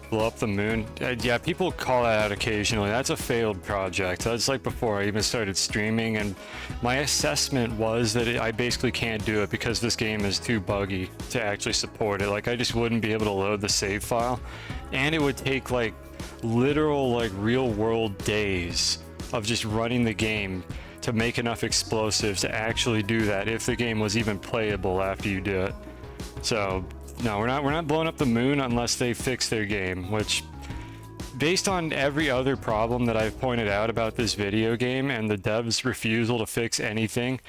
Blow up the moon. Yeah, people call that out occasionally. That's a failed project. That's like before I even started streaming, and my assessment was that I basically can't do it because this game is too buggy to actually support it. Like, I just wouldn't be able to load the save file, and it would take like literal, like, real world days of just running the game to make enough explosives to actually do that if the game was even playable after you do it. So no, we're not blowing up the moon unless they fix their game, which, based on every other problem that I've pointed out about this video game and the devs' refusal to fix anything,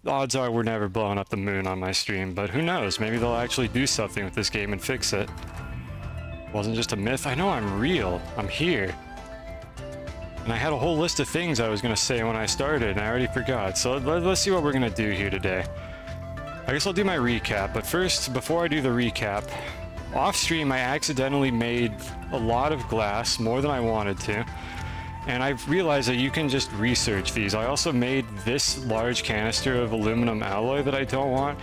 the odds are we're never blowing up the moon on my stream. But who knows, maybe they'll actually do something with this game and fix it. Wasn't just a myth. I know I'm real. I'm here. And I had a whole list of things I was going to say when I started, and I already forgot. So let's see what we're going to do here today. I guess I'll do my recap, but first, before I do the recap, off stream I accidentally made a lot of glass, more than I wanted to, and I've realized that you can just research these. I also made this large canister of aluminum alloy that I don't want,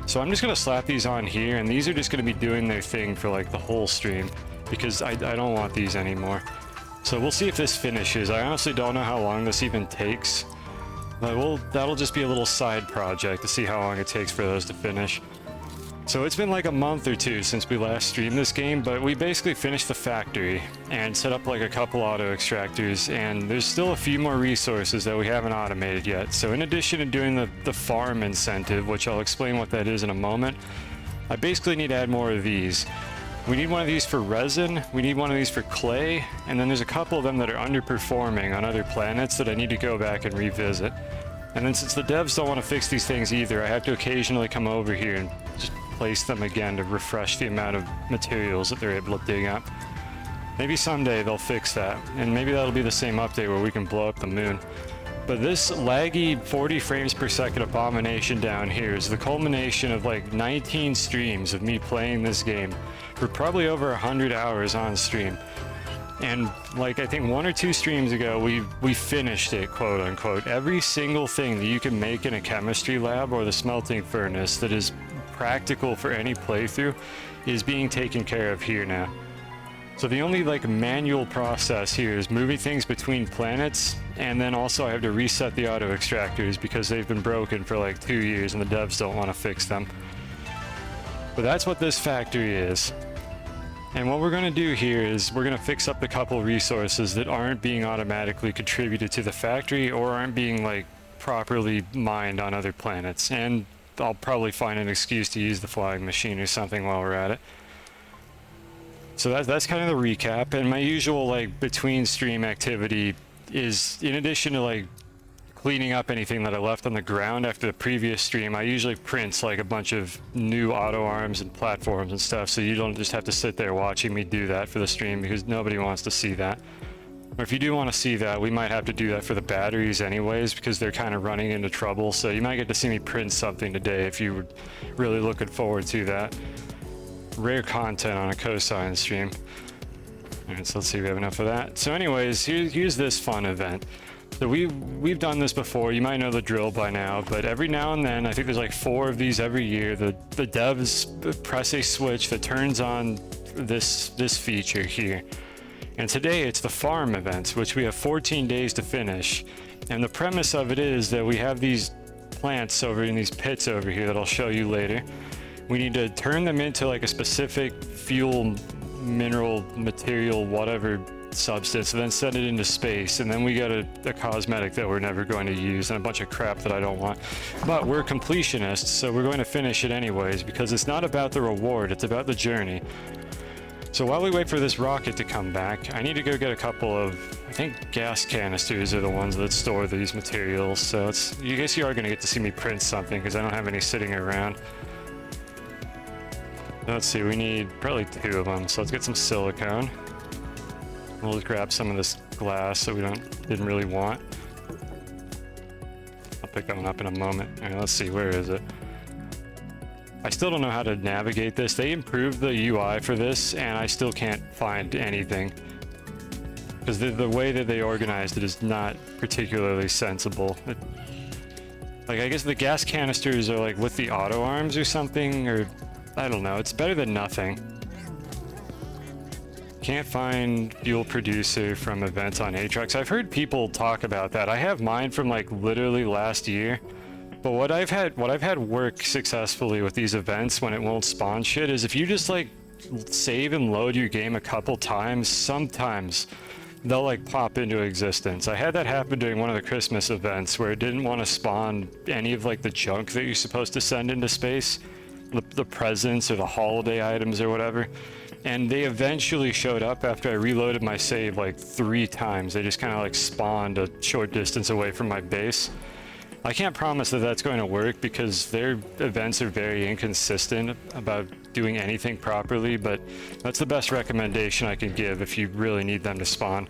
so I'm just going to slap these on here, and these are just going to be doing their thing for like the whole stream, because I don't want these anymore. So we'll see if this finishes. I honestly don't know how long this even takes. But that'll just be a little side project to see how long it takes for those to finish. So it's been like a month or two since we last streamed this game, but we basically finished the factory and set up like a couple auto extractors, and there's still a few more resources that we haven't automated yet. So in addition to doing the farm incentive, which I'll explain what that is in a moment, I basically need to add more of these. We need one of these for resin, we need one of these for clay, and then there's a couple of them that are underperforming on other planets that I need to go back and revisit. And then since the devs don't want to fix these things either, I have to occasionally come over here and just place them again to refresh the amount of materials that they're able to dig up. Maybe someday they'll fix that, and maybe that'll be the same update where we can blow up the moon. But this laggy 40 frames per second abomination down here is the culmination of like 19 streams of me playing this game for probably over 100 hours on stream. And like, I think 1 or 2 streams ago, we finished it, quote unquote. Every single thing that you can make in a chemistry lab or the smelting furnace that is practical for any playthrough is being taken care of here now. So the only like manual process here is moving things between planets, and then also I have to reset the auto extractors because they've been broken for like 2 years and the devs don't want to fix them. But that's what this factory is. And what we're going to do here is we're going to fix up the couple resources that aren't being automatically contributed to the factory or aren't being like properly mined on other planets. And I'll probably find an excuse to use the flying machine or something while we're at it. So that's kind of the recap, and my usual like between stream activity is, in addition to like cleaning up anything that I left on the ground after the previous stream, I usually print like a bunch of new auto arms and platforms and stuff, so you don't just have to sit there watching me do that for the stream, because nobody wants to see that. Or if you do want to see that, we might have to do that for the batteries anyways, because they're kind of running into trouble, so you might get to see me print something today if you were really looking forward to that. Rare content on a cosine stream. Alright, so let's see if we have enough of that. So anyways, here's this fun event. So we've done this before, you might know the drill by now, but every now and then, I think there's like 4 of these every year, the devs press a switch that turns on this feature here. And today it's the farm event, which we have 14 days to finish. And the premise of it is that we have these plants over in these pits over here that I'll show you later. We need to turn them into like a specific fuel, mineral, material, whatever substance, and then send it into space. And then we got a cosmetic that we're never going to use and a bunch of crap that I don't want. But we're completionists, so we're going to finish it anyways, because it's not about the reward, it's about the journey. So while we wait for this rocket to come back, I need to go get a couple of, I think gas canisters are the ones that store these materials. So I guess you are going to get to see me print something, because I don't have any sitting around. Let's see, we need probably 2 of them, so let's get some silicone. We'll just grab some of this glass that we didn't really want. I'll pick that one up in a moment. All right, let's see, where is it? I still don't know how to navigate this. They improved the UI for this, and I still can't find anything. Because the way that they organized it is not particularly sensible. Like, I guess the gas canisters are like with the auto arms or something, or I don't know. It's better than nothing. Can't find fuel producer from events on Aatrox. I've heard people talk about that. I have mine from like literally last year. But what I've had work successfully with these events when it won't spawn shit is if you just like save and load your game a couple times, sometimes they'll like pop into existence. I had that happen during one of the Christmas events where it didn't want to spawn any of like the junk that you're supposed to send into space, the presents or the holiday items or whatever. And they eventually showed up after I reloaded my save like 3 times. They just kind of like spawned a short distance away from my base. I can't promise that that's going to work because their events are very inconsistent about doing anything properly, but that's the best recommendation I can give if you really need them to spawn.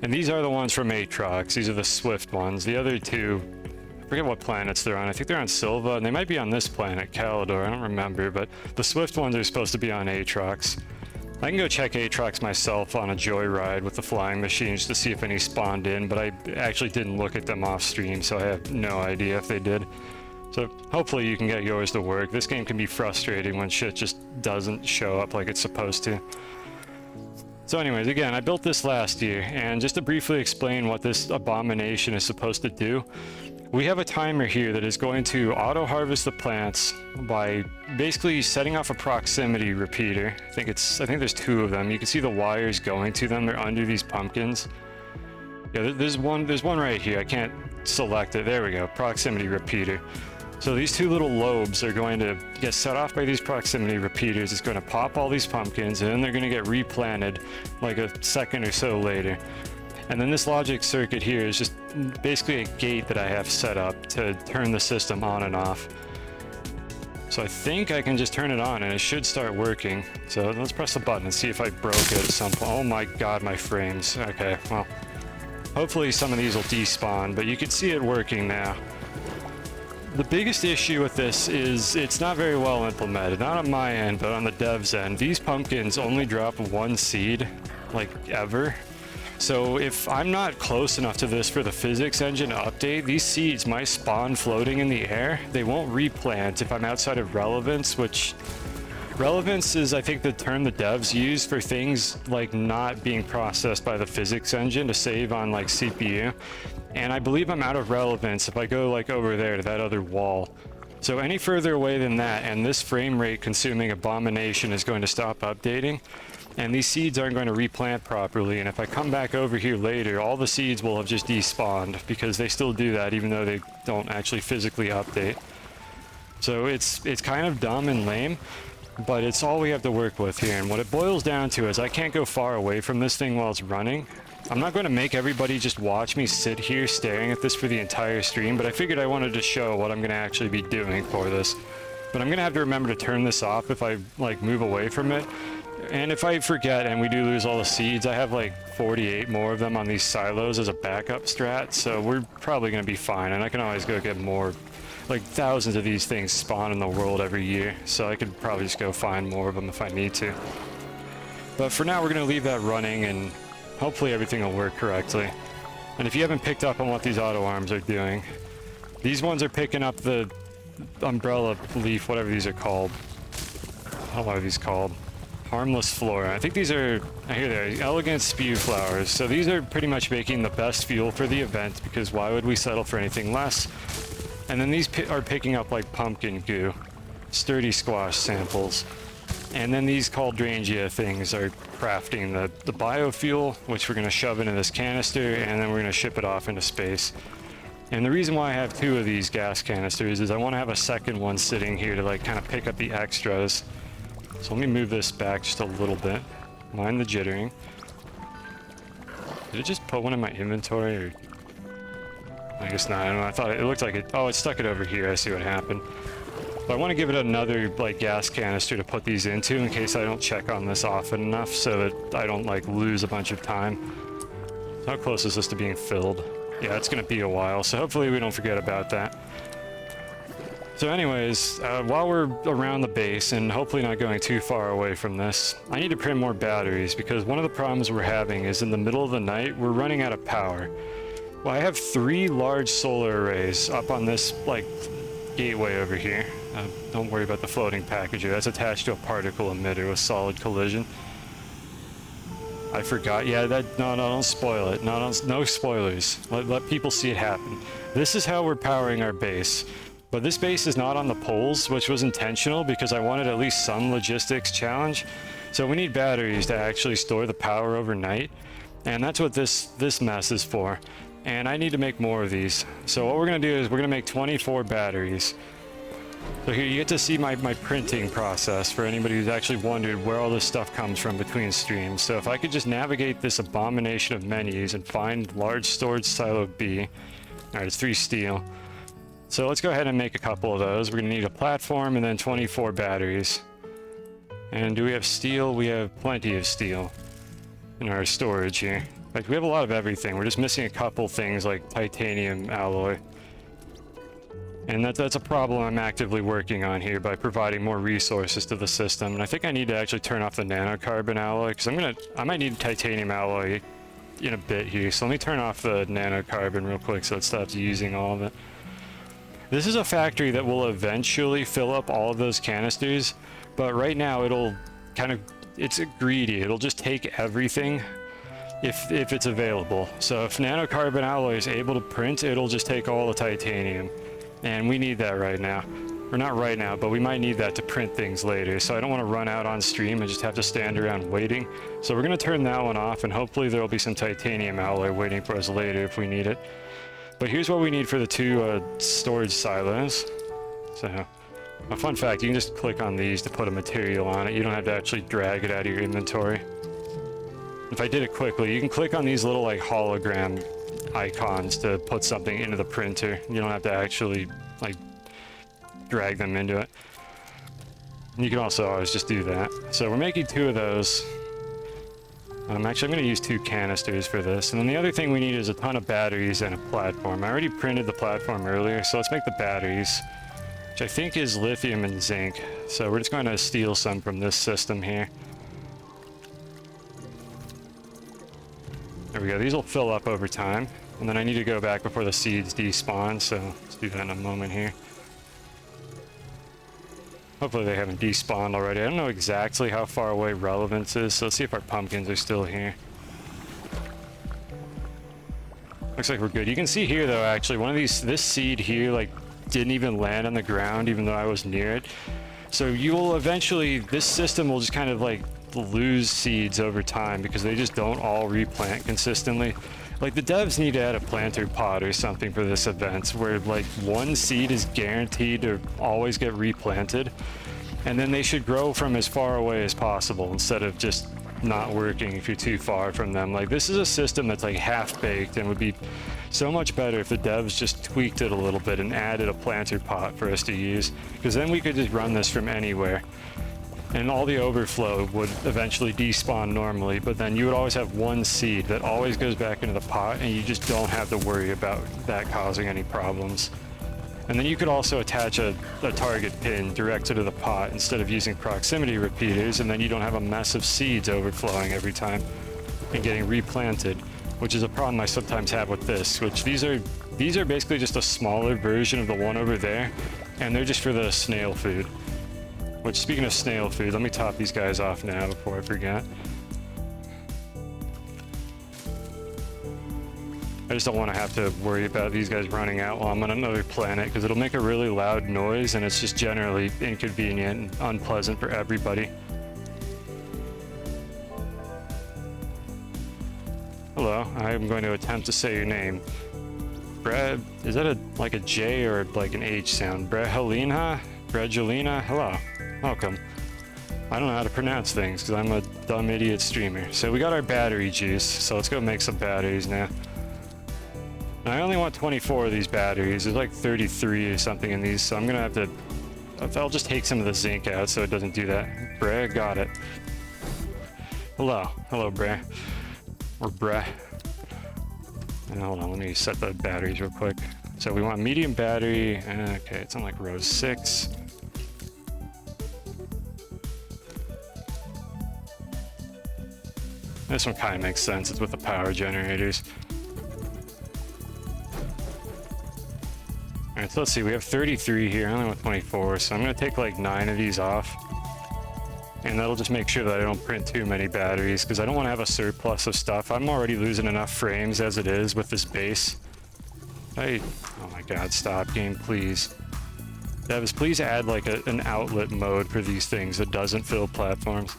And these are the ones from Aatrox. These are the Swift ones. The other two, I forget what planets they're on. I think they're on Silva, and they might be on this planet, Calidor. I don't remember, but the Swift ones are supposed to be on Aatrox. I can go check Aatrox myself on a joyride with the flying machines to see if any spawned in, but I actually didn't look at them off stream, so I have no idea if they did. So hopefully you can get yours to work. This game can be frustrating when shit just doesn't show up like it's supposed to. So anyways, again, I built this last year, and just to briefly explain what this abomination is supposed to do, we have a timer here that is going to auto-harvest the plants by basically setting off a proximity repeater. I think there's 2 of them. You can see the wires going to them. They're under these pumpkins. Yeah, there's one right here. I can't select it. There we go. Proximity repeater. So these 2 little lobes are going to get set off by these proximity repeaters. It's going to pop all these pumpkins, and then they're going to get replanted like a second or so later. And then this logic circuit here is just basically a gate that I have set up to turn the system on and off. So I think I can just turn it on and it should start working. So let's press the button and see if I broke it at some point. Oh my god, my frames. Okay, well, hopefully some of these will despawn, but you can see it working now. The biggest issue with this is it's not very well implemented. Not on my end, but on the dev's end. These pumpkins only drop 1 seed, like, ever. So if I'm not close enough to this for the physics engine to update, these seeds might spawn floating in the air. They won't replant if I'm outside of relevance, which relevance is, I think, the term the devs use for things like not being processed by the physics engine to save on like CPU. And I believe I'm out of relevance if I go like over there to that other wall. So any further away than that, and this frame rate consuming abomination is going to stop updating. And these seeds aren't going to replant properly, and if I come back over here later, all the seeds will have just despawned, because they still do that even though they don't actually physically update. So it's kind of dumb and lame, but it's all we have to work with here, and what it boils down to is I can't go far away from this thing while it's running. I'm not going to make everybody just watch me sit here staring at this for the entire stream, but I figured I wanted to show what I'm going to actually be doing for this. But I'm going to have to remember to turn this off if I like move away from it. And if I forget and we do lose all the seeds, I have like 48 more of them on these silos as a backup strat, so we're probably going to be fine, and I can always go get more. Like thousands of these things spawn in the world every year, so I could probably just go find more of them if I need to. But for now, we're going to leave that running, and hopefully everything will work correctly. And if you haven't picked up on what these auto arms are doing, these ones are picking up the umbrella leaf, whatever these are called. I don't know what are these called. Harmless flora. I think these are, here they are, elegant spew flowers. So these are pretty much making the best fuel for the event, because why would we settle for anything less? And then these are picking up like pumpkin goo, sturdy squash samples. And then these cauldrangia things are crafting the biofuel, which we're going to shove into this canister, and then we're going to ship it off into space. And the reason why I have 2 of these gas canisters is I want to have a second one sitting here to like kind of pick up the extras. So let me move this back just a little bit. Mind the jittering. Did it just put one in my inventory, or? I guess not. I don't know. I thought it looked like it. Oh, it stuck it over here. I see what happened. But I want to give it another like gas canister to put these into in case I don't check on this often enough, so that I don't like lose a bunch of time. So how close is this to being filled? Yeah, it's going to be a while, so hopefully we don't forget about that. So anyways, while we're around the base and hopefully not going too far away from this, I need to print more batteries, because one of the problems we're having is in the middle of the night, we're running out of power. Well, I have 3 large solar arrays up on this, like, gateway over here. Don't worry about the floating packager. That's attached to a particle emitter with solid collision. I forgot. Yeah, no, don't spoil it. No spoilers. Let people see it happen. This is how we're powering our base. But this base is not on the poles, which was intentional because I wanted at least some logistics challenge. So we need batteries to actually store the power overnight. And that's what this mess is for. And I need to make more of these. So what we're going to do is we're going to make 24 batteries. So here you get to see my printing process for anybody who's actually wondered where all this stuff comes from between streams. So if I could just navigate this abomination of menus and find large storage silo B. Alright, it's 3 steel. So let's go ahead and make a couple of those. We're going to need a platform and then 24 batteries. And do we have steel? We have plenty of steel in our storage here. Like, we have a lot of everything. We're just missing a couple things like titanium alloy. And that's a problem I'm actively working on here by providing more resources to the system. And I think I need to actually turn off the nanocarbon alloy because I might need titanium alloy in a bit here. So let me turn off the nanocarbon real quick so it stops using all of it. This is a factory that will eventually fill up all of those canisters, but right now it's greedy. It'll just take everything if it's available. So if nanocarbon alloy is able to print, it'll just take all the titanium. And we need that right now. Or not right now, but we might need that to print things later. So I don't want to run out on stream and just have to stand around waiting. So we're going to turn that one off, and hopefully there'll be some titanium alloy waiting for us later if we need it. But here's what we need for the 2 storage silos. So, a fun fact, you can just click on these to put a material on it. You don't have to actually drag it out of your inventory. If I did it quickly, you can click on these little like hologram icons to put something into the printer. You don't have to actually like drag them into it. You can also always just do that. So we're making 2 of those. Actually, I'm going to use 2 canisters for this. And then the other thing we need is a ton of batteries and a platform. I already printed the platform earlier, so let's make the batteries, which I think is lithium and zinc. So we're just going to steal some from this system here. There we go. These will fill up over time. And then I need to go back before the seeds despawn, so let's do that in a moment here. Hopefully they haven't despawned already. I don't know exactly how far away relevance is, so let's see if our pumpkins are still here. Looks like we're good. You can see here though, actually, this seed here, like, didn't even land on the ground even though I was near it. So you'll eventually, this system will just kind of like lose seeds over time because they just don't all replant consistently. Like, the devs need to add a planter pod or something for this event where like one seed is guaranteed to always get replanted, and then they should grow from as far away as possible instead of just not working if you're too far from them. Like, this is a system that's like half-baked and would be so much better if the devs just tweaked it a little bit and added a planter pot for us to use, because then we could just run this from anywhere. And all the overflow would eventually despawn normally, but then you would always have one seed that always goes back into the pot, and you just don't have to worry about that causing any problems. And then you could also attach a target pin directed to the pot instead of using proximity repeaters, and then you don't have a mess of seeds overflowing every time and getting replanted, which is a problem I sometimes have with this, which these are basically just a smaller version of the one over there, and they're just for the snail food. Which, speaking of snail food, let me top these guys off now before I forget. I just don't want to have to worry about these guys running out while I'm on another planet, because it'll make a really loud noise and it's just generally inconvenient and unpleasant for everybody. Hello, I'm going to attempt to say your name. Brad, is that like a J or like an H sound? Brehelina? Bredgelina? Hello. Welcome. I don't know how to pronounce things because I'm a dumb idiot streamer. So we got our battery juice, so let's go make some batteries now. And I only want 24 of these batteries. There's like 33 or something in these, so I'm gonna have to... I'll just take some of the zinc out so it doesn't do that. Bre, got it. Hello. Hello, Bre. Or Bre. And hold on, let me set the batteries real quick. So we want medium battery. Okay, it's on like row 6. This one kind of makes sense. It's with the power generators. Alright, so let's see. We have 33 here. I only want 24, so I'm going to take like 9 of these off. and that'll just make sure that I don't print too many batteries, because I don't want to have a surplus of stuff. I'm already losing enough frames as it is with this base. Oh my god, stop game, please. Devs, please add like an outlet mode for these things that doesn't fill platforms.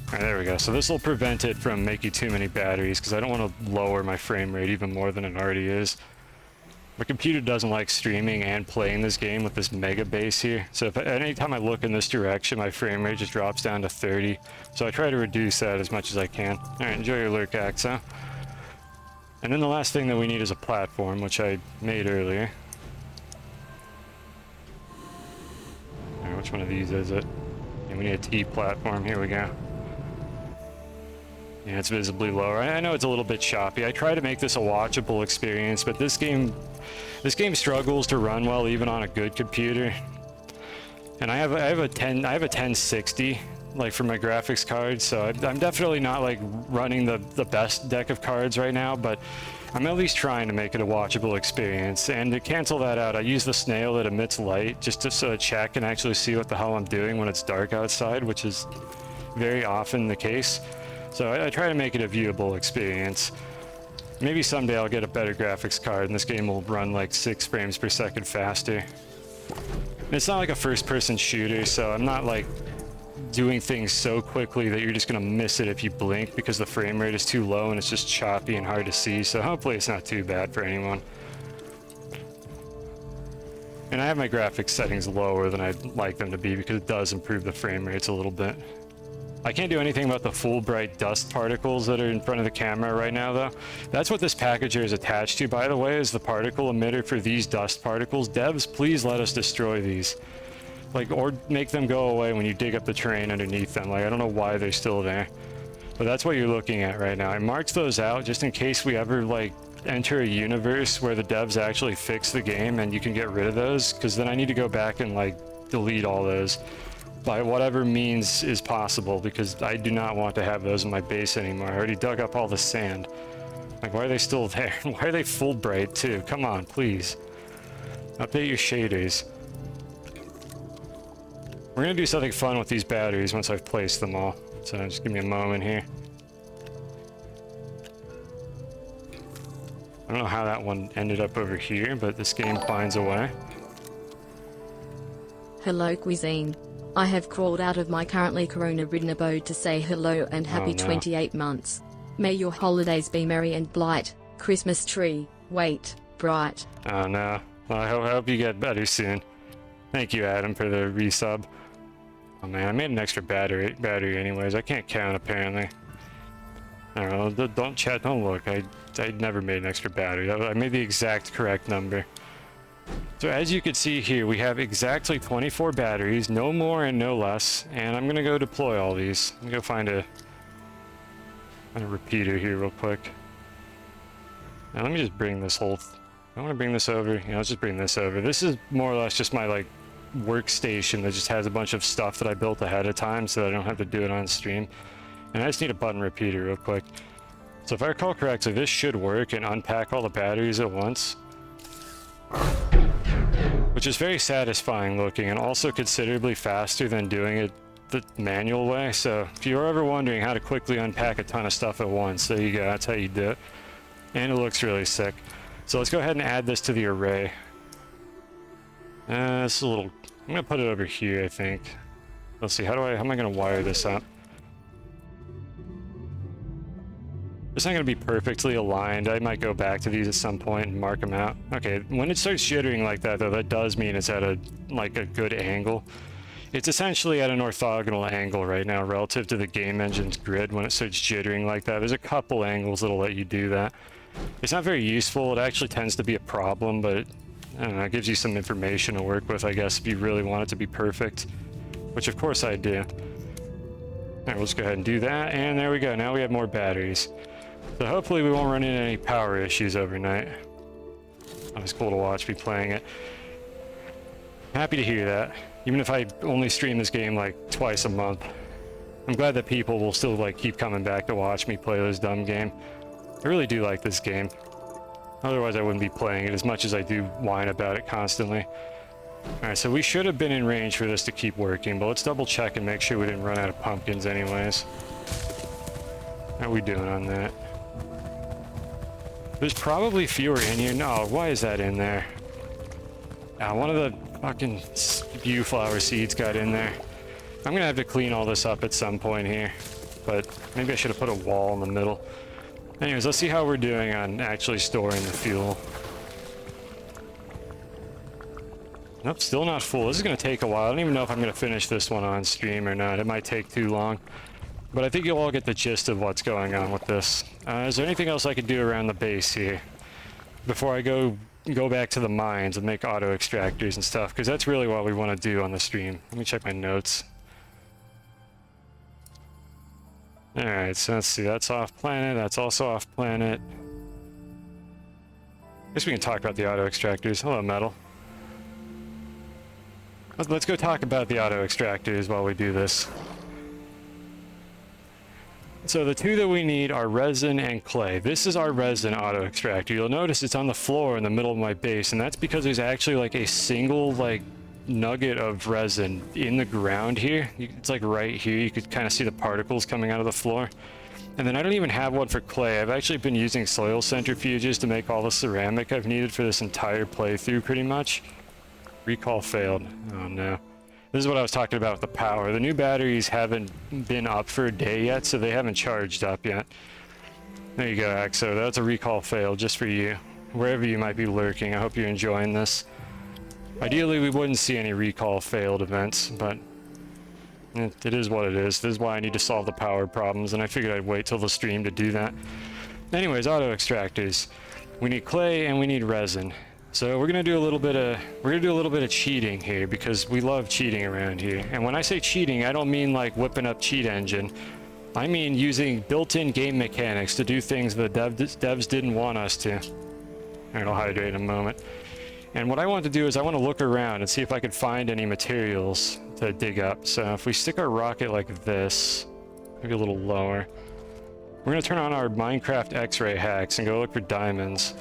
Alright, there we go. So this will prevent it from making too many batteries, because I don't want to lower my frame rate even more than it already is. My computer doesn't like streaming and playing this game with this mega base here. So if anytime I look in this direction, my frame rate just drops down to 30. So I try to reduce that as much as I can. Alright, enjoy your lurk, Axo. And then the last thing that we need is a platform, which I made earlier. Alright, which one of these is it? Yeah, we need a T platform. Here we go. Yeah, it's visibly lower. I know it's a little bit choppy. I try to make this a watchable experience, but this game struggles to run well even on a good computer. And I have a 1060 like for my graphics card, so I'm definitely not like running the best deck of cards right now, but I'm at least trying to make it a watchable experience. And to cancel that out, I use the snail that emits light just to so chat can actually see what the hell I'm doing when it's dark outside, which is very often the case. So I try to make it a viewable experience. Maybe someday I'll get a better graphics card and this game will run like 6 frames per second faster. And it's not like a first-person shooter, so I'm not like doing things so quickly that you're just gonna miss it if you blink, because the frame rate is too low and it's just choppy and hard to see. So hopefully it's not too bad for anyone. And I have my graphics settings lower than I'd like them to be, because it does improve the frame rates a little bit. I can't do anything about the full bright dust particles that are in front of the camera right now, though. That's what this packager is attached to, by the way, is the particle emitter for these dust particles. Devs, please let us destroy these. Like, or make them go away when you dig up the terrain underneath them. Like, I don't know why they're still there. But that's what you're looking at right now. I marked those out just in case we ever, like, enter a universe where the devs actually fix the game and you can get rid of those, because then I need to go back and, like, delete all those by whatever means is possible, because I do not want to have those in my base anymore. I already dug up all the sand. Like, why are they still there? Why are they full bright, too? Come on, please. Update your shaders. We're gonna do something fun with these batteries once I've placed them all. So just give me a moment here. I don't know how that one ended up over here, but this game finds a way. Hello Cuisine. I have crawled out of my currently corona-ridden abode to say hello and happy 28 months. May your holidays be merry and blight. Christmas tree, wait, bright. Oh no. Well, I hope you get better soon. Thank you, Adam, for the resub. Oh man, I made an extra battery anyways. I can't count, apparently. I don't know, don't chat, don't look. I never made an extra battery. I made the exact correct number. So as you can see here, we have exactly 24 batteries, no more and no less. And I'm gonna go deploy all these. I'm gonna go find a repeater here real quick. Now let me just bring this whole... I want to bring this over. Yeah, let's just bring this over. This is more or less just my, like, workstation that just has a bunch of stuff that I built ahead of time so that I don't have to do it on stream. And I just need a button repeater real quick. So if I recall correctly, this should work and unpack all the batteries at once, which is very satisfying looking and also considerably faster than doing it the manual way. So if you're ever wondering how to quickly unpack a ton of stuff at once, there you go, that's how you do it. And it looks really sick. So let's go ahead and add this to the array. It's a little... I'm gonna put it over here, I think. Let's see, how am I gonna wire this up? It's not gonna be perfectly aligned. I might go back to these at some point and mark them out. Okay, when it starts jittering like that, though, that does mean it's at a good angle. It's essentially at an orthogonal angle right now relative to the game engine's grid when it starts jittering like that. There's a couple angles that'll let you do that. It's not very useful. It actually tends to be a problem, but I don't know, it gives you some information to work with, I guess, if you really want it to be perfect, which of course I do. Alright, we'll just go ahead and do that, and there we go. Now we have more batteries. So hopefully we won't run into any power issues overnight. It was cool to watch me playing it. Happy to hear that, even if I only stream this game like twice a month. I'm glad that people will still like keep coming back to watch me play this dumb game. I really do like this game. Otherwise I wouldn't be playing it as much as I do whine about it constantly. Alright, so we should have been in range for this to keep working, but let's double check and make sure we didn't run out of pumpkins anyways. How are we doing on that? There's probably fewer in here. No, why is that in there? One of the fucking spew flower seeds got in there. I'm gonna have to clean all this up at some point here, but maybe I should have put a wall in the middle. Anyways, let's see how we're doing on actually storing the fuel. Nope, still not full. This is gonna take a while. I don't even know if I'm gonna finish this one on stream or not. It might take too long. But I think you'll all get the gist of what's going on with this. Is there anything else I could do around the base here? Before I go back to the mines and make auto extractors and stuff, because that's really what we want to do on the stream. Let me check my notes. Alright, so let's see. That's off planet. That's also off planet. I guess we can talk about the auto extractors. Hello, Metal. Let's go talk about the auto extractors while we do this. So the two that we need are resin and clay. This is our resin auto extractor. You'll notice it's on the floor in the middle of my base, and that's because there's actually like a single like nugget of resin in the ground here. It's like right here. You could kind of see the particles coming out of the floor. And then I don't even have one for clay. I've actually been using soil centrifuges to make all the ceramic I've needed for this entire playthrough pretty much. Recall failed. Oh no. This is what I was talking about with the power. The new batteries haven't been up for a day yet, so they haven't charged up yet. There you go, Axo. That's a recall fail just for you. Wherever you might be lurking, I hope you're enjoying this. Ideally, we wouldn't see any recall failed events, but it is what it is. This is why I need to solve the power problems, and I figured I'd wait till the stream to do that. Anyways, auto extractors. We need clay and we need resin. So we're gonna do a little bit of cheating here because we love cheating around here. And when I say cheating, I don't mean like whipping up cheat engine. I mean using built-in game mechanics to do things the devs didn't want us to. Alright, I'll hydrate in a moment. And what I want to do is I want to look around and see if I can find any materials to dig up. So if we stick our rocket like this, maybe a little lower, we're gonna turn on our Minecraft X-ray hacks and go look for diamonds.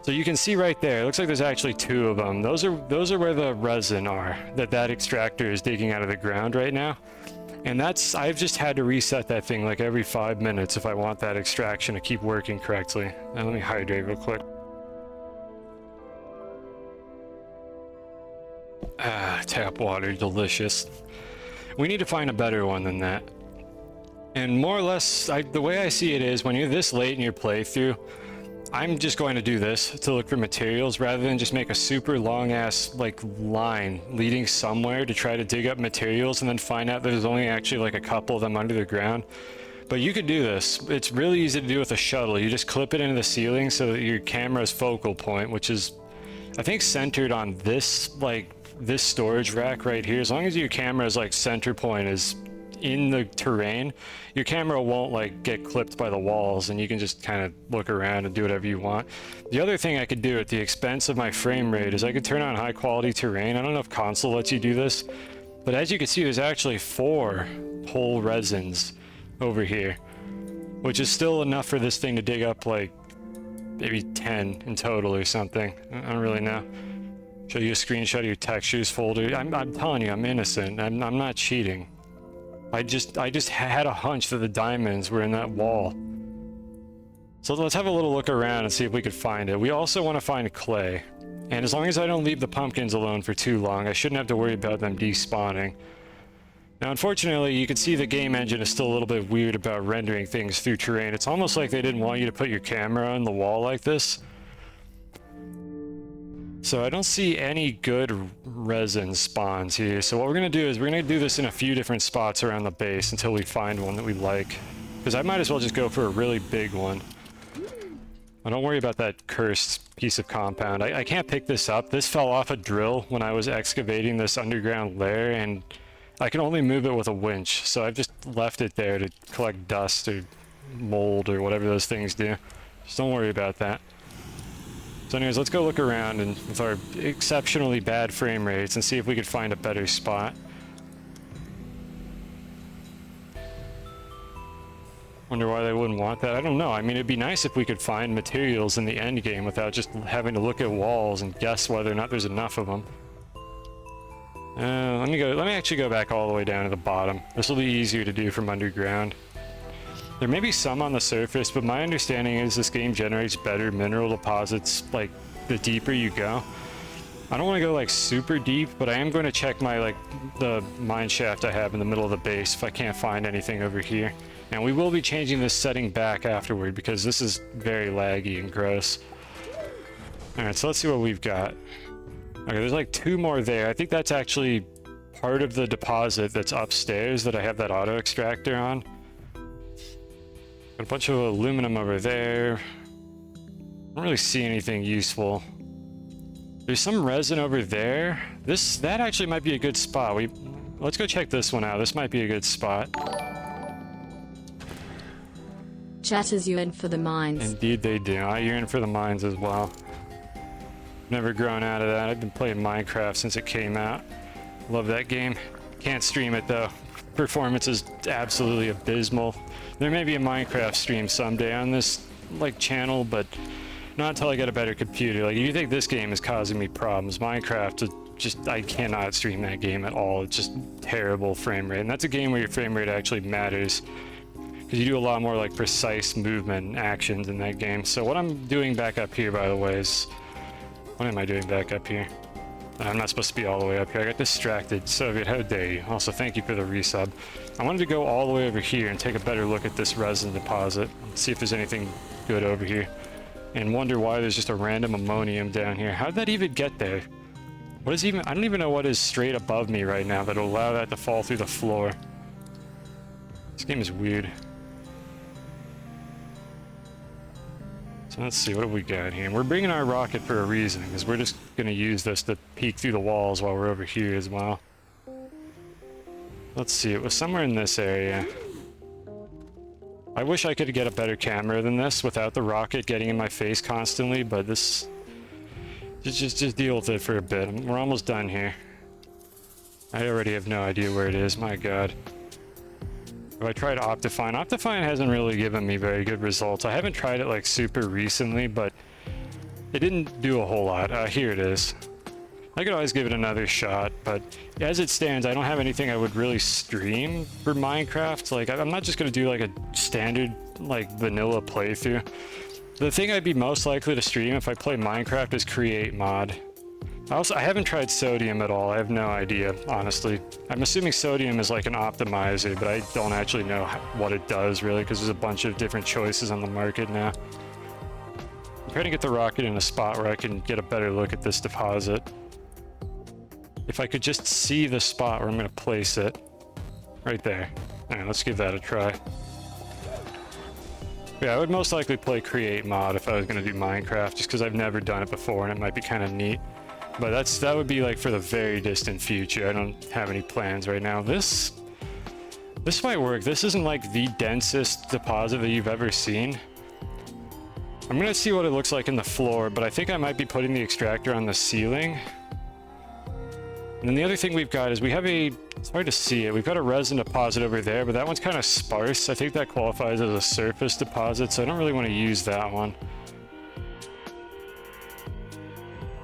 So you can see right there, it looks like there's actually two of them. Those are where the resin are, that extractor is digging out of the ground right now. And I've just had to reset that thing like every 5 minutes if I want that extraction to keep working correctly. Now let me hydrate real quick. Tap water, delicious. We need to find a better one than that. And more or less, the way I see it is, when you're this late in your playthrough, I'm just going to do this to look for materials rather than just make a super long ass like line leading somewhere to try to dig up materials and then find out there's only actually like a couple of them under the ground. But you could do this. It's really easy to do with a shuttle. You just clip it into the ceiling so that your camera's focal point, which is I think centered on this this storage rack right here. As long as your camera's like center point is in the terrain, your camera won't like get clipped by the walls and you can just kind of look around and do whatever you want. The other thing I could do at the expense of my frame rate is I could turn on high quality terrain. I don't know if console lets you do this, but as you can see, there's actually 4 whole resins over here, which is still enough for this thing to dig up like maybe 10 in total or something. I don't really know. Show you a screenshot of your textures folder. I'm telling you, I'm innocent. I'm not cheating. I just had a hunch that the diamonds were in that wall. So let's have a little look around and see if we could find it. We also want to find clay. And as long as I don't leave the pumpkins alone for too long, I shouldn't have to worry about them despawning. Now, unfortunately, you can see the game engine is still a little bit weird about rendering things through terrain. It's almost like they didn't want you to put your camera on the wall like this. So I don't see any good resin spawns here. So what we're going to do is we're going to do this in a few different spots around the base until we find one that we like. Because I might as well just go for a really big one. Don't worry about that cursed piece of compound. I can't pick this up. This fell off a drill when I was excavating this underground lair, and I can only move it with a winch. So I've just left it there to collect dust or mold or whatever those things do. Just don't worry about that. So anyways, let's go look around and with our exceptionally bad frame rates and see if we could find a better spot. Wonder why they wouldn't want that. I don't know. I mean, it'd be nice if we could find materials in the end game without just having to look at walls and guess whether or not there's enough of them. Let me actually go back all the way down to the bottom. This will be easier to do from underground. There may be some on the surface, but my understanding is this game generates better mineral deposits like the deeper you go. I don't want to go like super deep, but I am going to check my the mine shaft I have in the middle of the base if I can't find anything over here. And we will be changing this setting back afterward because this is very laggy and gross. Alright, so let's see what we've got. Okay, there's like 2 more there. I think that's actually part of the deposit that's upstairs that I have that auto extractor on. Got a bunch of aluminum over there. I don't really see anything useful. There's some resin over there. That actually might be a good spot. Let's go check this one out. This might be a good spot. Chatters, you in for the mines. Indeed they do. I yearn for the mines as well. Never grown out of that. I've been playing Minecraft since it came out. Love that game. Can't stream it though. Performance is absolutely abysmal. There may be a Minecraft stream someday on this channel, but not until I get a better computer. Like, if you think this game is causing me problems, Minecraft is just, I cannot stream that game at all. It's just terrible frame rate. And that's a game where your frame rate actually matters, because you do a lot more like precise movement and actions in that game. So what I'm doing back up here, by the way, is... What am I doing back up here? I'm not supposed to be all the way up here. I got distracted. Soviet, how dare you? Also, thank you for the resub. I wanted to go all the way over here and take a better look at this resin deposit. See if there's anything good over here. And wonder why there's just a random ammonium down here. How did that even get there? What is even... I don't even know what is straight above me right now that'll allow that to fall through the floor. This game is weird. So let's see, what have we got here? And we're bringing our rocket for a reason, because we're just going to use this to peek through the walls while we're over here as well. Let's see, it was somewhere in this area. I wish I could get a better camera than this without the rocket getting in my face constantly, but this... Just deal with it for a bit. We're almost done here. I already have no idea where it is, my god. If I tried Optifine, Optifine hasn't really given me very good results. I haven't tried it super recently, but it didn't do a whole lot. Here it is. I could always give it another shot, but as it stands, I don't have anything I would really stream for Minecraft. I'm not just gonna do a standard vanilla playthrough. The thing I'd be most likely to stream if I play Minecraft is Create Mod. I haven't tried Sodium at all. I have no idea, honestly. I'm assuming Sodium is an optimizer, but I don't actually know what it does, really, because there's a bunch of different choices on the market now. I'm trying to get the rocket in a spot where I can get a better look at this deposit. If I could just see the spot where I'm going to place it. Right there. Alright, let's give that a try. Yeah, I would most likely play Create Mod if I was going to do Minecraft, just because I've never done it before and it might be kind of neat. But that would be for the very distant future. I don't have any plans right now. This might work. This isn't the densest deposit that you've ever seen. I'm gonna see what it looks like in the floor, but I think I might be putting the extractor on the ceiling. And then the other thing we've got is it's hard to see it. We've got a resin deposit over there, but that one's kind of sparse. I think that qualifies as a surface deposit, so I don't really want to use that one.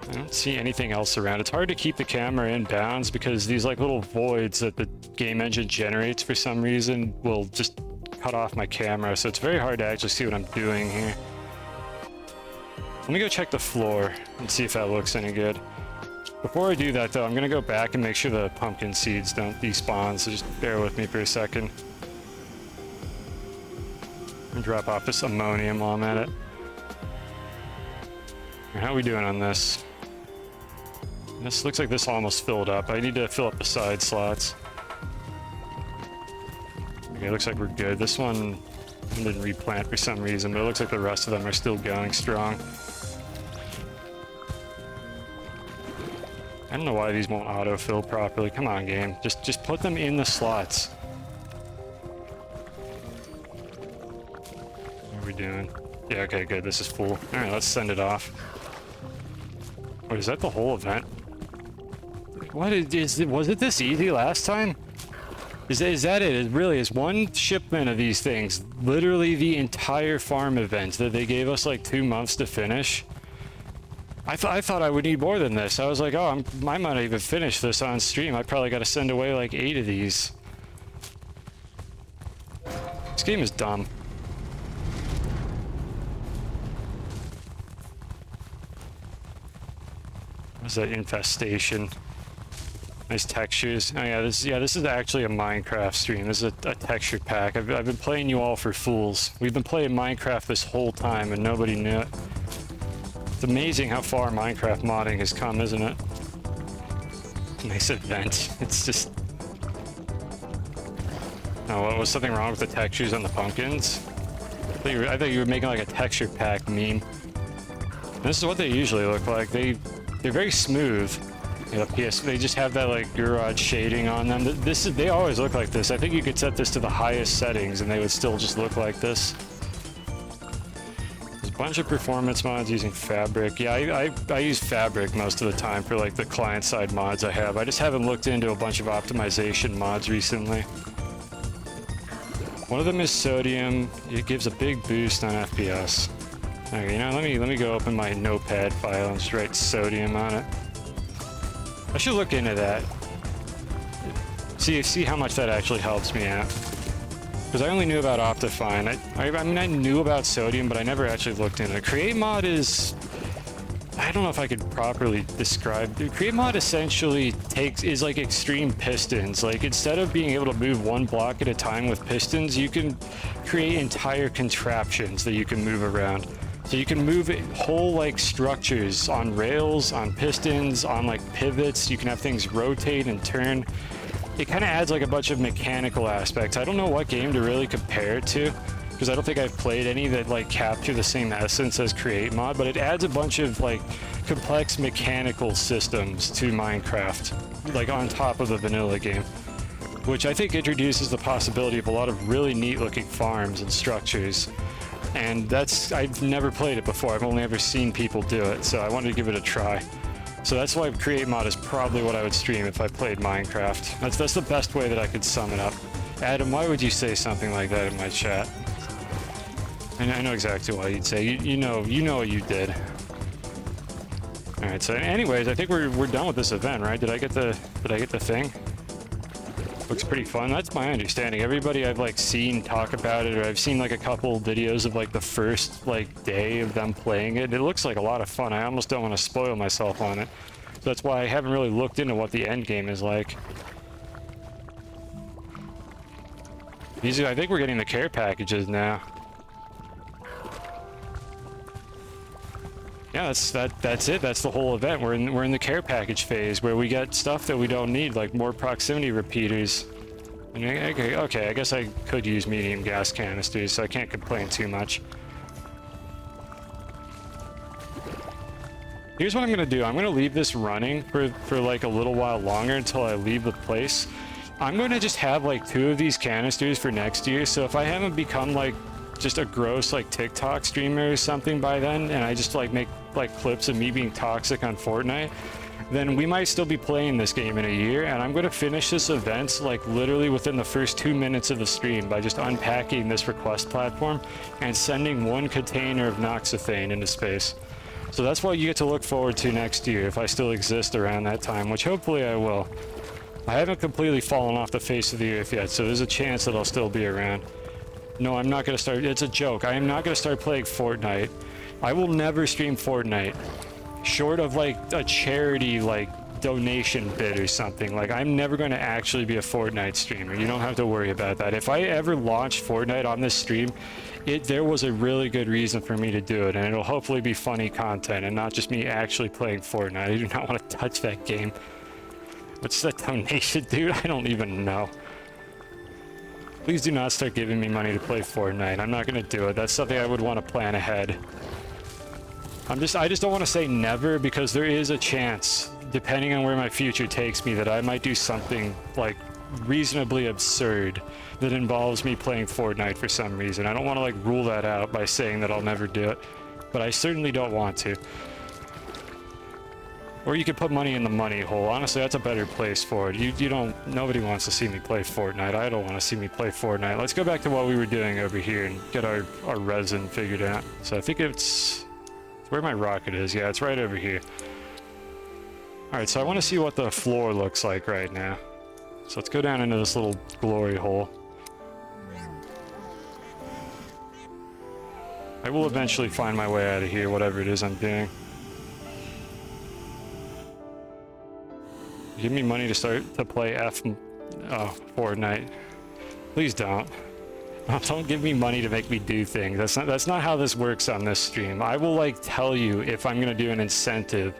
I don't see anything else around. It's hard to keep the camera in bounds because these little voids that the game engine generates for some reason will just cut off my camera, so it's very hard to actually see what I'm doing here. Let me go check the floor and see if that looks any good. Before I do that though, I'm gonna go back and make sure the pumpkin seeds don't despawn, so just bear with me for a second. And drop off this ammonium while I'm at it. How are we doing on this? This looks like this almost filled up. I need to fill up the side slots. Okay, looks like we're good. This one didn't replant for some reason, but it looks like the rest of them are still going strong. I don't know why these won't autofill properly. Come on, game. Just put them in the slots. What are we doing? Yeah, okay, good. This is full. Alright, let's send it off. Wait, is that the whole event? What was it this easy last time? Is that it? It really is one shipment of these things. Literally the entire farm event that they gave us like 2 months to finish. I thought I would need more than this. I was like, oh, I might not even finish this on stream. I probably got to send away like 8 of these. This game is dumb. What's that infestation? Nice textures. Oh yeah, this is actually a Minecraft stream. This is a texture pack. I've been playing you all for fools. We've been playing Minecraft this whole time and nobody knew it. It's amazing how far Minecraft modding has come, isn't it? Nice event. It's just... Oh, what was something wrong with the textures on the pumpkins? I thought you were making like a texture pack meme. This is what they usually look like. They're very smooth. Yeah, they just have that like garage shading on them. They always look like this. I think you could set this to the highest settings and they would still just look like this. There's a bunch of performance mods using Fabric. Yeah, I use Fabric most of the time for like the client-side mods I have. I just haven't looked into a bunch of optimization mods recently. One of them is Sodium. It gives a big boost on FPS. Okay, you know, let me go open my notepad file and just write Sodium on it. I should look into that. See how much that actually helps me out. Because I only knew about Optifine. I mean, I knew about Sodium, but I never actually looked into it. Create Mod is... I don't know if I could properly describe. Create Mod essentially is like extreme pistons. Like, instead of being able to move one block at a time with pistons, you can create entire contraptions that you can move around. So you can move whole like structures on rails, on pistons, on like pivots. You can have things rotate and turn. It kind of adds like a bunch of mechanical aspects. I don't know what game to really compare it to, because I don't think I've played any that like capture the same essence as Create Mod, but it adds a bunch of like complex mechanical systems to Minecraft, like on top of the vanilla game, which I think introduces the possibility of a lot of really neat looking farms and structures. And I've never played it before. I've only ever seen people do it, so I wanted to give it a try. So that's why Create Mod is probably what I would stream if I played Minecraft. That's the best way that I could sum it up. Adam, why would you say something like that in my chat? And I know exactly why you'd say. You know what you did. All right. So, anyways, I think we're done with this event, right? Did I get the thing? Looks pretty fun. That's my understanding. Everybody I've like seen talk about it, or I've seen like a couple videos of like the first like day of them playing it. It looks like a lot of fun. I almost don't want to spoil myself on it. So that's why I haven't really looked into what the end game is like. I think we're getting the care packages now. Yeah, that's it. That's the whole event. We're in the care package phase where we get stuff that we don't need, like more proximity repeaters. Okay, I guess I could use medium gas canisters, so I can't complain too much. Here's what I'm gonna do. I'm gonna leave this running for like a little while longer until I leave the place. I'm gonna just have like 2 of these canisters for next year, so if I haven't become like just a gross like TikTok streamer or something by then, and I just like make like clips of me being toxic on Fortnite, then we might still be playing this game in a year, and I'm going to finish this event like literally within the first 2 minutes of the stream by just unpacking this request platform and sending 1 container of Noxophane into space. So that's what you get to look forward to next year if I still exist around that time, which hopefully I will. I haven't completely fallen off the face of the earth yet, so there's a chance that I'll still be around. No, I'm not going to start. It's a joke. I am not going to start playing Fortnite. I will never stream Fortnite. Short of like a charity like donation bid or something. Like, I'm never going to actually be a Fortnite streamer. You don't have to worry about that. If I ever launch Fortnite on this stream, there was a really good reason for me to do it, and it'll hopefully be funny content and not just me actually playing Fortnite. I do not want to touch that game. What's that donation, dude? I don't even know. Please do not start giving me money to play Fortnite. I'm not going to do it. That's something I would want to plan ahead. I just don't want to say never, because there is a chance, depending on where my future takes me, that I might do something like reasonably absurd that involves me playing Fortnite for some reason. I don't want to like rule that out by saying that I'll never do it, but I certainly don't want to. Or you could put money in the money hole. Honestly, that's a better place for it. You don't... Nobody wants to see me play Fortnite. I don't want to see me play Fortnite. Let's go back to what we were doing over here and get our resin figured out. So I think it's where my rocket is. Yeah, it's right over here. Alright, so I want to see what the floor looks like right now. So let's go down into this little glory hole. I will eventually find my way out of here, whatever it is I'm doing. Give me money to start to play Fortnite. Please don't. Don't give me money to make me do things. That's not how this works on this stream. I will like tell you if I'm gonna do an incentive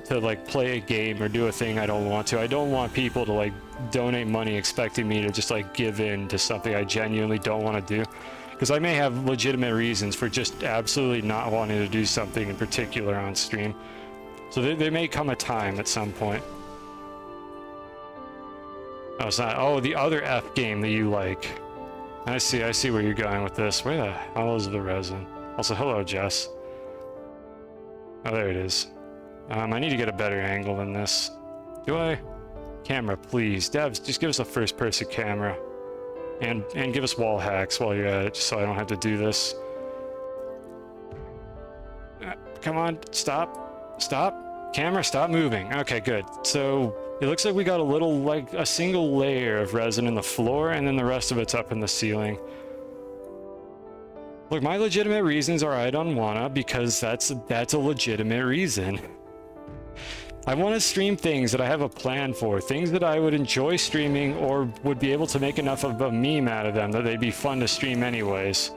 to like play a game or do a thing I don't want to. I don't want people to like donate money expecting me to just like give in to something I genuinely don't want to do. Because I may have legitimate reasons for just absolutely not wanting to do something in particular on stream. So there may come a time at some point. Oh, it's not. Oh, the other F game that you like. I see where you're going with this. Where the hell is the resin? Also, hello, Jess. Oh, there it is. I need to get a better angle than this. Do I? Camera, please. Devs, just give us a first-person camera. And give us wall hacks while you're at it, just so I don't have to do this. Come on, stop. Stop. Camera, stop moving. Okay, good. So... it looks like we got a little, like, a single layer of resin in the floor, and then the rest of it's up in the ceiling. Look, my legitimate reasons are I don't wanna, because that's a legitimate reason. I want to stream things that I have a plan for, things that I would enjoy streaming or would be able to make enough of a meme out of them that they'd be fun to stream anyways.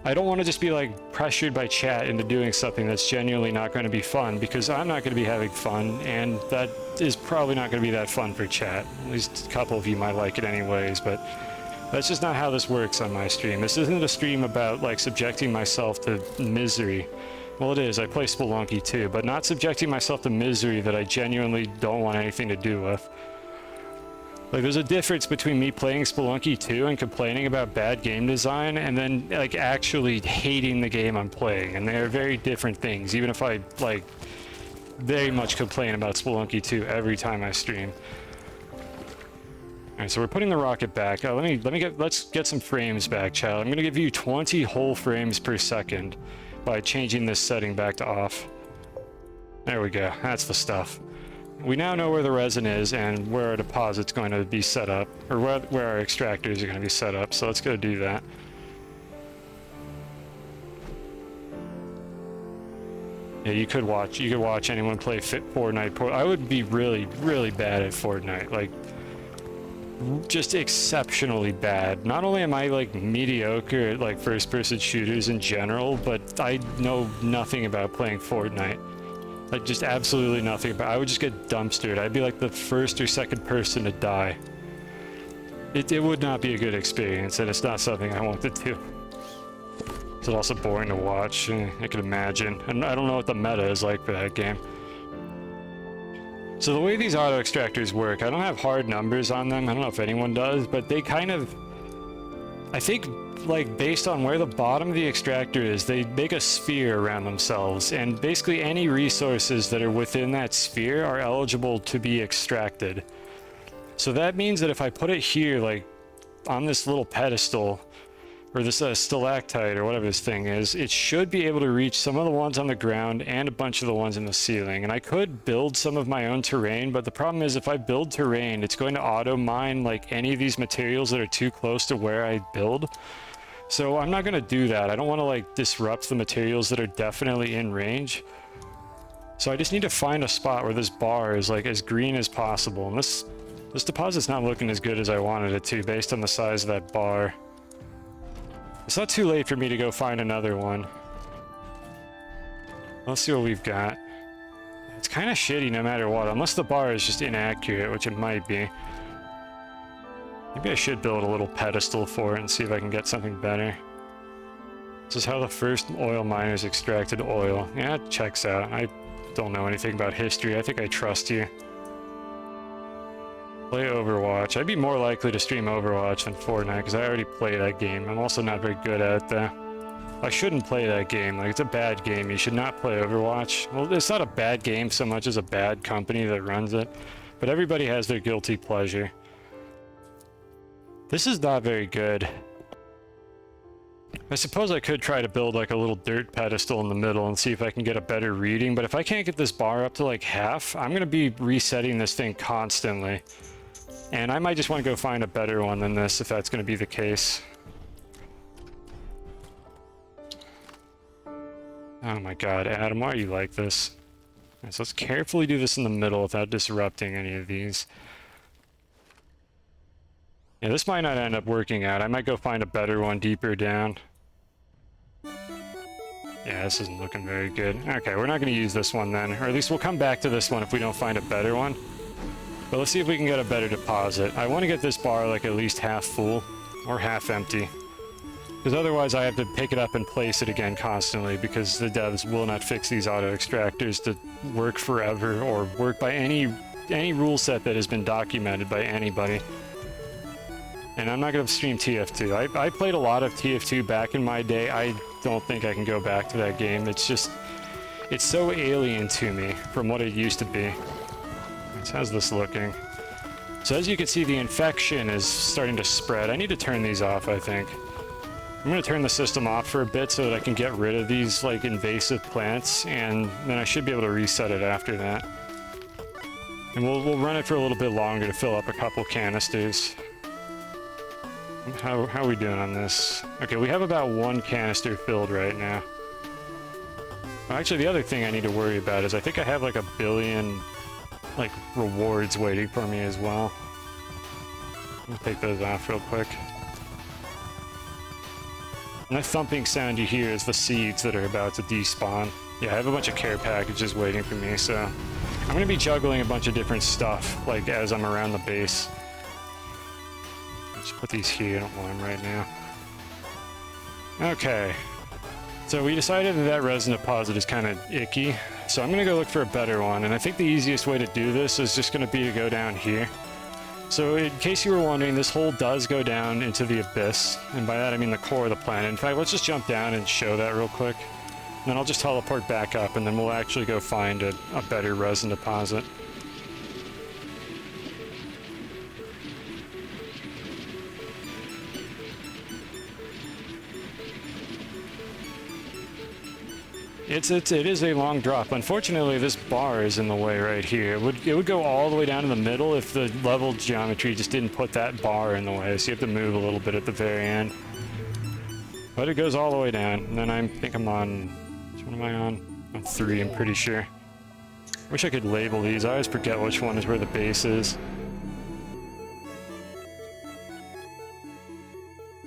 I don't want to just be like pressured by chat into doing something that's genuinely not going to be fun, because I'm not going to be having fun, and that is probably not going to be that fun for chat. At least a couple of you might like it anyways, but that's just not how this works on my stream. This isn't a stream about like subjecting myself to misery. Well, it is. I play Spelunky too, but not subjecting myself to misery that I genuinely don't want anything to do with. Like, there's a difference between me playing Spelunky 2 and complaining about bad game design, and then, like, actually hating the game I'm playing. And they're very different things, even if I, like, very much complain about Spelunky 2 every time I stream. Alright, so we're putting the rocket back. Let's get some frames back, child. I'm gonna give you 20 whole frames per second by changing this setting back to off. There we go. That's the stuff. We now know where the resin is and where our deposit's going to be set up, or where our extractors are going to be set up, so let's go do that. Yeah, you could watch anyone play Fortnite. I would be really, really bad at Fortnite, like, just exceptionally bad. Not only am I, like, mediocre at, like, first-person shooters in general, but I know nothing about playing Fortnite. Like, just absolutely nothing about it. I would just get dumpstered. I'd be like the first or second person to die. It would not be a good experience, and it's not something I want to do. It's also boring to watch, I can imagine. And I don't know what the meta is like for that game. So the way these auto extractors work, I don't have hard numbers on them. I don't know if anyone does, but they kind of... I think, like, based on where the bottom of the extractor is, they make a sphere around themselves, and basically any resources that are within that sphere are eligible to be extracted. So that means that if I put it here, like, on this little pedestal, or this stalactite, or whatever this thing is, it should be able to reach some of the ones on the ground and a bunch of the ones in the ceiling. And I could build some of my own terrain, but the problem is if I build terrain, it's going to auto-mine, like, any of these materials that are too close to where I build. So I'm not going to do that. I don't want to, like, disrupt the materials that are definitely in range. So I just need to find a spot where this bar is, like, as green as possible. And this deposit's not looking as good as I wanted it to, based on the size of that bar. It's not too late for me to go find another one. Let's see what we've got. It's kind of shitty no matter what, unless the bar is just inaccurate, which it might be. Maybe I should build a little pedestal for it and see if I can get something better. This is how the first oil miners extracted oil. Yeah, it checks out. I don't know anything about history. I think I trust you. Play Overwatch. I'd be more likely to stream Overwatch than Fortnite because I already play that game. I'm also not very good at it though. I shouldn't play that game. Like, it's a bad game. You should not play Overwatch. Well, it's not a bad game so much as a bad company that runs it. But everybody has their guilty pleasure. This is not very good. I suppose I could try to build like a little dirt pedestal in the middle and see if I can get a better reading, but if I can't get this bar up to like half, I'm going to be resetting this thing constantly. And I might just want to go find a better one than this if that's going to be the case. Oh my god, Adam, why are you like this? Alright, so let's carefully do this in the middle without disrupting any of these. Yeah, this might not end up working out. I might go find a better one deeper down. Yeah, this isn't looking very good. Okay, we're not going to use this one then. Or at least we'll come back to this one if we don't find a better one. But let's see if we can get a better deposit. I want to get this bar like at least half full or half empty. Because otherwise I have to pick it up and place it again constantly because the devs will not fix these auto extractors to work forever or work by any rule set that has been documented by anybody. And I'm not going to stream TF2. I played a lot of TF2 back in my day. I don't think I can go back to that game. It's just, it's so alien to me from what it used to be. How's this looking? So as you can see, the infection is starting to spread. I need to turn these off, I think. I'm going to turn the system off for a bit so that I can get rid of these like invasive plants, and then I should be able to reset it after that. And we'll run it for a little bit longer to fill up a couple canisters. How are we doing on this? Okay, we have about 1 canister filled right now. Actually, the other thing I need to worry about is I think I have like 1 billion like rewards waiting for me as well. I'll take those off real quick. And that thumping sound you hear is the seeds that are about to despawn. Yeah, I have a bunch of care packages waiting for me, so I'm going to be juggling a bunch of different stuff like as I'm around the base. Let's put these here, I don't want them right now. Okay. So we decided that resin deposit is kind of icky, so I'm going to go look for a better one, and I think the easiest way to do this is just going to be to go down here. So in case you were wondering, this hole does go down into the abyss, and by that I mean the core of the planet. In fact, let's just jump down and show that real quick. And then I'll just teleport back up, and then we'll actually go find a better resin deposit. It is a long drop. Unfortunately, this bar is in the way right here. It would go all the way down to the middle if the level geometry just didn't put that bar in the way, so you have to move a little bit at the very end. But it goes all the way down, and then I think I'm on... Which one am I on? On 3, I'm pretty sure. Wish I could label these. I always forget which one is where the base is.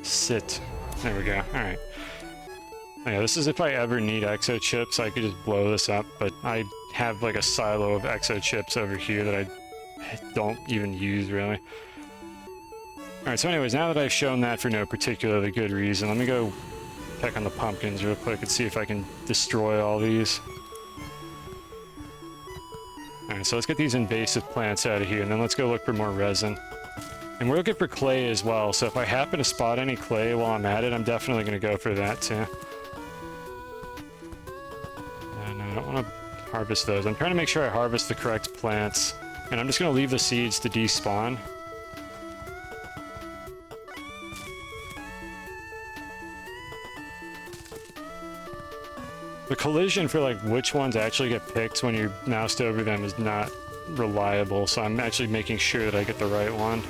Sit. There we go. Alright. Yeah, this is if I ever need exo chips, I could just blow this up, but I have like a silo of exo chips over here that I don't even use, really. Alright, so anyways, now that I've shown that for no particularly good reason, let me go check on the pumpkins real quick and see if I can destroy all these. Alright, so let's get these invasive plants out of here, and then let's go look for more resin. And we're looking for clay as well, so if I happen to spot any clay while I'm at it, I'm definitely going to go for that too. I don't want to harvest those. I'm trying to make sure I harvest the correct plants. And I'm just going to leave the seeds to despawn. The collision for like which ones actually get picked when you're moused over them is not reliable, so I'm actually making sure that I get the right one.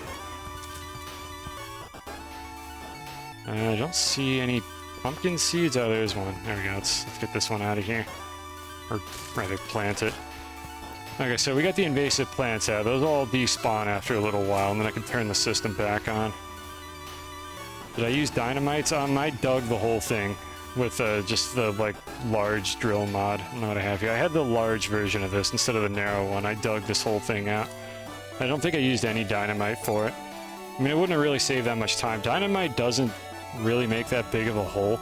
I don't see any pumpkin seeds. Oh, there's one. There we go. Let's get this one out of here. Or rather, plant it. Okay, so we got the invasive plants out. Those all despawn after a little while, and then I can turn the system back on. Did I use dynamites? I dug the whole thing with just the, like, large drill mod. I don't know what I have here. I had the large version of this instead of the narrow one. I dug this whole thing out. I don't think I used any dynamite for it. I mean, it wouldn't have really saved that much time. Dynamite doesn't really make that big of a hole.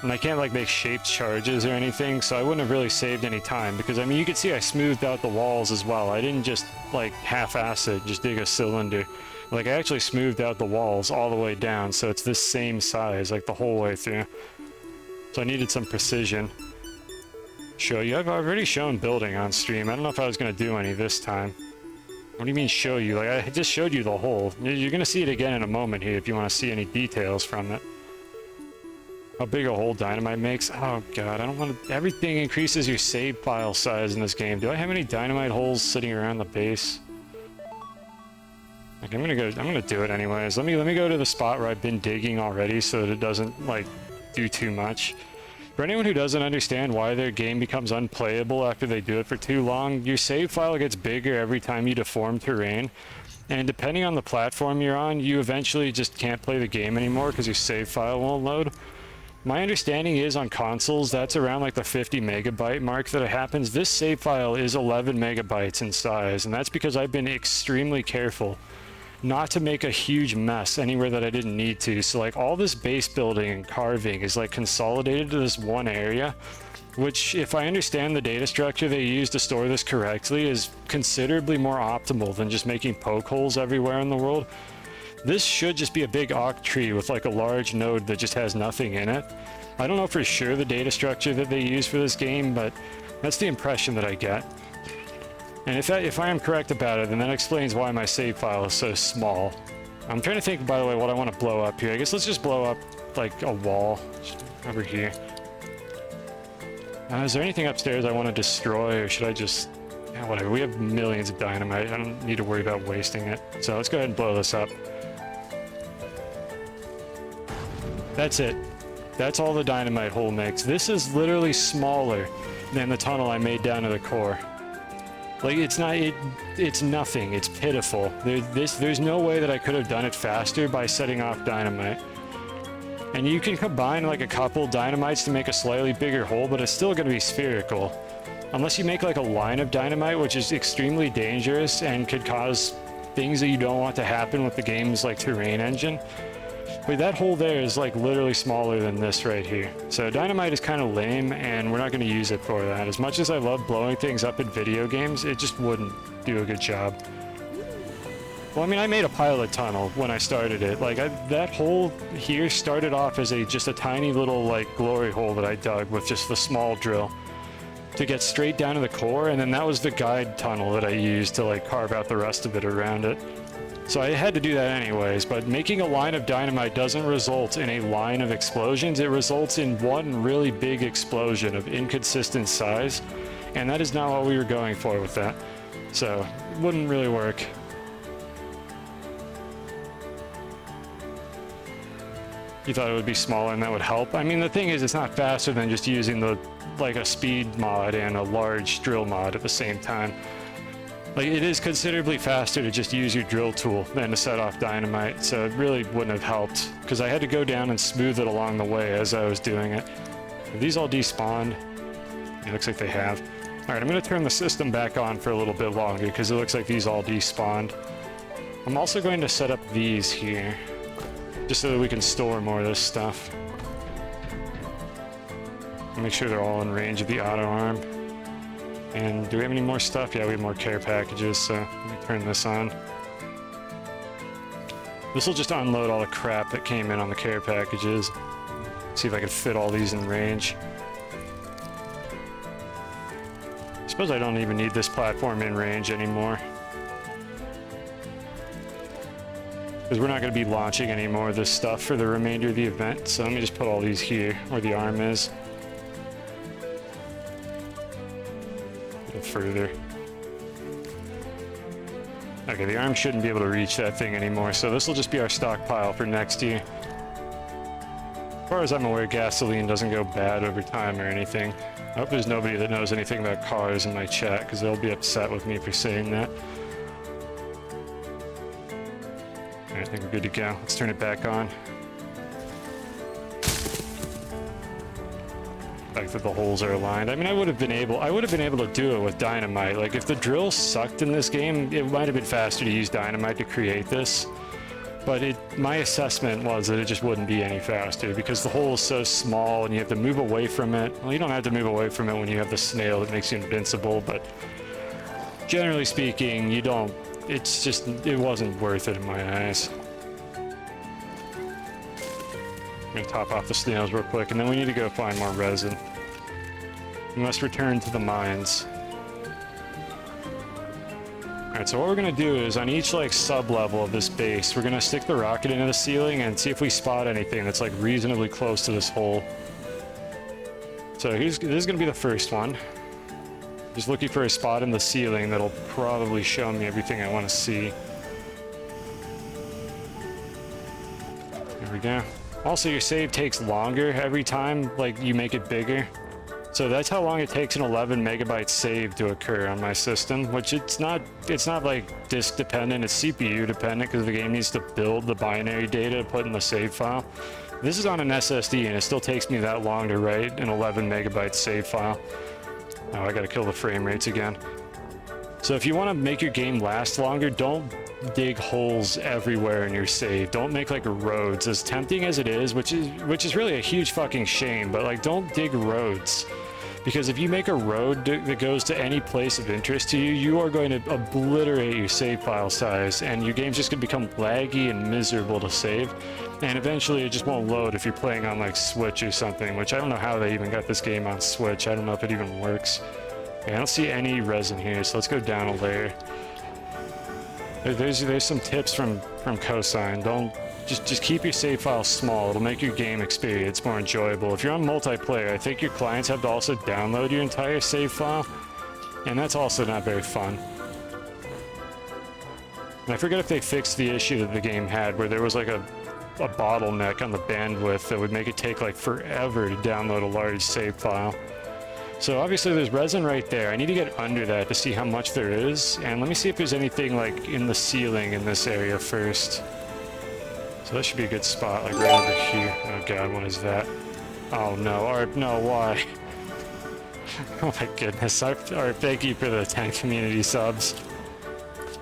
And I can't like make shaped charges or anything, so I wouldn't have really saved any time, because I mean you can see I smoothed out the walls as well. I didn't just like half-ass it, just dig a cylinder. Like, I actually smoothed out the walls all the way down, so it's this same size, like, the whole way through. So I needed some precision. Show you. I've already shown building on stream. I don't know if I was going to do any this time. What do you mean show you? Like, I just showed you the hole. You're going to see it again in a moment here if you want to see any details from it. How big a hole dynamite makes? Oh god, I don't want to... Everything increases your save file size in this game. Do I have any dynamite holes sitting around the base? Okay, I'm gonna do it anyways. Let me go to the spot where I've been digging already so that it doesn't, like, do too much. For anyone who doesn't understand why their game becomes unplayable after they do it for too long, your save file gets bigger every time you deform terrain. And depending on the platform you're on, you eventually just can't play the game anymore because your save file won't load. My understanding is on consoles, that's around like the 50 megabyte mark that it happens. This save file is 11 megabytes in size, and that's because I've been extremely careful not to make a huge mess anywhere that I didn't need to. So like all this base building and carving is like consolidated to this one area, which if I understand the data structure they use to store this correctly is considerably more optimal than just making poke holes everywhere in the world. This should just be a big oak tree with like a large node that just has nothing in it. I don't know for sure the data structure that they use for this game, but that's the impression that I get. And if I am correct about it, then that explains why my save file is so small. I'm trying to think, by the way, what I want to blow up here. I guess let's just blow up like a wall over here. Is there anything upstairs I want to destroy, or should I just... Yeah, whatever. We have millions of dynamite. I don't need to worry about wasting it. So let's go ahead and blow this up. That's it. That's all the dynamite hole makes. This is literally smaller than the tunnel I made down to the core. Like, it's not, it's nothing. It's pitiful. There's no way that I could have done it faster by setting off dynamite. And you can combine like a couple dynamites to make a slightly bigger hole, but it's still going to be spherical. Unless you make like a line of dynamite, which is extremely dangerous and could cause things that you don't want to happen with the game's like terrain engine. But that hole there is like literally smaller than this right here. So dynamite is kind of lame, and we're not going to use it for that. As much as I love blowing things up in video games, it just wouldn't do a good job. Well, I mean, I made a pilot tunnel when I started it. Like, that hole here started off as just a tiny little like glory hole that I dug with just the small drill to get straight down to the core, and then that was the guide tunnel that I used to like carve out the rest of it around it. So I had to do that anyways, but making a line of dynamite doesn't result in a line of explosions. It results in one really big explosion of inconsistent size, and that is not what we were going for with that. So it wouldn't really work. You thought it would be smaller and that would help? I mean, the thing is, it's not faster than just using like a speed mod and a large drill mod at the same time. Like, it is considerably faster to just use your drill tool than to set off dynamite, so it really wouldn't have helped, because I had to go down and smooth it along the way as I was doing it. Are these all despawned? It looks like they have. Alright, I'm going to turn the system back on for a little bit longer, because it looks like these all despawned. I'm also going to set up these here, just so that we can store more of this stuff. Make sure they're all in range of the auto arm. And do we have any more stuff? Yeah, we have more care packages, so let me turn this on. This will just unload all the crap that came in on the care packages. See if I can fit all these in range. I suppose I don't even need this platform in range anymore, because we're not going to be launching any more of this stuff for the remainder of the event. So let me just put all these here where the arm is. Further. Okay, the arm shouldn't be able to reach that thing anymore, so this will just be our stockpile for next year. As far as I'm aware, gasoline doesn't go bad over time or anything. I hope there's nobody that knows anything about cars in my chat, because they'll be upset with me for saying that. Alright, I think we're good to go. Let's turn it back on. Fact that the holes are aligned. I mean, I would have been able to do it with dynamite. Like, if the drill sucked in this game, it might have been faster to use dynamite to create this. But my assessment was that it just wouldn't be any faster, because the hole is so small and you have to move away from it. Well, you don't have to move away from it when you have the snail that makes you invincible, but generally speaking, you don't it's just, it wasn't worth it in my eyes. I'm gonna top off the snails real quick, and then we need to go find more resin. We must return to the mines. Alright, so what we're gonna do is, on each, like, sub-level of this base, we're gonna stick the rocket into the ceiling and see if we spot anything that's, like, reasonably close to this hole. So this is gonna be the first one. Just looking for a spot in the ceiling that'll probably show me everything I want to see. There we go. Also, your save takes longer every time, like, you make it bigger. So that's how long it takes an 11 megabyte save to occur on my system, which it's not like disk dependent, it's CPU dependent because the game needs to build the binary data to put in the save file. This is on an SSD and it still takes me that long to write an 11 megabyte save file. Oh, I gotta kill the frame rates again. So if you want to make your game last longer, don't dig holes everywhere in your save. Don't make like roads, as tempting as it is, which is really a huge fucking shame, but like don't dig roads. Because if you make a road that goes to any place of interest to you, you are going to obliterate your save file size, and your game's just going to become laggy and miserable to save. And eventually it just won't load if you're playing on like Switch or something, which I don't know how they even got this game on Switch. I don't know if it even works. Okay, I don't see any resin here, so let's go down a layer. There's some tips from Cosine. Don't just keep your save file small. It'll make your game experience more enjoyable. If you're on multiplayer, I think your clients have to also download your entire save file, and that's also not very fun. And I forget if they fixed the issue that the game had where there was like a bottleneck on the bandwidth that would make it take like forever to download a large save file. So obviously there's resin right there. I need to get under that to see how much there is, and let me see if there's anything like in the ceiling in this area first. So that should be a good spot, like right over here. Oh god, what is that? Oh no, Arp, no, why? Oh my goodness, Arp, thank you for the 10 community subs.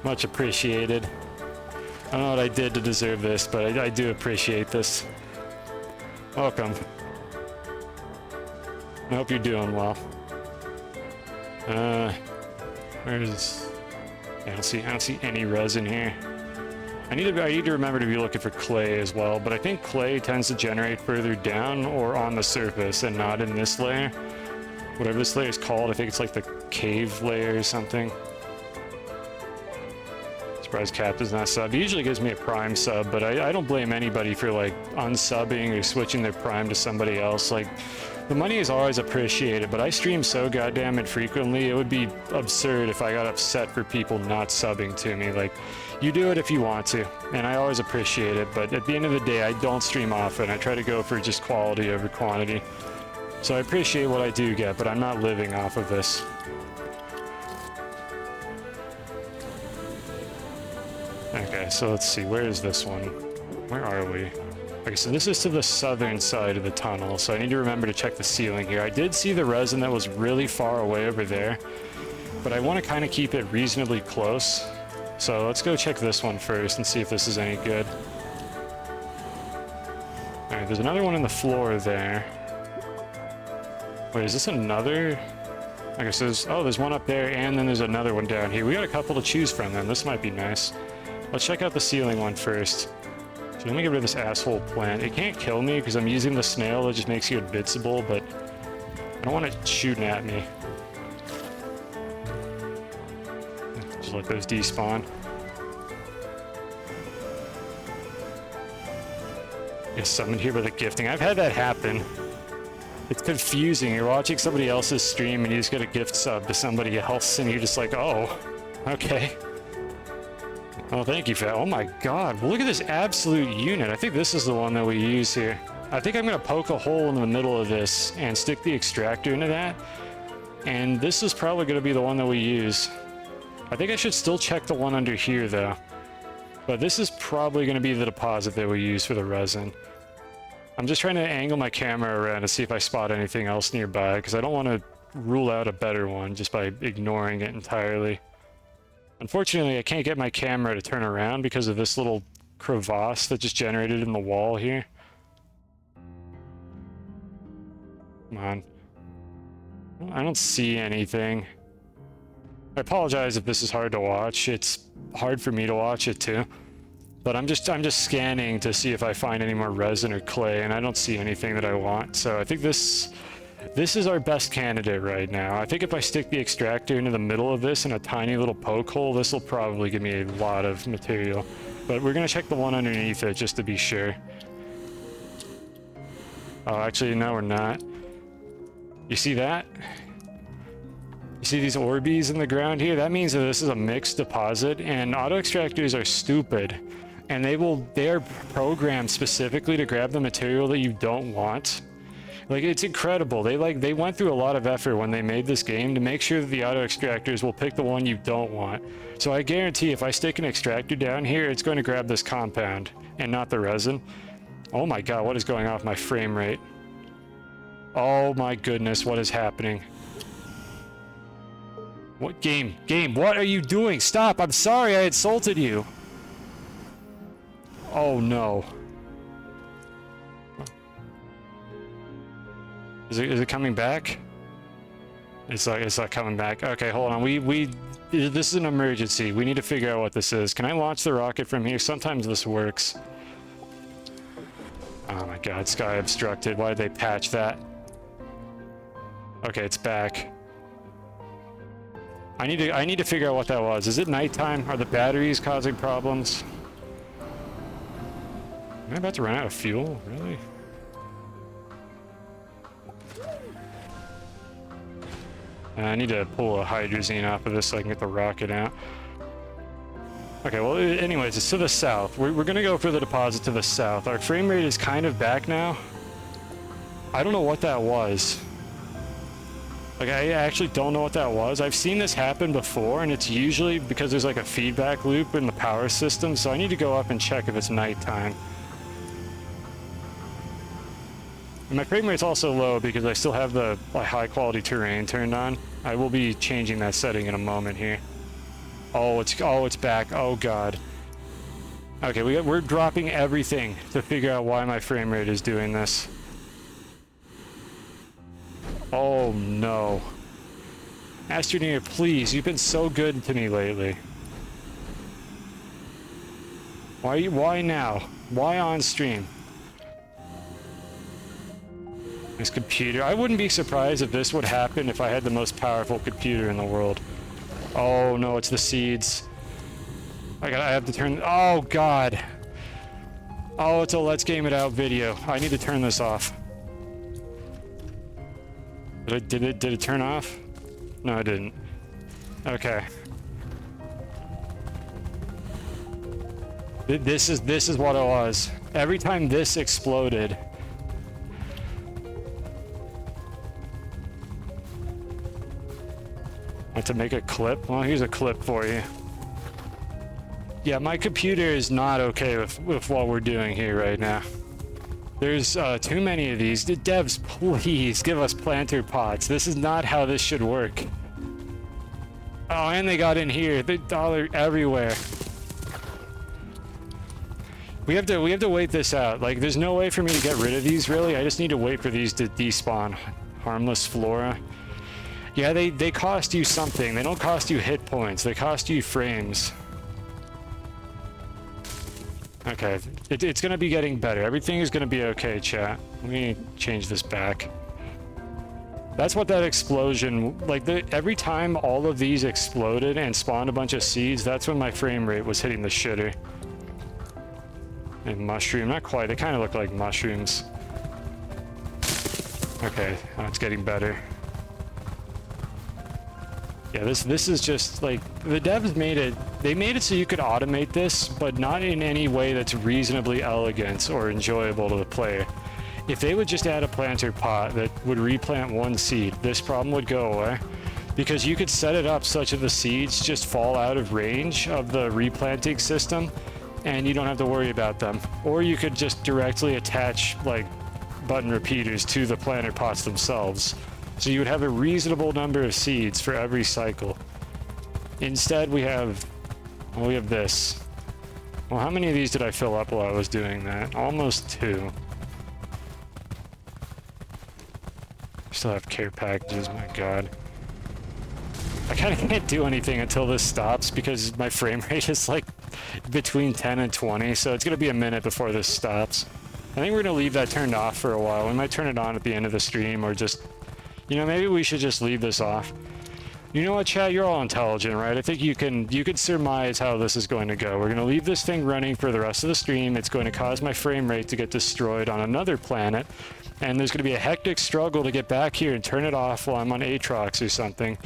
Much appreciated. I don't know what I did to deserve this, but I do appreciate this. Welcome. I hope you're doing well. Where's... I don't see any resin here. I need to remember to be looking for clay as well, but I think clay tends to generate further down or on the surface and not in this layer. Whatever this layer is called, I think it's like the cave layer or something. Surprised Cap does not sub. He usually gives me a Prime sub, but I don't blame anybody for like unsubbing or switching their Prime to somebody else. Like, the money is always appreciated, but I stream so goddamn infrequently, it would be absurd if I got upset for people not subbing to me. Like, you do it if you want to, and I always appreciate it, but at the end of the day, I don't stream often. I try to go for just quality over quantity. So I appreciate what I do get, but I'm not living off of this. Okay, so let's see, where is this one? Where are we? Okay, so this is to the southern side of the tunnel, so I need to remember to check the ceiling here. I did see the resin that was really far away over there, but I want to kind of keep it reasonably close. So let's go check this one first and see if this is any good. Alright, there's another one in the floor there. Wait, is this another? Okay, so there's one up there, and then there's another one down here. We got a couple to choose from then. This might be nice. Let's check out the ceiling one first. So let me get rid of this asshole plant. It can't kill me because I'm using the snail that just makes you invincible, but I don't want it shooting at me. Just let those despawn. Get summoned here by the gifting. I've had that happen. It's confusing. You're watching somebody else's stream and you just get a gift sub to somebody else and you're just like, oh, okay. Oh, thank you for that. Oh my god, look at this absolute unit. I think this is the one that we use here. I think I'm going to poke a hole in the middle of this and stick the extractor into that. And this is probably going to be the one that we use. I think I should still check the one under here, though. But this is probably going to be the deposit that we use for the resin. I'm just trying to angle my camera around to see if I spot anything else nearby, because I don't want to rule out a better one just by ignoring it entirely. Unfortunately, I can't get my camera to turn around because of this little crevasse that just generated in the wall here. Come on. I don't see anything. I apologize if this is hard to watch. It's hard for me to watch it too. But I'm just scanning to see if I find any more resin or clay, and I don't see anything that I want. So I think this is our best candidate right now. I think if I stick the extractor into the middle of this in a tiny little poke hole, this will probably give me a lot of material. But we're gonna check the one underneath it just to be sure. Oh, actually, no, we're not. You see that? You see these Orbeez in the ground here? That means that this is a mixed deposit, and auto extractors are stupid. And they are programmed specifically to grab the material that you don't want. Like, it's incredible. They went through a lot of effort when they made this game to make sure that the auto extractors will pick the one you don't want. So I guarantee if I stick an extractor down here, it's going to grab this compound and not the resin. Oh my god, what is going on with my frame rate? Oh my goodness, what is happening? What game? Game, what are you doing? Stop, I'm sorry I insulted you. Oh no. Is it coming back? It's not coming back. Okay, hold on. This is an emergency. We need to figure out what this is. Can I launch the rocket from here? Sometimes this works. Oh my god, sky obstructed. Why did they patch that? Okay, it's back. I need to figure out what that was. Is it nighttime? Are the batteries causing problems? Am I about to run out of fuel? Really? I need to pull a hydrazine off of this so I can get the rocket out. Okay, well, anyways, it's to the south. We're gonna go for the deposit to the south. Our frame rate is kind of back now. I don't know what that was. Like, I actually don't know what that was. I've seen this happen before, and it's usually because there's like a feedback loop in the power system, so I need to go up and check if it's nighttime. And my frame rate's also low because I still have the high quality terrain turned on. I will be changing that setting in a moment here. Oh, it's back. Oh god. Okay, we're dropping everything to figure out why my frame rate is doing this. Oh no. Astroneer, please, you've been so good to me lately. Why now? Why on stream? This computer. I wouldn't be surprised if this would happen if I had the most powerful computer in the world. Oh no, it's the seeds. I have to turn. Oh god. Oh, it's a let's game it out video. I need to turn this off. Did it turn off? No, it didn't. Okay. This is what it was. Every time this exploded. To make a clip? Well, here's a clip for you. Yeah, my computer is not okay with what we're doing here right now. There's too many of these. The devs, please give us planter pots. This is not how this should work. Oh, and they got in here. The dollar everywhere. We have to wait this out. Like, there's no way for me to get rid of these, really. I just need to wait for these to despawn. Harmless flora. Yeah, they cost you something. They don't cost you hit points. They cost you frames. Okay, it's gonna be getting better. Everything is gonna be okay, chat. Let me change this back. That's what that explosion, like every time all of these exploded and spawned a bunch of seeds, that's when my frame rate was hitting the shitter. And mushroom, not quite. They kind of look like mushrooms. Okay, it's getting better. Yeah, this is just like the devs made it. They made it so you could automate this, but not in any way that's reasonably elegant or enjoyable to the player. If they would just add a planter pot that would replant one seed, this problem would go away. Because you could set it up such that the seeds just fall out of range of the replanting system, and you don't have to worry about them. Or you could just directly attach like button repeaters to the planter pots themselves. So you would have a reasonable number of seeds for every cycle. Instead, we have this. Well, how many of these did I fill up while I was doing that? Almost 2. Still have care packages, my god. I kind of can't do anything until this stops because my frame rate is like between 10 and 20, so it's going to be a minute before this stops. I think we're going to leave that turned off for a while. We might turn it on at the end of the stream, or just, you know, maybe we should just leave this off. You know what, chat? You're all intelligent, right? I think you can surmise how this is going to go. We're going to leave this thing running for the rest of the stream. It's going to cause my frame rate to get destroyed on another planet, and there's going to be a hectic struggle to get back here and turn it off while I'm on Aatrox or something.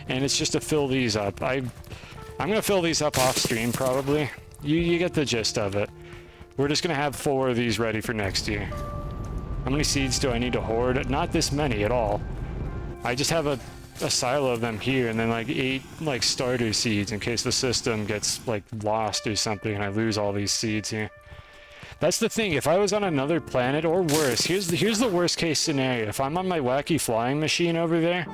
And it's just to fill these up. I'm gonna fill these up off stream probably. You get the gist of it. We're just gonna have 4 of these ready for next year. How many seeds do I need to hoard? Not this many at all. I just have a silo of them here, and then like 8 like starter seeds in case the system gets like lost or something and I lose all these seeds here. That's the thing. If I was on another planet, or worse, here's the worst case scenario. If I'm on my wacky flying machine over there,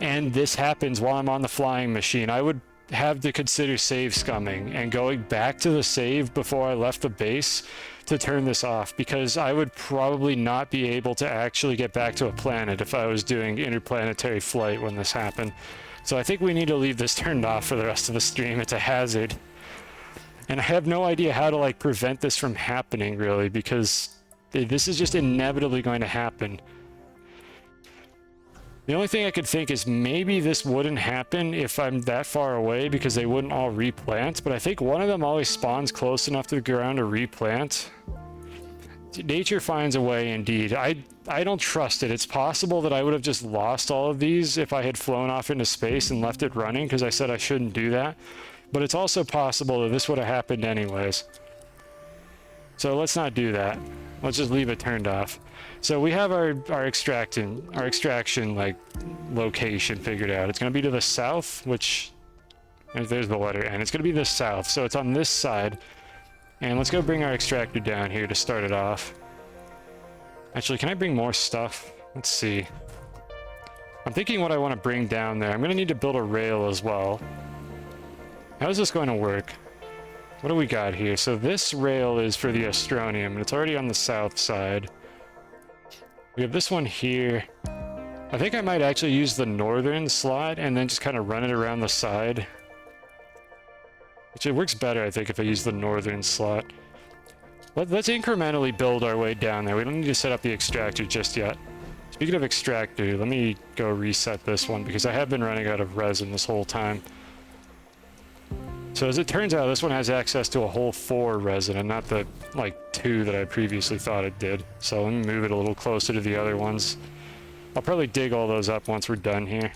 and this happens while I'm on the flying machine, I would have to consider save scumming and going back to the save before I left the base to turn this off, because I would probably not be able to actually get back to a planet if I was doing interplanetary flight when this happened. So I think we need to leave this turned off for the rest of the stream. It's a hazard. And I have no idea how to like prevent this from happening really, because this is just inevitably going to happen. The only thing I could think is maybe this wouldn't happen if I'm that far away, because they wouldn't all replant, but I think one of them always spawns close enough to the ground to replant. Nature finds a way indeed. I don't trust it. It's possible that I would have just lost all of these if I had flown off into space and left it running, because I said I shouldn't do that. But it's also possible that this would have happened anyways. So let's not do that. Let's just leave it turned off. So we have our extraction like location figured out. It's going to be to the south, which there's the letter N. It's going to be the south, so it's on this side. And let's go bring our extractor down here to start it off. Actually, can I bring more stuff? Let's see. I'm thinking what I want to bring down there. I'm going to need to build a rail as well. How is this going to work? What do we got here? So this rail is for the Astronium, and it's already on the south side. We have this one here. I think I might actually use the northern slot and then just kind of run it around the side. Which it works better, I think, if I use the northern slot. Let's incrementally build our way down there. We don't need to set up the extractor just yet. Speaking of extractor, let me go reset this one, because I have been running out of resin this whole time. So as it turns out, this one has access to a whole 4 resin, and not the, like, 2 that I previously thought it did. So let me move it a little closer to the other ones. I'll probably dig all those up once we're done here.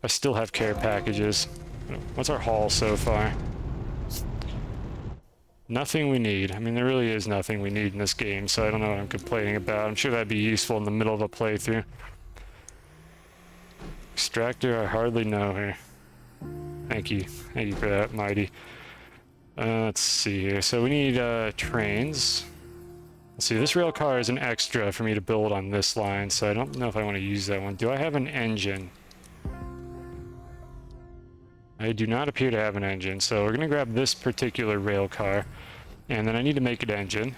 I still have care packages. What's our haul so far? Nothing we need. I mean, there really is nothing we need in this game, so I don't know what I'm complaining about. I'm sure that'd be useful in the middle of a playthrough. Extractor, I hardly know her. Thank you. Thank you for that, Mighty. Let's see here. So we need trains. Let's see, this rail car is an extra for me to build on this line, so I don't know if I want to use that one. Do I have an engine? I do not appear to have an engine, so we're going to grab this particular rail car, and then I need to make an engine.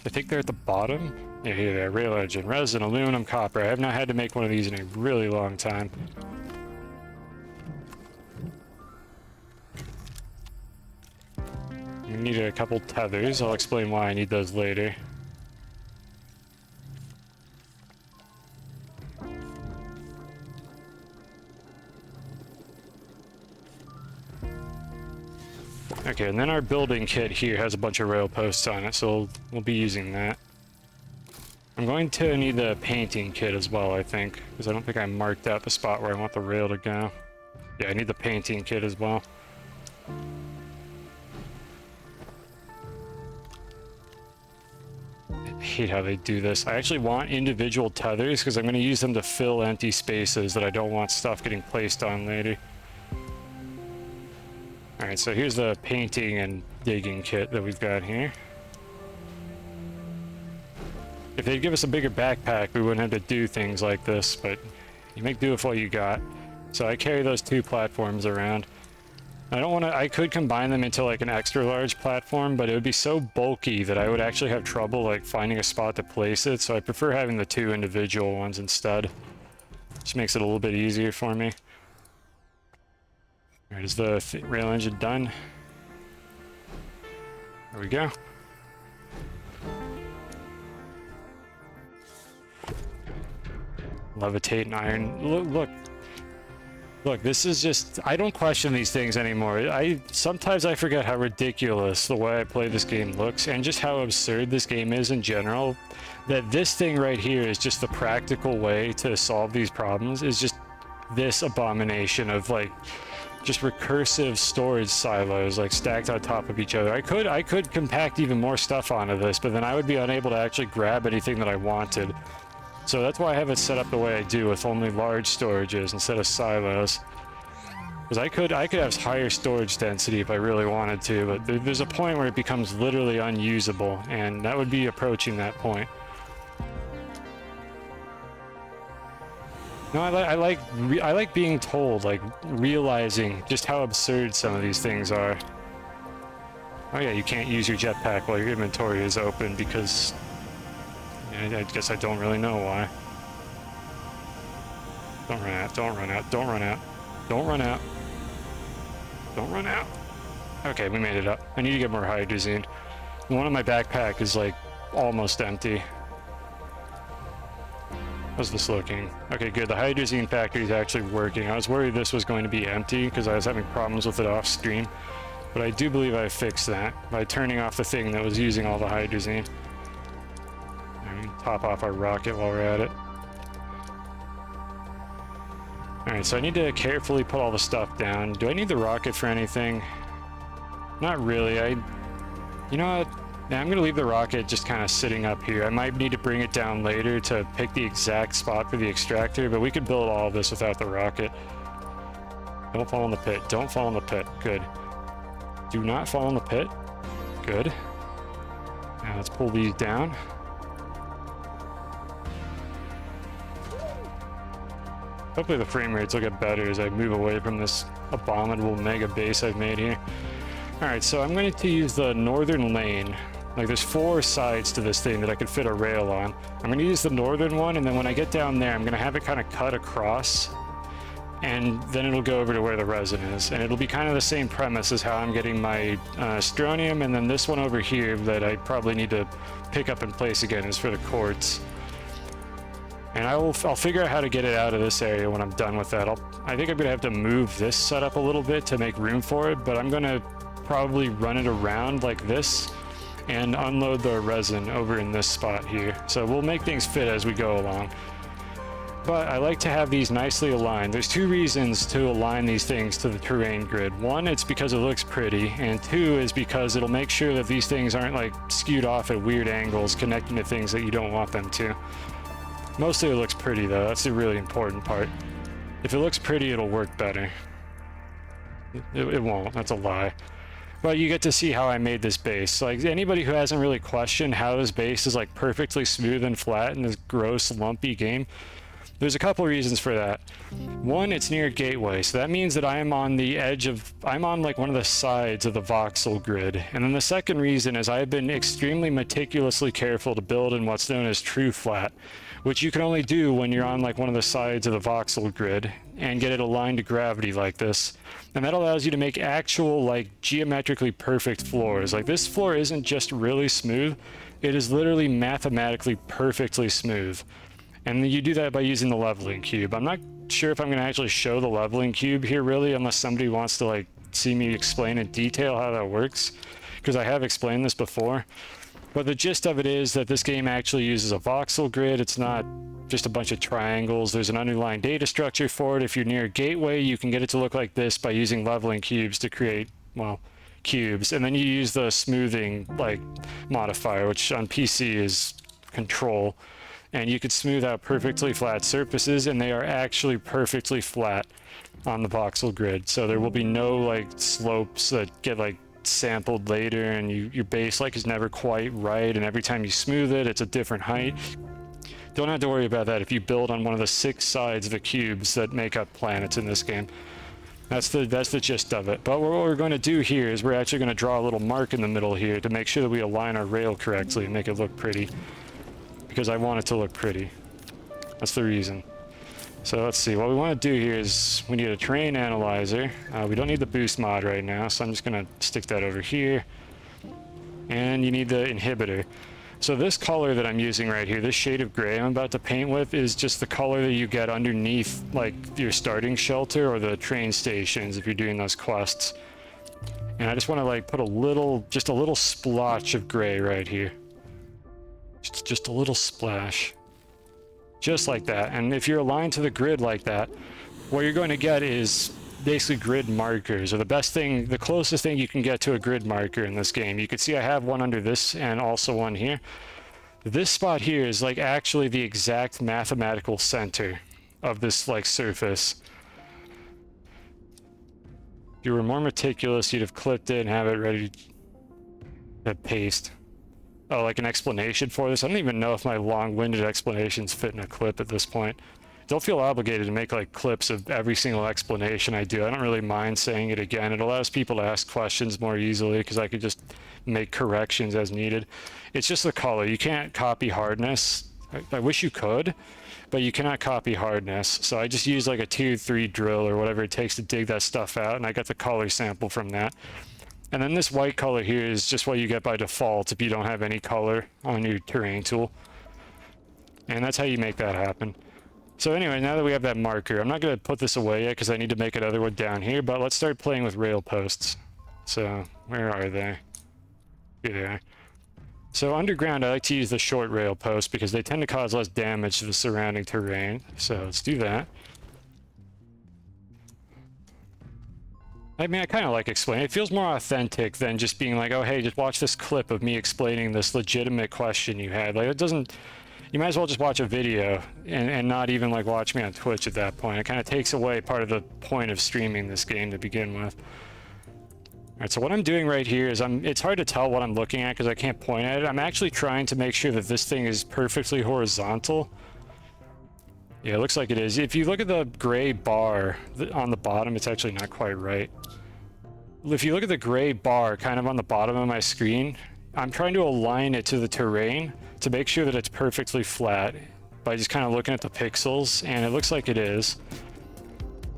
I think they're at the bottom. Yeah, here they are. Rail engine. Resin, aluminum, copper. I have not had to make one of these in a really long time. We need a couple tethers. I'll explain why I need those later. Okay, and then our building kit here has a bunch of rail posts on it, so we'll be using that. I'm going to need the painting kit as well, I think, because I don't think I marked out the spot where I want the rail to go. Yeah, I need the painting kit as well. I hate how they do this. I actually want individual tethers because I'm going to use them to fill empty spaces that I don't want stuff getting placed on later. Alright, so here's the painting and digging kit that we've got here. If they'd give us a bigger backpack, we wouldn't have to do things like this, but you make do with what you got. So I carry those 2 platforms around. I don't want to, I could combine them into like an extra large platform, but it would be so bulky that I would actually have trouble like finding a spot to place it, so I prefer having the 2 individual ones instead. Just makes it a little bit easier for me. Alright, is the rail engine done? There we go. Levitate and iron. Look, this is just... I don't question these things anymore. Sometimes I forget how ridiculous the way I play this game looks, and just how absurd this game is in general. That this thing right here is just the practical way to solve these problems, is just this abomination of, like, just recursive storage silos, like, stacked on top of each other. I could compact even more stuff onto this, but then I would be unable to actually grab anything that I wanted. So that's why I have it set up the way I do, with only large storages instead of silos. Because I could have higher storage density if I really wanted to, but there's a point where it becomes literally unusable, and that would be approaching that point. No, I like being told, like, realizing just how absurd some of these things are. Oh yeah, you can't use your jetpack while your inventory is open because... I guess I don't really know why. Don't run out, don't run out, don't run out. Don't run out. Don't run out. Okay, we made it up. I need to get more hydrazine. One of my backpack is, like, almost empty. How's this looking? Okay, good. The hydrazine factory is actually working. I was worried this was going to be empty because I was having problems with it off stream. But I do believe I fixed that by turning off the thing that was using all the hydrazine. Top off our rocket while we're at it. Alright, so I need to carefully put all the stuff down. Do I need the rocket for anything? Not really. You know what? Yeah, I'm gonna leave the rocket just kind of sitting up here. I might need to bring it down later to pick the exact spot for the extractor, but we could build all of this without the rocket. Don't fall in the pit. Don't fall in the pit. Good. Do not fall in the pit. Good. Now let's pull these down. Hopefully the frame rates will get better as I move away from this abominable mega base I've made here. Alright, so I'm going to use the northern lane. Like, there's 4 sides to this thing that I could fit a rail on. I'm going to use the northern one, and then when I get down there, I'm going to have it kind of cut across. And then it'll go over to where the resin is. And it'll be kind of the same premise as how I'm getting my Astroneer, and then this one over here that I probably need to pick up and place again is for the quartz. And I'll figure out how to get it out of this area when I'm done with that. I think I'm going to have to move this setup a little bit to make room for it, but I'm going to probably run it around like this and unload the resin over in this spot here. So we'll make things fit as we go along. But I like to have these nicely aligned. There's 2 reasons to align these things to the terrain grid. 1, it's because it looks pretty, and 2 is because it'll make sure that these things aren't, like, skewed off at weird angles connecting to things that you don't want them to. Mostly it looks pretty, though. That's the really important part. If it looks pretty, it'll work better. It won't. That's a lie. But you get to see how I made this base. Like, anybody who hasn't really questioned how this base is, like, perfectly smooth and flat in this gross, lumpy game, there's a couple reasons for that. 1, it's near a gateway, so that means that I am on the edge of... I'm on, like, one of the sides of the voxel grid. And then the second reason is I've been extremely meticulously careful to build in what's known as true flat, which you can only do when you're on, like, one of the sides of the voxel grid and get it aligned to gravity like this. And that allows you to make actual, like, geometrically perfect floors. Like, this floor isn't just really smooth, it is literally mathematically perfectly smooth. And you do that by using the leveling cube. I'm not sure if I'm going to actually show the leveling cube here, really, unless somebody wants to, like, see me explain in detail how that works, because I have explained this before. But the gist of it is that this game actually uses a voxel grid. It's not just a bunch of triangles. There's an underlying data structure for it. If you're near a gateway, you can get it to look like this by using leveling cubes to create, well, cubes. And then you use the smoothing, like, modifier, which on PC is control. And you could smooth out perfectly flat surfaces, and they are actually perfectly flat on the voxel grid. So there will be no, like, slopes that get, like, sampled later, and your base, like, is never quite right, and every time you smooth it, it's a different height. Don't have to worry about that if you build on one of the 6 sides of the cubes that make up planets in this game. That's the gist of it. But what we're going to do here is we're actually going to draw a little mark in the middle here to make sure that we align our rail correctly and make it look pretty. Because I want it to look pretty. That's the reason. So let's see, what we want to do here is we need a terrain analyzer. We don't need the boost mod right now, so I'm just going to stick that over here. And you need the inhibitor. So this color that I'm using right here, this shade of gray I'm about to paint with, is just the color that you get underneath like your starting shelter or the train stations if you're doing those quests. And I just want to like put just a little splotch of gray right here. Just a little splash. Just like that. And if you're aligned to the grid like that, what you're going to get is basically grid markers, or the closest thing you can get to a grid marker in this game. You can see I have one under this and also one here. This spot here is like actually the exact mathematical center of this like surface. If you were more meticulous, you'd have clipped it and have it ready to paste. Oh, like an explanation for this? I don't even know if my long-winded explanations fit in a clip at this point. Don't feel obligated to make like clips of every single explanation I do. I don't really mind saying it again. It allows people to ask questions more easily because I could just make corrections as needed. It's just the color. You can't copy hardness. I wish you could, but you cannot copy hardness. So I just use like a tier 3 drill or whatever it takes to dig that stuff out, and I got the color sample from that. And then this white color here is just what you get by default if you don't have any color on your terrain tool. And that's how you make that happen. So anyway, now that we have that marker, I'm not going to put this away yet because I need to make another one down here, but let's start playing with rail posts. So where are they? Here they are. So underground, I like to use the short rail posts because they tend to cause less damage to the surrounding terrain. So let's do that. I mean, I kind of like explaining. It feels more authentic than just being like, oh, hey, just watch this clip of me explaining this legitimate question you had. Like, it doesn't... You might as well just watch a video and not even, like, watch me on Twitch at that point. It kind of takes away part of the point of streaming this game to begin with. Alright, so what I'm doing right here is it's hard to tell what I'm looking at because I can't point at it. I'm actually trying to make sure that this thing is perfectly horizontal. Yeah, it looks like it is. If you look at the gray bar on the bottom, it's actually not quite right. If you look at the gray bar kind of on the bottom of my screen, I'm trying to align it to the terrain to make sure that it's perfectly flat by just kind of looking at the pixels, and it looks like it is.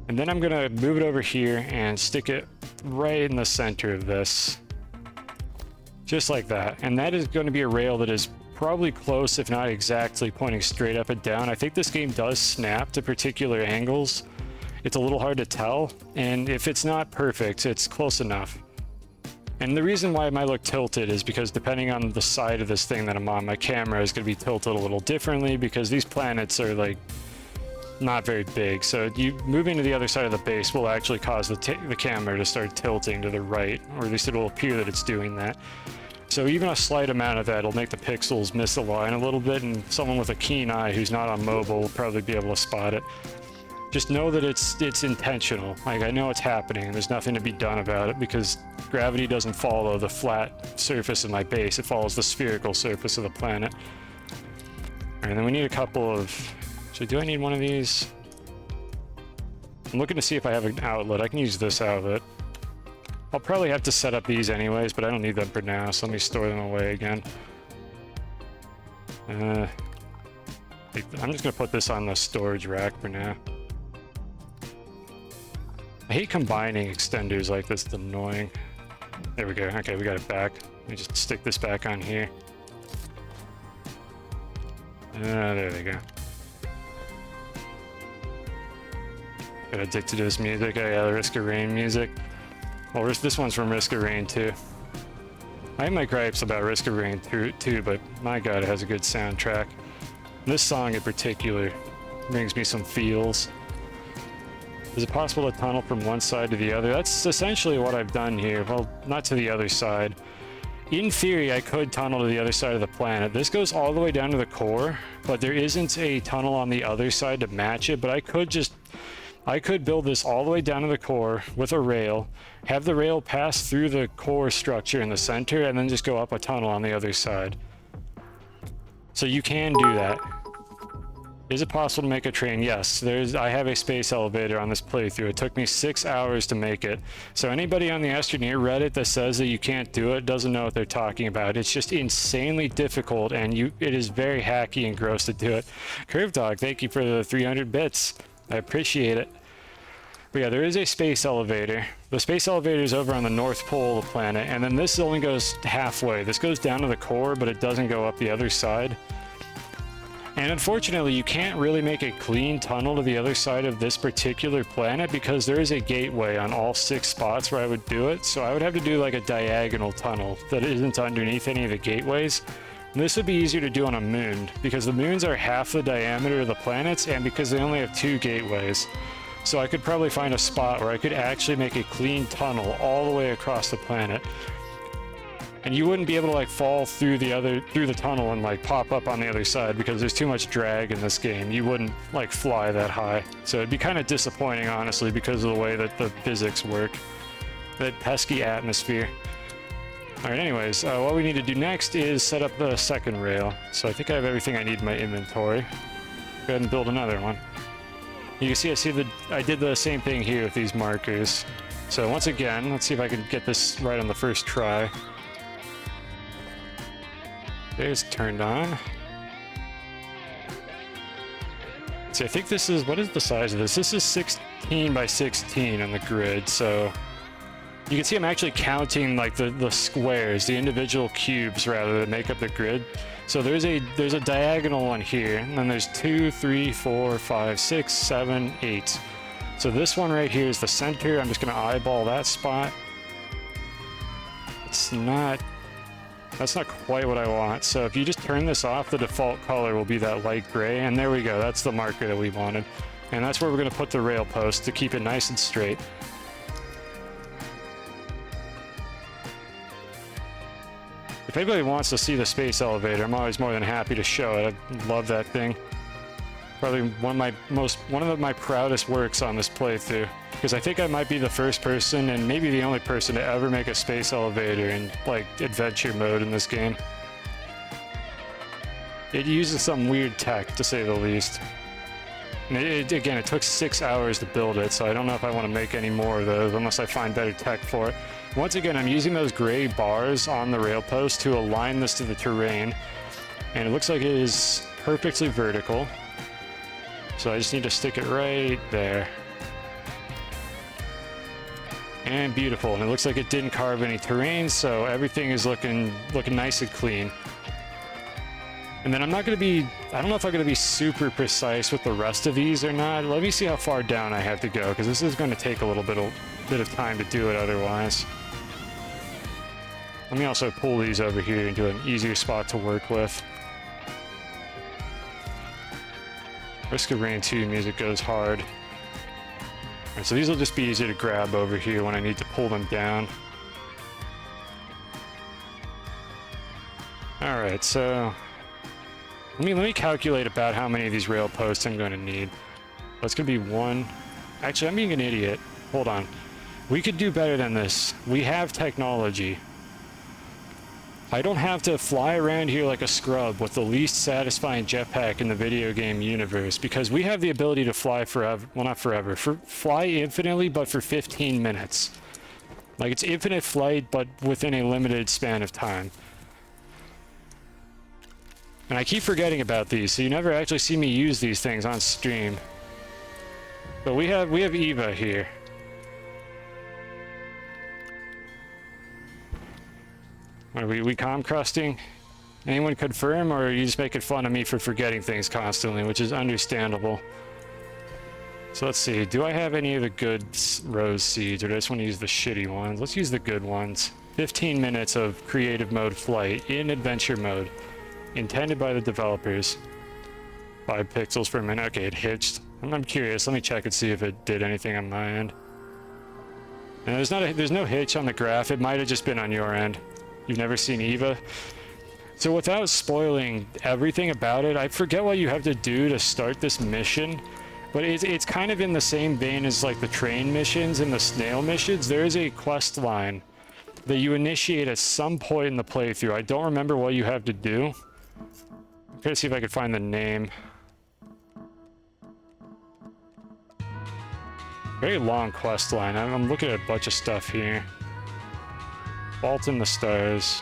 And then I'm going to move it over here and stick it right in the center of this. Just like that. And that is going to be a rail that is probably close, if not exactly, pointing straight up and down. I think this game does snap to particular angles. It's a little hard to tell, and if it's not perfect, it's close enough. And the reason why it might look tilted is because depending on the side of this thing that I'm on, my camera is going to be tilted a little differently because these planets are like not very big. So you moving to the other side of the base will actually cause the camera to start tilting to the right, or at least it will appear that it's doing that. So even a slight amount of that will make the pixels misalign a little bit, and someone with a keen eye who's not on mobile will probably be able to spot it. Just know that it's intentional. Like, I know it's happening and there's nothing to be done about it because gravity doesn't follow the flat surface of my base. It follows the spherical surface of the planet. Alright, then we need a couple of... So do I need one of these? I'm looking to see if I have an outlet. I can use this outlet. I'll probably have to set up these anyways, but I don't need them for now, so let me store them away again. I'm just gonna put this on the storage rack for now. I hate combining extenders like this, it's annoying. There we go, okay, we got it back. Let me just stick this back on here. There we go. Got addicted to this music. I got Risk of Rain music. Well, this one's from Risk of Rain too. I have my gripes about Risk of Rain too, but my god, it has a good soundtrack. This song in particular brings me some feels. Is it possible to tunnel from one side to the other? That's essentially what I've done here. Well, not to the other side. In theory, I could tunnel to the other side of the planet. This goes all the way down to the core, but there isn't a tunnel on the other side to match it, but I could build this all the way down to the core with a rail, have the rail pass through the core structure in the center, and then just go up a tunnel on the other side. So you can do that. Is it possible to make a train? Yes, I have a space elevator on this playthrough. It took me 6 hours to make it. So anybody on the Astroneer Reddit that says that you can't do it doesn't know what they're talking about. It's just insanely difficult, and it is very hacky and gross to do it. Curve Dog, thank you for the 300 bits. I appreciate it. But yeah, there is a space elevator. The space elevator is over on the north pole of the planet, and then this only goes halfway. This goes down to the core, but it doesn't go up the other side. And unfortunately, you can't really make a clean tunnel to the other side of this particular planet because there is a gateway on all 6 spots where I would do it. So I would have to do like a diagonal tunnel that isn't underneath any of the gateways. And this would be easier to do on a moon because the moons are half the diameter of the planets and because they only have 2 gateways. So I could probably find a spot where I could actually make a clean tunnel all the way across the planet. And you wouldn't be able to like fall through the tunnel and like pop up on the other side because there's too much drag in this game. You wouldn't like fly that high. So it'd be kind of disappointing, honestly, because of the way that the physics work. That pesky atmosphere. All right, anyways, what we need to do next is set up the second rail. So I think I have everything I need in my inventory. Go ahead and build another one. You can see, I did the same thing here with these markers. So once again, let's see if I can get this right on the first try. There's turned on. See, I think this is, what is the size of this? This is 16 by 16 on the grid, so you can see I'm actually counting like the squares, the individual cubes rather, that make up the grid. So there's a diagonal one here, and then there's 2, 3, 4, 5, 6, 7, 8. So this one right here is the center. I'm just gonna eyeball that spot. That's not quite what I want. So if you just turn this off, the default color will be that light gray. And there we go. That's the marker that we wanted. And that's where we're going to put the rail post to keep it nice and straight. If anybody wants to see the space elevator, I'm always more than happy to show it. I love that thing. Probably one of my proudest works on this playthrough. Because I think I might be the first person and maybe the only person to ever make a space elevator in like adventure mode in this game. It uses some weird tech, to say the least. And again, it took 6 hours to build it, so I don't know if I want to make any more of those unless I find better tech for it. Once again, I'm using those gray bars on the rail post to align this to the terrain. And it looks like it is perfectly vertical. So I just need to stick it right there. And beautiful, and it looks like it didn't carve any terrain, so everything is looking nice and clean. And then I don't know if I'm gonna be super precise with the rest of these or not. Let me see how far down I have to go, because this is going to take a little bit of time to do it otherwise. Let me also pull these over here into an easier spot to work with. Risk of Rain 2 music goes hard. Alright, so these will just be easier to grab over here when I need to pull them down. Alright, so let me calculate about how many of these rail posts I'm going to need. That's going to be 1. Actually, I'm being an idiot. Hold on. We could do better than this. We have technology. I don't have to fly around here like a scrub with the least satisfying jetpack in the video game universe, because we have the ability to fly forever. Well, not forever. Fly infinitely, but for 15 minutes. Like, it's infinite flight, but within a limited span of time. And I keep forgetting about these, so you never actually see me use these things on stream. But we have Eva here. Are we com-crusting? Anyone confirm, or are you just making fun of me for forgetting things constantly, which is understandable. So let's see, do I have any of the good rose seeds, or do I just want to use the shitty ones? Let's use the good ones. 15 minutes of creative mode flight in adventure mode. Intended by the developers. 5 pixels per minute. Okay, it hitched. I'm curious. Let me check and see if it did anything on my end. And there's no hitch on the graph. It might have just been on your end. You've never seen Eva? So without spoiling everything about it, I forget what you have to do to start this mission, but it's kind of in the same vein as like the train missions and the snail missions. There is a quest line that you initiate at some point in the playthrough. I don't remember what you have to do. I'm gonna see if I can find the name. Very long quest line. I'm looking at a bunch of stuff here. Fault in the Stars.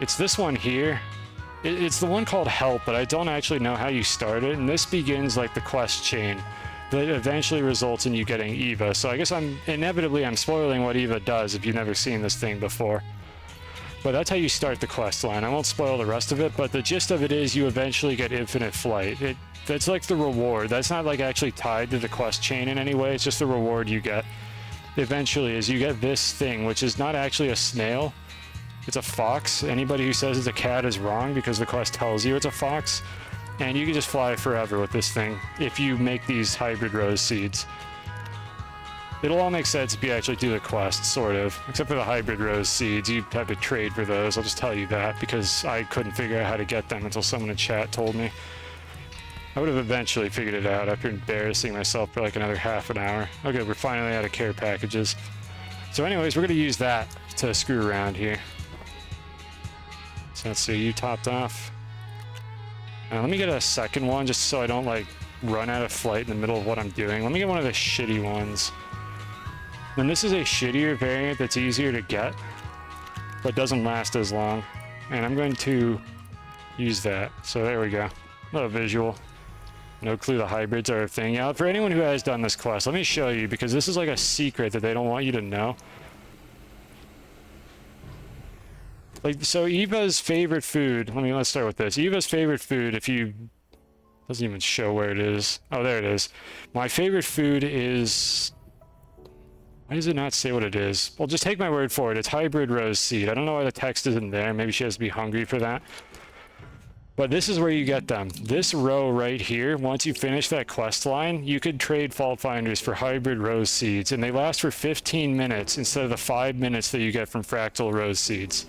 It's this one here. It's the one called Help, but I don't actually know how you start it, and this begins like the quest chain that eventually results in you getting Eva. So I guess I'm spoiling what Eva does if you've never seen this thing before. But that's how you start the quest line. I won't spoil the rest of it, but the gist of it is you eventually get infinite flight. That's like the reward. That's not like actually tied to the quest chain in any way. It's just the reward you get eventually is you get this thing, which is not actually a snail. It's a fox. Anybody who says it's a cat is wrong because the quest tells you it's a fox. And you can just fly forever with this thing if you make these hybrid rose seeds. It'll all make sense if you actually do the quest, sort of. Except for the hybrid rose seeds, you have to trade for those. I'll just tell you that because I couldn't figure out how to get them until someone in chat told me. I would have eventually figured it out after embarrassing myself for like another half an hour. Okay, we're finally out of care packages. So anyways, we're going to use that to screw around here. So let's see, you topped off. Let me get a second one just so I don't like run out of flight in the middle of what I'm doing. Let me get one of the shitty ones. And this is a shittier variant that's easier to get, but doesn't last as long. And I'm going to use that. So there we go. A little visual. No clue the hybrids are a thing. Now, for anyone who has done this quest, let me show you, because this is like a secret that they don't want you to know. Like, so Eva's favorite food, let's start with this. Eva's favorite food, doesn't even show where it is. Oh, there it is. My favorite food is, why does it not say what it is? Well, just take my word for it. It's hybrid rose seed. I don't know why the text isn't there. Maybe she has to be hungry for that. But this is where you get them. This row right here, once you finish that quest line, you could trade fault finders for hybrid rose seeds, and they last for 15 minutes instead of the 5 minutes that you get from fractal rose seeds.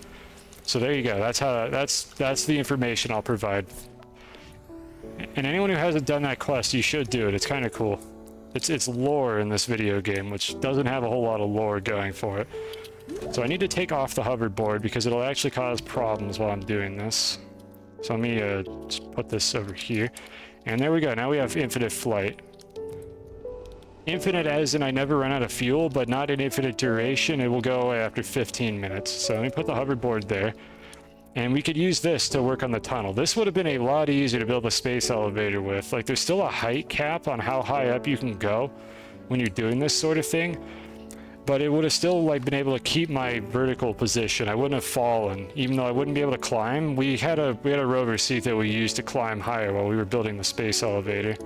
So there you go. That's the information I'll provide. And anyone who hasn't done that quest, you should do it. It's kind of cool. It's lore in this video game, which doesn't have a whole lot of lore going for it. So I need to take off the hoverboard because it'll actually cause problems while I'm doing this. So let me just put this over here. And there we go. Now we have infinite flight. Infinite as in I never run out of fuel, but not an infinite duration. It will go away after 15 minutes. So let me put the hoverboard there. And we could use this to work on the tunnel. This would have been a lot easier to build a space elevator with. Like, there's still a height cap on how high up you can go when you're doing this sort of thing. But it would have still like been able to keep my vertical position. I wouldn't have fallen, even though I wouldn't be able to climb. We had a rover seat that we used to climb higher while we were building the space elevator.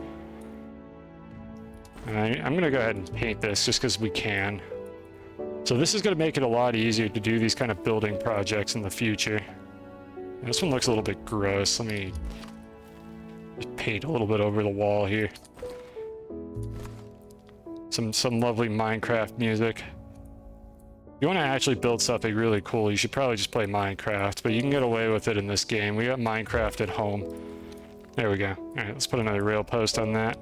I'm gonna go ahead and paint this just because we can. So this is gonna make it a lot easier to do these kind of building projects in the future. This one looks a little bit gross. Let me just paint a little bit over the wall here. Some lovely Minecraft music. If you want to actually build something really cool, you should probably just play Minecraft, but you can get away with it in this game. We got Minecraft at home. There we go. All right, let's put another rail post on that.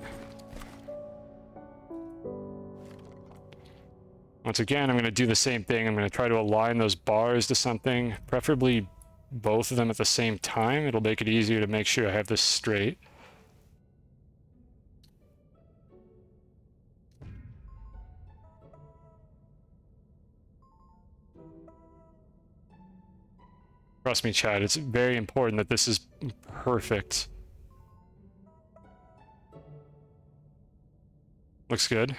Once again, I'm going to do the same thing. I'm going to try to align those bars to something, preferably both of them at the same time. It'll make it easier to make sure I have this straight. Trust me, Chad, it's very important that this is perfect. Looks good.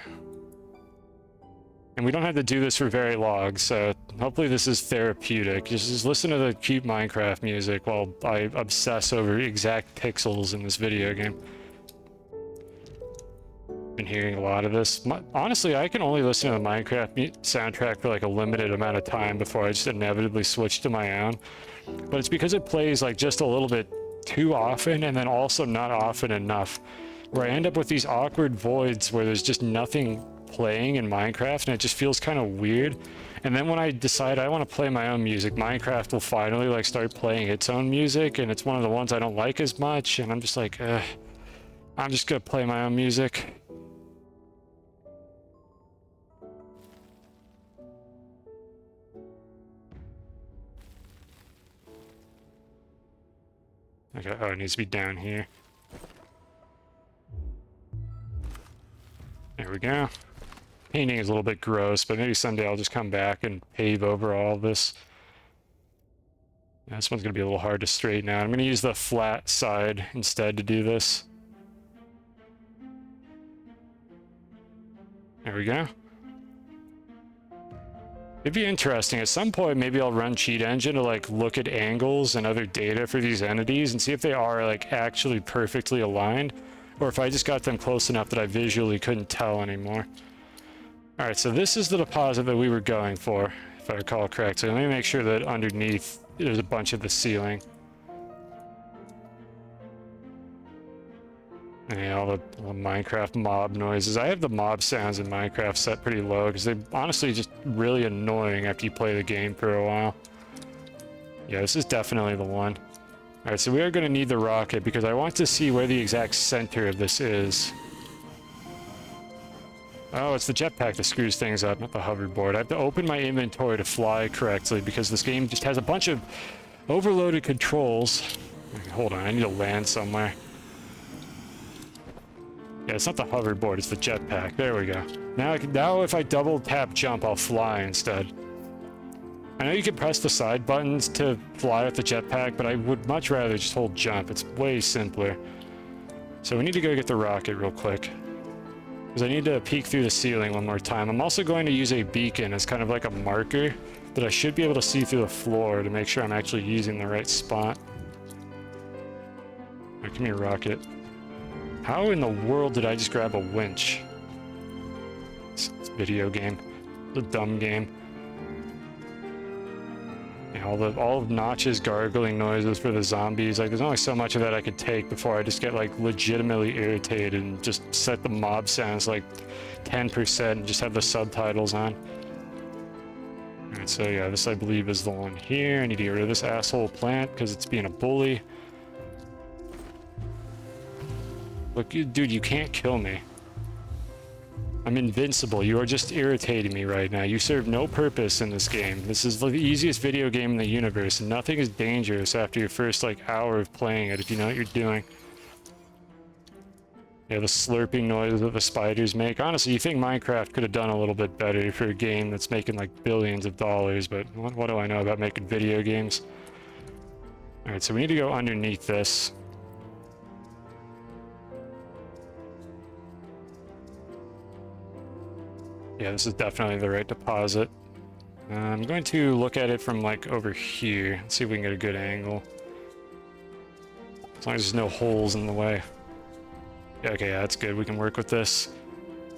And we don't have to do this for very long, so hopefully this is therapeutic. Just listen to the cute Minecraft music while I obsess over exact pixels in this video game. Been hearing a lot of this. Honestly, I can only listen to the Minecraft soundtrack for like a limited amount of time before I just inevitably switch to my own. But it's because it plays like just a little bit too often and then also not often enough, where I end up with these awkward voids where there's just nothing playing in Minecraft and it just feels kind of weird. And then when I decide I want to play my own music, Minecraft will finally like start playing its own music, and it's one of the ones I don't like as much, and I'm just like, I'm just gonna play my own music. Okay, oh, it needs to be down here. There we go. Painting is a little bit gross, but maybe someday I'll just come back and pave over all of this. Yeah, this one's going to be a little hard to straighten out. I'm going to use the flat side instead to do this. There we go. It'd be interesting. At some point, maybe I'll run Cheat Engine to like look at angles and other data for these entities and see if they are like actually perfectly aligned, or if I just got them close enough that I visually couldn't tell anymore. All right, so this is the deposit that we were going for, if I recall correctly. Let me make sure that underneath there's a bunch of the ceiling. And all the Minecraft mob noises. I have the mob sounds in Minecraft set pretty low because they're honestly just really annoying after you play the game for a while. Yeah, this is definitely the one. All right, so we are going to need the rocket because I want to see where the exact center of this is. Oh, it's the jetpack that screws things up, not the hoverboard. I have to open my inventory to fly correctly because this game just has a bunch of overloaded controls. Hold on, I need to land somewhere. Yeah, it's not the hoverboard, it's the jetpack. There we go. Now if I double tap jump, I'll fly instead. I know you can press the side buttons to fly with the jetpack, but I would much rather just hold jump. It's way simpler. So we need to go get the rocket real quick, because I need to peek through the ceiling one more time. I'm also going to use a beacon as kind of like a marker that I should be able to see through the floor to make sure I'm actually using the right spot. Alright, come here, rocket. How in the world did I just grab a winch? It's a video game. It's a dumb game. Yeah, all of Notch's gargling noises for the zombies. Like, there's only so much of that I could take before I just get, like, legitimately irritated and just set the mob sounds, like, 10% and just have the subtitles on. Alright, so yeah, this I believe is the one here. I need to get rid of this asshole plant because it's being a bully. Look, dude, you can't kill me. I'm invincible. You are just irritating me right now. You serve no purpose in this game. This is the easiest video game in the universe, and nothing is dangerous after your first, like, hour of playing it if you know what you're doing. Yeah, the slurping noises that the spiders make. Honestly, you think Minecraft could have done a little bit better for a game that's making, like, billions of dollars, but what do I know about making video games? Alright, so we need to go underneath this. Yeah, this is definitely the right deposit. I'm going to look at it from, like, over here. Let's see if we can get a good angle. As long as there's no holes in the way. Yeah, okay, yeah, that's good. We can work with this.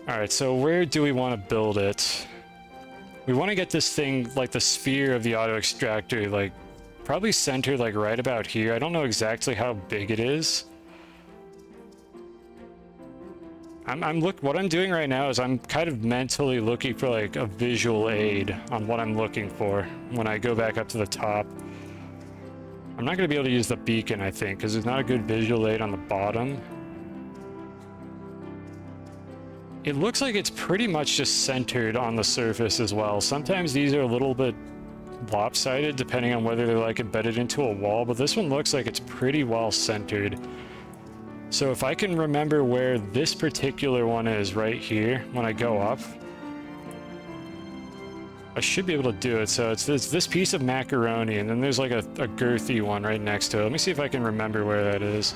Alright, so where do we want to build it? We want to get this thing, like the sphere of the auto extractor, like, probably centered, like, right about here. I don't know exactly how big it is. What I'm doing right now is I'm kind of mentally looking for like a visual aid on what I'm looking for when I go back up to the top. I'm not going to be able to use the beacon, I think, because there's not a good visual aid on the bottom. It looks like it's pretty much just centered on the surface as well. Sometimes these are a little bit lopsided depending on whether they're like embedded into a wall, but this one looks like it's pretty well centered. So if I can remember where this particular one is right here when I go up, I should be able to do it. So it's this piece of macaroni, and then there's like a girthy one right next to it. Let me see if I can remember where that is.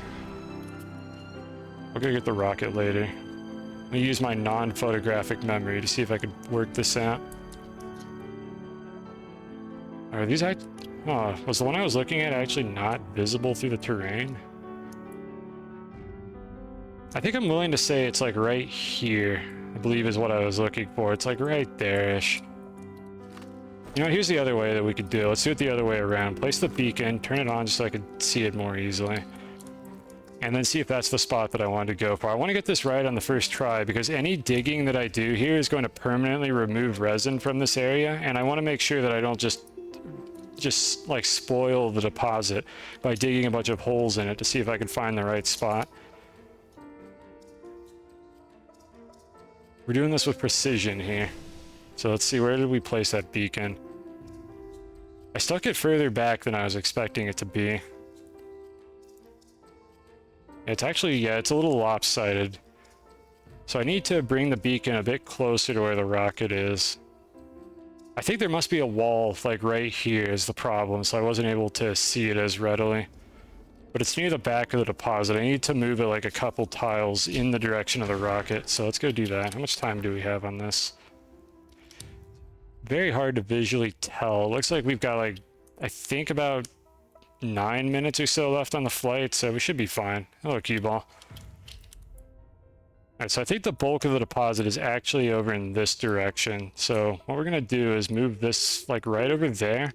I'll go get the rocket later. I'm gonna use my non-photographic memory to see if I could work this out. Are these was the one I was looking at actually not visible through the terrain? I think I'm willing to say it's like right here, I believe is what I was looking for. It's like right there-ish. You know, here's the other way that we could do it. Let's do it the other way around. Place the beacon, turn it on just so I could see it more easily. And then see if that's the spot that I wanted to go for. I want to get this right on the first try because any digging that I do here is going to permanently remove resin from this area, and I want to make sure that I don't just like spoil the deposit by digging a bunch of holes in it to see if I can find the right spot. We're doing this with precision here. So let's see, where did we place that beacon? I stuck it further back than I was expecting it to be. It's actually, yeah, it's a little lopsided. So I need to bring the beacon a bit closer to where the rocket is. I think there must be a wall like right here is the problem, so I wasn't able to see it as readily. But it's near the back of the deposit. I need to move it like a couple tiles in the direction of the rocket, so let's go do that. How much time do we have on this? Very hard to visually tell. It looks like we've got like, I think about 9 minutes or so left on the flight, so we should be fine. Hello, cue ball. Alright, so I think the bulk of the deposit is actually over in this direction. So what we're gonna do is move this like right over there.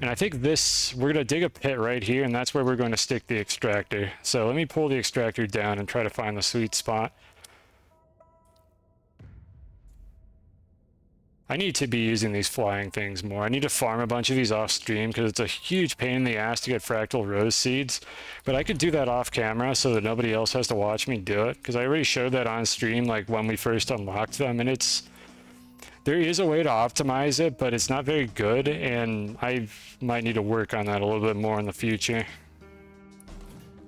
And I think this, we're gonna dig a pit right here, and that's where we're going to stick the extractor. So let me pull the extractor down and try to find the sweet spot. I need to be using these flying things more. I need to farm a bunch of these off stream because it's a huge pain in the ass to get fractal rose seeds. But I could do that off camera so that nobody else has to watch me do it, because I already showed that on stream like when we first unlocked them, and there is a way to optimize it, but it's not very good, and I might need to work on that a little bit more in the future.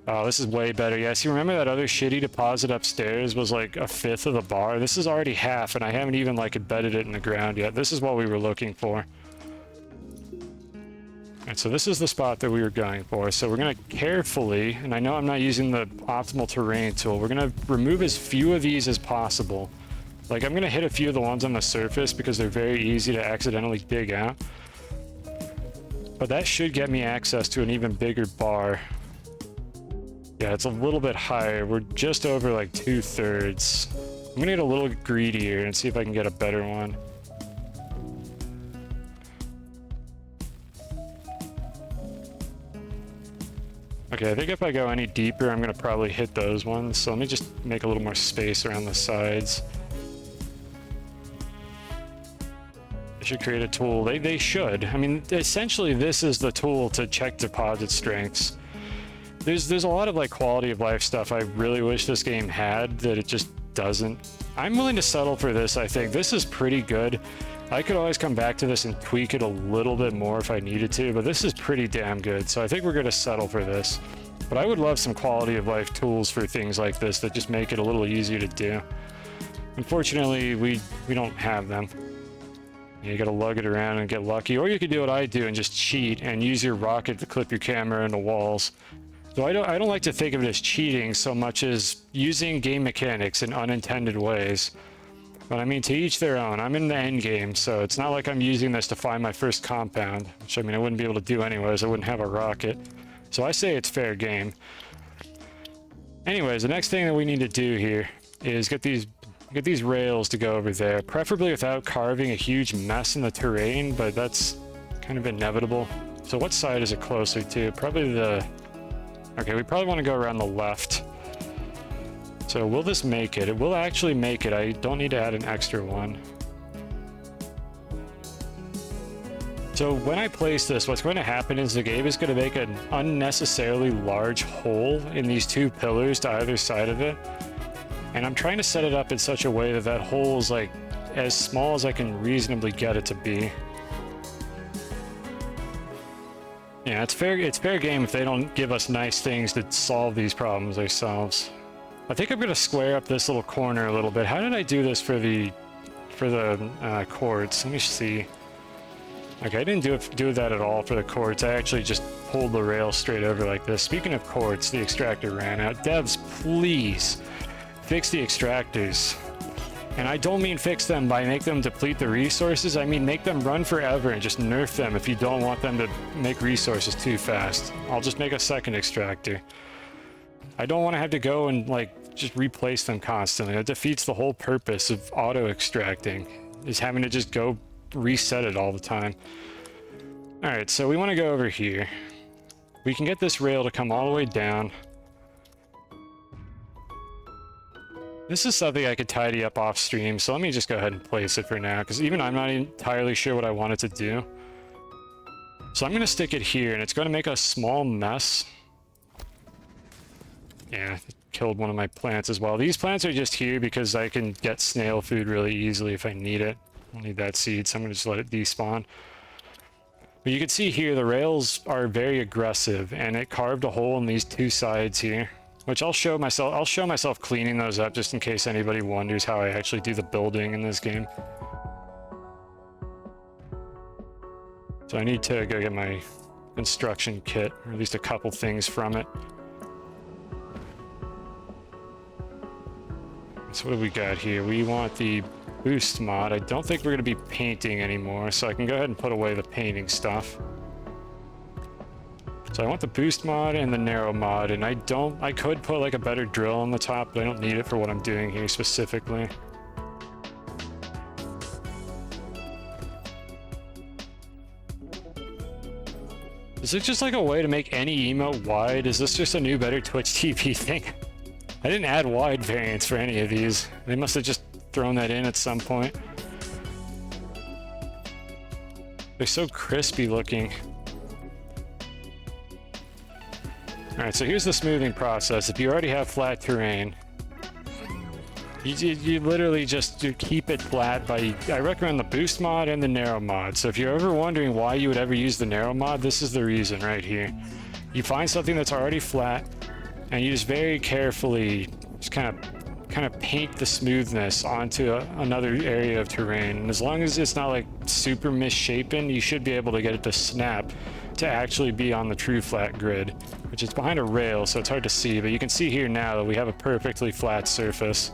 Oh, this is way better. Yeah, see, remember that other shitty deposit upstairs was like a fifth of the bar? This is already half, and I haven't even like embedded it in the ground yet. This is what we were looking for. Alright, so this is the spot that we were going for. So we're gonna carefully, and I know I'm not using the optimal terrain tool, we're gonna remove as few of these as possible. Like, I'm gonna hit a few of the ones on the surface because they're very easy to accidentally dig out. But that should get me access to an even bigger bar. Yeah, it's a little bit higher. We're just over like 2/3. I'm gonna get a little greedier and see if I can get a better one. Okay, I think if I go any deeper, I'm gonna probably hit those ones. So let me just make a little more space around the sides. They should create a tool. They should. I mean, essentially, this is the tool to check deposit strengths. There's a lot of like quality of life stuff I really wish this game had that it just doesn't. I'm willing to settle for this. I think this is pretty good. I could always come back to this and tweak it a little bit more if I needed to, but this is pretty damn good. So I think we're going to settle for this. But I would love some quality of life tools for things like this that just make it a little easier to do. Unfortunately, we don't have them. You gotta lug it around and get lucky, or you could do what I do and just cheat and use your rocket to clip your camera into walls. So I don't like to think of it as cheating so much as using game mechanics in unintended ways. But I mean, to each their own. I'm in the end game, so it's not like I'm using this to find my first compound, which I mean I wouldn't be able to do anyways. I wouldn't have a rocket. So I say it's fair game. Anyways, the next thing that we need to do here is get these rails to go over there, preferably without carving a huge mess in the terrain, but that's kind of inevitable. So what side is it closer to? Probably the... Okay, we probably want to go around the left. So will this make it? It will actually make it. I don't need to add an extra one. So when I place this, what's going to happen is the game is going to make an unnecessarily large hole in these two pillars to either side of it. And I'm trying to set it up in such a way that that hole is like as small as I can reasonably get it to be. Yeah, it's fair game if they don't give us nice things to solve these problems themselves. I think I'm gonna square up this little corner a little bit. How did I do this for the quartz? Let me see. Okay, I didn't do that at all for the quartz. I actually just pulled the rail straight over like this. Speaking of quartz, the extractor ran out. Devs, please fix the extractors. And I don't mean fix them by make them deplete the resources. I mean make them run forever and just nerf them if you don't want them to make resources too fast. I'll just make a second extractor. I don't want to have to go and like just replace them constantly. It defeats the whole purpose of auto extracting, is having to just go reset it all the time. All right, so we want to go over here. We can get this rail to come all the way down. This is something I could tidy up off stream, so let me just go ahead and place it for now, because even I'm not entirely sure what I want it to do. So I'm going to stick it here, and it's going to make a small mess. Yeah, it killed one of my plants as well. These plants are just here because I can get snail food really easily if I need it. I'll need that seed, so I'm going to just let it despawn. But you can see here, the rails are very aggressive, and it carved a hole in these two sides here. Which I'll show myself cleaning those up just in case anybody wonders how I actually do the building in this game. So I need to go get my construction kit, or at least a couple things from it. So what do we got here? We want the boost mod. I don't think we're going to be painting anymore, so I can go ahead and put away the painting stuff. So I want the boost mod and the narrow mod, and I could put like a better drill on the top, but I don't need it for what I'm doing here specifically. Is it just like a way to make any emote wide? Is this just a new better Twitch TV thing? I didn't add wide variants for any of these. They must have just thrown that in at some point. They're so crispy looking. Alright, so here's the smoothing process. If you already have flat terrain, you literally just keep it flat by... I recommend the boost mod and the narrow mod. So if you're ever wondering why you would ever use the narrow mod, this is the reason right here. You find something that's already flat, and you just very carefully just kind of paint the smoothness onto another area of terrain. And as long as it's not like super misshapen, you should be able to get it to snap to actually be on the true flat grid, which is behind a rail, so it's hard to see, but you can see here now that we have a perfectly flat surface.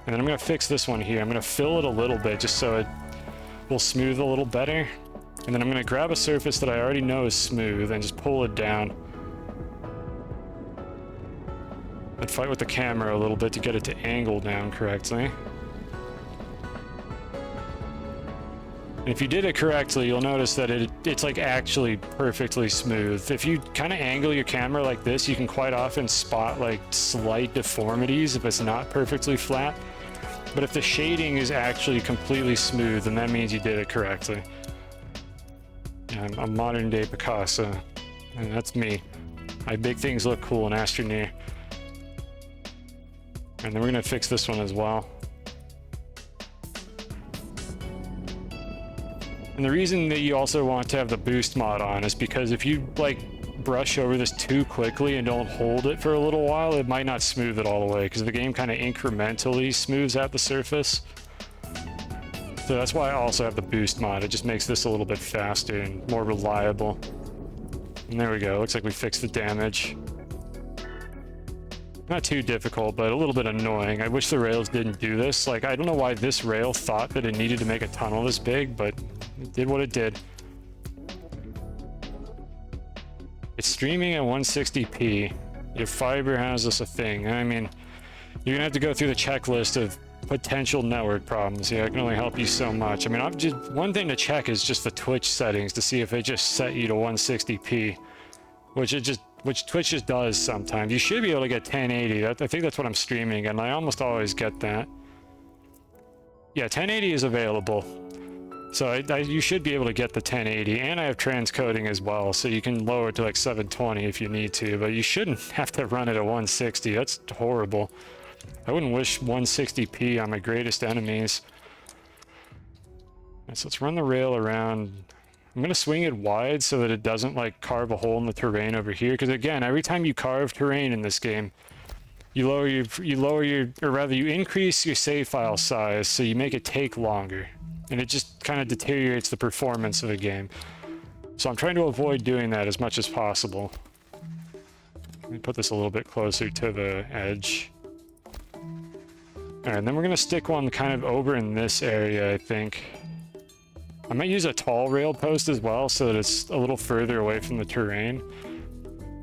And then I'm going to fix this one here. I'm going to fill it a little bit just so it will smooth a little better. And then I'm going to grab a surface that I already know is smooth and just pull it down. And fight with the camera a little bit to get it to angle down correctly. And if you did it correctly, you'll notice that it's like actually perfectly smooth. If you kind of angle your camera like this, you can quite often spot like slight deformities if it's not perfectly flat. But if the shading is actually completely smooth, then that means you did it correctly. Yeah, I'm a modern day Picasso, and that's me. I make things look cool in Astroneer. And then we're gonna fix this one as well. And the reason that you also want to have the boost mod on is because if you like brush over this too quickly and don't hold it for a little while, it might not smooth it all the way because the game kind of incrementally smooths out the surface. So that's why I also have the boost mod. It just makes this a little bit faster and more reliable. And there we go. Looks like we fixed the damage. Not too difficult, but a little bit annoying. I wish the rails didn't do this. Like, I don't know why this rail thought that it needed to make a tunnel this big, but it did what it did. It's streaming at 160p. Your fiber has this a thing. I mean, you're gonna have to go through the checklist of potential network problems here. I can only help you so much. I mean, one thing to check is just the Twitch settings to see if they just set you to 160p, which Twitch just does sometimes. You should be able to get 1080. I think that's what I'm streaming, and I almost always get that. Yeah, 1080 is available. So you should be able to get the 1080, and I have transcoding as well, so you can lower it to like 720 if you need to, but you shouldn't have to run it at 160. That's horrible. I wouldn't wish 160p on my greatest enemies. Right, so let's run the rail around. I'm going to swing it wide so that it doesn't like carve a hole in the terrain over here, because again, every time you carve terrain in this game, you increase your save file size, so you make it take longer, and it just kind of deteriorates the performance of the game. So I'm trying to avoid doing that as much as possible. Let me put this a little bit closer to the edge. Alright, and then we're going to stick one kind of over in this area, I think. I might use a tall rail post as well, so that it's a little further away from the terrain.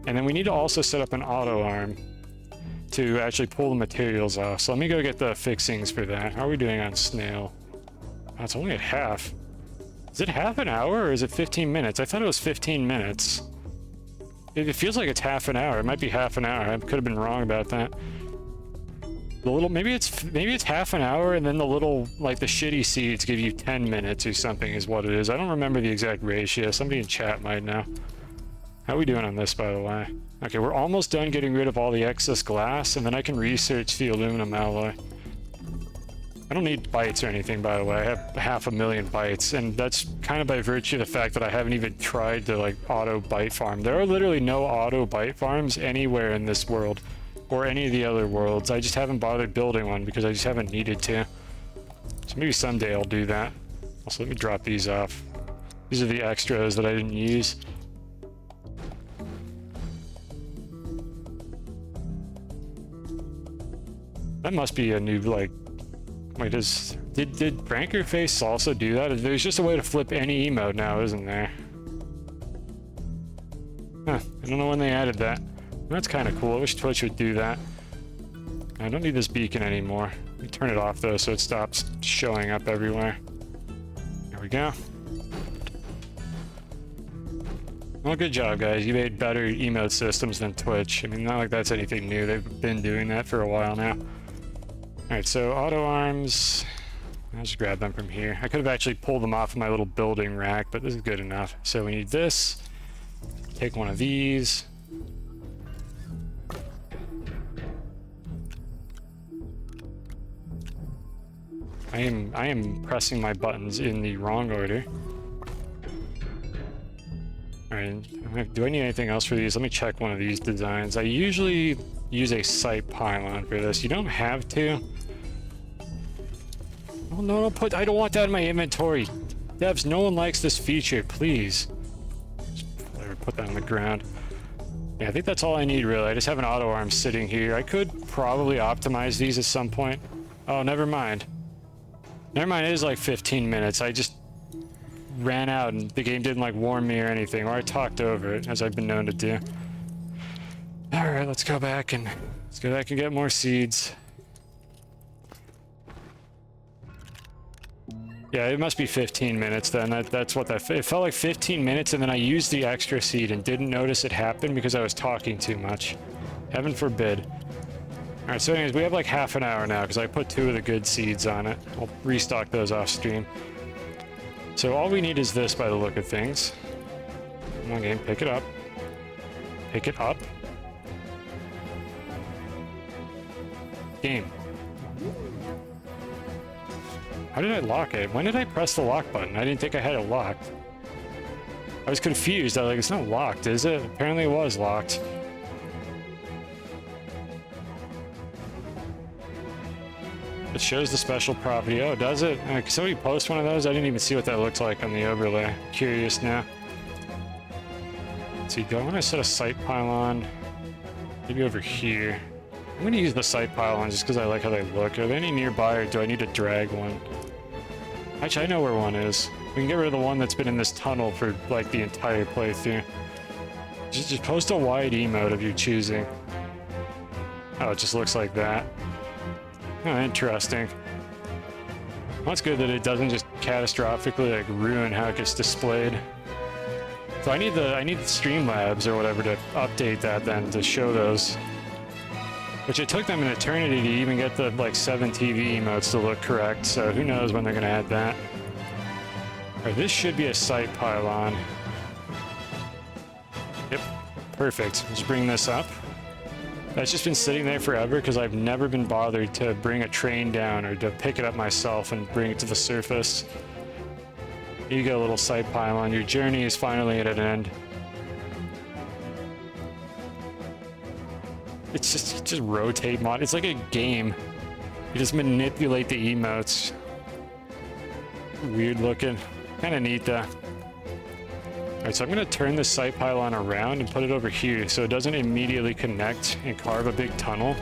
And then we need to also set up an auto arm to actually pull the materials off. So let me go get the fixings for that. How are we doing on snail? Oh, it's only at half. Is it half an hour or is it 15 minutes? I thought it was 15 minutes. It feels like it's half an hour. It might be half an hour. I could have been wrong about that. The little, maybe it's half an hour, and then the little, like the shitty seeds give you 10 minutes or something is what it is. I don't remember the exact ratio. Somebody in chat might know. How are we doing on this, by the way? Okay, we're almost done getting rid of all the excess glass, and then I can research the aluminum alloy. I don't need bytes or anything, by the way. I have 500,000 bytes, and that's kind of by virtue of the fact that I haven't even tried to like auto byte farm. There are literally no auto byte farms anywhere in this world or any of the other worlds. I just haven't bothered building one because I just haven't needed to. So maybe someday I'll do that. Also, let me drop these off. These are the extras that I didn't use. That must be a new, like, wait, did Pranker Face also do that? There's just a way to flip any emote now, isn't there? Huh, I don't know when they added that. That's kind of cool. I wish Twitch would do that. I don't need this beacon anymore. Let me turn it off though so it stops showing up everywhere. There we go. Well, good job, guys. You made better emote systems than Twitch. I mean, not like that's anything new. They've been doing that for a while now. Alright, so auto arms. I'll just grab them from here. I could have actually pulled them off of my little building rack, but this is good enough. So we need this. Take one of these. I am pressing my buttons in the wrong order. Alright, do I need anything else for these? Let me check one of these designs. I usually use a sight pylon for this. You don't have to. Oh no, don't put, I don't want that in my inventory. Devs, no one likes this feature, please. Just put that on the ground. Yeah, I think that's all I need really. I just have an auto arm sitting here. I could probably optimize these at some point. Oh, never mind. Never mind, it is like 15 minutes. I just ran out and the game didn't like warn me or anything, or I talked over it, as I've been known to do. Alright, let's go back and get more seeds. Yeah, it must be 15 minutes then. That's what that... It felt like 15 minutes and then I used the extra seed and didn't notice it happened because I was talking too much. Heaven forbid. Alright, so anyways, we have like half an hour now because I put 2 of the good seeds on it. I'll restock those off stream. So all we need is this by the look of things. Come on, game, pick it up. Pick it up. Game. How did I lock it? When did I press the lock button? I didn't think I had it locked. I was confused. I was like, it's not locked, is it? Apparently it was locked. It shows the special property. Oh, does it? Can somebody post one of those? I didn't even see what that looked like on the overlay. Curious now. Let's see, do I want to set a sight pylon? Maybe over here. I'm going to use the sight pylon just because I like how they look. Are there any nearby or do I need to drag one? Actually, I know where one is. We can get rid of the one that's been in this tunnel for like the entire playthrough. Just post a wide emote of your choosing. Oh, it just looks like that. Oh, interesting. Well, that's good that it doesn't just catastrophically like ruin how it gets displayed. So I need the Streamlabs or whatever to update that then to show those. Which it took them an eternity to even get the like 7 TV emotes to look correct, so who knows when they're gonna add that. Alright, this should be a sight pylon. Yep, perfect. Let's bring this up. That's just been sitting there forever because I've never been bothered to bring a train down or to pick it up myself and bring it to the surface. Here you go, little sight pylon. Your journey is finally at an end. It's just rotate mod. It's like a game. You just manipulate the emotes. Weird looking. Kind of neat though. Alright, so I'm going to turn the sight pylon around and put it over here so it doesn't immediately connect and carve a big tunnel.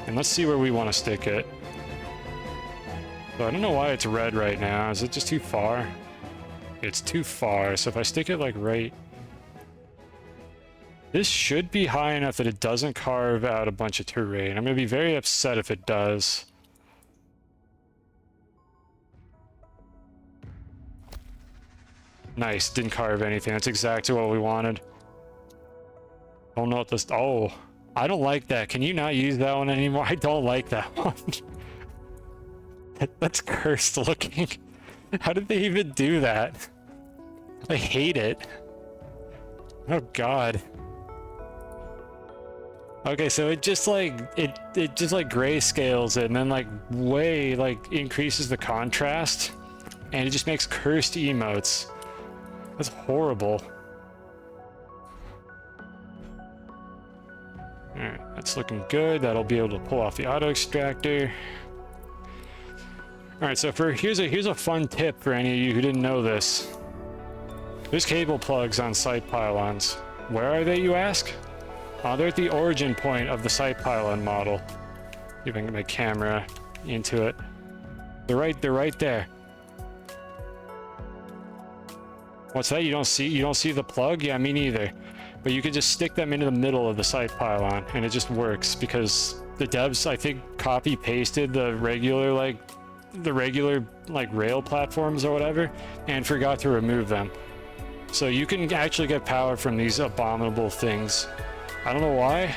And let's see where we want to stick it. So I don't know why it's red right now. Is it just too far? It's too far. So if I stick it like right... This should be high enough that it doesn't carve out a bunch of terrain. I'm going to be very upset if it does. Nice, didn't carve anything. That's exactly what we wanted. Don't know what this... Oh, I don't like that. Can you not use that one anymore? I don't like that one. That's cursed looking. How did they even do that? I hate it. Oh god. Okay, so it just like it just like grayscales it and then like way like increases the contrast and it just makes cursed emotes. That's horrible. Alright, that's looking good. That'll be able to pull off the auto extractor. All right, so here's a fun tip for any of you who didn't know this. There's cable plugs on site pylons. Where are they, you ask? They're at the origin point of the site pylon model. See if I can get my camera into it. They're right there. What's that? You don't see the plug? Yeah, me neither. But you can just stick them into the middle of the site pylon, and it just works because the devs, I think, copy pasted the regular rail platforms or whatever, and forgot to remove them. So you can actually get power from these abominable things. I don't know why.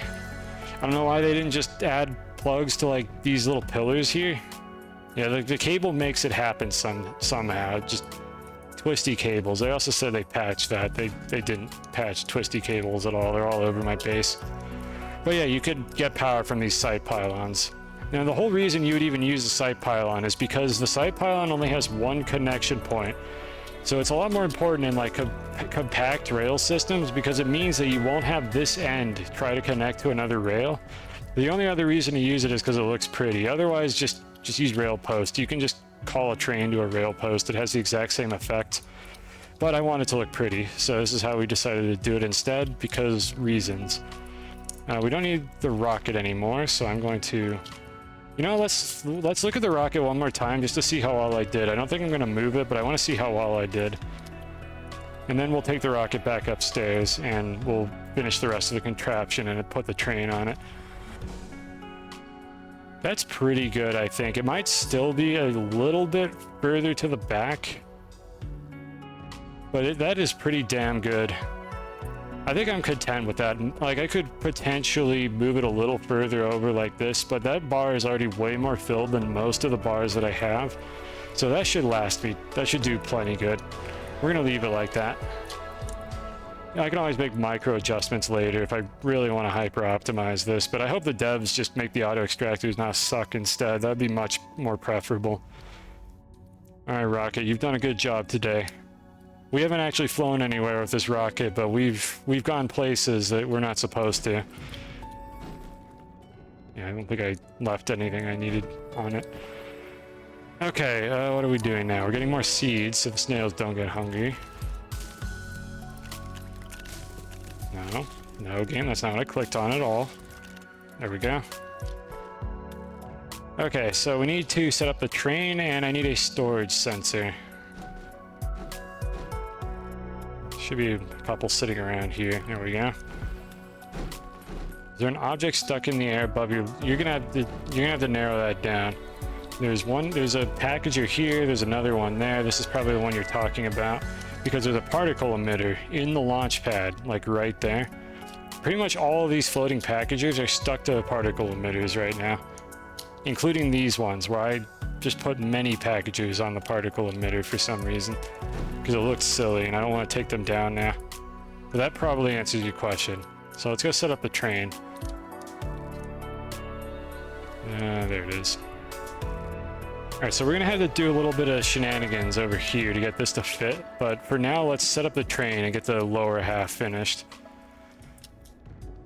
I don't know why they didn't just add plugs to like these little pillars here. Yeah, the cable makes it happen somehow. Just twisty cables. They also said they patched that. They didn't patch twisty cables at all. They're all over my base. But yeah, you could get power from these site pylons. Now the whole reason you would even use a site pylon is because the site pylon only has one connection point. So it's a lot more important in like compact rail systems because it means that you won't have this end try to connect to another rail. The only other reason to use it is because it looks pretty. Otherwise, just use rail post. You can just call a train to a rail post. It has the exact same effect. But I want it to look pretty, so this is how we decided to do it instead because reasons. We don't need the rocket anymore, so I'm going to... You know, let's look at the rocket one more time just to see how well I did. I don't think I'm going to move it, but I want to see how well I did. And then we'll take the rocket back upstairs and we'll finish the rest of the contraption and put the train on it. That's pretty good, I think. It might still be a little bit further to the back, but that is pretty damn good. I think I'm content with that. Like, I could potentially move it a little further over like this, but that bar is already way more filled than most of the bars that I have. So that should last me. That should do plenty good. We're gonna leave it like that. I can always make micro adjustments later if I really want to hyper optimize this, but I hope the devs just make the auto extractors not suck instead. That'd be much more preferable. All right, Rocket, you've done a good job today. We haven't actually flown anywhere with this rocket, but we've gone places that we're not supposed to. Yeah, I don't think I left anything I needed on it. Okay, what are we doing now? We're getting more seeds so the snails don't get hungry. No, game, that's not what I clicked on at all. There we go. Okay, so we need to set up the train, and I need a storage sensor. Should be a couple sitting around here. There we go. Is there an object stuck in the air above you? You're gonna have to narrow that down. There's a packager here, there's another one there. This is probably the one you're talking about because there's a particle emitter in the launch pad, like right there. Pretty much all of these floating packagers are stuck to particle emitters right now, including these ones where I just put many packagers on the particle emitter for some reason because it looks silly and I don't want to take them down now. But that probably answers your question. So let's go set up the train. There it is. Alright, so we're going to have to do a little bit of shenanigans over here to get this to fit, but for now let's set up the train and get the lower half finished.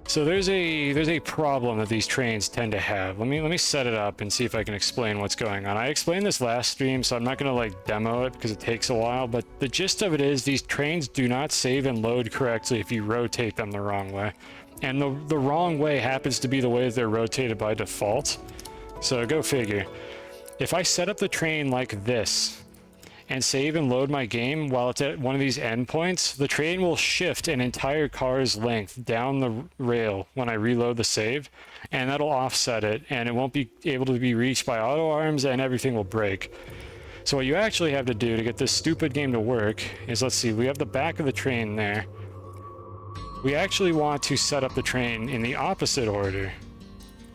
So there's a problem that these trains tend to have. Let me set it up and see if I can explain what's going on. I explained this last stream, so I'm not going to like demo it because it takes a while, but the gist of it is these trains do not save and load correctly if you rotate them the wrong way. And the wrong way happens to be the way that they're rotated by default. So go figure. If I set up the train like this and save and load my game while it's at one of these endpoints, the train will shift an entire car's length down the rail when I reload the save, and that'll offset it, and it won't be able to be reached by auto arms, and everything will break. So what you actually have to do to get this stupid game to work is, let's see, we have the back of the train there. We actually want to set up the train in the opposite order,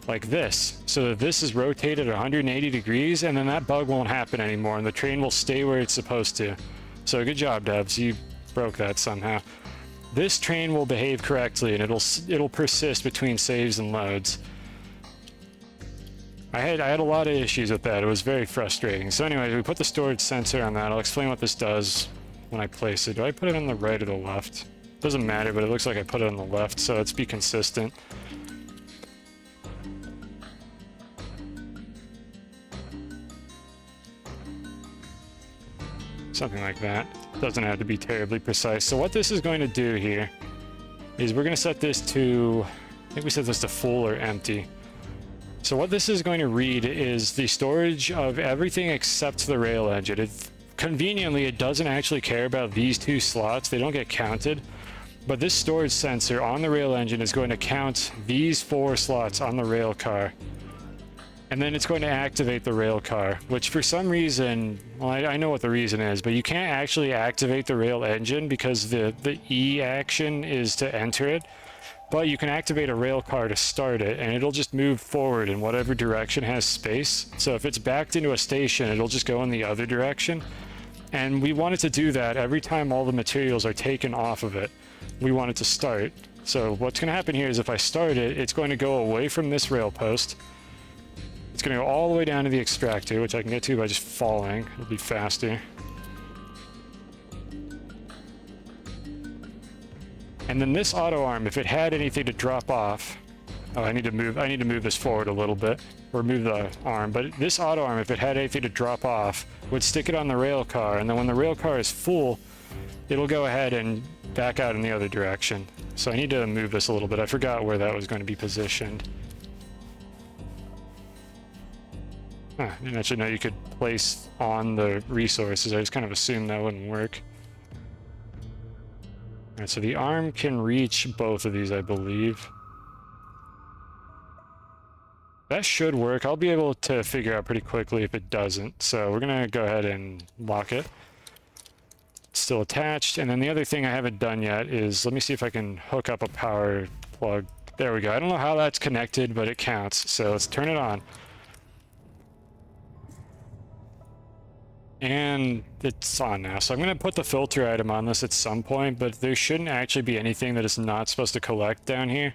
like this, so that this is rotated 180 degrees, and then that bug won't happen anymore, and the train will stay where it's supposed to. So good job, devs, you broke that somehow. This train will behave correctly, and it'll persist between saves and loads. I had a lot of issues with that. It was very frustrating. So anyway, we put the storage sensor on that. I'll explain what this does when I place it. Do I put it on the right or the left? Doesn't matter, but it looks like I put it on the left, so let's be consistent. Something like that. Doesn't have to be terribly precise. So what this is going to do here is we're going to set this to, I think we set this to full or empty. So what this is going to read is the storage of everything except the rail engine. Conveniently, it doesn't actually care about these two slots. They don't get counted. But this storage sensor on the rail engine is going to count these 4 slots on the rail car. And then it's going to activate the rail car, which for some reason, well, I know what the reason is, but you can't actually activate the rail engine because the E action is to enter it. But you can activate a rail car to start it, and it'll just move forward in whatever direction has space. So if it's backed into a station, it'll just go in the other direction. And we want it to do that every time all the materials are taken off of it. We want it to start. So what's going to happen here is if I start it, it's going to go away from this rail post. It's going to go all the way down to the extractor, which I can get to by just falling. It'll be faster. And then this auto arm, if it had anything to drop off, oh, I need to move this forward a little bit, or move the arm. But this auto arm, if it had anything to drop off, would stick it on the rail car, and then when the rail car is full, it'll go ahead and back out in the other direction. So I need to move this a little bit. I forgot where that was going to be positioned. Huh, I didn't actually know you could place on the resources. I just kind of assumed that wouldn't work. Alright, so the arm can reach both of these, I believe. That should work. I'll be able to figure out pretty quickly if it doesn't. So we're going to go ahead and lock it. It's still attached. And then the other thing I haven't done yet is, let me see if I can hook up a power plug. There we go. I don't know how that's connected, but it counts. So let's turn it on. And it's on now. So I'm going to put the filter item on this at some point, but there shouldn't actually be anything that it's not supposed to collect down here.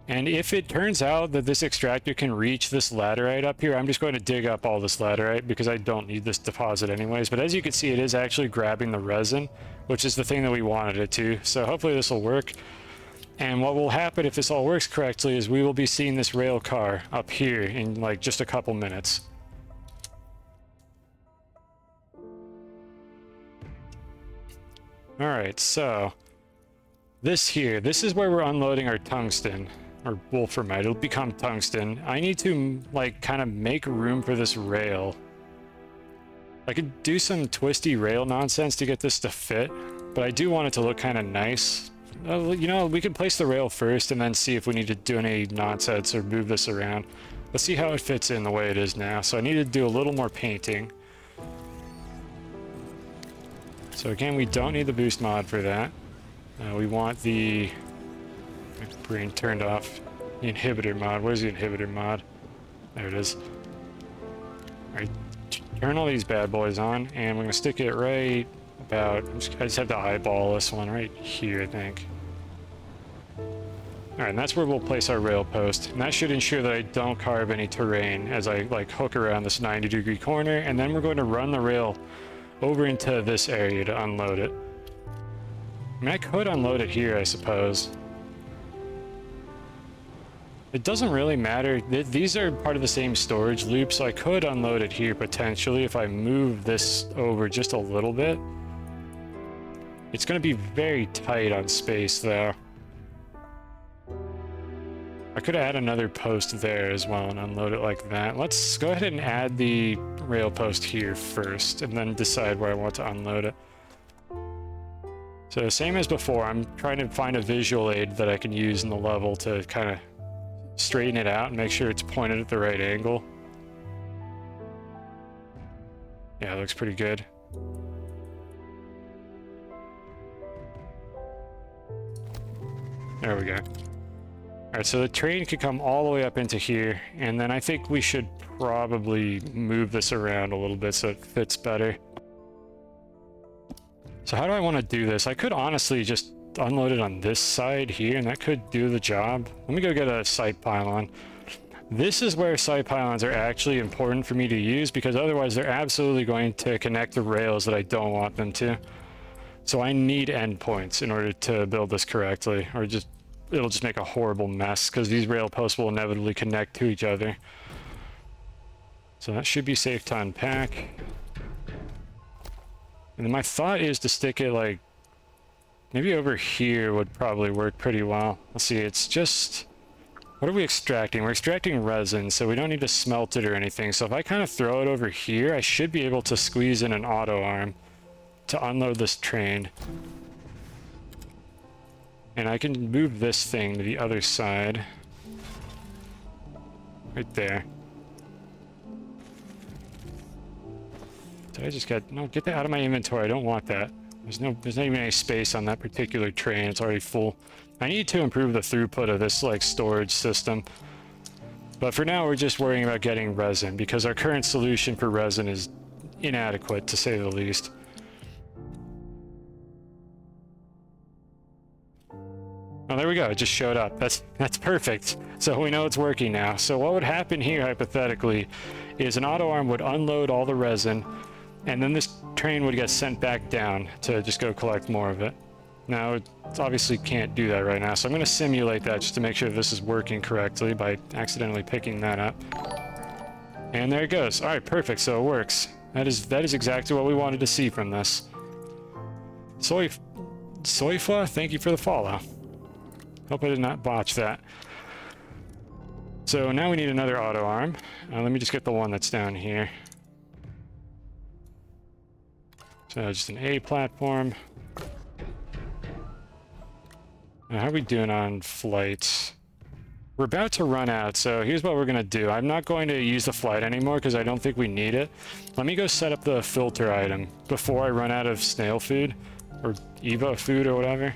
And if it turns out that this extractor can reach this laterite up here, I'm just going to dig up all this laterite because I don't need this deposit anyways. But as you can see, it is actually grabbing the resin, which is the thing that we wanted it to. So hopefully this will work. And what will happen if this all works correctly is we will be seeing this rail car up here in like just a couple minutes. Alright, so this here, this is where we're unloading our tungsten, or wolframite. It'll become tungsten. I need to, like, kind of make room for this rail. I could do some twisty rail nonsense to get this to fit, but I do want it to look kind of nice. You know, we can place the rail first and then see if we need to do any nonsense or move this around. Let's see how it fits in the way it is now. So I need to do a little more painting. So again, we don't need the boost mod for that. We want the... My brain turned off. The inhibitor mod. Where's the inhibitor mod? There it is. Alright, turn all these bad boys on, and we're going to stick it right about... I just have to eyeball this one right here, I think. Alright, and that's where we'll place our rail post. And that should ensure that I don't carve any terrain as I, like, hook around this 90-degree corner, and then we're going to run the rail over into this area to unload it. I mean, I could unload it here, I suppose. It doesn't really matter. These are part of the same storage loop, so I could unload it here potentially if I move this over just a little bit. It's going to be very tight on space, though. I could add another post there as well and unload it like that. Let's go ahead and add the rail post here first and then decide where I want to unload it. So same as before, I'm trying to find a visual aid that I can use in the level to kind of straighten it out and make sure it's pointed at the right angle. Yeah, it looks pretty good. There we go. Alright, so the train could come all the way up into here, and then I think we should probably move this around a little bit so it fits better. So how do I want to do this? I could honestly just unload it on this side here, and that could do the job. Let me go get a site pylon. This is where site pylons are actually important for me to use, because otherwise they're absolutely going to connect the rails that I don't want them to. So I need endpoints in order to build this correctly, or just it'll just make a horrible mess because these rail posts will inevitably connect to each other. So that should be safe to unpack. And then my thought is to stick it like maybe over here would probably work pretty well. Let's see, it's just, what are we extracting? We're extracting resin, so we don't need to smelt it or anything. So if I kind of throw it over here, I should be able to squeeze in an auto arm to unload this train. And I can move this thing to the other side. Right there. Did I just get... No, get that out of my inventory. I don't want that. There's not even any space on that particular train. It's already full. I need to improve the throughput of this, like, storage system. But for now, we're just worrying about getting resin, because our current solution for resin is inadequate, to say the least. Oh, there we go. It just showed up. That's perfect. So we know it's working now. So what would happen here, hypothetically, is an auto arm would unload all the resin, and then this train would get sent back down to just go collect more of it. Now, it obviously can't do that right now, so I'm going to simulate that just to make sure this is working correctly by accidentally picking that up. And there it goes. All right, perfect. So it works. That is exactly what we wanted to see from this. Soifa, thank you for the follow. Hope I did not botch that. So now we need another auto arm. Let me just get the one that's down here. So just an A platform. Now, how are we doing on flights? We're about to run out, so here's what we're gonna do. I'm not going to use the flight anymore because I don't think we need it. Let me go set up the filter item before I run out of snail food, or Evo food or whatever.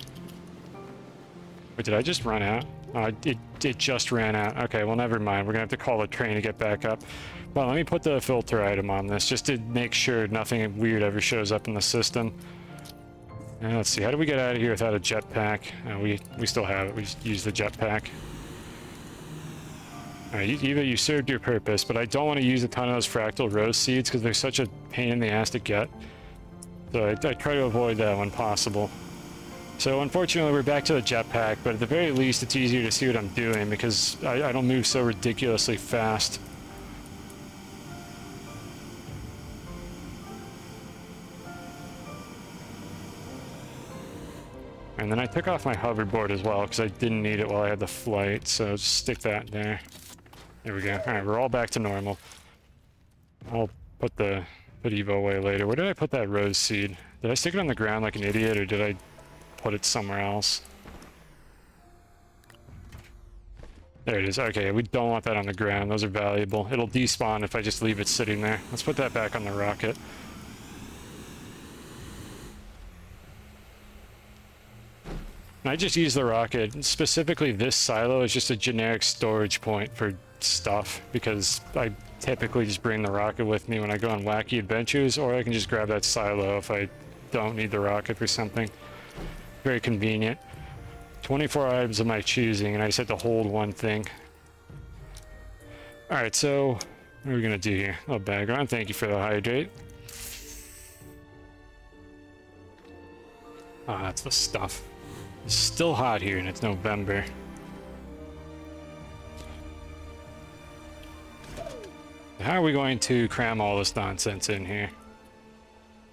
Wait, did I just run out? Oh, it just ran out. Okay, well, never mind. We're gonna have to call a train to get back up. Well, let me put the filter item on this just to make sure nothing weird ever shows up in the system. And let's see, how do we get out of here without a jetpack? We still have it. We just use the jetpack. Alright, Eva, you served your purpose, but I don't want to use a ton of those fractal rose seeds because they're such a pain in the ass to get. So I try to avoid that when possible. So unfortunately we're back to the jetpack, but at the very least it's easier to see what I'm doing because I don't move so ridiculously fast. And then I took off my hoverboard as well because I didn't need it while I had the flight, so just stick that there. There we go. Alright, we're all back to normal. I'll put Evo away later. Where did I put that rose seed? Did I stick it on the ground like an idiot, or did I put it somewhere else? There it is. Okay, we don't want that on the ground. Those are valuable. It'll despawn if I just leave it sitting there. Let's put that back on the rocket. And I just use the rocket. Specifically, this silo is just a generic storage point for stuff because I typically just bring the rocket with me when I go on wacky adventures, or I can just grab that silo if I don't need the rocket for something. Very convenient. 24 items of my choosing, and I just have to hold one thing. Alright, so what are we gonna do here? Oh, background, thank you for the hydrate. Ah, that's the stuff. It's still hot here and it's November. How are we going to cram all this nonsense in here?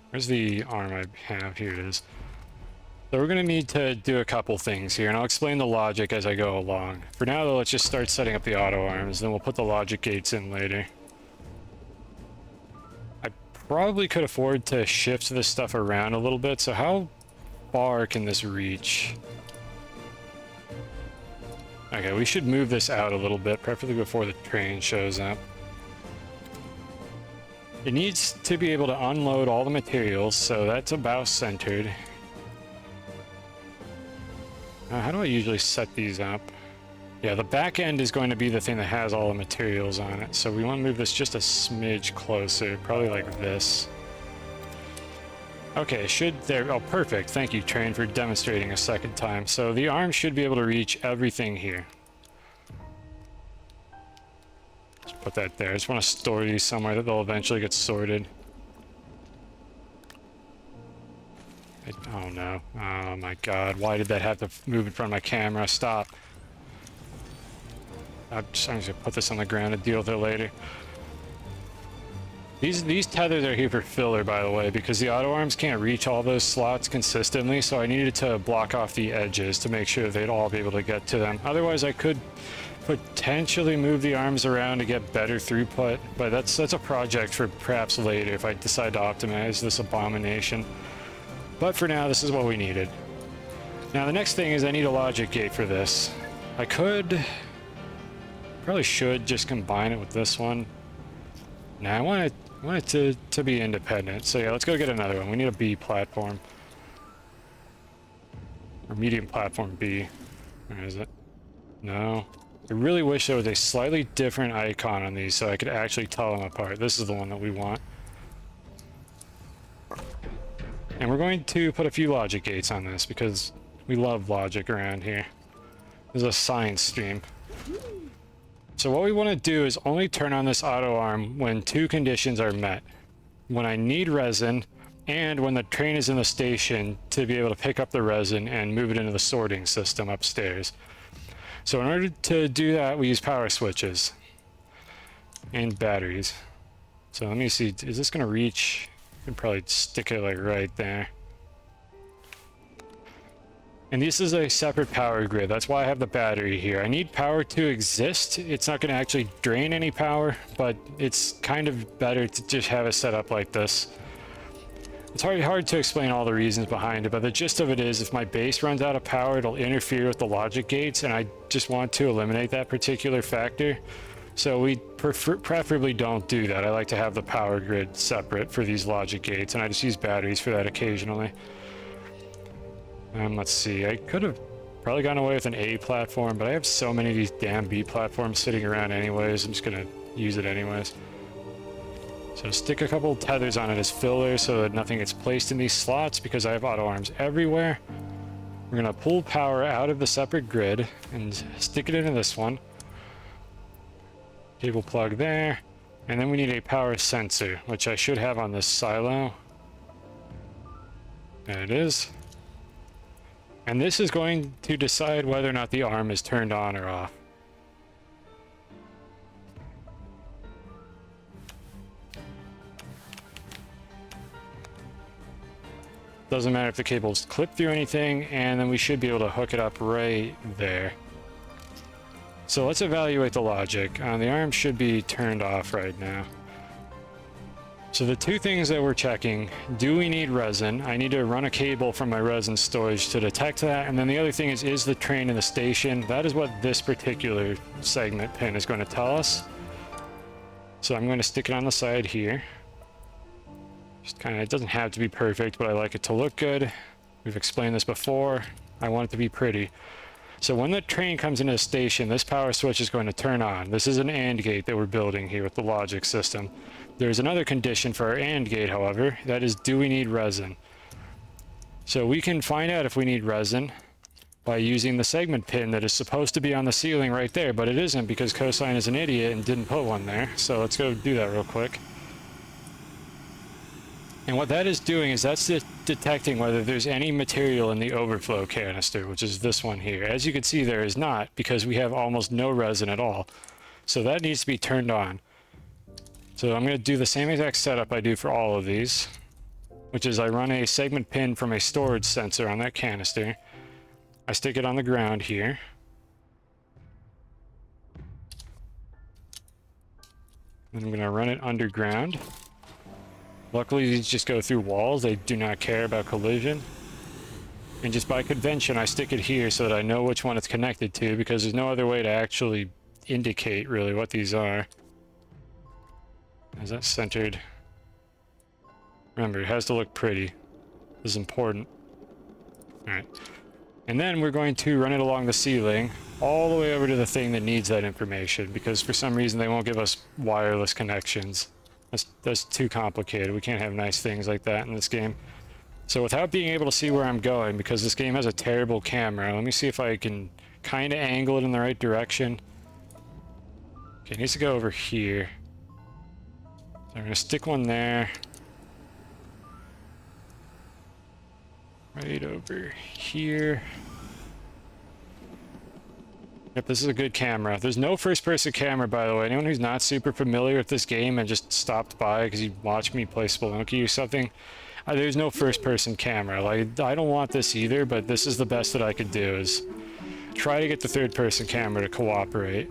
Where's the arm I have? Here it is. So we're going to need to do a couple things here, and I'll explain the logic as I go along. For now, though, let's just start setting up the auto arms, then we'll put the logic gates in later. I probably could afford to shift this stuff around a little bit, so how far can this reach? Okay, we should move this out a little bit, preferably before the train shows up. It needs to be able to unload all the materials, so that's about centered. How do I usually set these up? Yeah, the back end is going to be the thing that has all the materials on it, so we want to move this just a smidge closer, probably like this. Okay, oh, perfect. Thank you, train, for demonstrating a second time. So the arm should be able to reach everything here. Just put that there. I just want to store these somewhere that they'll eventually get sorted. Oh no. Oh my god. Why did that have to move in front of my camera? Stop. I'm just gonna put this on the ground and deal with it later. These tethers are here for filler, by the way, because the auto arms can't reach all those slots consistently, so I needed to block off the edges to make sure they'd all be able to get to them. Otherwise, I could potentially move the arms around to get better throughput, but that's a project for perhaps later if I decide to optimize this abomination. But for now, this is what we needed. Now, the next thing is I need a logic gate for this. I could... probably should just combine it with this one. Now, I want it to be independent. So yeah, let's go get another one. We need a B platform. Or medium platform B. Where is it? No. I really wish there was a slightly different icon on these so I could actually tell them apart. This is the one that we want. And we're going to put a few logic gates on this because we love logic around here. This is a science stream. So what we want to do is only turn on this auto arm when two conditions are met. When I need resin, and when the train is in the station to be able to pick up the resin and move it into the sorting system upstairs. So in order to do that, we use power switches and batteries. So let me see, is this going to reach? I can probably stick it like right there. And this is a separate power grid. That's why I have the battery here. I need power to exist. It's not going to actually drain any power, but it's kind of better to just have it set up like this. It's hard to explain all the reasons behind it, but the gist of it is if my base runs out of power, it'll interfere with the logic gates, and I just want to eliminate that particular factor. So we preferably don't do that. I like to have the power grid separate for these logic gates, and I just use batteries for that occasionally. Let's see, I could have probably gone away with an A platform, but I have so many of these damn B platforms sitting around anyways. I'm just gonna use it anyways. So stick a couple tethers on it as filler so that nothing gets placed in these slots because I have auto arms everywhere. We're gonna pull power out of the separate grid and stick it into this one. Cable plug there. And then we need a power sensor, which I should have on this silo. There it is. And this is going to decide whether or not the arm is turned on or off. Doesn't matter if the cable's clipped through anything, and then we should be able to hook it up right there. So let's evaluate the logic. The arm should be turned off right now. So the two things that we're checking, do we need resin? I need to run a cable from my resin storage to detect that. And then the other thing is the train in the station? That is what this particular segment pin is going to tell us. So I'm going to stick it on the side here. Just kind of, it doesn't have to be perfect, but I like it to look good. We've explained this before. I want it to be pretty. So when the train comes into the station, this power switch is going to turn on. This is an AND gate that we're building here with the logic system. There's another condition for our AND gate, however. That is, do we need resin? So we can find out if we need resin by using the segment pin that is supposed to be on the ceiling right there, but it isn't because Cosine is an idiot and didn't put one there. So let's go do that real quick. And what that is doing is that's detecting whether there's any material in the overflow canister, which is this one here. As you can see, there is not, because we have almost no resin at all. So that needs to be turned on. So I'm going to do the same exact setup I do for all of these, which is I run a segment pin from a storage sensor on that canister. I stick it on the ground here. And I'm going to run it underground. Luckily, these just go through walls. They do not care about collision. And just by convention, I stick it here so that I know which one it's connected to, because there's no other way to actually indicate really what these are. Is that centered? Remember, it has to look pretty. This is important. Alright. And then we're going to run it along the ceiling all the way over to the thing that needs that information, because for some reason they won't give us wireless connections. That's too complicated. We can't have nice things like that in this game. So without being able to see where I'm going, because this game has a terrible camera, let me see if I can kind of angle it in the right direction. Okay, it needs to go over here. So I'm going to stick one there. Right over here. Yep, this is a good camera. There's no first-person camera, by the way. Anyone who's not super familiar with this game and just stopped by because you watched me play Spelunky or something, there's no first-person camera. Like, I don't want this either, but this is the best that I could do, is try to get the third-person camera to cooperate.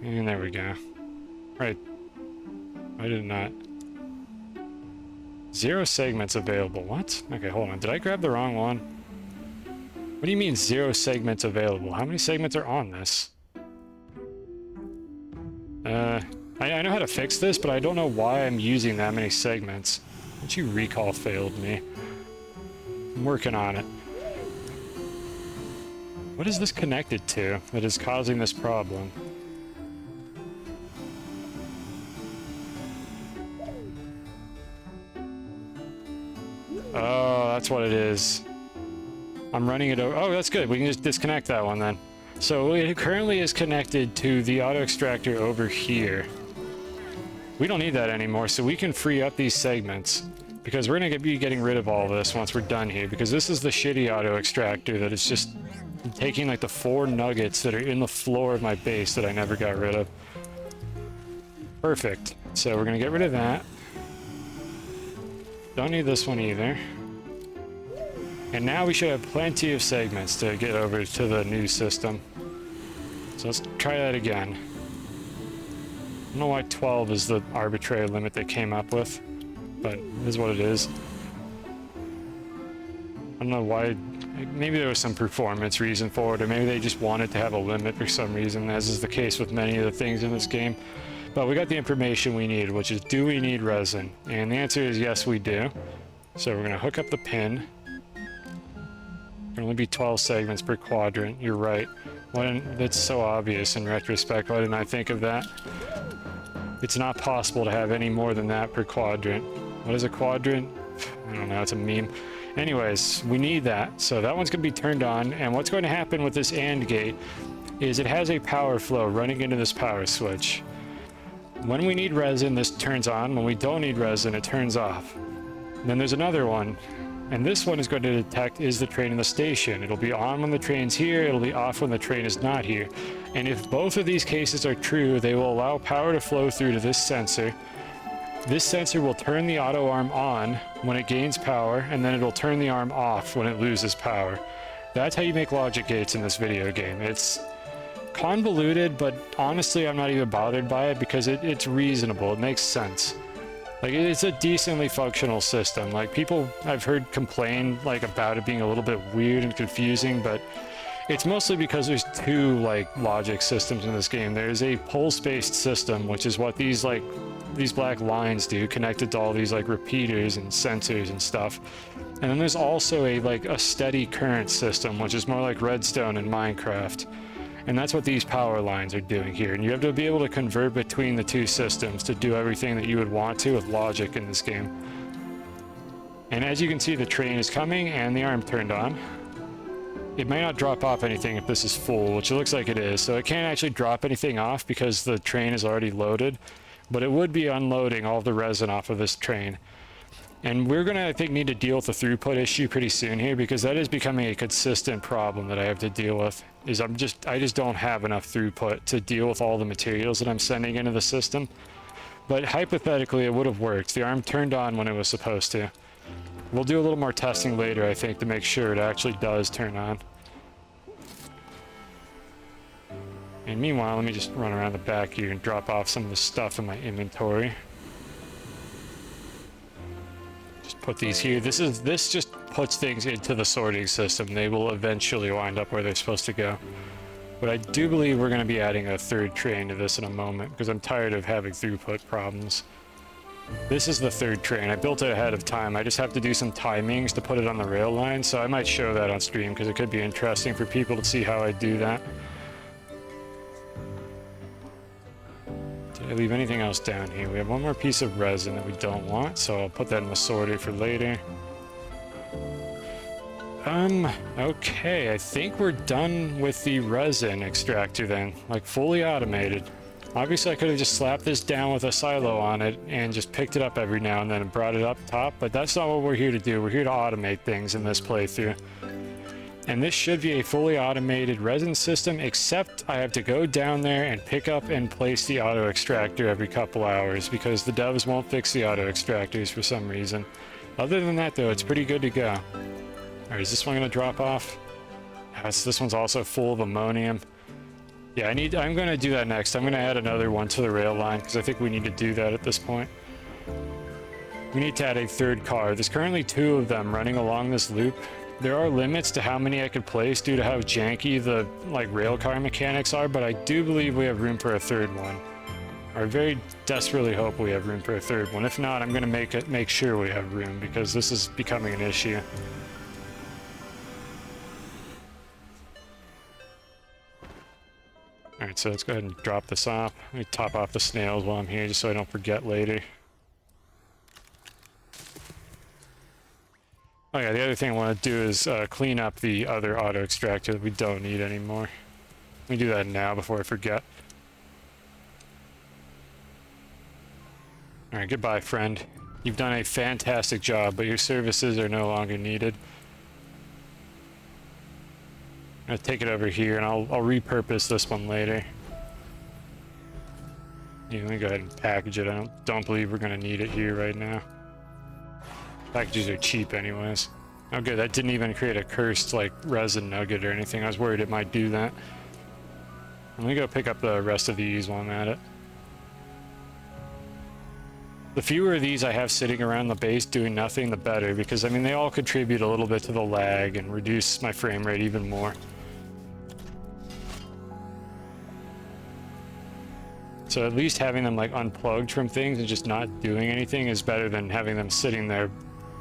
And there we go. Right. I did not. 0 segments available. What? Okay, hold on. Did I grab the wrong one? What do you mean 0 segments available? How many segments are on this? I know how to fix this, but I don't know why I'm using that many segments. Don't you recall failed me? I'm working on it. What is this connected to that is causing this problem? Oh, that's what it is. I'm running it over. Oh, that's good. We can just disconnect that one then. So it currently is connected to the auto extractor over here. We don't need that anymore, so we can free up these segments because we're going to be getting rid of all this once we're done here, because this is the shitty auto extractor that is just taking like the 4 nuggets that are in the floor of my base that I never got rid of. Perfect. So we're going to get rid of that. Don't need this one either. And now we should have plenty of segments to get over to the new system. So let's try that again. I don't know why 12 is the arbitrary limit they came up with, but it is what it is. I don't know why. Maybe there was some performance reason for it, or maybe they just wanted to have a limit for some reason, as is the case with many of the things in this game. But we got the information we need, which is, do we need resin? And the answer is yes, we do. So we're going to hook up the pin. There can only be 12 segments per quadrant. You're right. That's so obvious in retrospect. Why didn't I think of that? It's not possible to have any more than that per quadrant. What is a quadrant? I don't know. It's a meme. Anyways, we need that. So that one's going to be turned on. And what's going to happen with this AND gate is it has a power flow running into this power switch. When we need resin, this turns on. When we don't need resin, it turns off. And then there's another one. And this one is going to detect, is the train in the station? It'll be on when the train's here, it'll be off when the train is not here. And if both of these cases are true, they will allow power to flow through to this sensor. This sensor will turn the auto arm on when it gains power, and then it'll turn the arm off when it loses power. That's how you make logic gates in this video game. It's convoluted, but honestly I'm not even bothered by it because it's reasonable, it makes sense. Like, it's a decently functional system. Like, people I've heard complain like about it being a little bit weird and confusing, but it's mostly because there's 2 like logic systems in this game. There's a pulse-based system, which is what these black lines do, connected to all these like repeaters and sensors and stuff. And then there's also a steady current system, which is more like redstone in Minecraft. And that's what these power lines are doing here. And you have to be able to convert between the 2 systems to do everything that you would want to with logic in this game. And as you can see, the train is coming and the arm turned on. It may not drop off anything if this is full, which it looks like it is. So it can't actually drop anything off because the train is already loaded. But it would be unloading all the resin off of this train. And we're gonna, I think, need to deal with the throughput issue pretty soon here, because that is becoming a consistent problem that I have to deal with. Is I just don't have enough throughput to deal with all the materials that I'm sending into the system. But hypothetically, it would have worked. The arm turned on when it was supposed to. We'll do a little more testing later, I think, to make sure it actually does turn on. And meanwhile, let me just run around the back here and drop off some of the stuff in my inventory. Just put these here. This just puts things into the sorting system. They will eventually wind up where they're supposed to go. But I do believe we're going to be adding a 3rd train to this in a moment, because I'm tired of having throughput problems. This is the 3rd train. I built it ahead of time. I just have to do some timings to put it on the rail line, so I might show that on stream, because it could be interesting for people to see how I do that. Did I leave anything else down here? We have one more piece of resin that we don't want, so I'll put that in the sorter for later. Okay, I think we're done with the resin extractor then, like fully automated. Obviously I could have just slapped this down with a silo on it and just picked it up every now and then and brought it up top, but that's not what we're here to do. We're here to automate things in this playthrough. And this should be a fully automated resin system, except I have to go down there and pick up and place the auto extractor every couple hours because the devs won't fix the auto extractors for some reason. Other than that, though, it's pretty good to go. Alright, is this one gonna drop off? Yes, this one's also full of ammonium. Yeah, I'm gonna do that next. I'm gonna add another one to the rail line because I think we need to do that at this point. We need to add a third car. There's currently 2 of them running along this loop. There are limits to how many I could place due to how janky the rail car mechanics are, but I do believe we have room for a third one. I very desperately hope we have room for a third one. If not, I'm gonna make sure we have room because this is becoming an issue. Alright, so let's go ahead and drop this off. Let me top off the snails while I'm here just so I don't forget later. Oh yeah, the other thing I want to do is clean up the other auto extractor that we don't need anymore. Let me do that now before I forget. Alright, goodbye, friend. You've done a fantastic job, but your services are no longer needed. I'm gonna take it over here and I'll repurpose this one later. Yeah, let me go ahead and package it. I don't believe we're gonna need it here right now. Packages are cheap anyways. Oh good, that didn't even create a cursed resin nugget or anything. I was worried it might do that. Let me go pick up the rest of these while I'm at it. The fewer of these I have sitting around the base doing nothing, the better, because I mean they all contribute a little bit to the lag and reduce my frame rate even more. So at least having them unplugged from things and just not doing anything is better than having them sitting there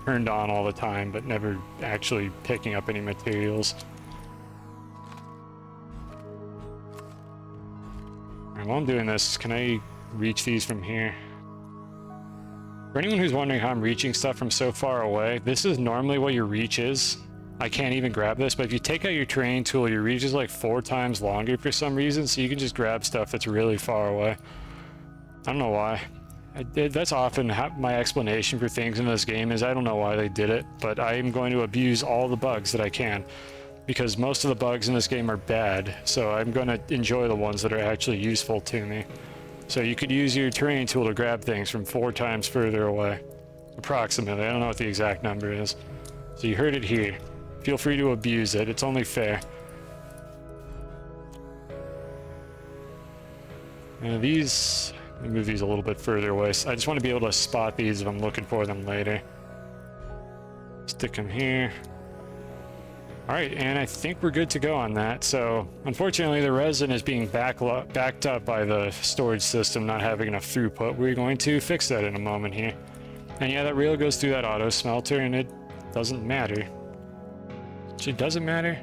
turned on all the time but never actually picking up any materials. Alright, while I'm doing this, can I reach these from here? For anyone who's wondering how I'm reaching stuff from so far away, this is normally what your reach is. I can't even grab this, but if you take out your terrain tool, your reach is 4 times longer for some reason, so you can just grab stuff that's really far away. I don't know why. That's often my explanation for things in this game is I don't know why they did it, but I am going to abuse all the bugs that I can, because most of the bugs in this game are bad, so I'm going to enjoy the ones that are actually useful to me. So you could use your terrain tool to grab things from 4 times further away. Approximately. I don't know what the exact number is. So you heard it here. Feel free to abuse it. It's only fair. Now these... Let me move these a little bit further away. I just want to be able to spot these if I'm looking for them later. Stick them here. Alright, and I think we're good to go on that. So, unfortunately, the resin is being backed up by the storage system not having enough throughput. We're going to fix that in a moment here. And yeah, that rail goes through that auto smelter, and it doesn't matter. Actually, does it matter?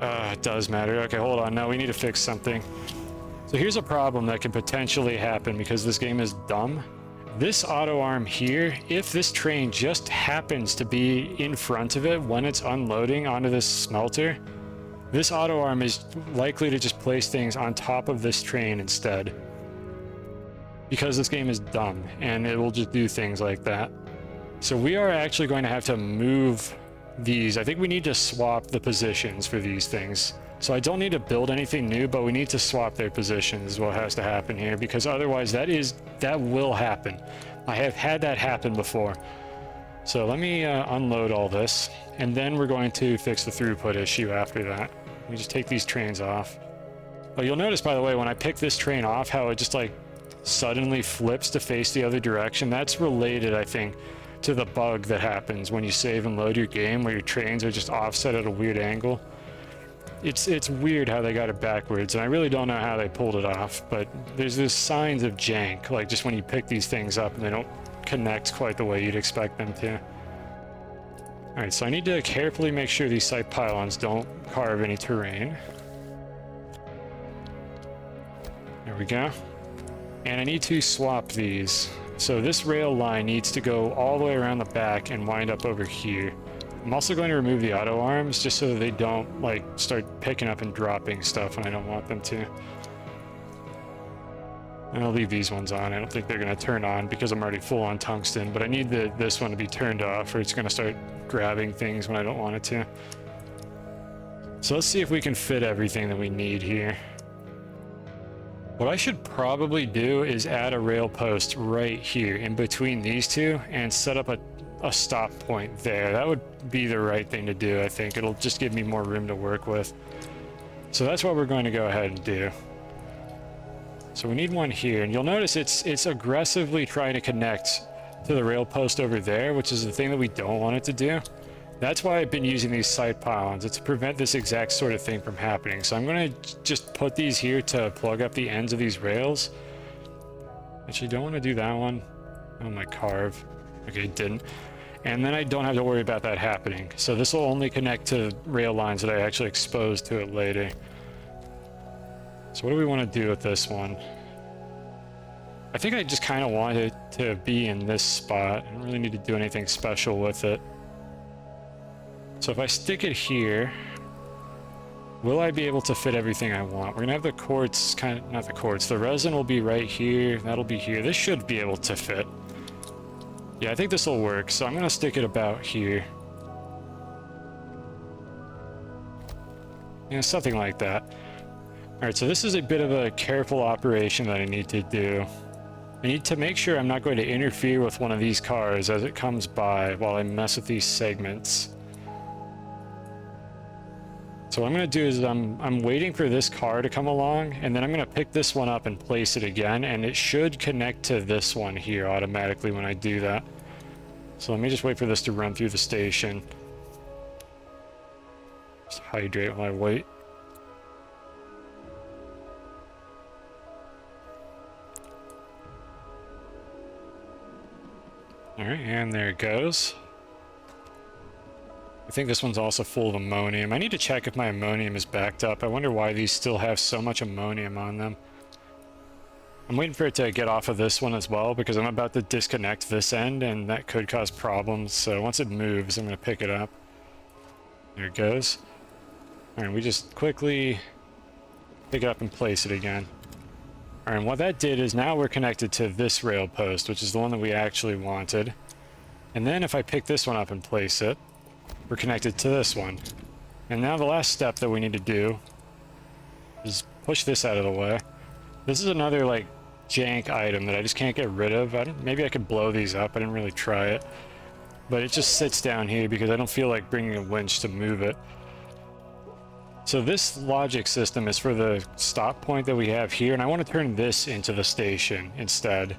It does matter. Okay, hold on. No, we need to fix something. So here's a problem that can potentially happen because this game is dumb. This auto arm here, if this train just happens to be in front of it when it's unloading onto this smelter, this auto arm is likely to just place things on top of this train instead. Because this game is dumb, and it will just do things like that. So we are actually going to have to move these. I think we need to swap the positions for these things. So I don't need to build anything new, but we need to swap their positions is what has to happen here, because otherwise that will happen. I have had that happen before. So let me unload all this, and then we're going to fix the throughput issue after that. Let me just take these trains off. But you'll notice, by the way, when I pick this train off, how it just suddenly flips to face the other direction. That's related, I think, to the bug that happens when you save and load your game, where your trains are just offset at a weird angle. It's weird how they got it backwards, and I really don't know how they pulled it off, but there's signs of jank, just when you pick these things up and they don't connect quite the way you'd expect them to. Alright, so I need to carefully make sure these site pylons don't carve any terrain. There we go. And I need to swap these. So this rail line needs to go all the way around the back and wind up over here. I'm also going to remove the auto arms just so that they don't start picking up and dropping stuff when I don't want them to. And I'll leave these ones on. I don't think they're going to turn on because I'm already full on tungsten, but I need this one to be turned off or it's going to start grabbing things when I don't want it to. So let's see if we can fit everything that we need here. What I should probably do is add a rail post right here in between these two and set up a stop point there. That would be the right thing to do, I think. It'll just give me more room to work with. So that's what we're going to go ahead and do. So we need one here, and you'll notice it's aggressively trying to connect to the rail post over there, which is the thing that we don't want it to do. That's why I've been using these side pylons. It's to prevent this exact sort of thing from happening. So I'm going to just put these here to plug up the ends of these rails. Actually, don't want to do that one. Oh, my carve. Okay, it didn't. And then I don't have to worry about that happening. So this will only connect to rail lines that I actually expose to it later. So what do we want to do with this one? I think I just kind of want it to be in this spot. I don't really need to do anything special with it. So if I stick it here, will I be able to fit everything I want? We're gonna have the quartz not the quartz, the resin will be right here, that'll be here. This should be able to fit. Yeah, I think this will work, so I'm gonna stick it about here. Yeah, something like that. Alright, so this is a bit of a careful operation that I need to do. I need to make sure I'm not going to interfere with one of these cars as it comes by while I mess with these segments. So what I'm going to do is I'm waiting for this car to come along, and then I'm going to pick this one up and place it again, and it should connect to this one here automatically when I do that. So let me just wait for this to run through the station. Just hydrate while I wait. Alright, and there it goes. I think this one's also full of ammonium. I need to check if my ammonium is backed up. I wonder why these still have so much ammonium on them. I'm waiting for it to get off of this one as well, because I'm about to disconnect this end, and that could cause problems. So once it moves, I'm going to pick it up. There it goes. Alright, we just quickly pick it up and place it again. Alright, and what that did is now we're connected to this rail post, which is the one that we actually wanted. And then if I pick this one up and place it, we're connected to this one. And now the last step that we need to do is push this out of the way. This is another like jank item that I just can't get rid of. Maybe I could blow these up. I didn't really try it. But it just sits down here because I don't feel like bringing a winch to move it. So this logic system is for the stop point that we have here, and I want to turn this into the station instead.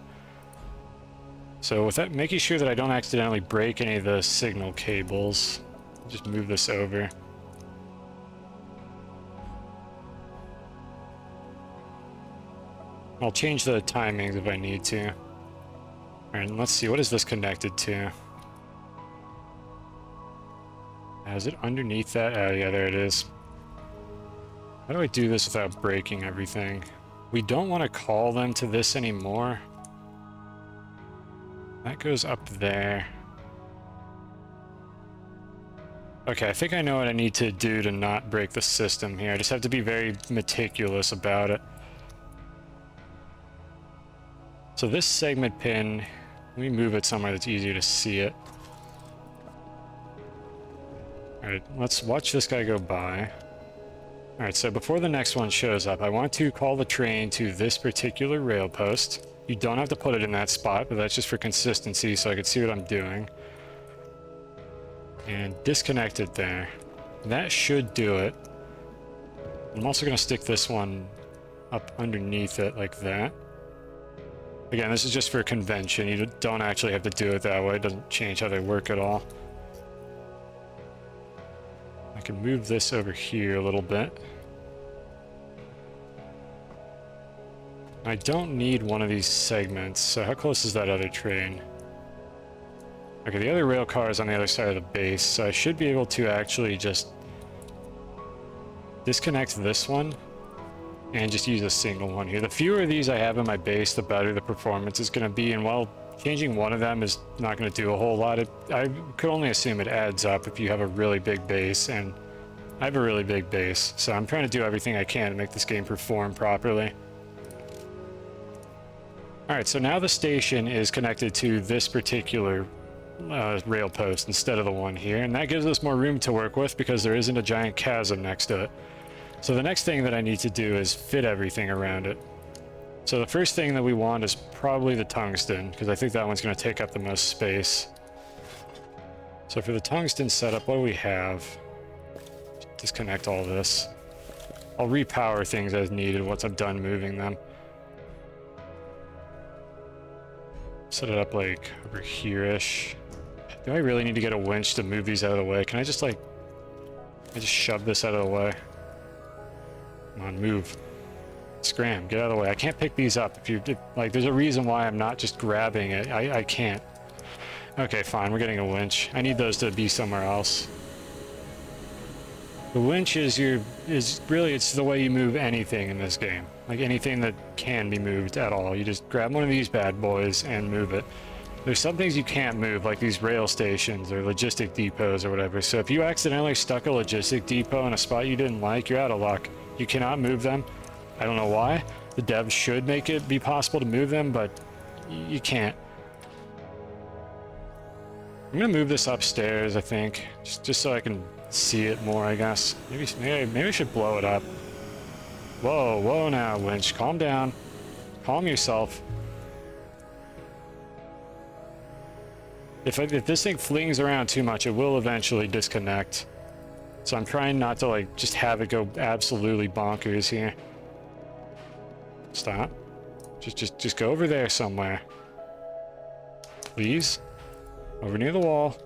So with that, making sure that I don't accidentally break any of the signal cables, just move this over. I'll change the timings if I need to. Alright, let's see, what is this connected to? Is it underneath that? Oh yeah, there it is. How do I do this without breaking everything? We don't want to call them to this anymore. That goes up there. Okay, I think I know what I need to do to not break the system here. I just have to be very meticulous about it. So this segment pin, let me move it somewhere that's easier to see it. Alright, let's watch this guy go by. Alright, so before the next one shows up, I want to call the train to this particular rail post. You don't have to put it in that spot, but that's just for consistency so I can see what I'm doing. And disconnect it there. That should do it. I'm also going to stick this one up underneath it like that. Again, this is just for convention. You don't actually have to do it that way. It doesn't change how they work at all. I can move this over here a little bit. I don't need one of these segments, so how close is that other train? Okay, the other rail car is on the other side of the base, so I should be able to actually just disconnect this one and just use a single one here. The fewer of these I have in my base, the better the performance is going to be, and while changing one of them is not going to do a whole lot, I could only assume it adds up if you have a really big base, and I have a really big base, so I'm trying to do everything I can to make this game perform properly. Alright, so now the station is connected to this particular rail post instead of the one here, and that gives us more room to work with because there isn't a giant chasm next to it. So the next thing that I need to do is fit everything around it. So the first thing that we want is probably the tungsten, because I think that one's going to take up the most space. So for the tungsten setup, what do we have? Disconnect all this. I'll repower things as needed once I'm done moving them. Set it up like over here-ish. Do I really need to get a winch to move these out of the way? Can I just like... I just shove this out of the way? Come on, move. Scram, get out of the way. I can't pick these up. Like, there's a reason why I'm not just grabbing it. I can't. Okay, fine, we're getting a winch. I need those to be somewhere else. The winch is really, it's the way you move anything in this game. Like anything that can be moved at all. You just grab one of these bad boys and move it. There's some things you can't move, like these rail stations or logistic depots or whatever. So if you accidentally stuck a logistic depot in a spot you didn't like, you're out of luck. You cannot move them. I don't know why. The devs should make it be possible to move them, but you can't. I'm gonna move this upstairs, I think, just so I can see it more, I guess. Maybe I should blow it up. Whoa now, winch. Calm down. Calm yourself. If this thing flings around too much, it will eventually disconnect. So I'm trying not to, like, just have it go absolutely bonkers here. Stop. Just go over there somewhere. Please. Over near the wall.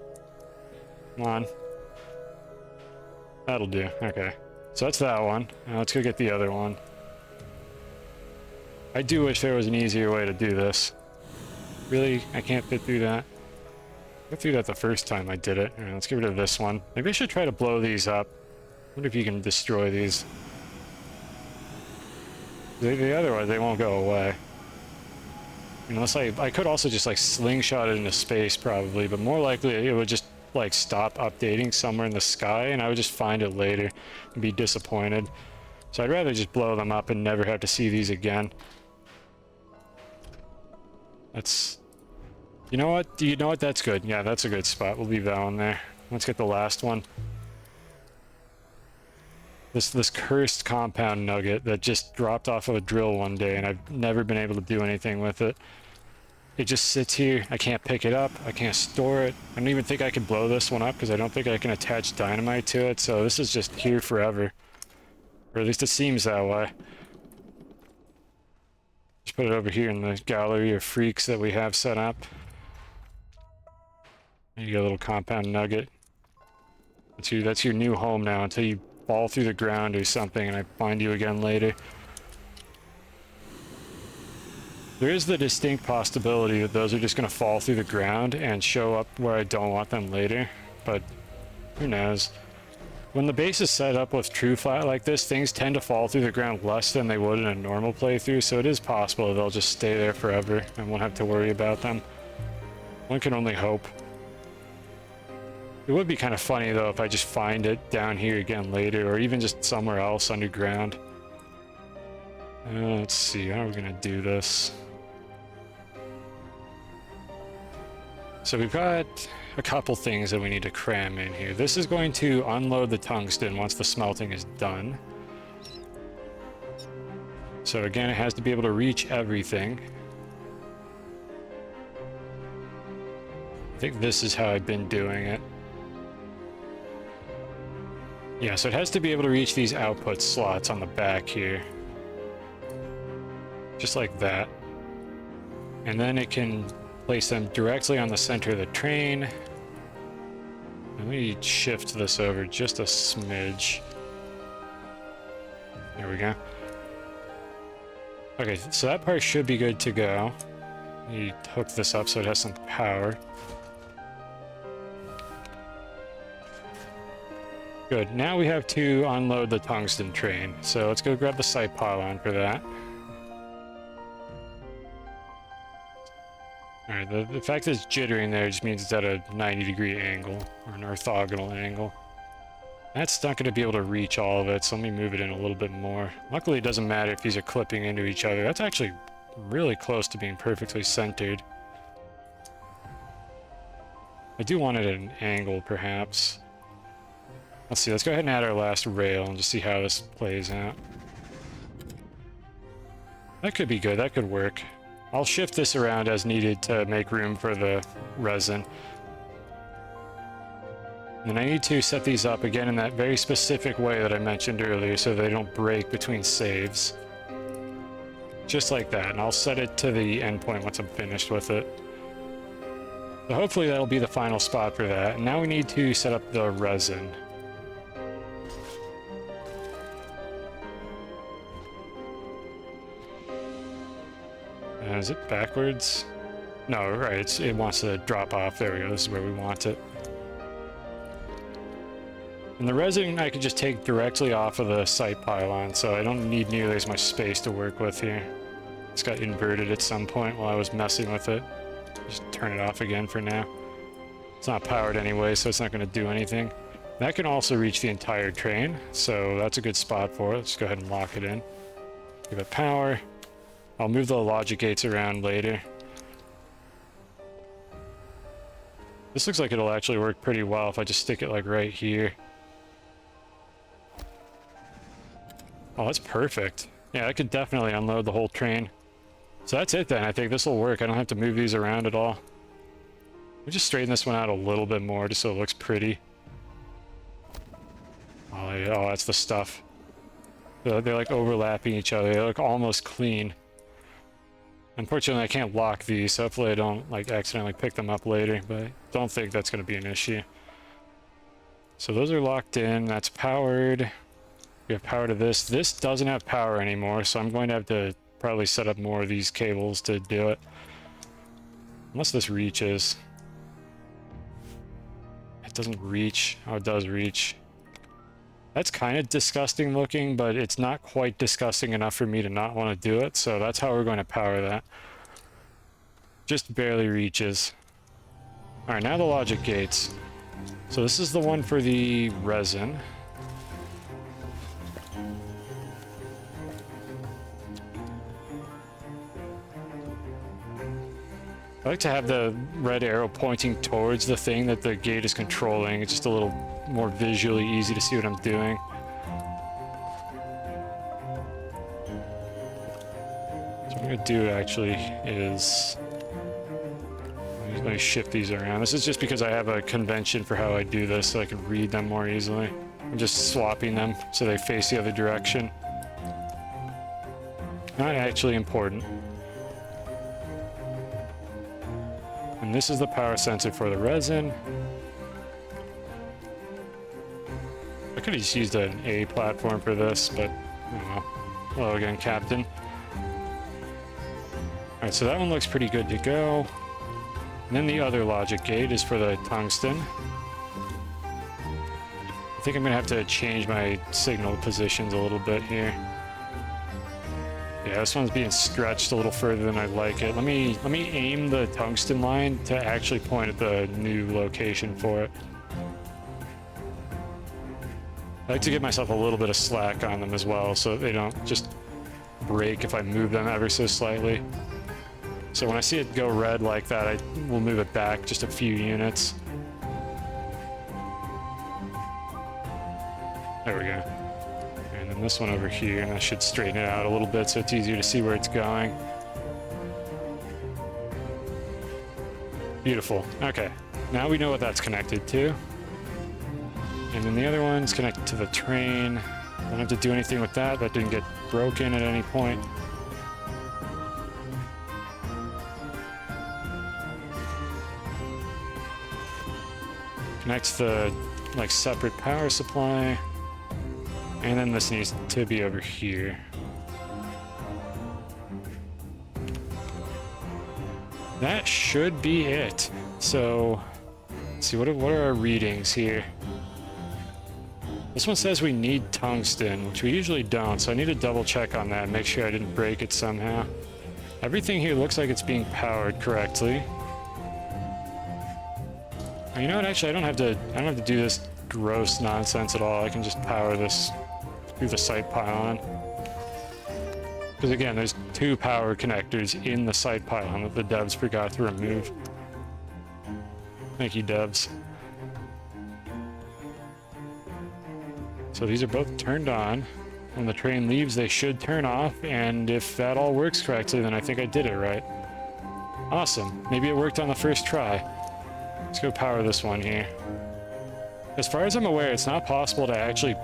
Come on. That'll do. Okay. So that's that one. Now let's go get the other one. I do wish there was an easier way to do this. Really? I can't fit through that? I got through that the first time I did it. Alright, let's get rid of this one. Maybe I should try to blow these up. I wonder if you can destroy these. Otherwise, they won't go away. Unless I could also just, like, slingshot it into space, probably, but more likely it would just, like, stop updating somewhere in the sky, and I would just find it later and be disappointed. So I'd rather just blow them up and never have to see these again. That's... You know what? You know what? That's good. Yeah, that's a good spot. We'll leave that one there. Let's get the last one. This cursed compound nugget that just dropped off of a drill one day, and I've never been able to do anything with it. It just sits here. I can't pick it up. I can't store it. I don't even think I can blow this one up because I don't think I can attach dynamite to it. So this is just here forever. Or at least it seems that way. Just put it over here in the gallery of freaks that we have set up. You got a little compound nugget. That's your new home now until you fall through the ground or something and I find you again later. There is the distinct possibility that those are just going to fall through the ground and show up where I don't want them later, but who knows. When the base is set up with true flat like this, things tend to fall through the ground less than they would in a normal playthrough, so it is possible they'll just stay there forever and won't have to worry about them. One can only hope. It would be kind of funny though if I just find it down here again later, or even just somewhere else underground. Let's see, how are we gonna do this? So we've got a couple things that we need to cram in here. This is going to unload the tungsten once the smelting is done. So again, it has to be able to reach everything. I think this is how I've been doing it. Yeah, so it has to be able to reach these output slots on the back here. Just like that. And then it can place them directly on the center of the train. Let me shift this over just a smidge. There we go. Okay, so that part should be good to go. You hook this up so it has some power. Good, now we have to unload the tungsten train, so let's go grab the site pylon for that. Alright, the fact that it's jittering there just means it's at a 90-degree angle, or an orthogonal angle. That's not going to be able to reach all of it, so let me move it in a little bit more. Luckily it doesn't matter if these are clipping into each other. That's actually really close to being perfectly centered. I do want it at an angle, perhaps. Let's see, let's go ahead and add our last rail and just see how this plays out. That could be good, that could work. I'll shift this around as needed to make room for the resin. And I need to set these up again in that very specific way that I mentioned earlier so they don't break between saves. Just like that, and I'll set it to the endpoint once I'm finished with it. So hopefully that'll be the final spot for that. And now we need to set up the resin. Is it backwards? No, right, it wants to drop off. There we go, this is where we want it. And the resin I could just take directly off of the site pylon, so I don't need nearly as much space to work with here. It's got inverted at some point while I was messing with it. Just turn it off again for now. It's not powered anyway, so it's not going to do anything. That can also reach the entire train, so that's a good spot for it. Let's go ahead and lock it in. Give it power. I'll move the logic gates around later. This looks like it'll actually work pretty well if I just stick it like right here. Oh, that's perfect. Yeah, I could definitely unload the whole train. So that's it then. I think this will work. I don't have to move these around at all. We'll just straighten this one out a little bit more just so it looks pretty. Oh, yeah, oh, that's the stuff. They're like overlapping each other. They look almost clean. Unfortunately, I can't lock these, so hopefully I don't like accidentally pick them up later, but I don't think that's going to be an issue. So those are locked in. That's powered. We have power to this. This doesn't have power anymore, so I'm going to have to probably set up more of these cables to do it. Unless this reaches. It doesn't reach. Oh, it does reach. That's kind of disgusting looking, but it's not quite disgusting enough for me to not want to do it, so that's how we're going to power that. Just barely reaches. Alright, now the logic gates. So this is the one for the resin. I like to have the red arrow pointing towards the thing that the gate is controlling. It's just a little more visually easy to see what I'm doing. So what I'm going to do actually is... let me shift these around. This is just because I have a convention for how I do this so I can read them more easily. I'm just swapping them so they face the other direction. Not actually important. And this is the power sensor for the resin. I could have just used an A platform for this, but oh, hello again, Captain. Alright, so that one looks pretty good to go. And then the other logic gate is for the tungsten. I think I'm gonna have to change my signal positions a little bit here. Yeah, this one's being stretched a little further than I'd like it. Let me aim the tungsten line to actually point at the new location for it. I like to give myself a little bit of slack on them as well, so they don't just break if I move them ever so slightly. So when I see it go red like that, I will move it back just a few units. There we go. And then this one over here, and I should straighten it out a little bit so it's easier to see where it's going. Beautiful. Okay, now we know what that's connected to. And then the other one's connected to the train. Don't have to do anything with that. That didn't get broken at any point. Connects the like separate power supply. And then this needs to be over here. That should be it. So, let's see, what are our readings here? This one says we need tungsten, which we usually don't, so I need to double check on that and make sure I didn't break it somehow. Everything here looks like it's being powered correctly. You know what, actually I don't have to do this gross nonsense at all. I can just power this through the site pylon. Because again, there's two power connectors in the site pylon that the devs forgot to remove. Thank you, devs. So these are both turned on. When the train leaves, they should turn off, and if that all works correctly, then I think I did it right. Awesome. Maybe it worked on the first try. Let's go power this one here. As far as I'm aware, it's not possible to actually,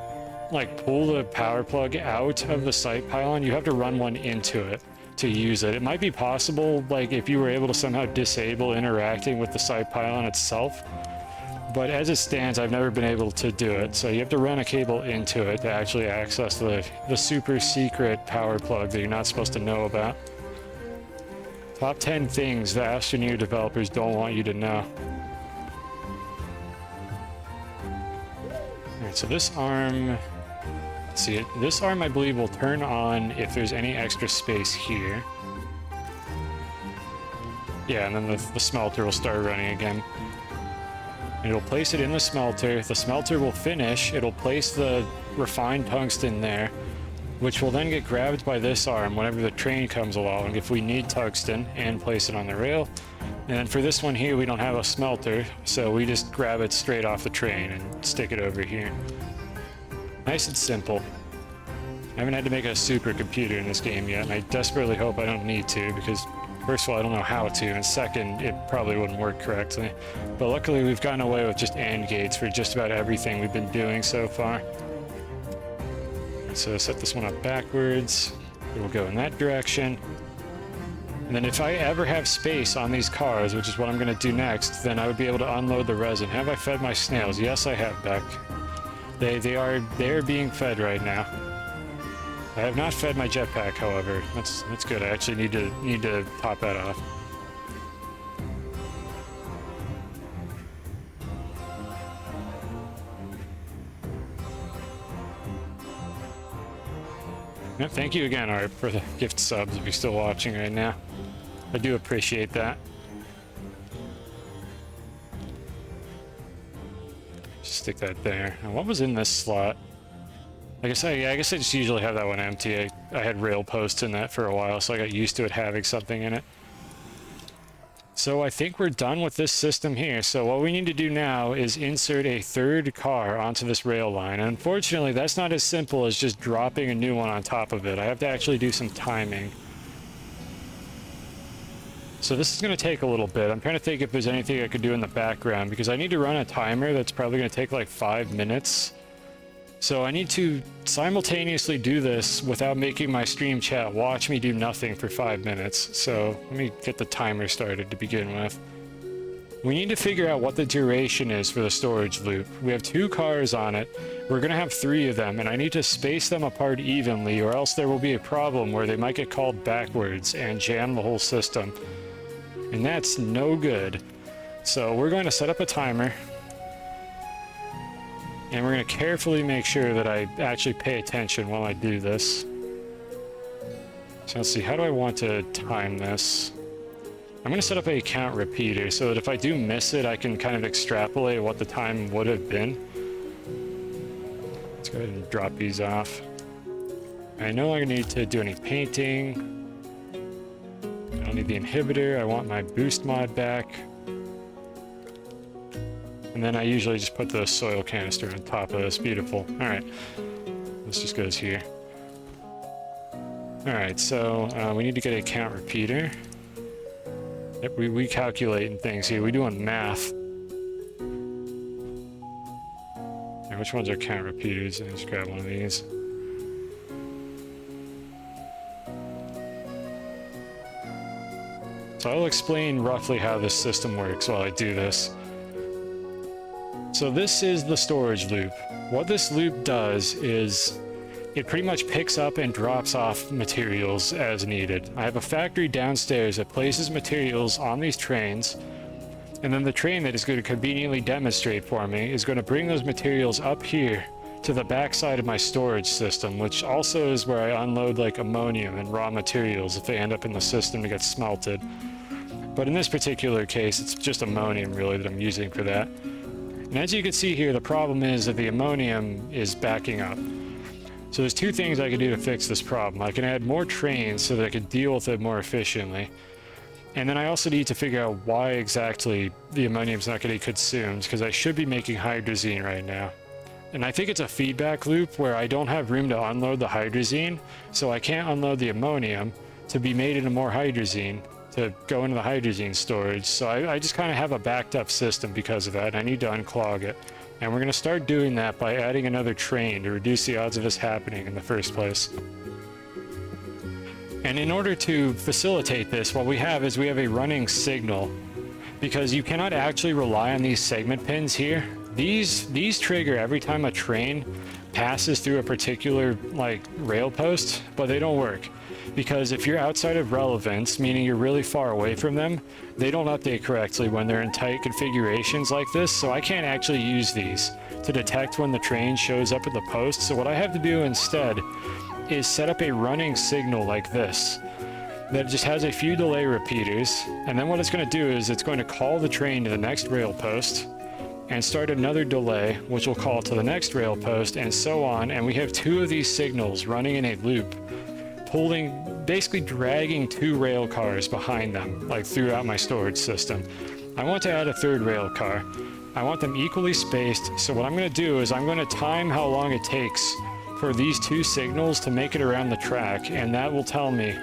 like, pull the power plug out of the site pylon. You have to run one into it to use it. It might be possible, like, if you were able to somehow disable interacting with the site pylon itself. But as it stands, I've never been able to do it. So you have to run a cable into it to actually access the super secret power plug that you're not supposed to know about. Top 10 things the Astroneer developers don't want you to know. Alright, so this arm... Let's see, this arm I believe will turn on if there's any extra space here. Yeah, and then the smelter will start running again. It'll place it in the smelter will finish, it'll place the refined tungsten there, which will then get grabbed by this arm whenever the train comes along if we need tungsten, and place it on the rail. And then for this one here, we don't have a smelter, so we just grab it straight off the train and stick it over here. Nice and simple. I haven't had to make a supercomputer in this game yet, and I desperately hope I don't need to, because first of all, I don't know how to, and second, it probably wouldn't work correctly. But luckily, we've gotten away with just AND gates for just about everything we've been doing so far. So set this one up backwards. It will go in that direction. And then if I ever have space on these cars, which is what I'm going to do next, then I would be able to unload the resin. Have I fed my snails? Yes, I have, Beck. They are being fed right now. I have not fed my jetpack, however. That's good. I actually need to top that off. Yeah, thank you again, Art, for the gift subs if you're still watching right now. I do appreciate that. Just stick that there. Now, what was in this slot? I guess I just usually have that one empty. I had rail posts in that for a while, so I got used to it having something in it. So I think we're done with this system here. So what we need to do now is insert a third car onto this rail line. And unfortunately, that's not as simple as just dropping a new one on top of it. I have to actually do some timing. So this is going to take a little bit. I'm trying to think if there's anything I could do in the background, because I need to run a timer that's probably going to take like 5 minutes. So I need to simultaneously do this without making my stream chat watch me do nothing for 5 minutes. So let me get the timer started to begin with. We need to figure out what the duration is for the storage loop. We have 2 cars on it. We're going to have 3 of them, and I need to space them apart evenly, or else there will be a problem where they might get called backwards and jam the whole system. And that's no good. So we're going to set up a timer. And we're going to carefully make sure that I actually pay attention while I do this. So let's see, how do I want to time this? I'm going to set up a count repeater so that if I do miss it, I can kind of extrapolate what the time would have been. Let's go ahead and drop these off. I no longer need to do any painting. I don't need the inhibitor. I want my boost mod back. And then I usually just put the soil canister on top of this. Beautiful. All right. This just goes here. All right, so we need to get a count repeater. Yep, we calculating things here. We're doing math. And which ones are count repeaters? Let's just grab one of these. So I'll explain roughly how this system works while I do this. So this is the storage loop. What this loop does is it pretty much picks up and drops off materials as needed. I have a factory downstairs that places materials on these trains, and then the train that is going to conveniently demonstrate for me is going to bring those materials up here to the back side of my storage system, which also is where I unload like ammonium and raw materials if they end up in the system to get smelted. But in this particular case, it's just ammonium really that I'm using for that. And as you can see here, the problem is that the ammonium is backing up. So there's 2 things I can do to fix this problem. I can add more trains so that I can deal with it more efficiently. And then I also need to figure out why exactly the ammonium's not getting consumed, because I should be making hydrazine right now. And I think it's a feedback loop where I don't have room to unload the hydrazine, so I can't unload the ammonium to be made into more hydrazine to go into the hydrazine storage. So I just kind of have a backed up system because of that, and I need to unclog it. And we're going to start doing that by adding another train to reduce the odds of this happening in the first place. And in order to facilitate this, what we have is we have a running signal, because you cannot actually rely on these segment pins here. These trigger every time a train passes through a particular like rail post, but they don't work. Because if you're outside of relevance, meaning you're really far away from them, they don't update correctly when they're in tight configurations like this, so I can't actually use these to detect when the train shows up at the post. So what I have to do instead is set up a running signal like this that just has a few delay repeaters, and then what it's going to do is it's going to call the train to the next rail post and start another delay, which will call to the next rail post, and so on. And we have two of these signals running in a loop, basically dragging two rail cars behind them, like throughout my storage system. I want to add a third rail car. I want them equally spaced, so what I'm going to do is I'm going to time how long it takes for these two signals to make it around the track, and that will tell me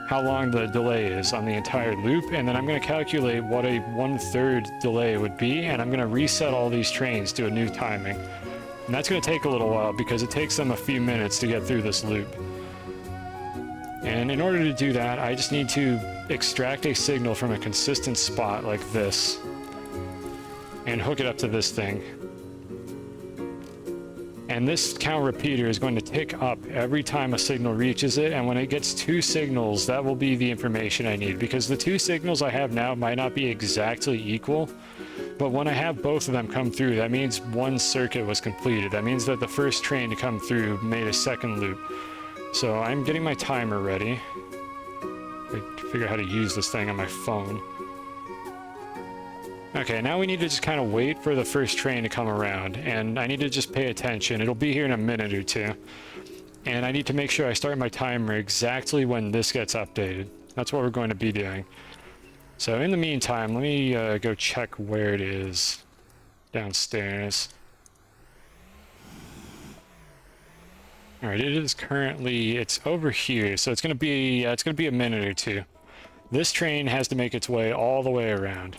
how long the delay is on the entire loop, and then I'm going to calculate what a 1/3 delay would be, and I'm going to reset all these trains to a new timing. And that's going to take a little while because it takes them a few minutes to get through this loop. And in order to do that, I just need to extract a signal from a consistent spot like this and hook it up to this thing. And this count repeater is going to tick up every time a signal reaches it, and when it gets two signals, that will be the information I need, because the two signals I have now might not be exactly equal, but when I have both of them come through, that means one circuit was completed. That means that the first train to come through made a second loop. So I'm getting my timer ready. I figure out how to use this thing on my phone. Okay, now we need to just kind of wait for the first train to come around, and I need to just pay attention. It'll be here in a minute or two. And I need to make sure I start my timer exactly when this gets updated. That's what we're going to be doing. So in the meantime, let me go check where it is downstairs. All right, it is currently, it's over here, so it's going to be a minute or two. This train has to make its way all the way around.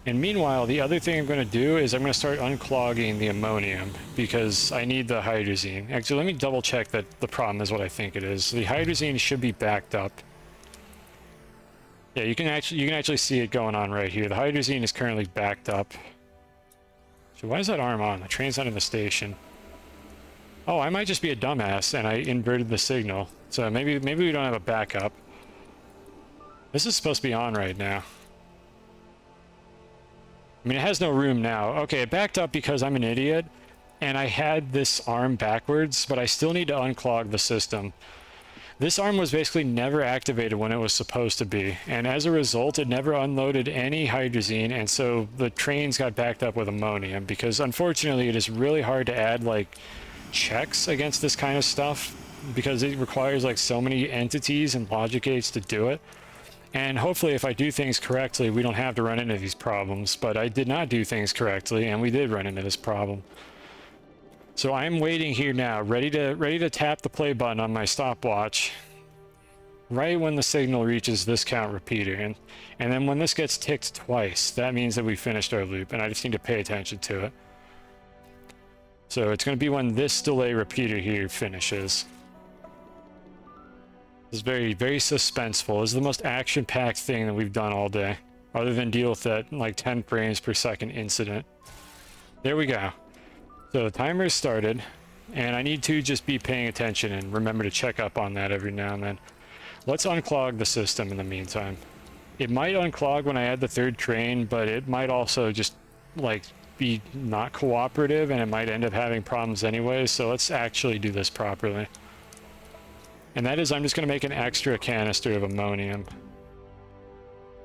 And meanwhile, the other thing I'm going to do is I'm going to start unclogging the ammonium, because I need the hydrazine. Actually, let me double check that the problem is what I think it is. The hydrazine should be backed up. Yeah, you can actually see it going on right here. The hydrazine is currently backed up. So why is that arm on? The train's not in the station. Oh, I might just be a dumbass and I inverted the signal. So maybe we don't have a backup. This is supposed to be on right now. I mean, it has no room now. Okay, it backed up because I'm an idiot, and I had this arm backwards, but I still need to unclog the system. This arm was basically never activated when it was supposed to be, and as a result, it never unloaded any hydrazine, and so the trains got backed up with ammonium, because unfortunately it is really hard to add, like, checks against this kind of stuff, because it requires, like, so many entities and logic gates to do it. And hopefully if I do things correctly, we don't have to run into these problems. But I did not do things correctly, and we did run into this problem. So I'm waiting here now, ready to tap the play button on my stopwatch right when the signal reaches this count repeater. And then when this gets ticked twice, that means that we finished our loop, and I just need to pay attention to it. So it's going to be when this delay repeater here finishes. It's very, very suspenseful. This is the most action-packed thing that we've done all day, other than deal with that, like, 10 frames per second incident. There we go. So the timer is started, and I need to just be paying attention and remember to check up on that every now and then. Let's unclog the system in the meantime. It might unclog when I add the third train, but it might also just, like, be not cooperative, and it might end up having problems anyway, so let's actually do this properly. And that is, I'm just going to make an extra canister of ammonium.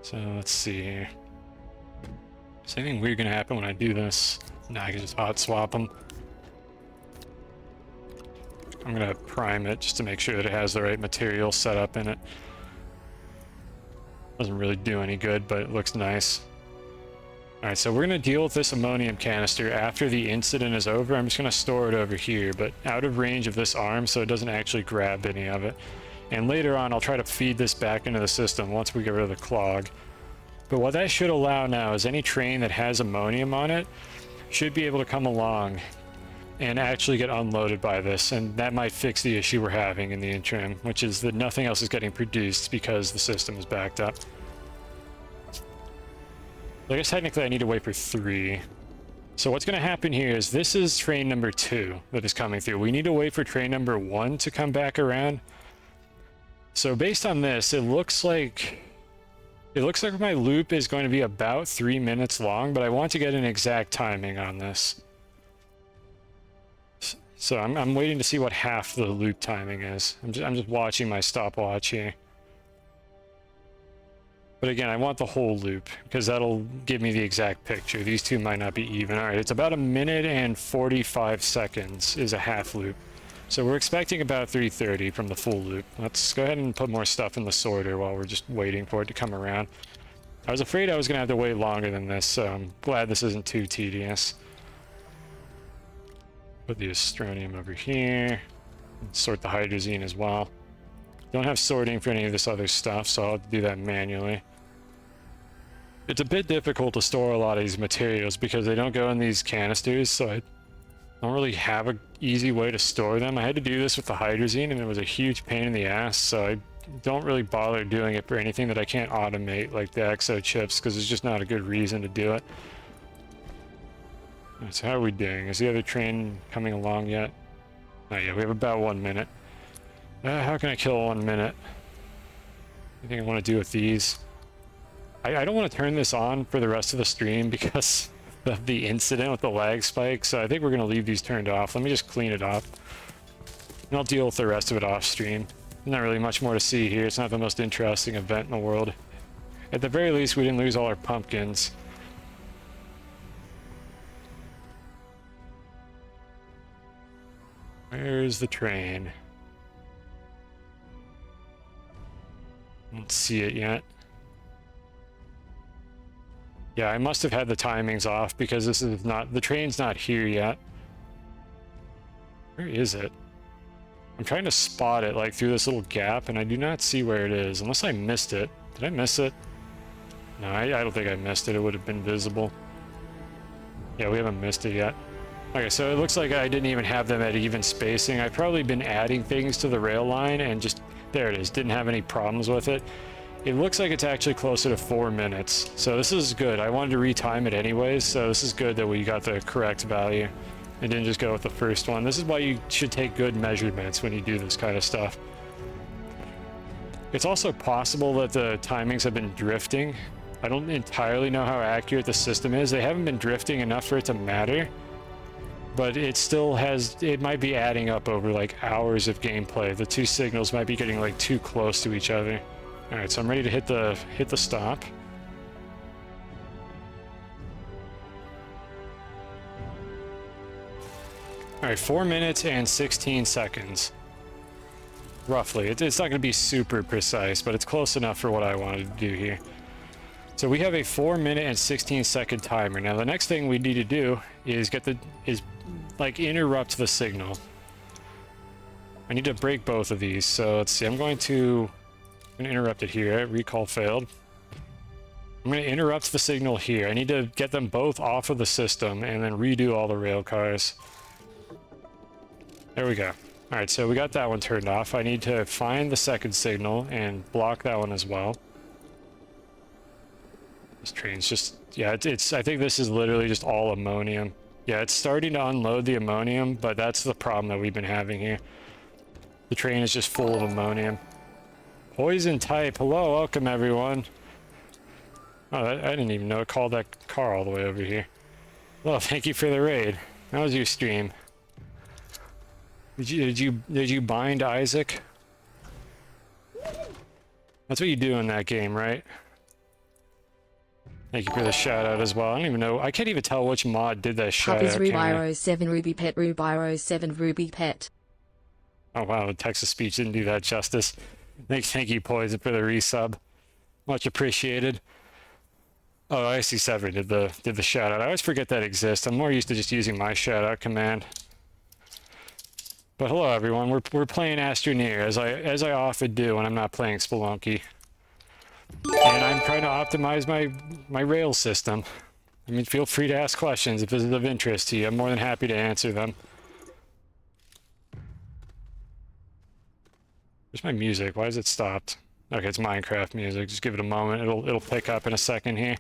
So let's see here. Is anything weird going to happen when I do this? Nah, I can just hot swap them. I'm going to prime it just to make sure that it has the right material set up in it. Doesn't really do any good, but it looks nice. Alright, so we're going to deal with this ammonium canister after the incident is over. I'm just going to store it over here, but out of range of this arm so it doesn't actually grab any of it. And later on, I'll try to feed this back into the system once we get rid of the clog. But what that should allow now is any train that has ammonium on it should be able to come along and actually get unloaded by this, and that might fix the issue we're having in the interim, which is that nothing else is getting produced because the system is backed up. I guess technically I need to wait for 3. So what's going to happen here is this is train number 2 that is coming through. We need to wait for train number 1 to come back around. So based on this, it looks like my loop is going to be about 3 minutes long, but I want to get an exact timing on this. So I'm waiting to see what half the loop timing is. I'm just watching my stopwatch here. But again, I want the whole loop, because that'll give me the exact picture. These two might not be even. Alright, it's about 1 minute and 45 seconds is a half loop. So we're expecting about 3:30 from the full loop. Let's go ahead and put more stuff in the sorter while we're just waiting for it to come around. I was afraid I was going to have to wait longer than this, so I'm glad this isn't too tedious. Put the Astroneer over here. Sort the hydrazine as well. Don't have sorting for any of this other stuff, so I'll do that manually. It's a bit difficult to store a lot of these materials because they don't go in these canisters, so I don't really have an easy way to store them. I had to do this with the hydrazine, and it was a huge pain in the ass, so I don't really bother doing it for anything that I can't automate, like the exo chips, because there's just not a good reason to do it. Right, so how are we doing? Is the other train coming along yet? Not yet. We have about 1 minute. How can I kill 1 minute? Anything I want to do with these? I don't want to turn this on for the rest of the stream because of the incident with the lag spike, so I think we're going to leave these turned off. Let me just clean it up, and I'll deal with the rest of it off stream. Not really much more to see here. It's not the most interesting event in the world. At the very least, we didn't lose all our pumpkins. Where's the train? Don't see it yet. Yeah, I must have had the timings off because this is not, the train's not here yet. Where is it? I'm trying to spot it like through this little gap and I do not see where it is, unless I missed it. Did I miss it? No, I don't think I missed it. It would have been visible. Yeah, we haven't missed it yet. Okay, so it looks like I didn't even have them at even spacing. I've probably been adding things to the rail line and just, there it is, didn't have any problems with it. It looks like it's actually closer to 4 minutes, so this is good. I wanted to retime it anyways, so this is good that we got the correct value and didn't just go with the first one. This is why you should take good measurements when you do this kind of stuff. It's also possible that the timings have been drifting. I don't entirely know how accurate the system is. They haven't been drifting enough for it to matter, but it still has, it might be adding up over like hours of gameplay. The two signals might be getting like too close to each other. All right, so I'm ready to hit the stop. All right, 4 minutes and 16 seconds, roughly. It's not going to be super precise, but it's close enough for what I wanted to do here. So we have a 4 minute and 16 second timer. Now the next thing we need to do is interrupt the signal. I need to break both of these. So let's see. I'm going to interrupt it here. Recall failed. I'm going to interrupt the signal here. I need to get them both off of the system and then redo all the rail cars. There we go. All right, so we got that one turned off. I need to find the second signal and block that one as well. This train's just, yeah, it's. I think this is literally just all ammonium. Yeah, it's starting to unload the ammonium, but that's the problem that we've been having here. The train is just full of ammonium. Poison type. Hello, welcome everyone. Oh, I didn't even know it called that car all the way over here. Well, thank you for the raid. How was your stream? Did you bind Isaac? That's what you do in that game, right? Thank you for the shout out as well. I don't even know. I can't even tell which mod did that shout out. Rubiro 7 Ruby Pet Rubiro 7 Ruby Pet. Oh wow, the text to speech didn't do that justice. Thank you, Poison, for the resub. Much appreciated. Oh, I see Severin did the shout out. I always forget that exists. I'm more used to just using my shout out command. But hello everyone, we're playing Astroneer as I often do when I'm not playing Spelunky. And I'm trying to optimize my rail system. I mean, feel free to ask questions if this is of interest to you. I'm more than happy to answer them. Where's my music? Why is it stopped? Okay, it's Minecraft music. Just give it a moment. It'll pick up in a second here.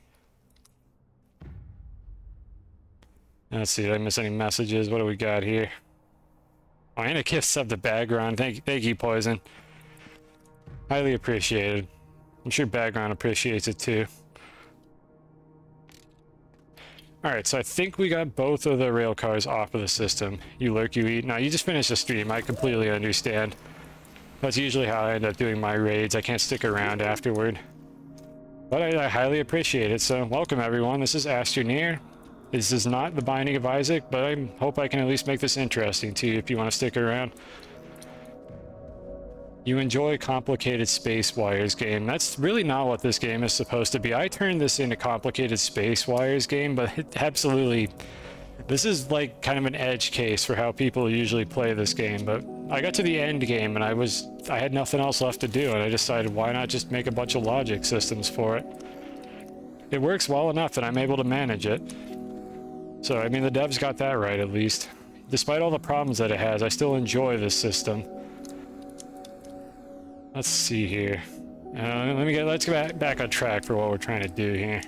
Let's see, did I miss any messages? What do we got here? Oh, and a kiss of the background. Thank you, Poison. Highly appreciated. I'm sure background appreciates it too. Alright, so I think we got both of the rail cars off of the system. You lurk, you eat. Now, you just finished the stream. I completely understand. That's usually how I end up doing my raids. I can't stick around afterward. But I highly appreciate it. So, welcome everyone. This is Astroneer. This is not the Binding of Isaac, but I hope I can at least make this interesting to you if you want to stick around. You enjoy complicated space wires game. That's really not what this game is supposed to be. I turned this into complicated space wires game, but absolutely, this is like kind of an edge case for how people usually play this game. But I got to the end game and I had nothing else left to do, and I decided why not just make a bunch of logic systems for it. It works well enough that I'm able to manage it. So, I mean, the devs got that right, at least. Despite all the problems that it has, I still enjoy this system. Let's see here. Let's get back on track for what we're trying to do here.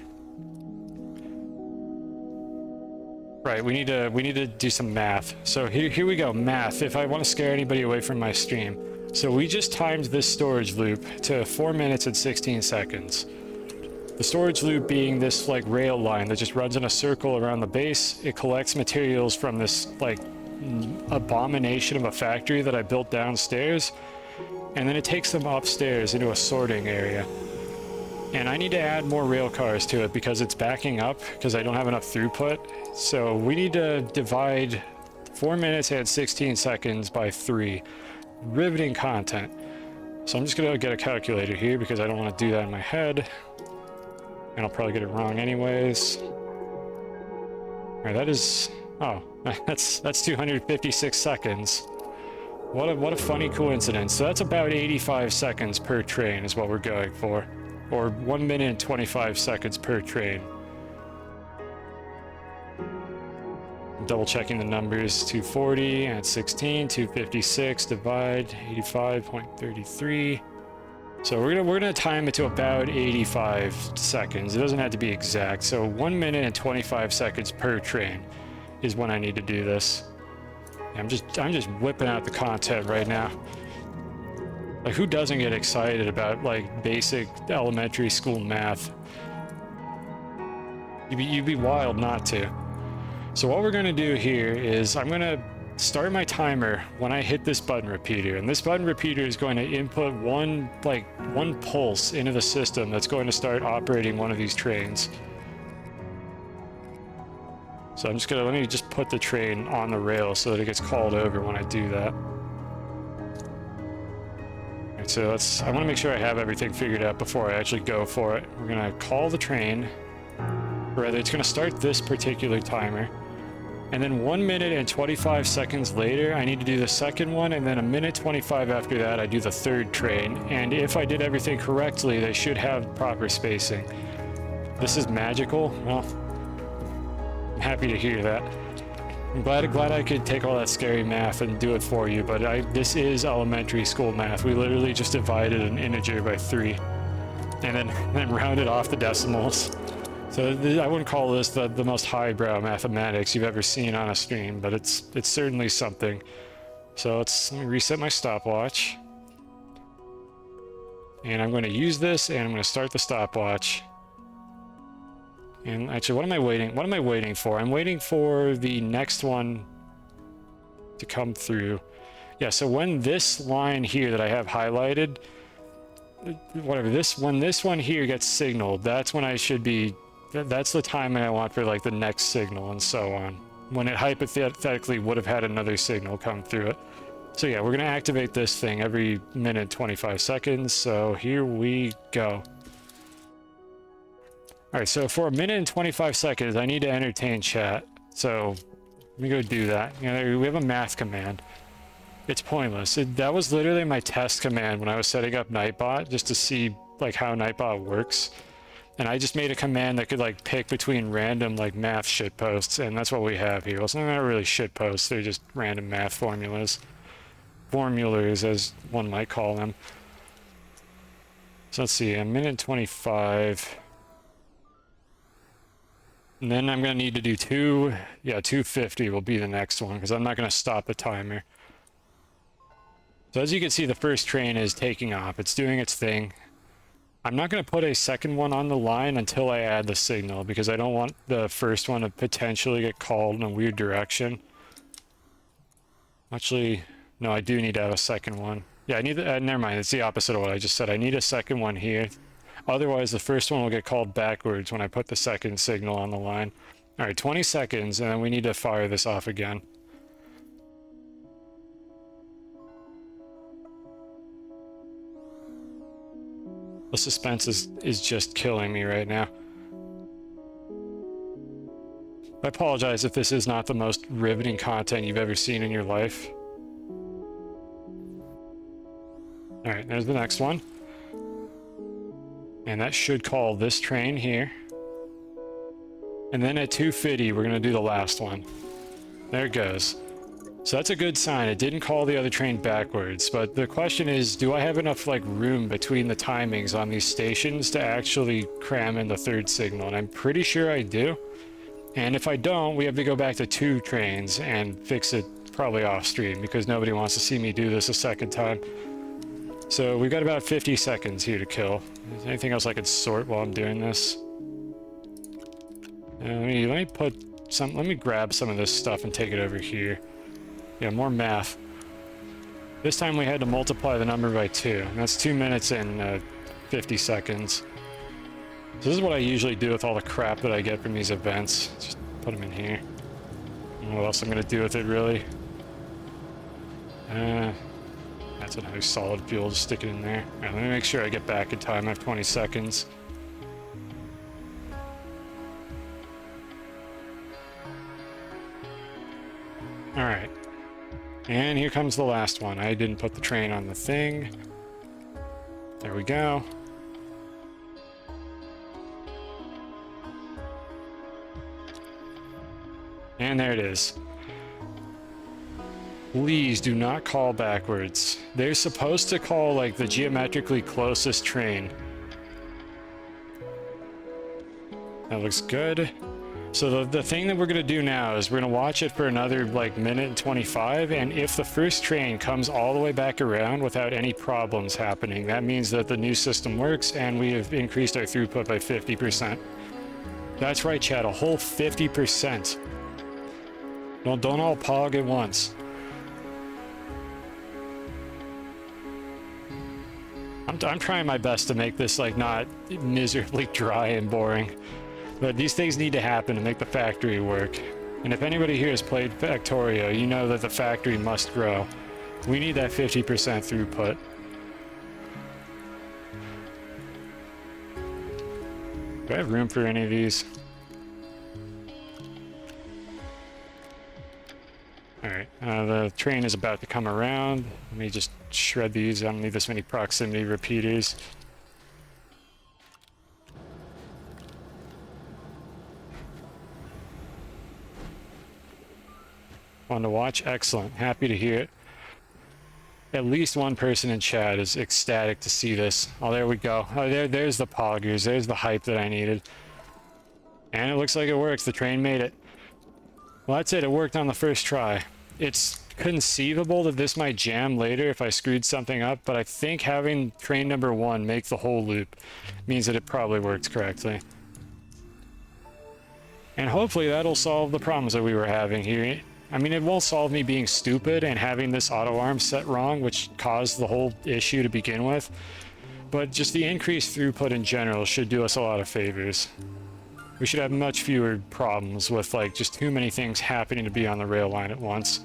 Right, we need to do some math. So here we go, math. If I want to scare anybody away from my stream. So we just timed this storage loop to 4 minutes and 16 seconds. The storage loop being this like rail line that just runs in a circle around the base. It collects materials from this like abomination of a factory that I built downstairs, and then it takes them upstairs into a sorting area. And I need to add more rail cars to it because it's backing up because I don't have enough throughput. So we need to divide 4 minutes and 16 seconds by 3. Riveting content. So I'm just gonna get a calculator here because I don't want to do that in my head. And I'll probably get it wrong anyways. Alright, that is... oh, that's 256 seconds. What a funny coincidence. So that's about 85 seconds per train is what we're going for. Or 1 minute and 25 seconds per train. Double checking the numbers. 240 and 16, 256 divide 85.33. So we're gonna time it to about 85 seconds. It doesn't have to be exact. So 1 minute and 25 seconds per train is when I need to do this. I'm just whipping out the content right now. Like, who doesn't get excited about like basic elementary school math? You'd be wild not to. So what we're gonna do here is I'm gonna start my timer when I hit this button repeater, and this button repeater is going to input one pulse into the system that's going to start operating one of these trains. So I'm just gonna, let me just put the train on the rail so that it gets called over when I do that. Alright, so I want to make sure I have everything figured out before I actually go for it. We're gonna call the train, or rather it's gonna start this particular timer. And then 1 minute and 25 seconds later, I need to do the second one, and then 1 minute 25 after that, I do the third train. And if I did everything correctly, they should have proper spacing. This is magical. Well, I'm happy to hear that. I'm glad I could take all that scary math and do it for you, but this is elementary school math. We literally just divided an integer by 3, and then rounded off the decimals. So I wouldn't call this the most highbrow mathematics you've ever seen on a stream, but it's certainly something. So let me reset my stopwatch. And I'm going to use this, and I'm going to start the stopwatch. And actually, what am I waiting for? I'm waiting for the next one to come through. Yeah, so when this line here that I have highlighted, when this one here gets signaled, that's when I should be... That's the timing I want for like the next signal and so on. When it hypothetically would have had another signal come through it. So yeah, we're going to activate this thing every minute 25 seconds. So here we go. Alright, so for 1 minute and 25 seconds, I need to entertain chat. So, let me go do that. You know, we have a math command. It's pointless. That was literally my test command when I was setting up Nightbot, just to see, like, how Nightbot works. And I just made a command that could, like, pick between random, like, math shitposts, and that's what we have here. Well, it's not really shitposts, they're just random math formulas. Formulars, as one might call them. So let's see, 1 minute and 25. And then I'm going to need to do 250 will be the next one, because I'm not going to stop the timer. So as you can see, the first train is taking off. It's doing its thing. I'm not going to put a second one on the line until I add the signal, because I don't want the first one to potentially get called in a weird direction. Actually, no, I do need to have a second one. Yeah, I need the, never mind, it's the opposite of what I just said. I need a second one here. Otherwise, the first one will get called backwards when I put the second signal on the line. Alright, 20 seconds, and then we need to fire this off again. The suspense is just killing me right now. I apologize if this is not the most riveting content you've ever seen in your life. Alright, there's the next one. And that should call this train here. And then at 250, we're going to do the last one. There it goes. So that's a good sign. It didn't call the other train backwards, but the question is, do I have enough like room between the timings on these stations to actually cram in the third signal? And I'm pretty sure I do. And if I don't, we have to go back to 2 trains and fix it probably off stream, because nobody wants to see me do this a second time. So we've got about 50 seconds here to kill. Is there anything else I could sort while I'm doing this? Let me grab some of this stuff and take it over here. Yeah, more math. This time we had to multiply the number by 2, and that's 2 minutes and 50 seconds. So this is what I usually do with all the crap that I get from these events. Just put them in here. I don't know what else I'm going to do with it, really. That's a nice solid fuel, just stick it in there. Alright, let me make sure I get back in time. I have 20 seconds. Alright. And here comes the last one. I didn't put the train on the thing. There we go. And there it is. Please do not call backwards. They're supposed to call like the geometrically closest train. That looks good. So the thing that we're going to do now is we're going to watch it for another like minute and 25, and if the first train comes all the way back around without any problems happening, that means that the new system works and we have increased our throughput by 50%. That's right, chat, a whole 50%. Don't all pog at once. I'm trying my best to make this like not miserably dry and boring. But these things need to happen to make the factory work. And if anybody here has played Factorio, you know that the factory must grow. We need that 50% throughput. Do I have room for any of these? Alright, the train is about to come around. Let me just shred these. I don't need this many proximity repeaters. Fun to watch? Excellent. Happy to hear it. At least one person in chat is ecstatic to see this. Oh, there we go. Oh, there's the poggers. There's the hype that I needed. And it looks like it works. The train made it. Well, that's it. It worked on the first try. It's conceivable that this might jam later if I screwed something up, but I think having train number 1 make the whole loop means that it probably works correctly. And hopefully that'll solve the problems that we were having here. I mean, it won't solve me being stupid and having this auto arm set wrong, which caused the whole issue to begin with. But just the increased throughput in general should do us a lot of favors. We should have much fewer problems with like just too many things happening to be on the rail line at once.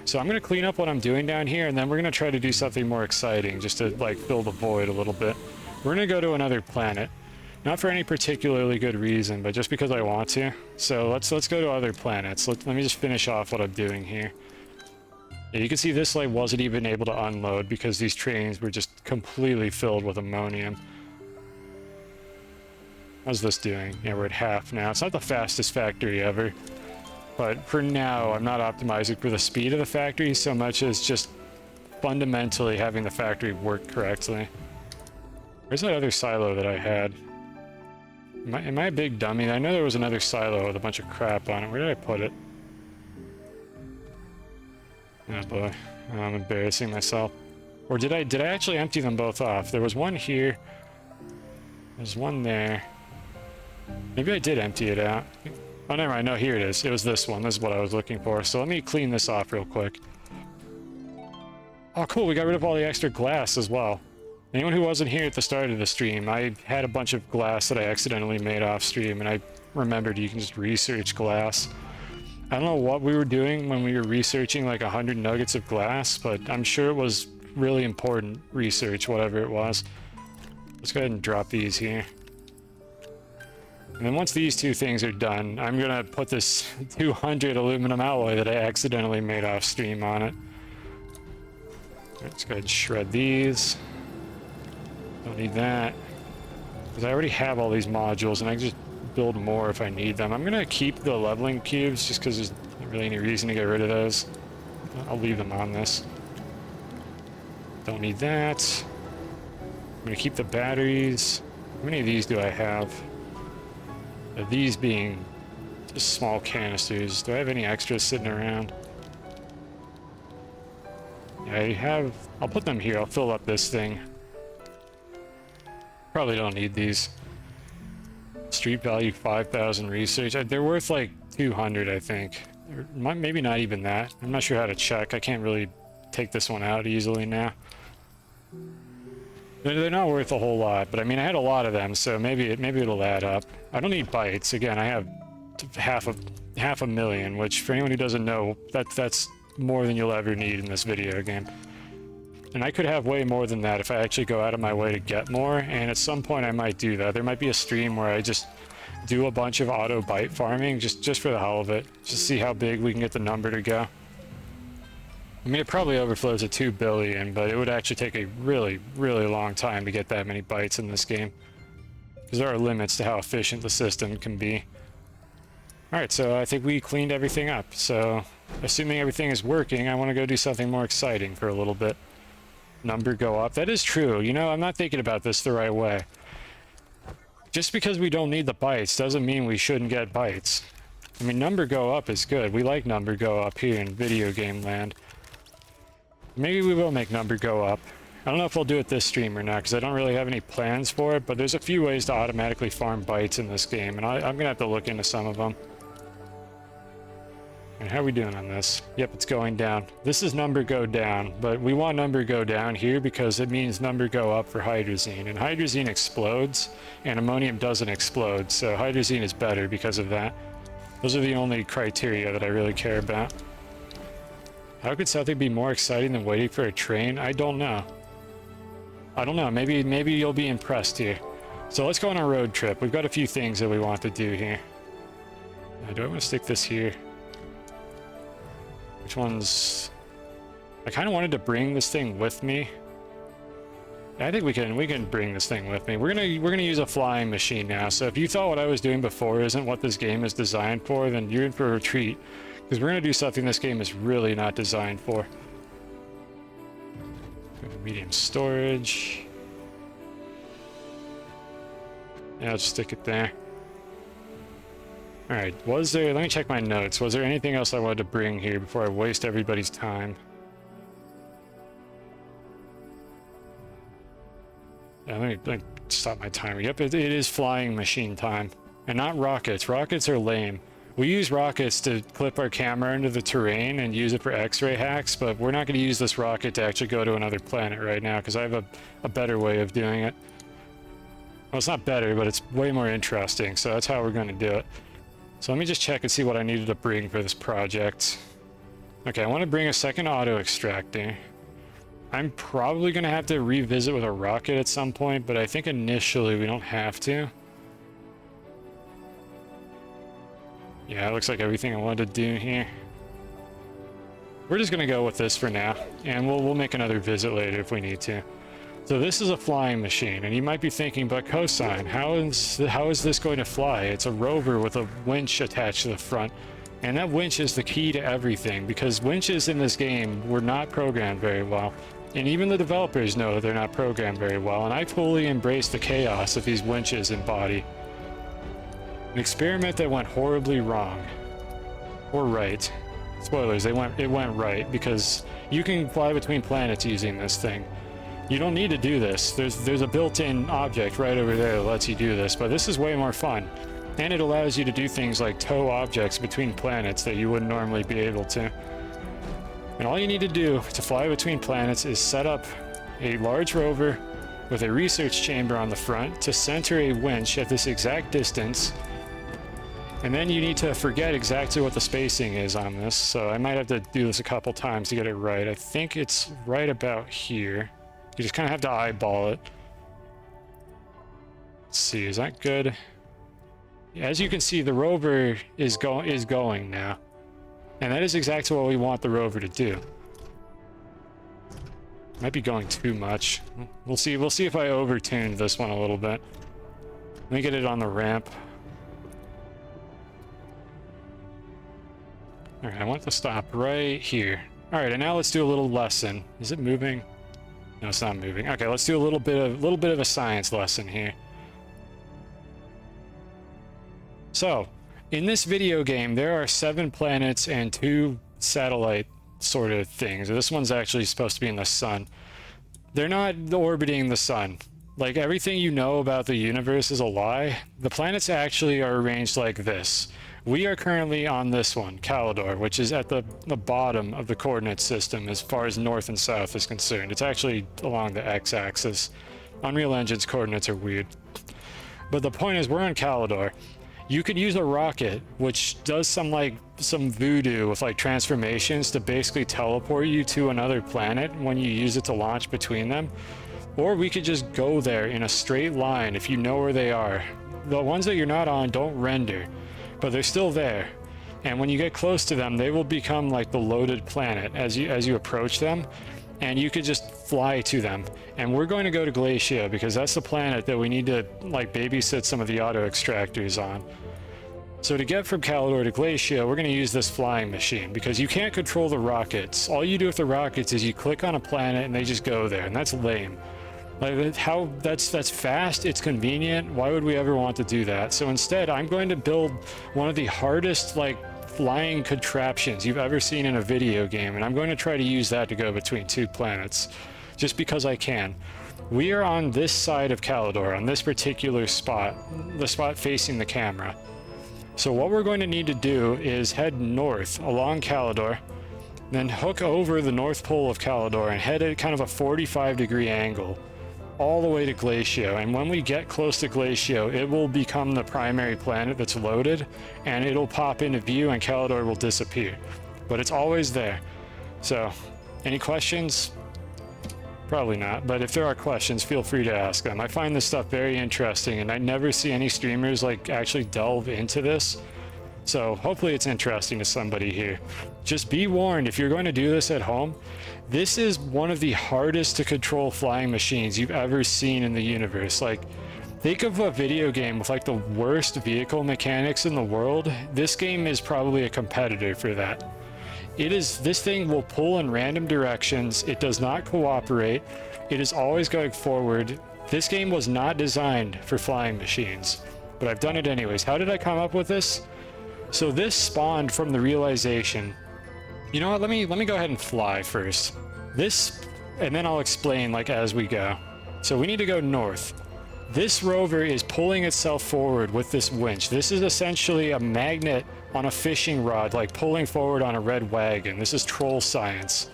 So I'm going to clean up what I'm doing down here, and then we're going to try to do something more exciting just to like fill the void a little bit. We're going to go to another planet. Not for any particularly good reason, but just because I want to. So let's go to other planets. Let me just finish off what I'm doing here. Yeah, you can see this like wasn't even able to unload because these trains were just completely filled with ammonium. How's this doing? Yeah, we're at half now. It's not the fastest factory ever, but for now, I'm not optimizing for the speed of the factory so much as just fundamentally having the factory work correctly. Where's that other silo that I had? Am I a big dummy? I know there was another silo with a bunch of crap on it. Where did I put it? Oh boy, I'm embarrassing myself. Or did I actually empty them both off? There was one here. There's one there. Maybe I did empty it out. Oh, never mind. No, here it is. It was this one. This is what I was looking for. So let me clean this off real quick. Oh, cool. We got rid of all the extra glass as well. Anyone who wasn't here at the start of the stream, I had a bunch of glass that I accidentally made off stream, and I remembered you can just research glass. I don't know what we were doing when we were researching like 100 nuggets of glass, but I'm sure it was really important research, whatever it was. Let's go ahead and drop these here. And then once these two things are done, I'm gonna put this 200 aluminum alloy that I accidentally made off stream on it. Let's go ahead and shred these. Don't need that. Because I already have all these modules and I can just build more if I need them. I'm gonna keep the leveling cubes just because there's not really any reason to get rid of those. I'll leave them on this. Don't need that. I'm gonna keep the batteries. How many of these do I have? These being just small canisters. Do I have any extras sitting around? Yeah, I have. I'll put them here. I'll fill up this thing. Probably don't need these. Street value 5,000 research. They're worth like 200, I think. Or maybe not even that. I'm not sure how to check. I can't really take this one out easily now. They're not worth a whole lot, but I mean, I had a lot of them, so maybe it'll add up. I don't need bytes. Again, I have half a million, which for anyone who doesn't know, that's more than you'll ever need in this video game. And I could have way more than that if I actually go out of my way to get more, and at some point I might do that. There might be a stream where I just do a bunch of auto byte farming just for the hell of it, just to see how big we can get the number to go. I mean, it probably overflows at 2 billion, but it would actually take a really, really long time to get that many bytes in this game. Because there are limits to how efficient the system can be. Alright, so I think we cleaned everything up. So, assuming everything is working, I want to go do something more exciting for a little bit. Number go up. That is true. You know, I'm not thinking about this the right way. Just because we don't need the bytes doesn't mean we shouldn't get bytes. I mean, number go up is good. We like number go up here in video game land. Maybe we will make number go up. I don't know if we'll do it this stream or not, because I don't really have any plans for it, but there's a few ways to automatically farm bytes in this game, and I'm going to have to look into some of them. And how are we doing on this? Yep, it's going down. This is number go down, but we want number go down here because it means number go up for hydrazine, and hydrazine explodes, and ammonium doesn't explode, so hydrazine is better because of that. Those are the only criteria that I really care about. How could something be more exciting than waiting for a train? I don't know. I don't know. Maybe you'll be impressed here. So let's go on a road trip. We've got a few things that we want to do here. Do I want to stick this here? Which one's... I kind of wanted to bring this thing with me. I think we can bring this thing with me. We're gonna use a flying machine now. So if you thought what I was doing before isn't what this game is designed for, then you're in for a retreat. Because we're going to do something this game is really not designed for. Medium storage. Yeah, I'll just stick it there. Alright, let me check my notes. Was there anything else I wanted to bring here before I waste everybody's time? Yeah, let me stop my timer. Yep, it is flying machine time. And not rockets. Rockets are lame. We use rockets to clip our camera into the terrain and use it for X-ray hacks, but we're not going to use this rocket to actually go to another planet right now, because I have a better way of doing it. Well, it's not better, but it's way more interesting, so that's how we're going to do it. So let me just check and see what I needed to bring for this project. Okay, I want to bring a second auto extractor. I'm probably going to have to revisit with a rocket at some point, but I think initially we don't have to. Yeah, it looks like everything I wanted to do here. We're just gonna go with this for now, and we'll make another visit later if we need to. So this is a flying machine, and you might be thinking, but Cosine, how is this going to fly? It's a rover with a winch attached to the front, and that winch is the key to everything, because winches in this game were not programmed very well. And even the developers know they're not programmed very well, and I fully embrace the chaos of these winches in body. An experiment that went horribly wrong. Or right. Spoilers, it went right, because you can fly between planets using this thing. You don't need to do this. There's a built-in object right over there that lets you do this, but this is way more fun. And it allows you to do things like tow objects between planets that you wouldn't normally be able to. And all you need to do to fly between planets is set up a large rover with a research chamber on the front to center a winch at this exact distance. And then you need to forget exactly what the spacing is on this, so I might have to do this a couple times to get it right. I think it's right about here. You just kind of have to eyeball it. Let's see, is that good? As you can see, the rover is going now. And that is exactly what we want the rover to do. Might be going too much. We'll see if I overtuned this one a little bit. Let me get it on the ramp. Alright, I want to stop right here. Alright, and now let's do a little lesson. Is it moving? No, it's not moving. Okay, let's do a little bit of a science lesson here. So, in this video game, there are 7 planets and 2 satellite sort of things. This one's actually supposed to be in the sun. They're not orbiting the sun. Like, everything you know about the universe is a lie. The planets actually are arranged like this. We are currently on this one, Calidor, which is at the bottom of the coordinate system as far as north and south is concerned. It's actually along the x-axis. Unreal Engine's coordinates are weird. But the point is, we're on Calidor. You could use a rocket, which does some voodoo with like transformations to basically teleport you to another planet when you use it to launch between them. Or we could just go there in a straight line if you know where they are. The ones that you're not on don't render, but they're still there. And when you get close to them, they will become like the loaded planet as you approach them, and you could just fly to them. And we're going to go to Glacia because that's the planet that we need to like babysit some of the auto extractors on. So to get from Calidor to Glacia, we're going to use this flying machine because you can't control the rockets. All you do with the rockets is you click on a planet and they just go there, and that's lame. Like, how that's fast, it's convenient. Why would we ever want to do that? So instead, I'm going to build one of the hardest like flying contraptions you've ever seen in a video game, and I'm going to try to use that to go between 2 planets just because I can. We are on this side of Calidor, on this particular spot, the spot facing the camera. So what we're going to need to do is head north along Calidor, then hook over the North Pole of Calidor and head at kind of a 45-degree angle all the way to Glacio. And when we get close to Glacio, it will become the primary planet that's loaded, and it'll pop into view and Calidor will disappear. But it's always there. So, any questions? Probably not, but if there are questions, feel free to ask them. I find this stuff very interesting, and I never see any streamers like actually delve into this. So hopefully it's interesting to somebody here. Just be warned, if you're going to do this at home, this is one of the hardest to control flying machines you've ever seen in the universe. Like, think of a video game with like the worst vehicle mechanics in the world. This game is probably a competitor for that. This thing will pull in random directions. It does not cooperate. It is always going forward. This game was not designed for flying machines, but I've done it anyways. How did I come up with this? So this spawned from the realization, you know what, let me go ahead and fly first. And then I'll explain like as we go. So we need to go north. This rover is pulling itself forward with this winch. This is essentially a magnet on a fishing rod, like pulling forward on a red wagon. This is troll science.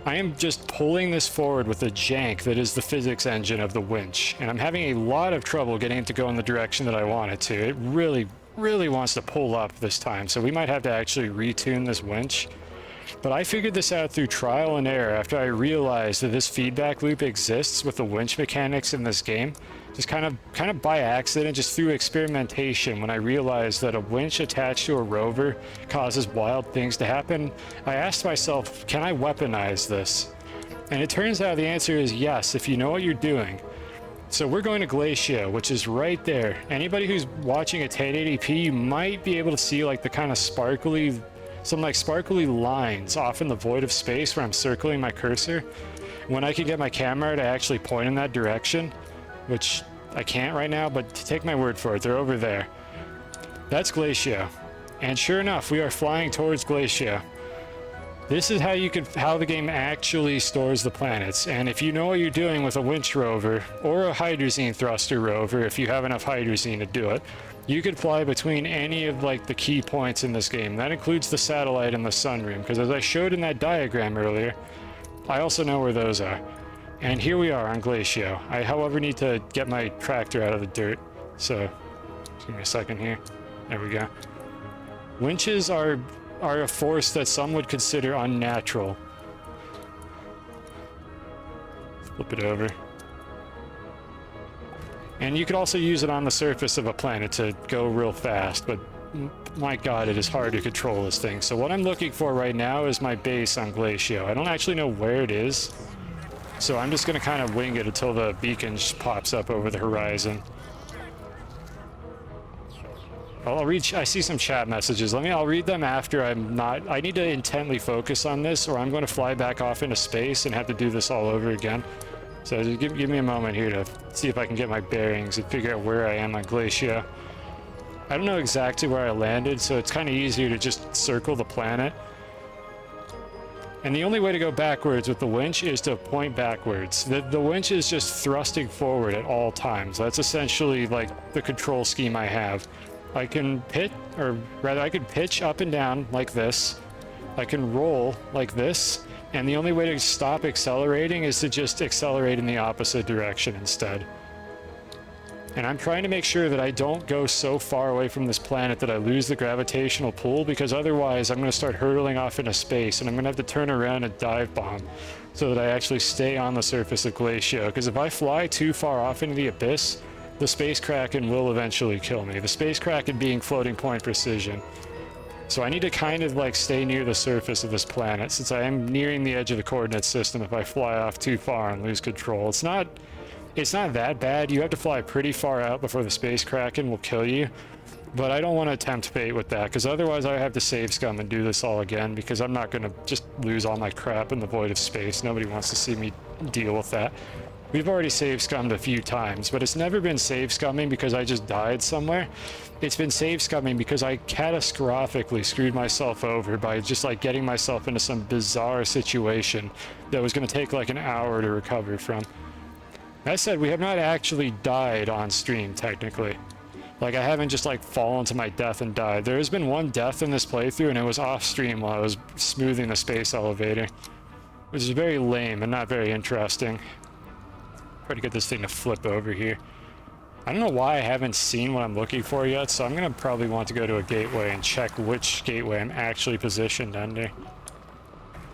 I am just pulling this forward with a jank that is the physics engine of the winch, and I'm having a lot of trouble getting it to go in the direction that I want it to. It really wants to pull up this time, so we might have to actually retune this winch. But I figured this out through trial and error after I realized that this feedback loop exists with the winch mechanics in this game. Just kind of by accident, just through experimentation, when I realized that a winch attached to a rover causes wild things to happen, I asked myself, can I weaponize this? And it turns out the answer is yes, if you know what you're doing. So we're going to Glacio, which is right there. Anybody who's watching at 1080p, you might be able to see like the kind of sparkly, some like sparkly lines off in the void of space where I'm circling my cursor. When I can get my camera to actually point in that direction, which I can't right now, but take my word for it, they're over there. That's Glacio. And sure enough, we are flying towards Glacio. This is how the game actually stores the planets. And if you know what you're doing with a winch rover or a hydrazine thruster rover, if you have enough hydrazine to do it, you could fly between any of like the key points in this game. That includes the satellite and the sunroom, because as I showed in that diagram earlier, I also know where those are. And here we are on Glacio. I, however, need to get my tractor out of the dirt. So, just give me a second here. There we go. Winches are a force that some would consider unnatural. Flip it over. And you could also use it on the surface of a planet to go real fast, but my god, it is hard to control this thing. So what I'm looking for right now is my base on Glacio. I don't actually know where it is, so I'm just going to kind of wing it until the beacon pops up over the horizon. I'll read. I see some chat messages. I'll read them after I'm not. I need to intently focus on this, or I'm going to fly back off into space and have to do this all over again. So just give me a moment here to see if I can get my bearings and figure out where I am on Glacio. I don't know exactly where I landed, so it's kind of easier to just circle the planet. And the only way to go backwards with the winch is to point backwards. The winch is just thrusting forward at all times. That's essentially like the control scheme I have. I can I can pitch up and down like this. I can roll like this. And the only way to stop accelerating is to just accelerate in the opposite direction instead. And I'm trying to make sure that I don't go so far away from this planet that I lose the gravitational pull, because otherwise I'm going to start hurtling off into space and I'm going to have to turn around and dive bomb so that I actually stay on the surface of Glacio. Because if I fly too far off into the abyss, the Space Kraken will eventually kill me. The Space Kraken being floating point precision. So I need to kind of like stay near the surface of this planet, since I am nearing the edge of the coordinate system if I fly off too far and lose control. It's not that bad. You have to fly pretty far out before the Space Kraken will kill you. But I don't want to tempt fate with that, because otherwise I have to save scum and do this all again, because I'm not going to just lose all my crap in the void of space. Nobody wants to see me deal with that. We've already save scummed a few times, but it's never been save scumming because I just died somewhere. It's been save scumming because I catastrophically screwed myself over by just like getting myself into some bizarre situation that was going to take like an hour to recover from. That said, we have not actually died on stream, technically. Like, I haven't just like fallen to my death and died. There has been one death in this playthrough, and it was off stream while I was smoothing the space elevator, which is very lame and not very interesting. Try to get this thing to flip over here. I don't know why I haven't seen what I'm looking for yet, so I'm gonna probably want to go to a gateway and check which gateway I'm actually positioned under.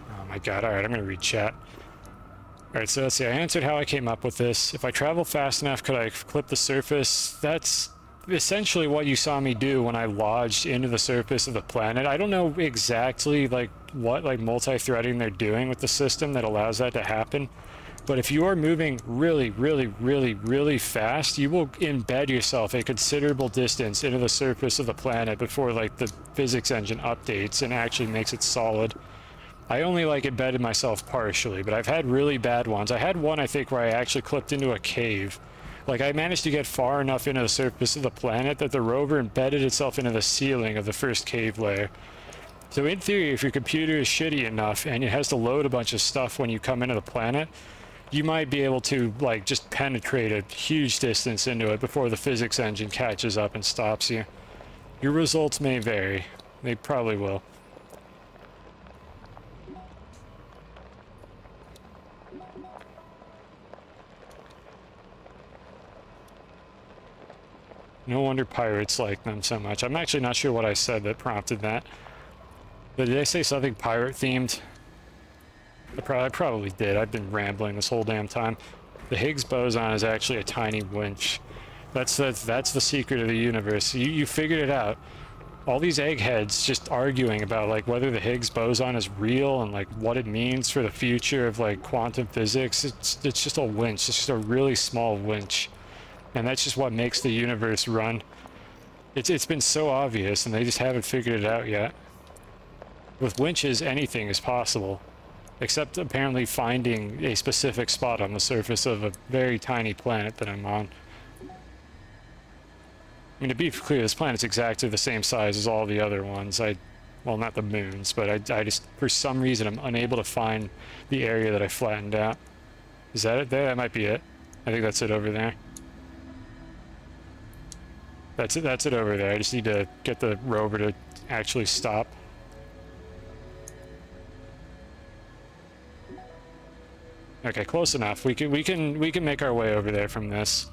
Oh my god, alright, I'm gonna read chat. Alright, so let's see, I answered how I came up with this. If I travel fast enough, could I clip the surface? That's essentially what you saw me do when I lodged into the surface of the planet. I don't know exactly like what like multi-threading they're doing with the system that allows that to happen. But if you are moving really, really, really, really fast, you will embed yourself a considerable distance into the surface of the planet before like the physics engine updates and actually makes it solid. I only like embedded myself partially, but I've had really bad ones. I had one, I think, where I actually clipped into a cave. Like, I managed to get far enough into the surface of the planet that the rover embedded itself into the ceiling of the first cave layer. So in theory, if your computer is shitty enough and it has to load a bunch of stuff when you come into the planet, you might be able to like just penetrate a huge distance into it before the physics engine catches up and stops you. Your results may vary. They probably will. No wonder pirates like them so much. I'm actually not sure what I said that prompted that. Did I say something pirate themed? I probably did. I've been rambling this whole damn time. The Higgs boson is actually a tiny winch. That's the secret of the universe. You figured it out. All these eggheads just arguing about like whether the Higgs boson is real and like what it means for the future of like quantum physics. It's just a winch. It's just a really small winch, and that's just what makes the universe run. It's been so obvious, and they just haven't figured it out yet. With winches, anything is possible, except apparently finding a specific spot on the surface of a very tiny planet that I'm on. I mean, to be clear, this planet's exactly the same size as all the other ones. Well, not the moons, but I just, for some reason, I'm unable to find the area that I flattened out. Is that it there? That might be it. I think that's it over there. That's it over there. I just need to get the rover to actually stop. Okay, close enough. We can make our way over there from this.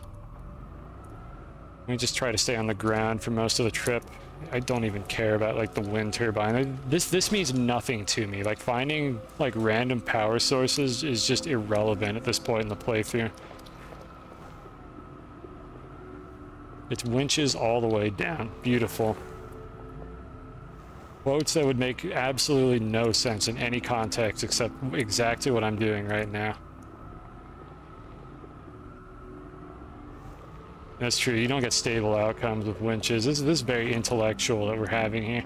Let me just try to stay on the ground for most of the trip. I don't even care about like the wind turbine. This means nothing to me. Like finding like random power sources is just irrelevant at this point in the playthrough. It's winches all the way down. Beautiful. Quotes that would make absolutely no sense in any context except exactly what I'm doing right now. That's true, you don't get stable outcomes with winches. This is very intellectual that we're having here.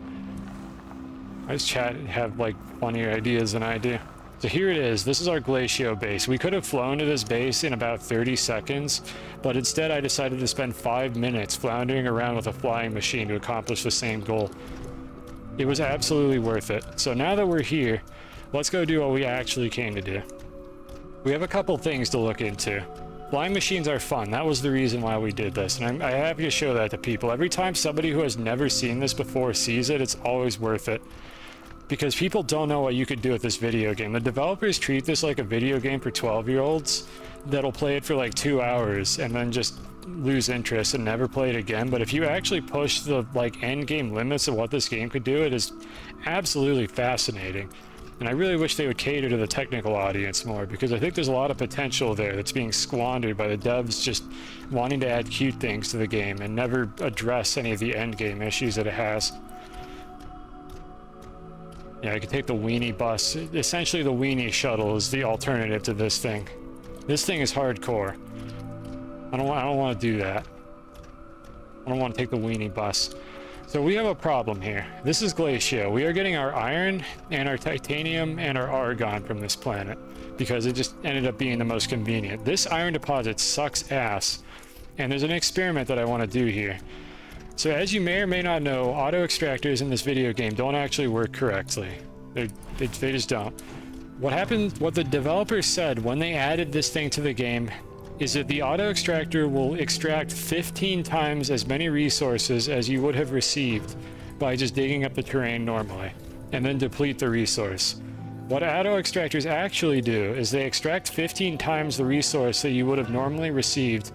I just have like funnier ideas than I do. So here it is. This is our Glacio base. We could have flown to this base in about 30 seconds, but instead I decided to spend 5 minutes floundering around with a flying machine to accomplish the same goal. It was absolutely worth it. So now that we're here, let's go do what we actually came to do. We have a couple things to look into. Flying machines are fun. That was the reason why we did this, and I'm happy to show that to people. Every time somebody who has never seen this before sees it, it's always worth it. Because people don't know what you could do with this video game. The developers treat this like a video game for 12-year-olds that'll play it for like 2 hours and then just lose interest and never play it again. But if you actually push the like end game limits of what this game could do, it is absolutely fascinating. And I really wish they would cater to the technical audience more, because I think there's a lot of potential there that's being squandered by the devs just wanting to add cute things to the game and never address any of the end game issues that it has. Yeah, I could take the weenie bus. Essentially, the weenie shuttle is the alternative to this thing. This thing is hardcore. I don't want to do that. I don't want to take the weenie bus. So we have a problem here. This is Glacio. We are getting our iron and our titanium and our argon from this planet because it just ended up being the most convenient. This iron deposit sucks ass, and there's an experiment that I want to do here. So as you may or may not know, auto extractors in this video game don't actually work correctly. They just don't. What the developers said when they added this thing to the game is that the auto extractor will extract 15 times as many resources as you would have received by just digging up the terrain normally, and then deplete the resource. What auto extractors actually do is they extract 15 times the resource that you would have normally received,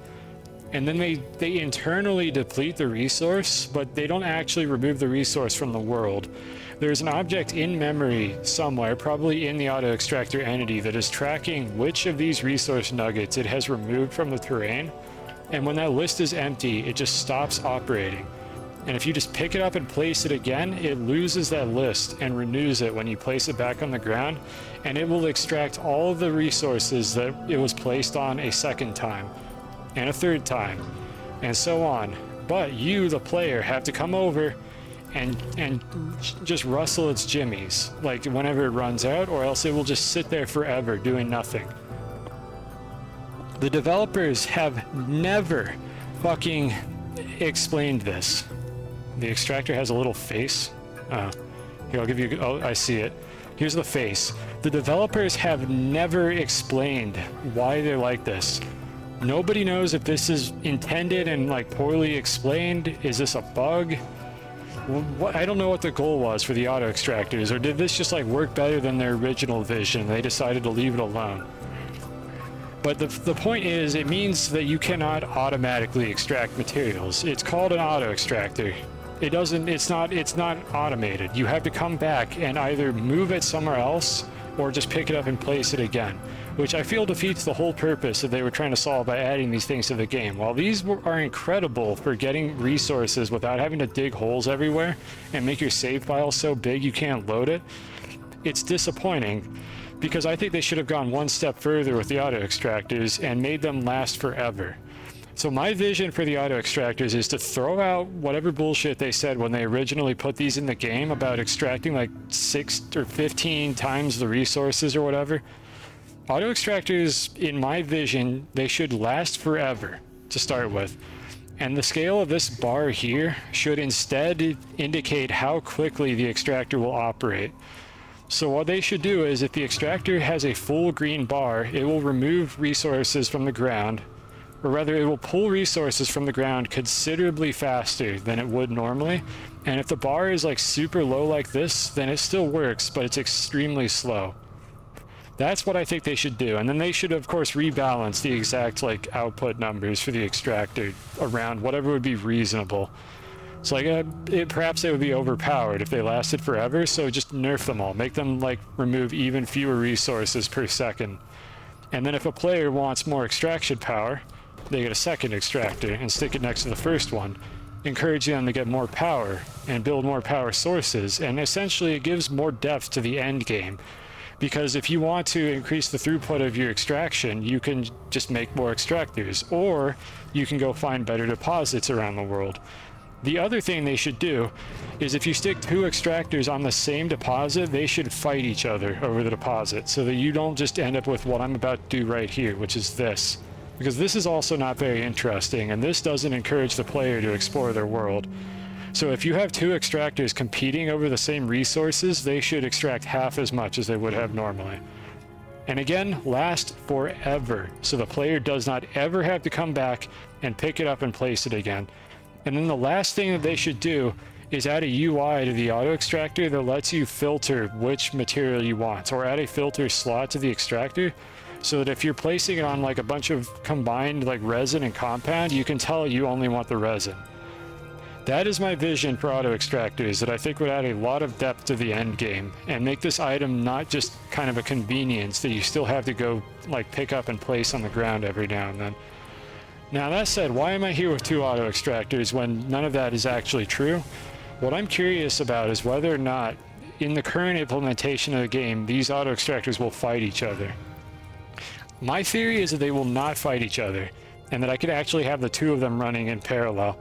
and then they internally deplete the resource, but they don't actually remove the resource from the world. There's an object in memory somewhere, probably in the auto extractor entity, that is tracking which of these resource nuggets it has removed from the terrain, and when that list is empty, it just stops operating. And if you just pick it up and place it again, it loses that list and renews it when you place it back on the ground, and it will extract all of the resources that it was placed on a second time, and a third time, and so on. But you, the player, have to come over and just rustle its jimmies, like whenever it runs out, or else it will just sit there forever doing nothing. The developers have never fucking explained this. The extractor has a little face. Here, I'll give you, oh, I see it. Here's the face. The developers have never explained why they're like this. Nobody knows if this is intended and like poorly explained. Is this a bug? I don't know what the goal was for the auto extractors, or did this just like work better than their original vision? They decided to leave it alone. But the point is, it means that you cannot automatically extract materials. It's called an auto extractor. it's not automated. You have to come back and either move it somewhere else or just pick it up and place it again, which I feel defeats the whole purpose that they were trying to solve by adding these things to the game. While these are incredible for getting resources without having to dig holes everywhere and make your save file so big you can't load it, it's disappointing because I think they should have gone one step further with the auto extractors and made them last forever. So my vision for the auto extractors is to throw out whatever bullshit they said when they originally put these in the game about extracting like 6 or 15 times the resources or whatever. Auto extractors, in my vision, they should last forever to start with. And the scale of this bar here should instead indicate how quickly the extractor will operate. So what they should do is if the extractor has a full green bar, it will remove resources from the ground, or rather it will pull resources from the ground considerably faster than it would normally. And if the bar is like super low like this, then it still works, but it's extremely slow. That's what I think they should do. And then they should of course rebalance the exact like output numbers for the extractor around whatever would be reasonable. So like perhaps they would be overpowered if they lasted forever, so just nerf them all, make them like remove even fewer resources per second. And then if a player wants more extraction power, they get a second extractor and stick it next to the first one, encouraging them to get more power and build more power sources, and essentially it gives more depth to the end game. Because if you want to increase the throughput of your extraction, you can just make more extractors, or you can go find better deposits around the world. The other thing they should do is if you stick 2 extractors on the same deposit, they should fight each other over the deposit so that you don't just end up with what I'm about to do right here, which is this. Because this is also not very interesting, and this doesn't encourage the player to explore their world. So if you have 2 extractors competing over the same resources, they should extract half as much as they would have normally. And again, last forever, so the player does not ever have to come back and pick it up and place it again. And then the last thing that they should do is add a UI to the auto extractor that lets you filter which material you want, or add a filter slot to the extractor so that if you're placing it on like a bunch of combined like resin and compound, you can tell you only want the resin. That is my vision for auto extractors that I think would add a lot of depth to the end game and make this item not just kind of a convenience that you still have to go like pick up and place on the ground every now and then. Now that said, why am I here with 2 auto extractors when none of that is actually true? What I'm curious about is whether or not in the current implementation of the game, these auto extractors will fight each other. My theory is that they will not fight each other, and that I could actually have the 2 of them running in parallel.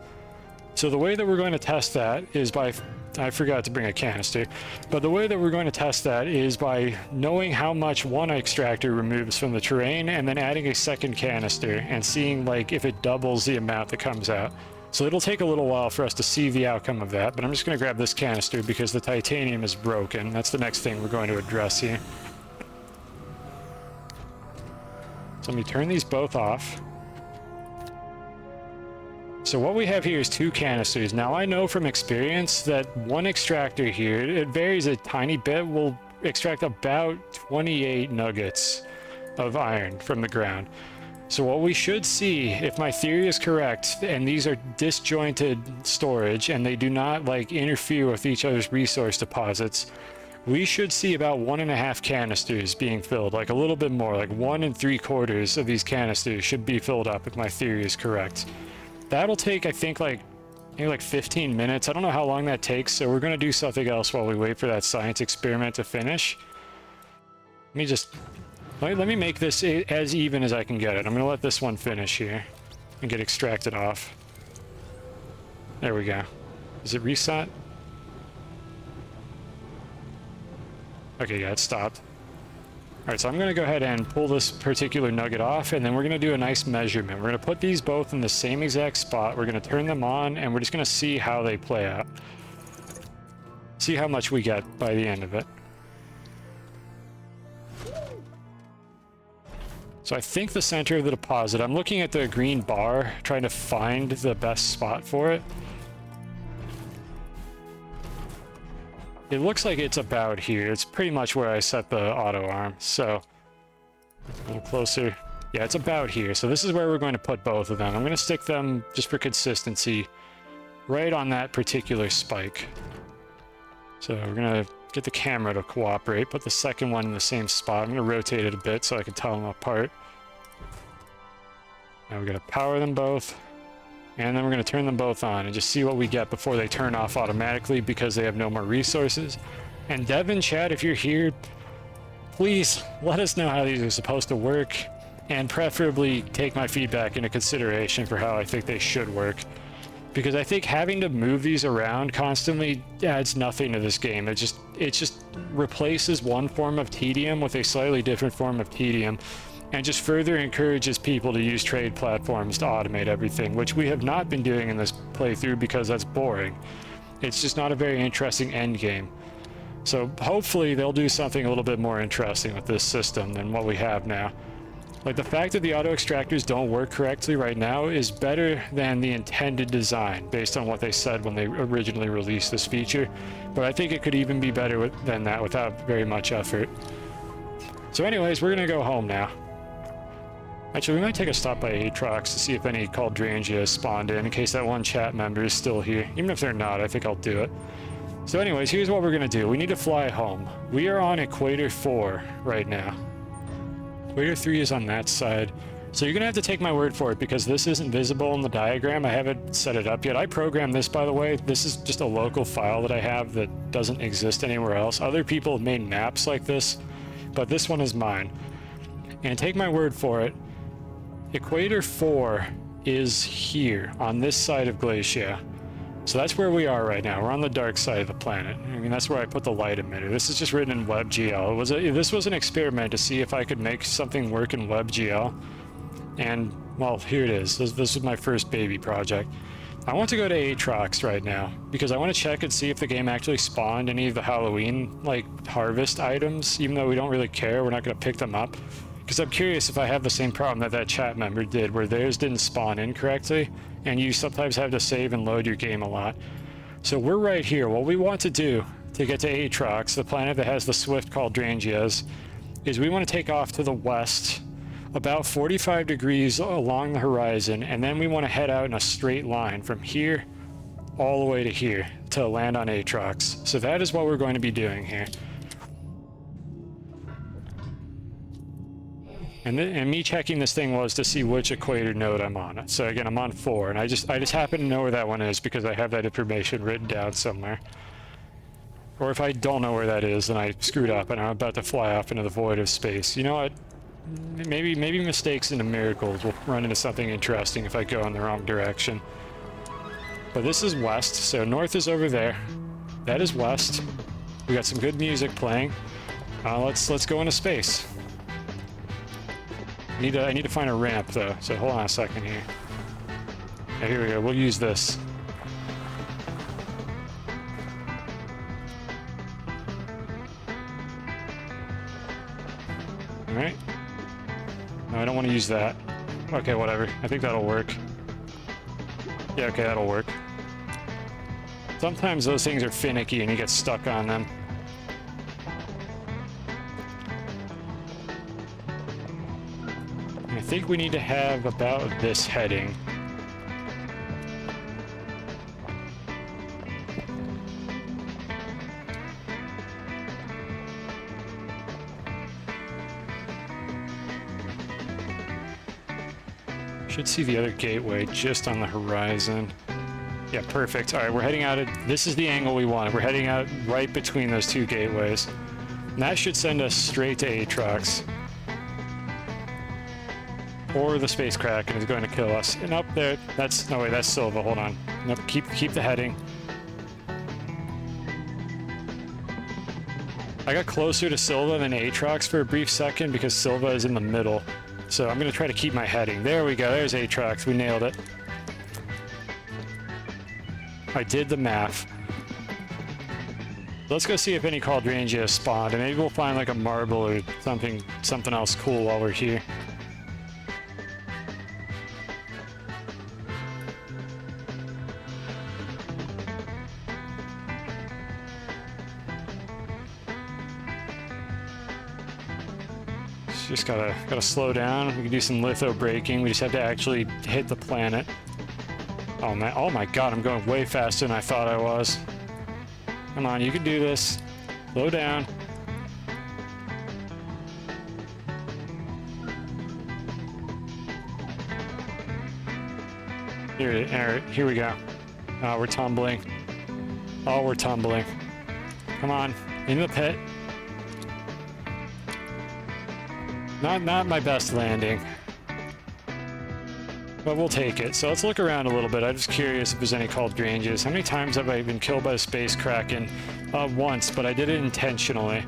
So the way that we're going to test that is by, I forgot to bring a canister, but the way that we're going to test that is by knowing how much one extractor removes from the terrain and then adding a second canister and seeing like if it doubles the amount that comes out. So it'll take a little while for us to see the outcome of that, but I'm just going to grab this canister because the titanium is broken. That's the next thing we're going to address here. So let me turn these both off. So what we have here is 2 canisters. Now I know from experience that one extractor here, it varies a tiny bit, will extract about 28 nuggets of iron from the ground. So what we should see, if my theory is correct, and these are disjointed storage and they do not like interfere with each other's resource deposits, we should see about 1.5 canisters being filled, like a little bit more, like 1 3/4 of these canisters should be filled up if my theory is correct. That'll take, I think, maybe like 15 minutes. I don't know how long that takes, so we're going to do something else while we wait for that science experiment to finish. Let me make this as even as I can get it. I'm going to let this one finish here and get extracted off. There we go. Is it reset? Okay, yeah, it stopped. Alright, so I'm going to go ahead and pull this particular nugget off, and then we're going to do a nice measurement. We're going to put these both in the same exact spot. We're going to turn them on, and we're just going to see how they play out. See how much we get by the end of it. So I think the center of the deposit, I'm looking at the green bar, trying to find the best spot for it. It looks like it's about here. It's pretty much where I set the auto arm. So a little closer. Yeah, it's about here. So this is where we're going to put both of them. I'm going to stick them just for consistency right on that particular spike. So we're gonna get the camera to cooperate, put the second one in the same spot. I'm gonna rotate it a bit so I can tell them apart. Now we're gonna power them both, and then we're gonna turn them both on and just see what we get before they turn off automatically because they have no more resources. And Devin, Chad, if you're here, please let us know how these are supposed to work, and preferably take my feedback into consideration for how I think they should work. Because I think having to move these around constantly adds nothing to this game. It just replaces one form of tedium with a slightly different form of tedium, and just further encourages people to use trade platforms to automate everything, which we have not been doing in this playthrough because that's boring. It's just not a very interesting end game. So hopefully they'll do something a little bit more interesting with this system than what we have now. Like, the fact that the auto extractors don't work correctly right now is better than the intended design based on what they said when they originally released this feature, but I think it could even be better than that without very much effort. So anyways, we're gonna go home now. Actually, we might take a stop by Aatrox to see if any Caldrangia spawned in case that one chat member is still here. Even if they're not, I think I'll do it. So anyways, here's what we're gonna do. We need to fly home. We are on Equator 4 right now. Equator 3 is on that side. So you're gonna have to take my word for it because this isn't visible in the diagram. I haven't set it up yet. I programmed this, by the way. This is just a local file that I have that doesn't exist anywhere else. Other people have made maps like this, but this one is mine. And take my word for it, Equator 4 is here on this side of Glacia. So that's where we are right now. We're on the dark side of the planet. I mean, that's where I put the light emitter. This is just written in WebGL. This was an experiment to see if I could make something work in WebGL. And, well, here it is. This was my first baby project. I want to go to Aatrox right now because I want to check and see if the game actually spawned any of the Halloween, like, harvest items. Even though we don't really care, we're not going to pick them up. Because I'm curious if I have the same problem that chat member did, where theirs didn't spawn in correctly, and you sometimes have to save and load your game a lot. So we're right here. What we want to do to get to Aatrox, the planet that has the swift Caldrangias, is we want to take off to the west, about 45 degrees along the horizon, and then we want to head out in a straight line from here all the way to here to land on Aatrox. So that is what we're going to be doing here. And me checking this thing was to see which equator node I'm on. So again, I'm on 4, and I just happen to know where that one is because I have that information written down somewhere. Or if I don't know where that is, then I screwed up and I'm about to fly off into the void of space. You know what? Maybe mistakes into miracles will run into something interesting if I go in the wrong direction. But this is west, so north is over there. That is west. We got some good music playing. Let's go into space. I need to find a ramp though, so hold on a second here. Yeah, here we go. We'll use this. Alright. No, I don't want to use that. Okay, whatever. I think that'll work. Yeah, okay, that'll work. Sometimes those things are finicky and you get stuck on them. I think we need to have about this heading. Should see the other gateway just on the horizon. Yeah, perfect. All right, we're heading out this is the angle we wanted. We're heading out right between those two gateways. And that should send us straight to Aatrox. Or the space Kraken is going to kill us. And up there, no wait, that's Silva, hold on. Nope, keep the heading. I got closer to Silva than Aatrox for a brief second because Silva is in the middle. So I'm going to try to keep my heading. There we go, there's Aatrox, we nailed it. I did the math. Let's go see if any Caldrangia spawned, and maybe we'll find like a marble or something else cool while we're here. Just gotta slow down. We can do some litho braking. We just have to actually hit the planet. Oh man, oh my god, I'm going way faster than I thought I was. Come on, you can do this. Slow down. Here we go. Oh, we're tumbling. Oh, we're tumbling. Come on, in the pit. Not my best landing. But we'll take it. So let's look around a little bit. I'm just curious if there's any called ranges. How many times have I been killed by a space kraken? Once, but I did it intentionally.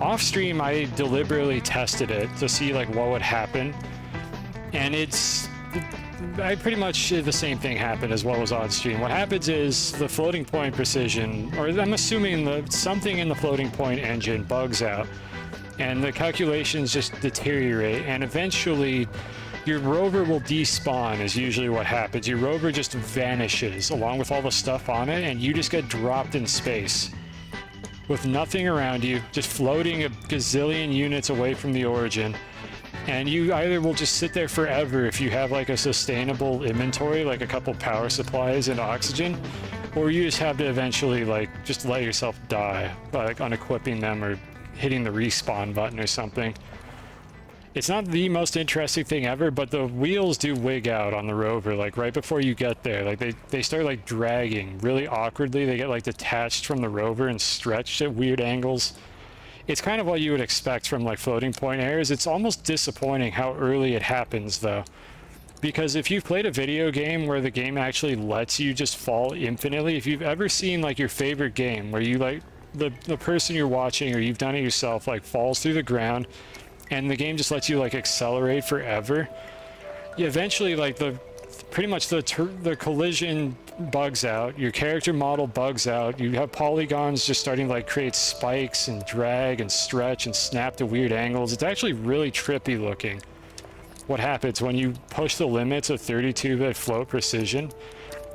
Off stream, I deliberately tested it to see like what would happen, and I pretty much the same thing happened as well as on stream. What happens is the floating point precision, or I'm assuming something in the floating point engine bugs out, and the calculations just deteriorate, and eventually your rover will despawn is usually what happens. Your rover just vanishes along with all the stuff on it, and you just get dropped in space with nothing around you, just floating a gazillion units away from the origin. And you either will just sit there forever if you have like a sustainable inventory, like a couple power supplies and oxygen, or you just have to eventually like just let yourself die by like unequipping them or hitting the respawn button or something. It's not the most interesting thing ever, but the wheels do wig out on the rover, like right before you get there. Like they start like dragging really awkwardly. They get like detached from the rover and stretched at weird angles. It's kind of what you would expect from like floating point errors. It's almost disappointing how early it happens though. Because if you've played a video game where the game actually lets you just fall infinitely, if you've ever seen like your favorite game where you like the person you're watching or you've done it yourself like falls through the ground, and the game just lets you like accelerate forever, you eventually like pretty much the collision bugs out, your character model bugs out, you have polygons just starting to like create spikes and drag and stretch and snap to weird angles. It's actually really trippy looking what happens when you push the limits of 32-bit float precision.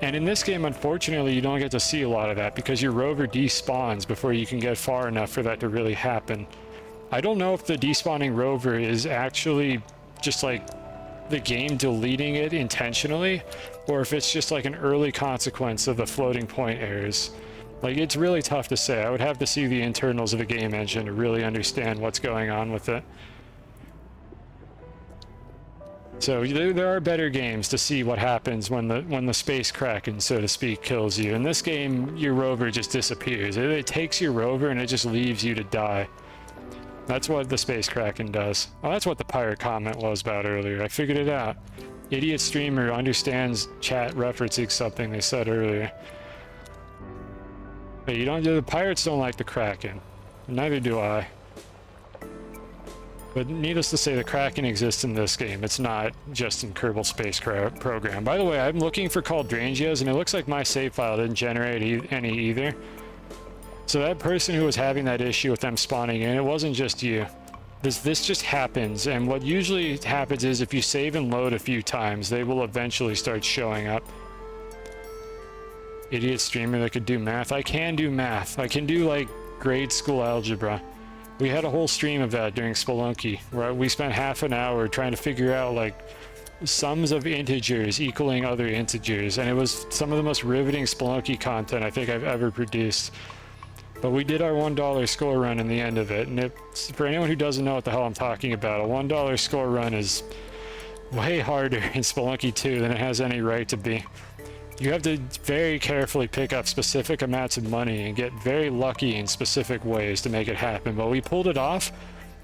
And in this game, unfortunately, you don't get to see a lot of that because your rover despawns before you can get far enough for that to really happen. I don't know if the despawning rover is actually just like the game deleting it intentionally, or if it's just like an early consequence of the floating point errors. Like, it's really tough to say. I would have to see the internals of the game engine to really understand what's going on with it. So there are better games to see what happens when the space kraken, so to speak, kills you. In this game, your rover just disappears. It takes your rover and it just leaves you to die. That's what the space kraken does. Oh, that's what the pirate comment was about earlier. I figured it out. Idiot streamer understands chat referencing something they said earlier. But the pirates don't like the kraken. Neither do I. But needless to say, the kraken exists in this game. It's not just in Kerbal Space Program. By the way, I'm looking for cauldrangias, and it looks like my save file didn't generate any either. So that person who was having that issue with them spawning in, it wasn't just you. This just happens, and what usually happens is if you save and load a few times, they will eventually start showing up. Idiot streamer that could do math. I can do math. I can do like grade school algebra. We had a whole stream of that during Spelunky, where we spent half an hour trying to figure out like sums of integers equaling other integers, and it was some of the most riveting Spelunky content I think I've ever produced. But we did our $1 score run in the end of it, and for anyone who doesn't know what the hell I'm talking about, a $1 score run is way harder in Spelunky 2 than it has any right to be. You have to very carefully pick up specific amounts of money and get very lucky in specific ways to make it happen, but we pulled it off,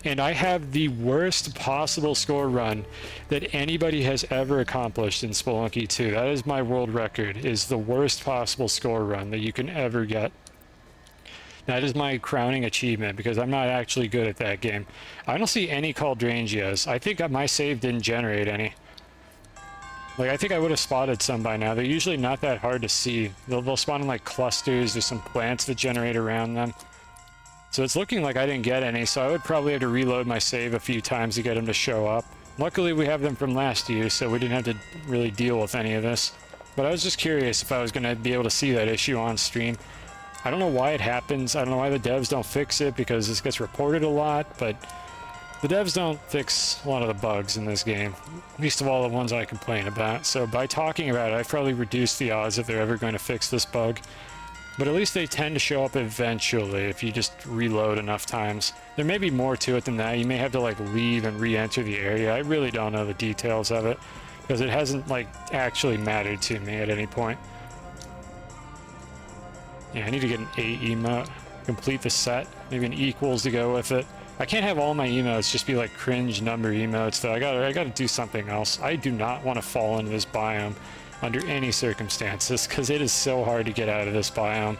and I have the worst possible score run that anybody has ever accomplished in Spelunky 2. That is my world record, is the worst possible score run that you can ever get. That is my crowning achievement, because I'm not actually good at that game. I don't see any cauldrangias. I think my save didn't generate any. Like, I think I would have spotted some by now. They're usually not that hard to see. They'll spawn in like clusters. There's some plants that generate around them. So it's looking like I didn't get any, so I would probably have to reload my save a few times to get them to show up. Luckily, we have them from last year, so we didn't have to really deal with any of this. But I was just curious if I was going to be able to see that issue on stream. I don't know why it happens. I don't know why the devs don't fix it, because this gets reported a lot, but The devs don't fix a lot of the bugs in this game, least of all the ones I complain about, so by talking about it, I've probably reduced the odds that they're ever going to fix this bug. But at least they tend to show up eventually if you just reload enough times. There may be more to it than that. You may have to like leave and re-enter the area. I really don't know the details of it because it hasn't like actually mattered to me at any point. Yeah, I need to get an 8 emote, complete the set, maybe an equals to go with it. I can't have all my emotes just be like cringe number emotes though. I gotta do something else. I do not want to fall into this biome under any circumstances, because it is so hard to get out of this biome.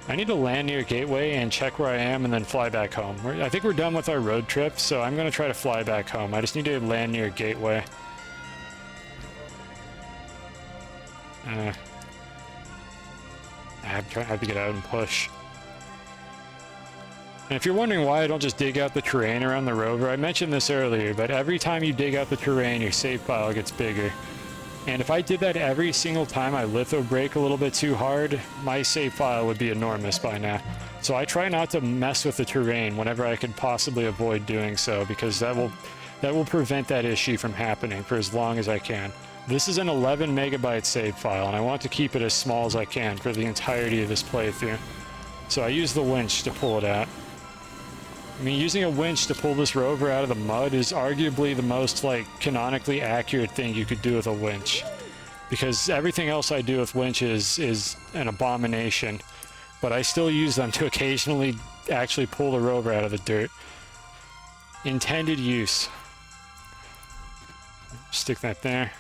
I need to land near Gateway and check where I am and then fly back home. I think we're done with our road trip, so I'm going to try to fly back home. I just need to land near Gateway. I have to get out and push. And if you're wondering why I don't just dig out the terrain around the rover, I mentioned this earlier, but every time you dig out the terrain, your save file gets bigger. And if I did that every single time I litho break a little bit too hard, my save file would be enormous by now. So I try not to mess with the terrain whenever I can possibly avoid doing so, because that will prevent that issue from happening for as long as I can. This is an 11 megabyte save file, and I want to keep it as small as I can for the entirety of this playthrough. So I use the winch to pull it out. I mean, using a winch to pull this rover out of the mud is arguably the most, like, canonically accurate thing you could do with a winch. Because everything else I do with winches is an abomination. But I still use them to occasionally actually pull the rover out of the dirt. Intended use. Stick that there.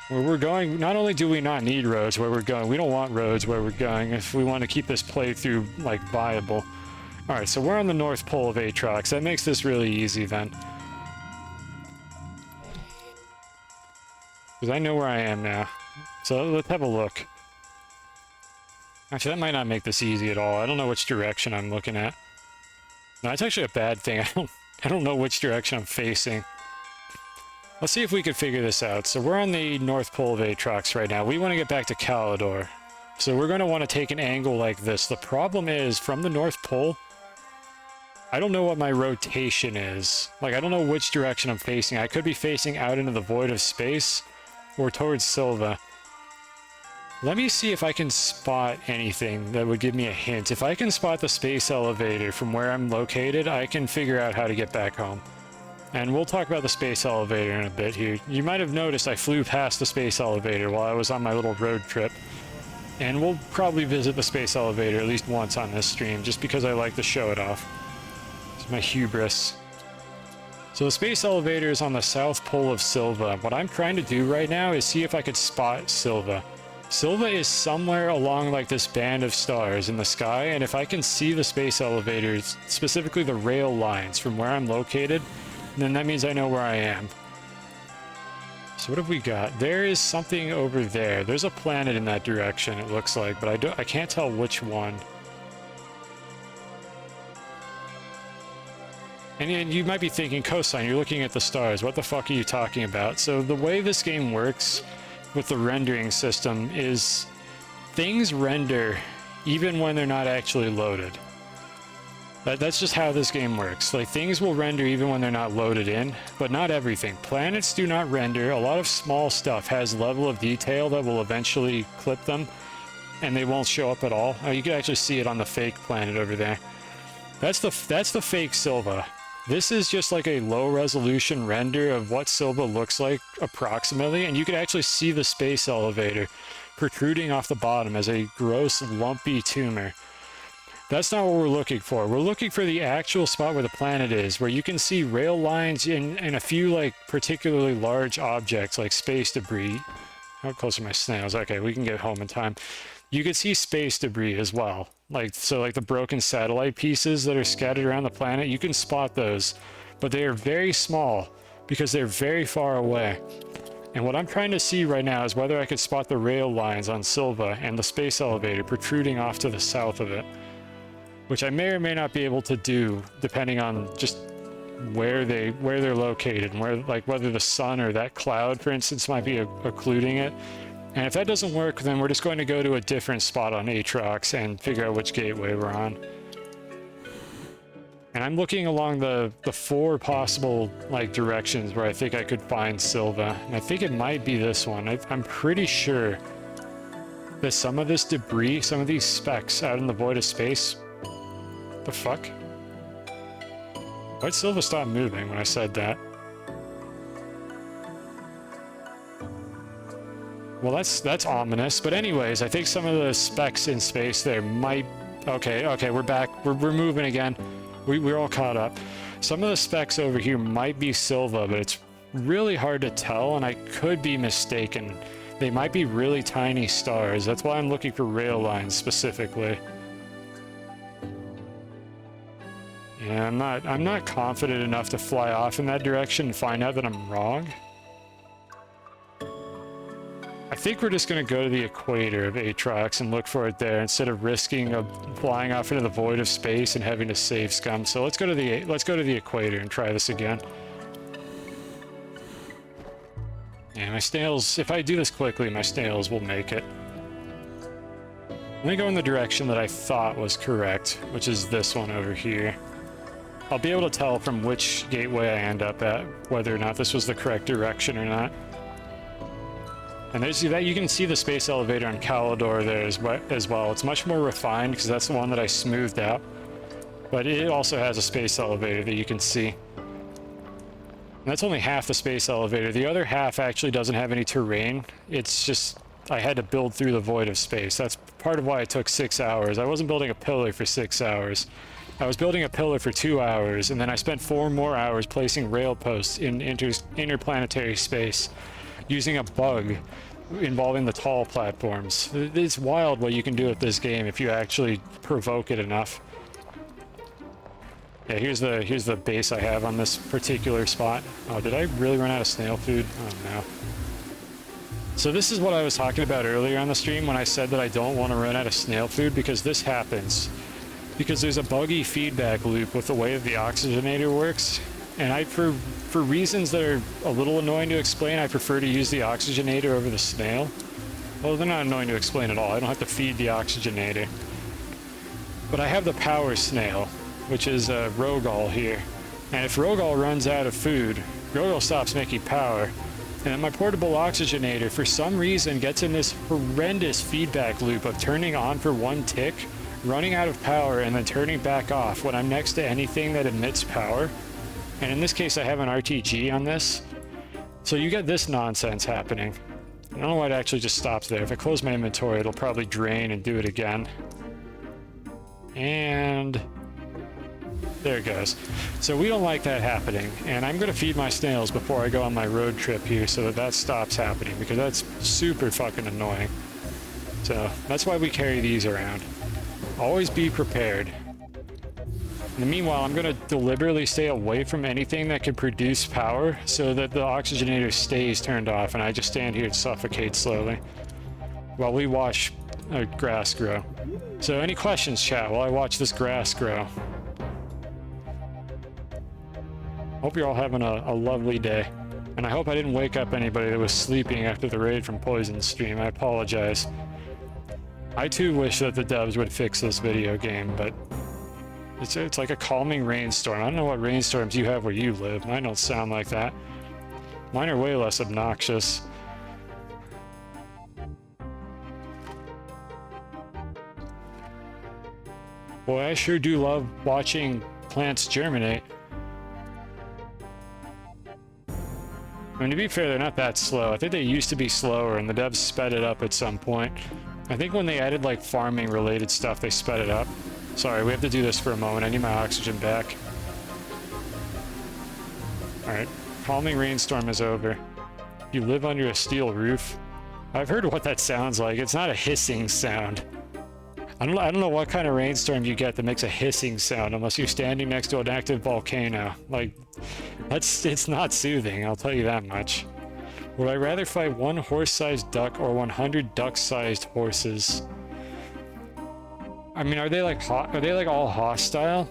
Where we're going, not only do we not need roads where we're going, we don't want roads where we're going if we want to keep this playthrough, like, viable. Alright, so we're on the North Pole of Aatrox. That makes this really easy then. Because I know where I am now. So let's have a look. Actually, that might not make this easy at all. I don't know which direction I'm looking at. No, it's actually a bad thing. I don't know which direction I'm facing. Let's see if we can figure this out. So we're on the North Pole of Aatrox right now. We want to get back to Calidor. So we're going to want to take an angle like this. The problem is, from the North Pole, I don't know what my rotation is. Like, I don't know which direction I'm facing. I could be facing out into the void of space or towards Silva. Let me see if I can spot anything that would give me a hint. If I can spot the space elevator from where I'm located, I can figure out how to get back home. And we'll talk about the space elevator in a bit here. You might have noticed I flew past the space elevator while I was on my little road trip. And we'll probably visit the space elevator at least once on this stream, just because I like to show it off. It's my hubris. So the space elevator is on the south pole of Silva. What I'm trying to do right now is see if I could spot Silva. Silva is somewhere along like this band of stars in the sky, and if I can see the space elevators, specifically the rail lines from where I'm located, then that means I know where I am. So what have we got? There is something over there. There's a planet in that direction, it looks like, but I can't tell which one. And you might be thinking, Cosine, you're looking at the stars. What the fuck are you talking about? So the way this game works with the rendering system is things render even when they're not actually loaded. That's just how this game works. Like, things will render even when they're not loaded in, but not everything. Planets do not render. A lot of small stuff has level of detail that will eventually clip them, and they won't show up at all. Oh, you can actually see it on the fake planet over there. That's the fake Silva. This is just like a low-resolution render of what Silva looks like approximately, and you can actually see the space elevator protruding off the bottom as a gross, lumpy tumor. That's not what we're looking for. We're looking for the actual spot where the planet is, where you can see rail lines and a few, like, particularly large objects, like space debris. How close are my snails? Okay, we can get home in time. You can see space debris as well. Like the broken satellite pieces that are scattered around the planet, you can spot those. But they are very small, because they're very far away. And what I'm trying to see right now is whether I could spot the rail lines on Silva and the space elevator protruding off to the south of it. Which I may or may not be able to do, depending on just where they're located, and whether the sun or that cloud, for instance, might be occluding it. And if that doesn't work, then we're just going to go to a different spot on Aatrox and figure out which gateway we're on. And I'm looking along the four possible like directions where I think I could find Silva. And I think it might be this one. I'm pretty sure that some of this debris, some of these specks out in the void of space. The fuck? Why'd Silva stop moving when I said that? Well, that's ominous. But anyways, I think some of the specks in space there might... Okay, we're back. We're moving again. We're all caught up. Some of the specks over here might be Silva, but it's really hard to tell, and I could be mistaken. They might be really tiny stars. That's why I'm looking for rail lines specifically. Yeah, I'm not confident enough to fly off in that direction and find out that I'm wrong. I think we're just going to go to the equator of Atrox and look for it there instead of risking flying off into the void of space and having to save scum. So let's go to the equator and try this again. Yeah, my snails, if I do this quickly, my snails will make it. I'm going to go in the direction that I thought was correct, which is this one over here. I'll be able to tell from which gateway I end up at whether or not this was the correct direction or not. And there's that, you can see the space elevator on Calidor there as well. It's much more refined because that's the one that I smoothed out. But it also has a space elevator that you can see. And that's only half the space elevator. The other half actually doesn't have any terrain. It's just, I had to build through the void of space. That's part of why it took 6 hours. I wasn't building a pillar for 6 hours. I was building a pillar for 2 hours, and then I spent 4 more hours placing rail posts in interplanetary space using a bug involving the tall platforms. It's wild what you can do with this game if you actually provoke it enough. Yeah, here's the base I have on this particular spot. Oh, did I really run out of snail food? Oh no. So this is what I was talking about earlier on the stream when I said that I don't want to run out of snail food, because this happens. Because there's a buggy feedback loop with the way that the oxygenator works. And for reasons that are a little annoying to explain, I prefer to use the oxygenator over the snail. Well, they're not annoying to explain at all. I don't have to feed the oxygenator. But I have the power snail, which is Rogal here. And if Rogal runs out of food, Rogal stops making power. And then my portable oxygenator, for some reason, gets in this horrendous feedback loop of turning on for 1 tick, running out of power, and then turning back off when I'm next to anything that emits power. And in this case, I have an RTG on this. So you get this nonsense happening. I don't know why it actually just stops there. If I close my inventory, it'll probably drain and do it again. And there it goes. So we don't like that happening. And I'm going to feed my snails before I go on my road trip here so that stops happening, because that's super fucking annoying. So that's why we carry these around. Always be prepared. In the meanwhile, I'm going to deliberately stay away from anything that can produce power so that the oxygenator stays turned off and I just stand here and suffocate slowly while we watch grass grow. So any questions, chat, while I watch this grass grow? Hope you're all having a lovely day. And I hope I didn't wake up anybody that was sleeping after the raid from Poison stream. I apologize. I too wish that the devs would fix this video game, but it's like a calming rainstorm. I don't know what rainstorms you have where you live. Mine don't sound like that. Mine are way less obnoxious. Boy, I sure do love watching plants germinate. I mean, to be fair, they're not that slow. I think they used to be slower, and the devs sped it up at some point. I think when they added, like, farming-related stuff, they sped it up. Sorry, we have to do this for a moment. I need my oxygen back. Alright, calming rainstorm is over. You live under a steel roof. I've heard what that sounds like. It's not a hissing sound. I don't know what kind of rainstorm you get that makes a hissing sound unless you're standing next to an active volcano. Like, it's not soothing, I'll tell you that much. Would I rather fight 1 horse-sized duck or 100 duck-sized horses? I mean, are they like all hostile?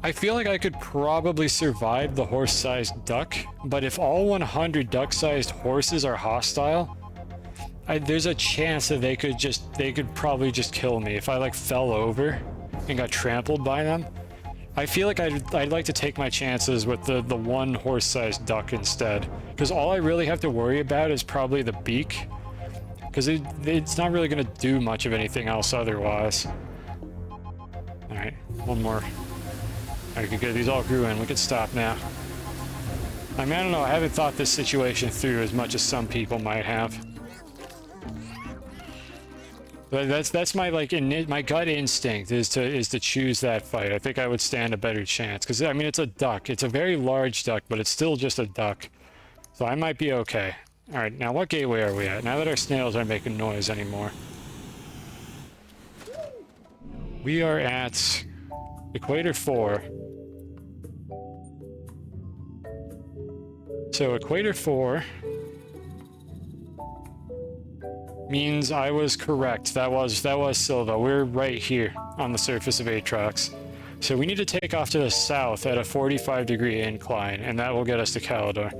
I feel like I could probably survive the horse-sized duck, but if all 100 duck-sized horses are hostile, there's a chance that they could probably just kill me if I like fell over and got trampled by them. I feel like I'd like to take my chances with the one horse-sized duck instead, because all I really have to worry about is probably the beak, because it's not really going to do much of anything else otherwise. All right, one more. All right, good. These all grew in. We can stop now. I mean, I don't know. I haven't thought this situation through as much as some people might have. But that's my my gut instinct is to choose that fight. I think I would stand a better chance because I mean it's a duck. It's a very large duck, but it's still just a duck. So I might be okay. All right, now what gateway are we at? Now that our snails aren't making noise anymore. We are at Equator 4. So Equator 4 means I was correct. That was Silva. We're right here on the surface of Atrox. So we need to take off to the south at a 45-degree incline, and that will get us to Calidor.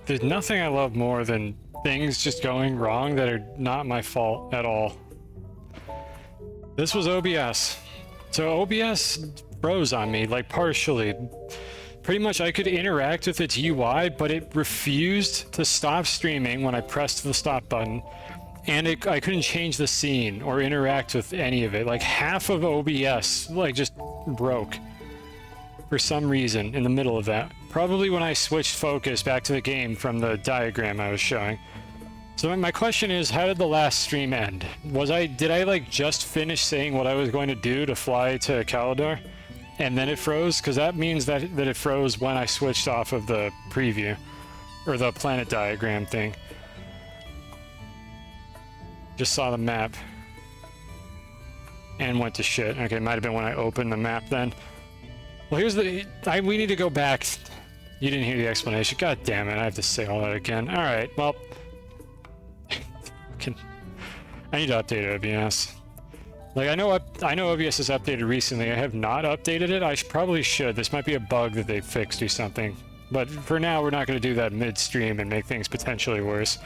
There's nothing I love more than things just going wrong that are not my fault at all. This was OBS. So OBS froze on me, like partially. Pretty much I could interact with its UI, but it refused to stop streaming when I pressed the stop button. And I couldn't change the scene or interact with any of it. Like half of OBS, like just broke. For some reason in the middle of that. Probably when I switched focus back to the game from the diagram I was showing. So my question is, how did the last stream end? Did I like just finish saying what I was going to do to fly to Calidor? And then it froze? Because that means that it froze when I switched off of the preview. Or the planet diagram thing. Just saw the map. And went to shit. Okay, might have been when I opened the map then. Well, here's we need to go back. You didn't hear the explanation. God damn it, I have to say all that again. Alright, well... I need to update OBS. Like, I know OBS is updated recently. I have not updated it. I probably should. This might be a bug that they fixed or something. But for now, we're not going to do that midstream and make things potentially worse.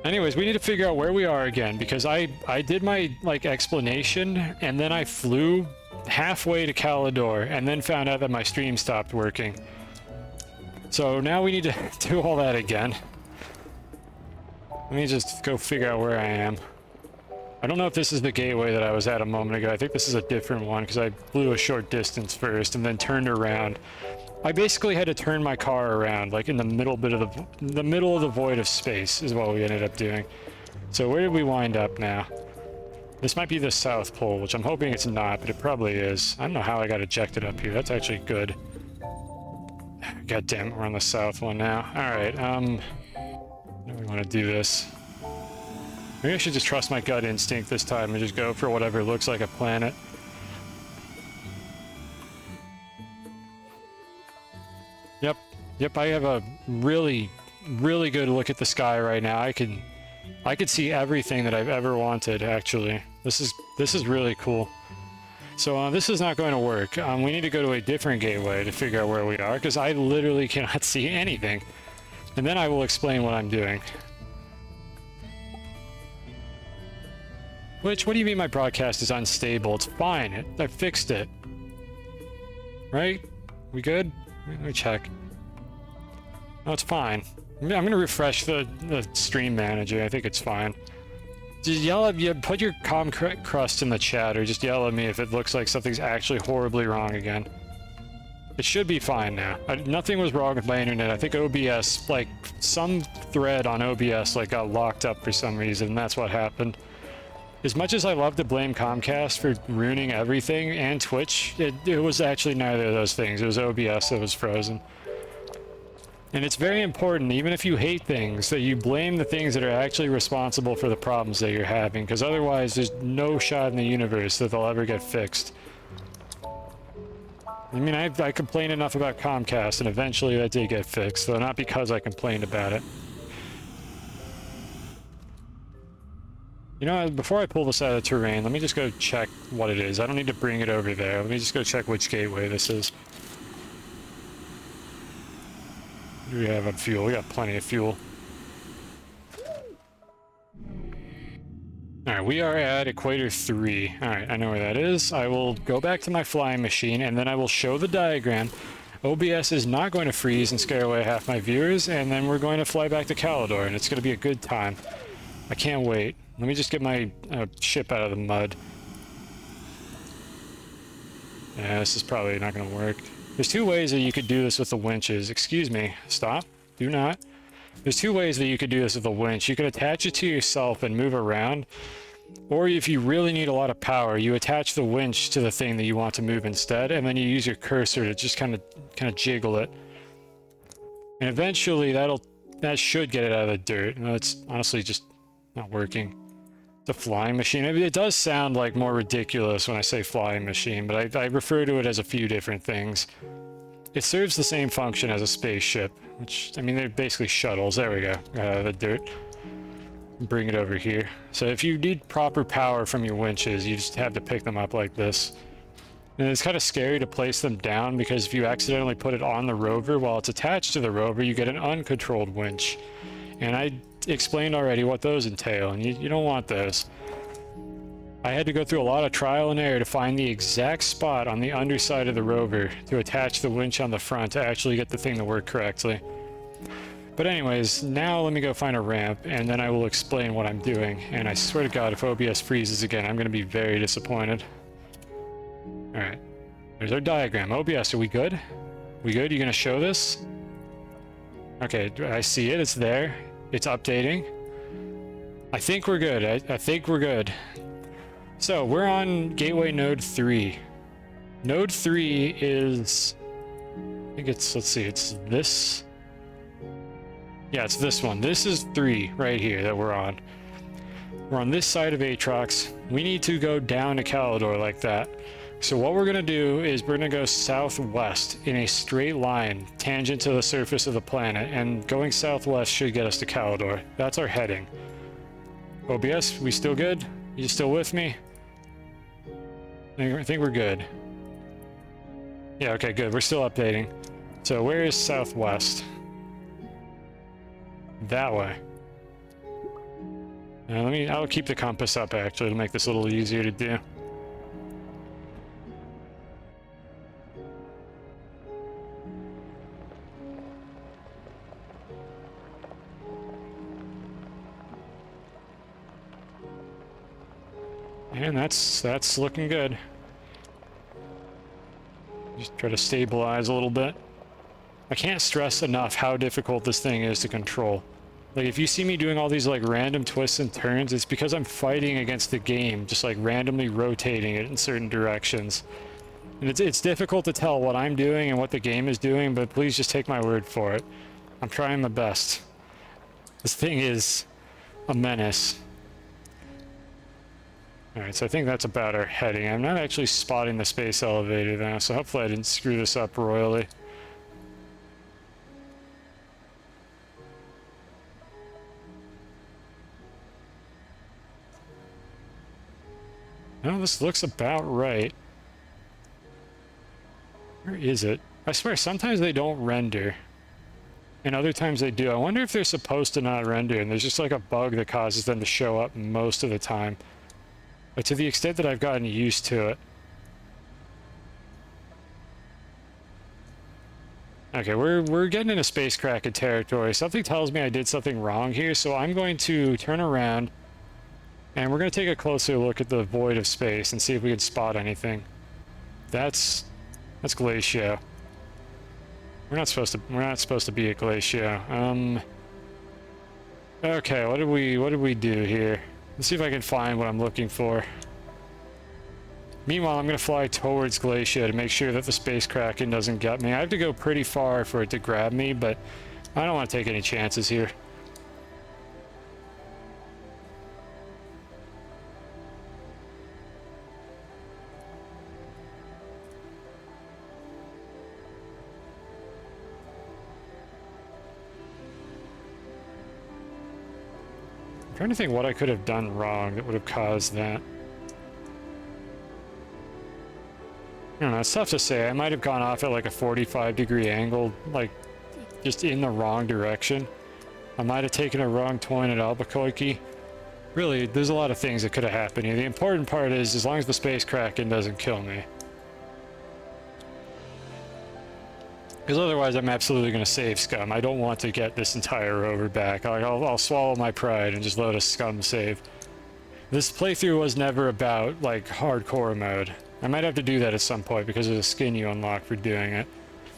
Anyways, we need to figure out where we are again, because I did my, like, explanation, and then I flew halfway to Calidor, and then found out that my stream stopped working. So now we need to do all that again. Let me just go figure out where I am. I don't know if this is the gateway that I was at a moment ago. I think this is a different one, because I flew a short distance first, and then turned around. I basically had to turn my car around, like in the middle of the void of space is what we ended up doing. So where did we wind up now? This might be the South Pole, which I'm hoping it's not, but it probably is. I don't know how I got ejected up here. That's actually good. God damn it, we're on the south one now. Alright, we want to do this. Maybe I should just trust my gut instinct this time and just go for whatever looks like a planet. Yep, I have a really good look at the sky right now. I could see everything that I've ever wanted, actually. This is really cool. So this is not going to work. We need to go to a different gateway to figure out where we are, because I literally cannot see anything. And then I will explain what I'm doing. What do you mean my broadcast is unstable? It's fine. I fixed it. Right? We good? Let me check. Oh, it's fine. I'm gonna refresh the stream manager. I think it's fine. Just yell at me. Put your crust in the chat, or just yell at me if it looks like something's actually horribly wrong again. It should be fine now. Nothing was wrong with my internet. I think OBS, like, some thread on OBS, like, got locked up for some reason, and that's what happened. As much as I love to blame Comcast for ruining everything, and Twitch, it was actually neither of those things. It was OBS that was frozen. And it's very important, even if you hate things, that you blame the things that are actually responsible for the problems that you're having, because otherwise there's no shot in the universe that they'll ever get fixed. I mean, I complained enough about Comcast, and eventually that did get fixed, though not because I complained about it. You know, before I pull this out of the terrain, let me just go check what it is. I don't need to bring it over there. Let me just go check which gateway this is. What do we have on fuel? We got plenty of fuel. Alright, we are at equator 3. Alright, I know where that is. I will go back to my flying machine, and then I will show the diagram. OBS is not going to freeze and scare away half my viewers, and then we're going to fly back to Calidor, and it's going to be a good time. I can't wait. Let me just get my ship out of the mud. Yeah, this is probably not going to work. There's two ways that you could do this with the winches. Excuse me. Stop. Do not. There's two ways that you could do this with a winch. You could attach it to yourself and move around, or if you really need a lot of power, you attach the winch to the thing that you want to move instead, and then you use your cursor to just kind of jiggle it. And eventually that should get it out of the dirt. No, it's honestly just not working. It's a flying machine. I mean, it does sound like more ridiculous when I say flying machine, but I refer to it as a few different things. It serves the same function as a spaceship, which, I mean, they're basically shuttles. There we go. Got out of the dirt. Bring it over here. So if you need proper power from your winches, you just have to pick them up like this. And it's kind of scary to place them down, because if you accidentally put it on the rover while it's attached to the rover, you get an uncontrolled winch. And I explained already what those entail, and you don't want those. I had to go through a lot of trial and error to find the exact spot on the underside of the rover to attach the winch on the front to actually get the thing to work correctly. But anyways, now let me go find a ramp, and then I will explain what I'm doing. And I swear to God, if OBS freezes again, I'm going to be very disappointed. Alright, there's our diagram. OBS, are we good? We good? You going to show this? Okay, I see it. It's there. It's updating. I think we're good. I think we're good. So, we're on Gateway Node 3. Node 3 is... I think it's... let's see, it's this... yeah, it's this one. This is 3 right here that we're on. We're on this side of Aatrox. We need to go down to Calidor like that. So what we're going to do is we're going to go southwest in a straight line, tangent to the surface of the planet, and going southwest should get us to Calidor. That's our heading. OBS, we still good? You still with me? I think we're good. Yeah, okay, good. We're still updating. So where is southwest? That way. I'll keep the compass up actually to make this a little easier to do. And that's looking good. Just try to stabilize a little bit. I can't stress enough how difficult this thing is to control. Like, if you see me doing all these like random twists and turns, it's because I'm fighting against the game, just like randomly rotating it in certain directions. And it's difficult to tell what I'm doing and what the game is doing, but please just take my word for it. I'm trying my best. This thing is a menace. Alright, so I think that's about our heading. I'm not actually spotting the space elevator though, so hopefully I didn't screw this up royally. No, this looks about right. Where is it? I swear, sometimes they don't render. And other times they do. I wonder if they're supposed to not render, and there's just like a bug that causes them to show up most of the time. But to the extent that I've gotten used to it. Okay, we're getting into space Kraken territory. Something tells me I did something wrong here, so I'm going to turn around and we're going to take a closer look at the void of space and see if we can spot anything. That's Glacio. We're not supposed to be at Glacio. Okay, what did we do here? Let's see if I can find what I'm looking for. Meanwhile, I'm going to fly towards Glacio to make sure that the space Kraken doesn't get me. I have to go pretty far for it to grab me, but I don't want to take any chances here. I'm trying to think what I could have done wrong that would have caused that. I don't know, it's tough to say. I might have gone off at like a 45-degree angle, like just in the wrong direction. I might have taken a wrong turn at Albuquerque. Really, there's a lot of things that could have happened here. The important part is, as long as the Space Kraken doesn't kill me. Because otherwise I'm absolutely going to save Scum. I don't want to get this entire rover back. I'll swallow my pride and just let a Scum save. This playthrough was never about, like, hardcore mode. I might have to do that at some point because of the skin you unlock for doing it.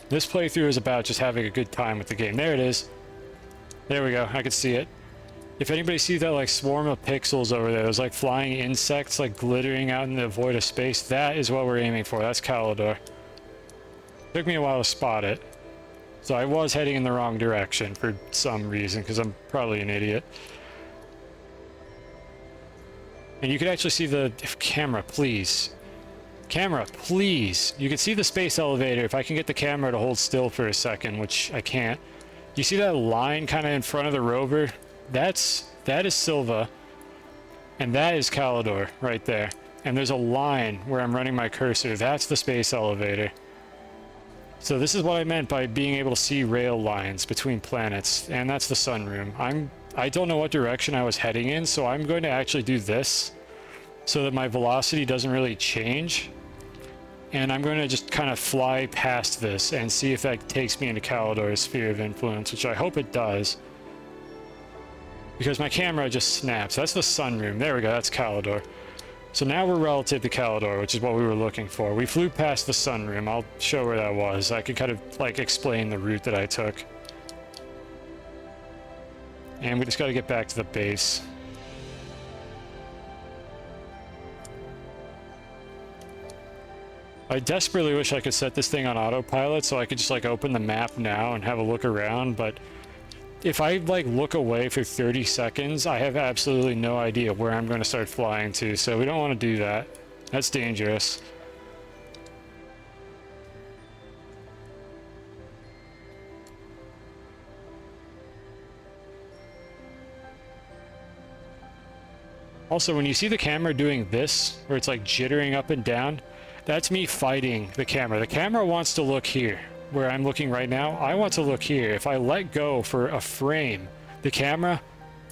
This playthrough is about just having a good time with the game. There it is. There we go. I can see it. If anybody sees that, like, swarm of pixels over there, those, like, flying insects, like, glittering out in the void of space, that is what we're aiming for. That's Calidor. Took me a while to spot it. So I was heading in the wrong direction for some reason, because I'm probably an idiot. And you can actually see the... Camera, please. Camera, please. You can see the space elevator. If I can get the camera to hold still for a second, which I can't. You see that line kind of in front of the rover? That is Silva. And that is Calidor right there. And there's a line where I'm running my cursor. That's the space elevator. So this is what I meant by being able to see rail lines between planets, and that's the sunroom. I don't know what direction I was heading in, so I'm going to actually do this so that my velocity doesn't really change. And I'm going to just kind of fly past this and see if that takes me into Calidor's sphere of influence, which I hope it does. Because my camera just snaps. That's the sunroom. There we go, that's Calidor. So now we're relative to Calidor, which is what we were looking for. We flew past the sunroom. I'll show where that was. I could kind of, like, explain the route that I took. And we just got to get back to the base. I desperately wish I could set this thing on autopilot so I could just, like, open the map now and have a look around, but if I, like, look away for 30 seconds, I have absolutely no idea where I'm going to start flying to, so we don't want to do that. That's dangerous. Also, when you see the camera doing this, where it's, like, jittering up and down, that's me fighting the camera. The camera wants to look here. Where I'm looking right now, I want to look here. If I let go for a frame, the camera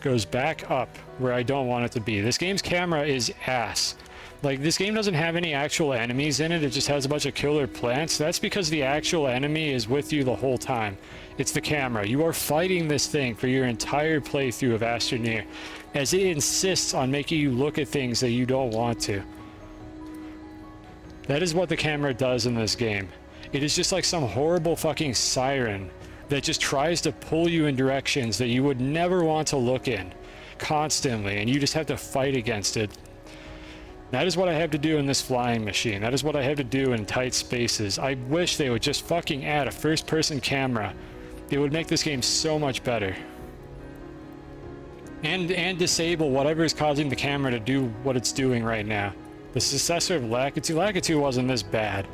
goes back up where I don't want it to be. This game's camera is ass. Like, this game doesn't have any actual enemies in it, it just has a bunch of killer plants. That's because the actual enemy is with you the whole time. It's the camera. You are fighting this thing for your entire playthrough of Astroneer, as it insists on making you look at things that you don't want to. That is what the camera does in this game. It is just like some horrible fucking siren that just tries to pull you in directions that you would never want to look in constantly, and you just have to fight against it. That is what I have to do in this flying machine. That is what I have to do in tight spaces. I wish they would just fucking add a first-person camera. It would make this game so much better. And disable whatever is causing the camera to do what it's doing right now. The successor of Lakitu. Lakitu wasn't this bad.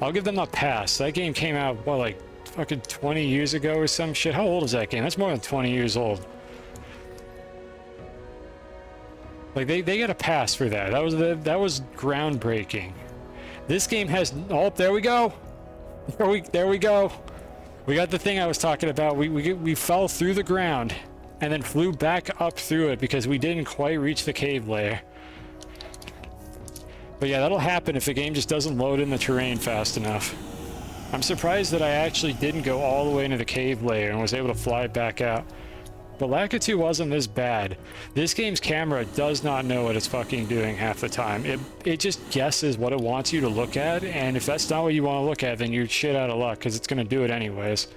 I'll give them a pass. That game came out, what, like, fucking 20 years ago or some shit? How old is that game? That's more than 20 years old. Like, they get a pass for that. That was groundbreaking. This game has... Oh, there we go! There we go! We got the thing I was talking about. We fell through the ground and then flew back up through it because we didn't quite reach the cave layer. But yeah, that'll happen if the game just doesn't load in the terrain fast enough. I'm surprised that I actually didn't go all the way into the cave layer and was able to fly back out. But Lakitu wasn't this bad. This game's camera does not know what it's fucking doing half the time. It just guesses what it wants you to look at, and if that's not what you want to look at, then you're shit out of luck, because it's going to do it anyways.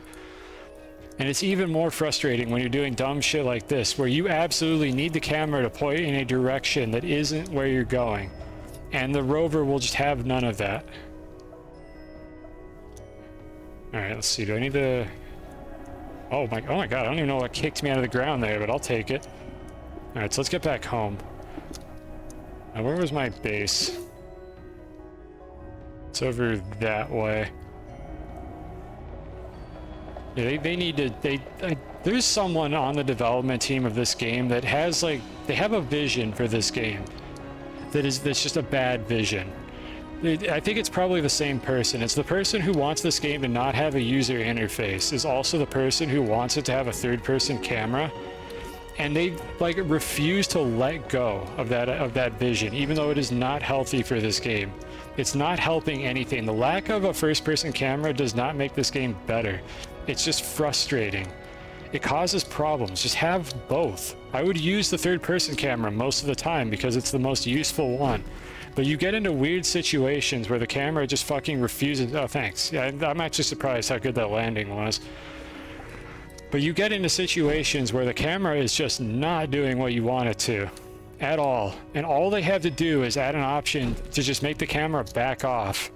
And it's even more frustrating when you're doing dumb shit like this, where you absolutely need the camera to point in a direction that isn't where you're going. And the rover will just have none of that. Alright, let's see. Do I need to... Oh my god, I don't even know what kicked me out of the ground there, but I'll take it. Alright, so let's get back home. Now, where was my base? It's over that way. Yeah, they need to... there's someone on the development team of this game that has, like... They have a vision for this game. That's just a bad vision. I think it's probably the same person. It's the person who wants this game to not have a user interface is also the person who wants it to have a third-person camera. and they like refuse to let go of that vision, even though it is not healthy for this game. It's not helping anything. The lack of a first-person camera does not make this game better. It's just frustrating. It causes problems. Just have both. I would use the third-person camera most of the time because it's the most useful one. But you get into weird situations where the camera just fucking refuses. Oh, thanks. Yeah, I'm actually surprised how good that landing was. But you get into situations where the camera is just not doing what you want it to at all. And all they have to do is add an option to just make the camera back off.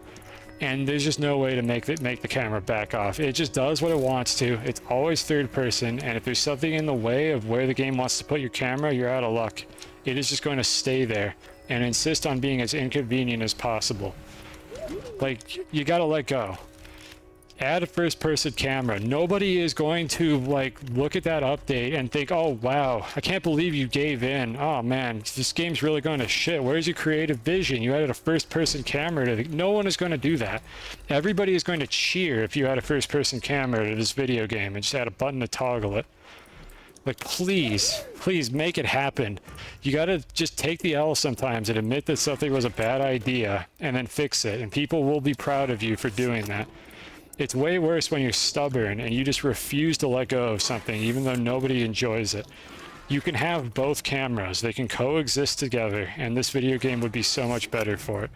And there's just no way to make the camera back off. It just does what it wants to. It's always third person, and if there's something in the way of where the game wants to put your camera, you're out of luck. It is just going to stay there and insist on being as inconvenient as possible. Like, you gotta let go. Add a first-person camera. Nobody is going to like look at that update and think, oh wow, I can't believe you gave in. Oh man, this game's really going to shit. Where's your creative vision? You added a first-person camera to no one is going to do that. Everybody is going to cheer if you add a first-person camera to this video game and just add a button to toggle it. Like, please make it happen. You gotta just take the L sometimes and admit that something was a bad idea and then fix it, and people will be proud of you for doing that. It's way worse when you're stubborn and you just refuse to let go of something even though nobody enjoys it. You can have both cameras. They can coexist together, and this video game would be so much better for it.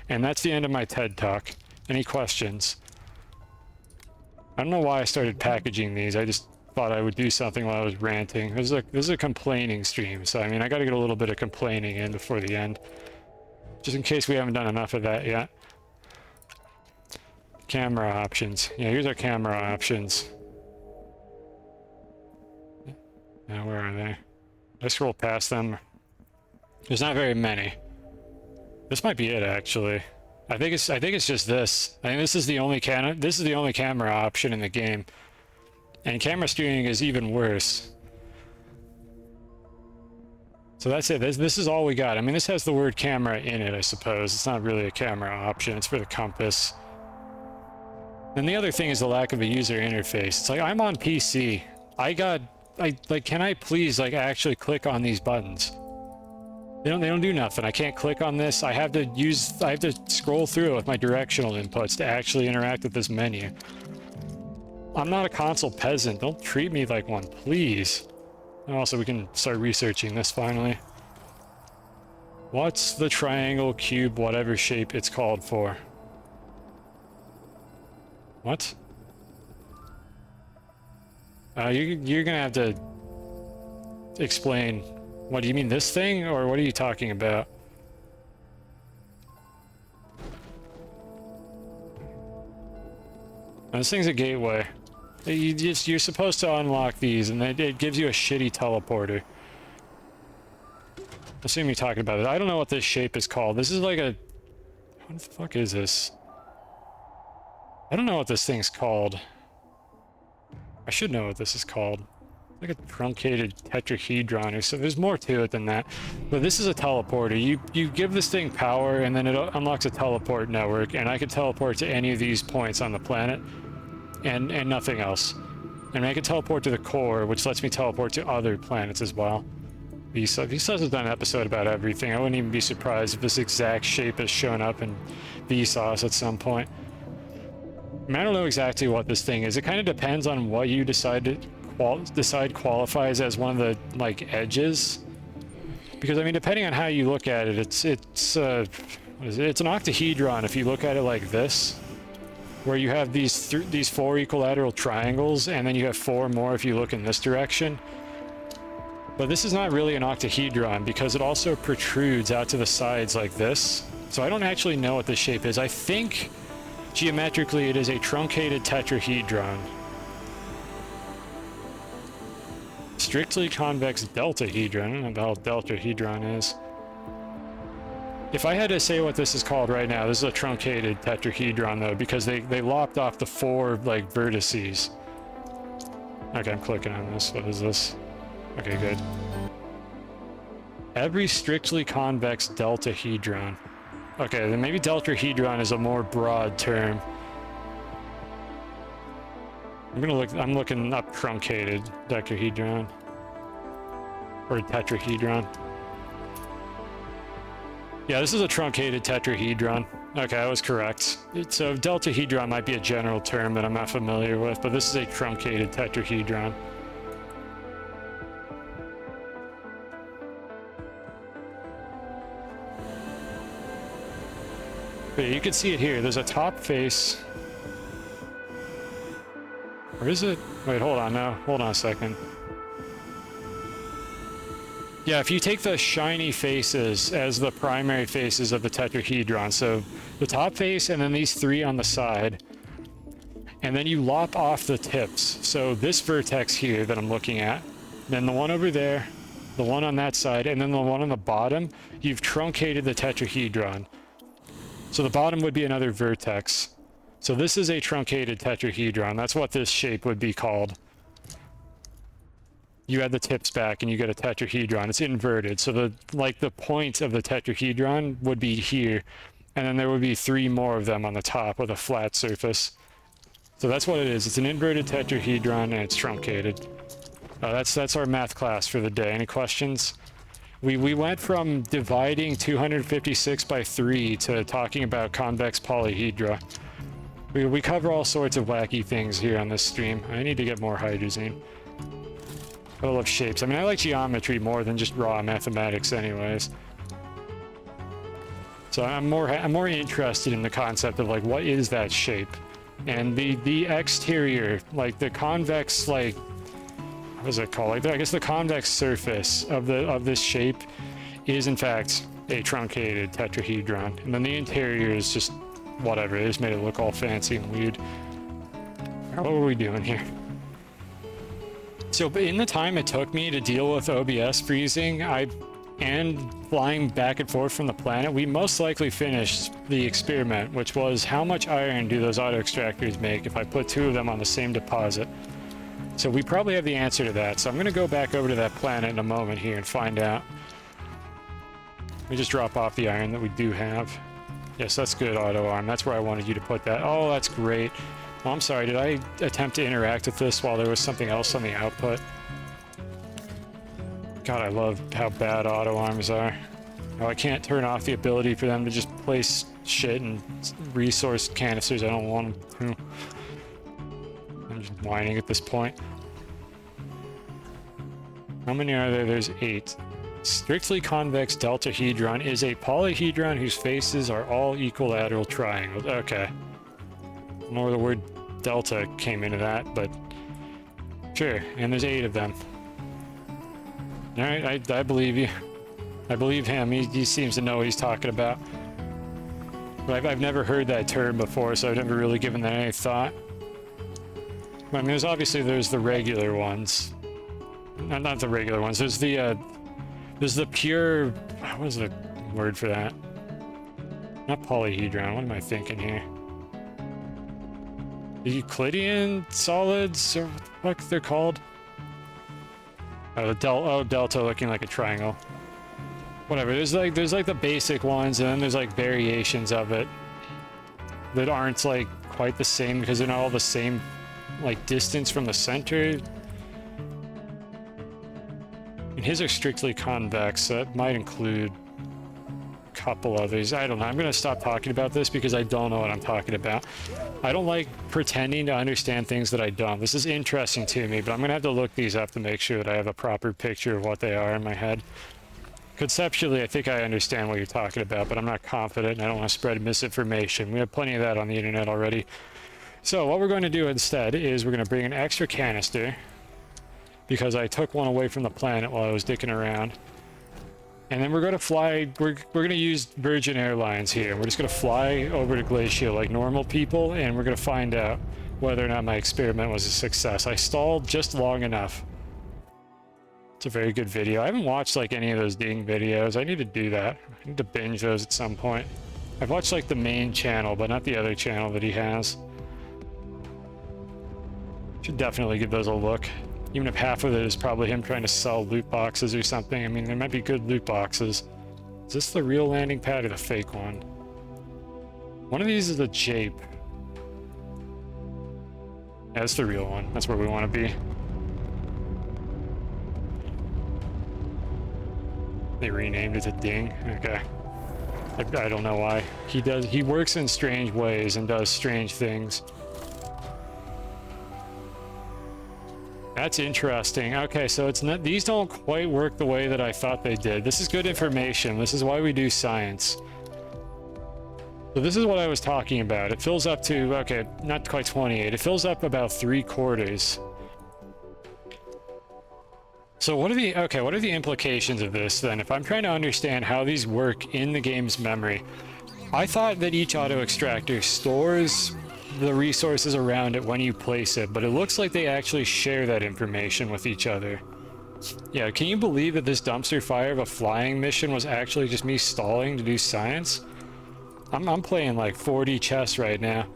And that's the end of my TED Talk. Any questions? I don't know why I started packaging these. I just thought I would do something while I was ranting. This is a complaining stream, so I mean, I gotta get a little bit of complaining in before the end. Just in case we haven't done enough of that yet. Camera options. Yeah, here's our camera options. Now, where are they? I scroll past them. There's not very many. This might be it, actually. I think it's just this. I think this is the only camera option in the game. And camera steering is even worse. So that's it. This is all we got. I mean, this has the word camera in it, I suppose. It's not really a camera option. It's for the compass. And the other thing is the lack of a user interface. It's like, I'm on PC. Can I please, like, actually click on these buttons? They don't do nothing. I can't click on this. I have to scroll through it with my directional inputs to actually interact with this menu. I'm not a console peasant. Don't treat me like one, please. And also, we can start researching this finally. What's the triangle, cube, whatever shape it's called for? What? You're gonna have to explain. What do you mean, this thing, or what are you talking about? Now, this thing's a gateway. You're supposed to unlock these, and it gives you a shitty teleporter. Assume you're talking about it. I don't know what this shape is called. This is like a... What the fuck is this? I don't know what this thing's called. I should know what this is called. Like a truncated tetrahedron or so. There's more to it than that. But this is a teleporter. You give this thing power, and then it unlocks a teleport network, and I can teleport to any of these points on the planet, and nothing else. And I can teleport to the core, which lets me teleport to other planets as well. Vsauce has done an episode about everything. I wouldn't even be surprised if this exact shape has shown up in Vsauce at some point. I mean, I don't know exactly what this thing is. It kind of depends on what you decide qualifies as one of the, like, edges. Because, I mean, depending on how you look at it, it's an octahedron if you look at it like this, where you have these 4 equilateral triangles, and then you have 4 more if you look in this direction. But this is not really an octahedron because it also protrudes out to the sides like this. So I don't actually know what this shape is. I think geometrically it is a truncated tetrahedron. Strictly convex deltahedron. I don't know what deltahedron is. If I had to say what this is called right now, this is a truncated tetrahedron though, because they lopped off the 4 like vertices. Okay, I'm clicking on this. What is this? Okay, good. Every strictly convex deltahedron. Okay, then maybe deltahedron is a more broad term. I'm looking up truncated decahedron. Or a tetrahedron. Yeah, this is a truncated tetrahedron. Okay, I was correct. So deltahedron might be a general term that I'm not familiar with, but this is a truncated tetrahedron. But you can see it here. There's a top face. Or is it? Wait, hold on now. Hold on a second. Yeah, if you take the shiny faces as the primary faces of the tetrahedron, so the top face and then these three on the side, and then you lop off the tips. So this vertex here that I'm looking at, then the one over there, the one on that side, and then the one on the bottom, you've truncated the tetrahedron. So the bottom would be another vertex. So this is a truncated tetrahedron. That's what this shape would be called. You add the tips back and you get a tetrahedron. It's inverted. So the point of the tetrahedron would be here. And then there would be three more of them on the top with a flat surface. So that's what it is. It's an inverted tetrahedron and it's truncated. That's our math class for the day. Any questions? We went from dividing 256 by 3 to talking about convex polyhedra. We cover all sorts of wacky things here on this stream. I need to get more hydrazine. I love shapes. I mean, I like geometry more than just raw mathematics anyways. So I'm more interested in the concept of like, what is that shape? And the exterior, like the convex, like, what is it called? Like, I guess the convex surface of this shape is in fact a truncated tetrahedron. And then the interior is just whatever. They just made it look all fancy and weird. What were we doing here? So in the time it took me to deal with OBS freezing, and flying back and forth from the planet, we most likely finished the experiment, which was how much iron do those auto extractors make if I put two of them on the same deposit. So we probably have the answer to that. So I'm going to go back over to that planet in a moment here and find out. Let me just drop off the iron that we do have. Yes, that's good, auto arm. That's where I wanted you to put that. Oh, that's great. Oh, I'm sorry, did I attempt to interact with this while there was something else on the output? God, I love how bad auto arms are. Oh, I can't turn off the ability for them to just place shit and resource canisters. I don't want them to. I'm just whining at this point. How many are there? There's 8. Strictly convex deltahedron is a polyhedron whose faces are all equilateral triangles. Okay. I don't know where the word delta came into that, but sure. And there's 8 of them. Alright, I believe you. I believe him. He seems to know what he's talking about. But I've never heard that term before, so I've never really given that any thought. I mean, there's the regular ones. Not the regular ones. There's the pure... What is the word for that? Not polyhedron. What am I thinking here? The Euclidean solids, or what they're called? Oh, delta looking like a triangle. Whatever. There's like the basic ones, and then there's like variations of it that aren't like quite the same because they're not all the same like distance from the center. And his are strictly convex, so that might include a couple others. I don't know. I'm going to stop talking about this because I don't know what I'm talking about. I don't like pretending to understand things that I don't. This is interesting to me, but I'm going to have to look these up to make sure that I have a proper picture of what they are in my head. Conceptually, I think I understand what you're talking about, but I'm not confident and I don't want to spread misinformation. We have plenty of that on the internet already. So what we're going to do instead is we're going to bring an extra canister because I took one away from the planet while I was dicking around. And then we're going to fly, we're going to use Virgin Airlines here. We're just going to fly over to Glacial like normal people, and we're going to find out whether or not my experiment was a success. I stalled just long enough. It's a very good video. I haven't watched like any of those Ding videos. I need to do that. I need to binge those at some point. I've watched like the main channel, but not the other channel that he has. Should definitely give those a look. Even if half of it is probably him trying to sell loot boxes or something. I mean, there might be good loot boxes. Is this the real landing pad or the fake one? One of these is a jape. Yeah, that's the real one. That's where we want to be. They renamed it to Ding. Okay. I don't know why. He works in strange ways and does strange things. That's interesting. Okay, so it's not, these don't quite work the way that I thought they did. This is good information. This is why we do science. So this is what I was talking about. It fills up to, okay, not quite 28. It fills up about 3/4. So what are the implications of this then? If I'm trying to understand how these work in the game's memory, I thought that each auto extractor stores the resources around it when you place it, but it looks like they actually share that information with each other. Yeah, can you believe that this dumpster fire of a flying mission was actually just me stalling to do science? I'm playing like 4D chess right now,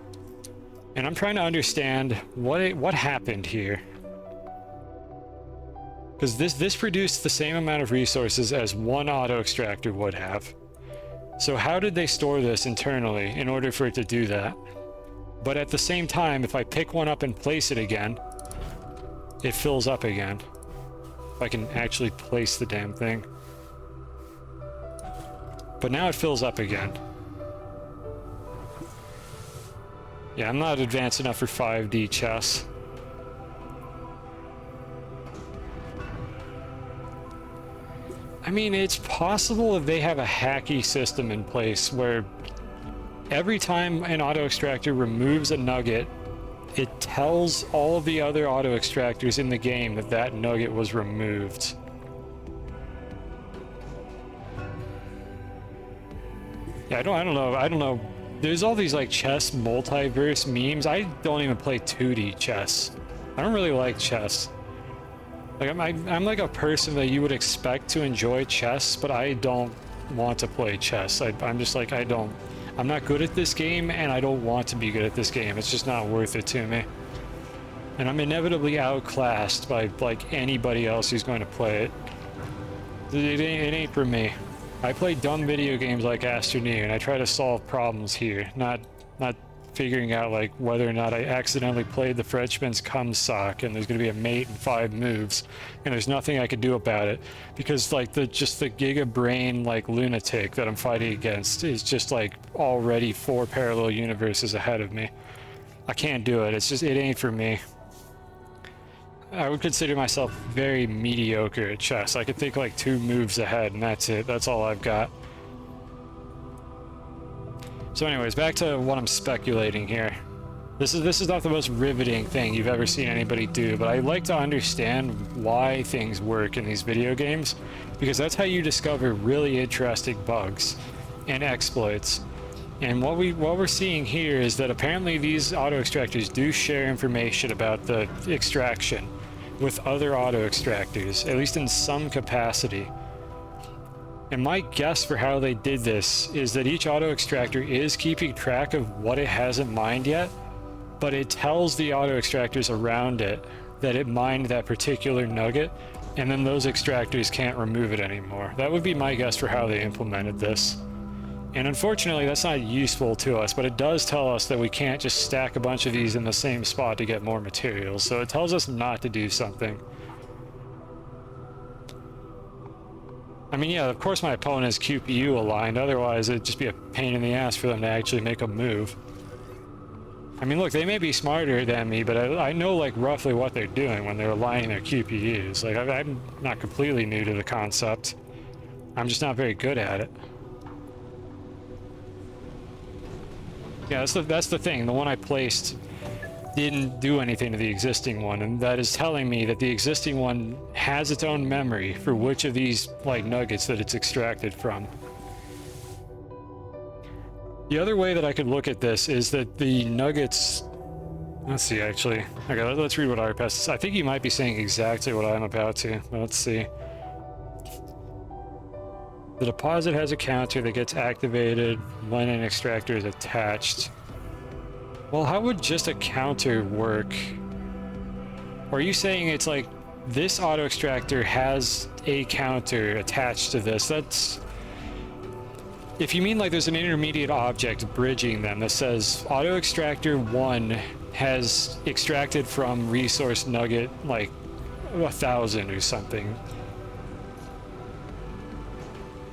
and I'm trying to understand what happened here. Because this produced the same amount of resources as one auto extractor would have. So how did they store this internally in order for it to do that? But at the same time, if I pick one up and place it again, it fills up again. If I can actually place the damn thing. But now it fills up again. Yeah, I'm not advanced enough for 5D chess. I mean, it's possible if they have a hacky system in place where every time an auto extractor removes a nugget, it tells all of the other auto extractors in the game that that nugget was removed. Yeah, I don't know. There's all these like chess multiverse memes. I don't even play 2D chess. I don't really like chess. Like I'm like a person that you would expect to enjoy chess, but I don't want to play chess. I'm just like, I'm not good at this game, and I don't want to be good at this game. It's just not worth it to me. And I'm inevitably outclassed by like anybody else who's going to play it. It ain't for me. I play dumb video games like Astroneer, and I try to solve problems here, not figuring out like whether or not I accidentally played the Frenchman's cum sock and there's gonna be a mate in 5 moves, and there's nothing I could do about it because like the giga brain like lunatic that I'm fighting against is just like already 4 parallel universes ahead of me. I can't do it. It ain't for me. I would consider myself very mediocre at chess. I could think like 2 moves ahead and that's it. That's all I've got. So anyways, back to what I'm speculating here. This is not the most riveting thing you've ever seen anybody do, but I like to understand why things work in these video games, because that's how you discover really interesting bugs and exploits. And what we're seeing here is that apparently these auto extractors do share information about the extraction with other auto extractors, at least in some capacity. And my guess for how they did this is that each auto extractor is keeping track of what it hasn't mined yet, but it tells the auto extractors around it that it mined that particular nugget, and then those extractors can't remove it anymore. That would be my guess for how they implemented this. And unfortunately, that's not useful to us, but it does tell us that we can't just stack a bunch of these in the same spot to get more materials, so it tells us not to do something. I mean, yeah, of course my opponent is QPU aligned, otherwise it'd just be a pain in the ass for them to actually make a move. I mean, look, they may be smarter than me, but I know, like, roughly what they're doing when they're aligning their QPUs. Like, I'm not completely new to the concept. I'm just not very good at it. Yeah, that's the thing. The one I placed didn't do anything to the existing one, and that is telling me that the existing one has its own memory for which of these like nuggets that it's extracted from. The other way that I could look at this is that the nuggets, let's see, actually, okay, let's read what RPS says. I think he might be saying exactly what I'm about to. Let's see. The deposit has a counter that gets activated when an extractor is attached. Well, how would just a counter work? Or are you saying it's like this auto extractor has a counter attached to this? That's... If you mean like there's an intermediate object bridging them that says auto extractor 1 has extracted from resource nugget like 1,000 or something.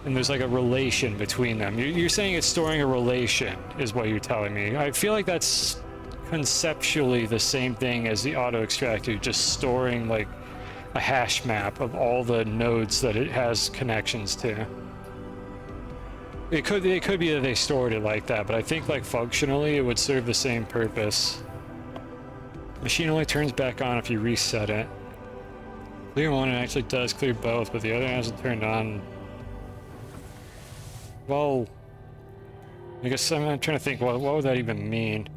And there's like a relation between them. You're saying it's storing a relation, is what you're telling me. I feel like that's conceptually the same thing as the auto extractor, just storing like a hash map of all the nodes that it has connections to. It could be that they stored it like that, but I think like functionally it would serve the same purpose. Machine only turns back on if you reset it. Clear one, it actually does clear both, but the other hasn't turned on. Well, I guess I'm trying to think, what would that even mean?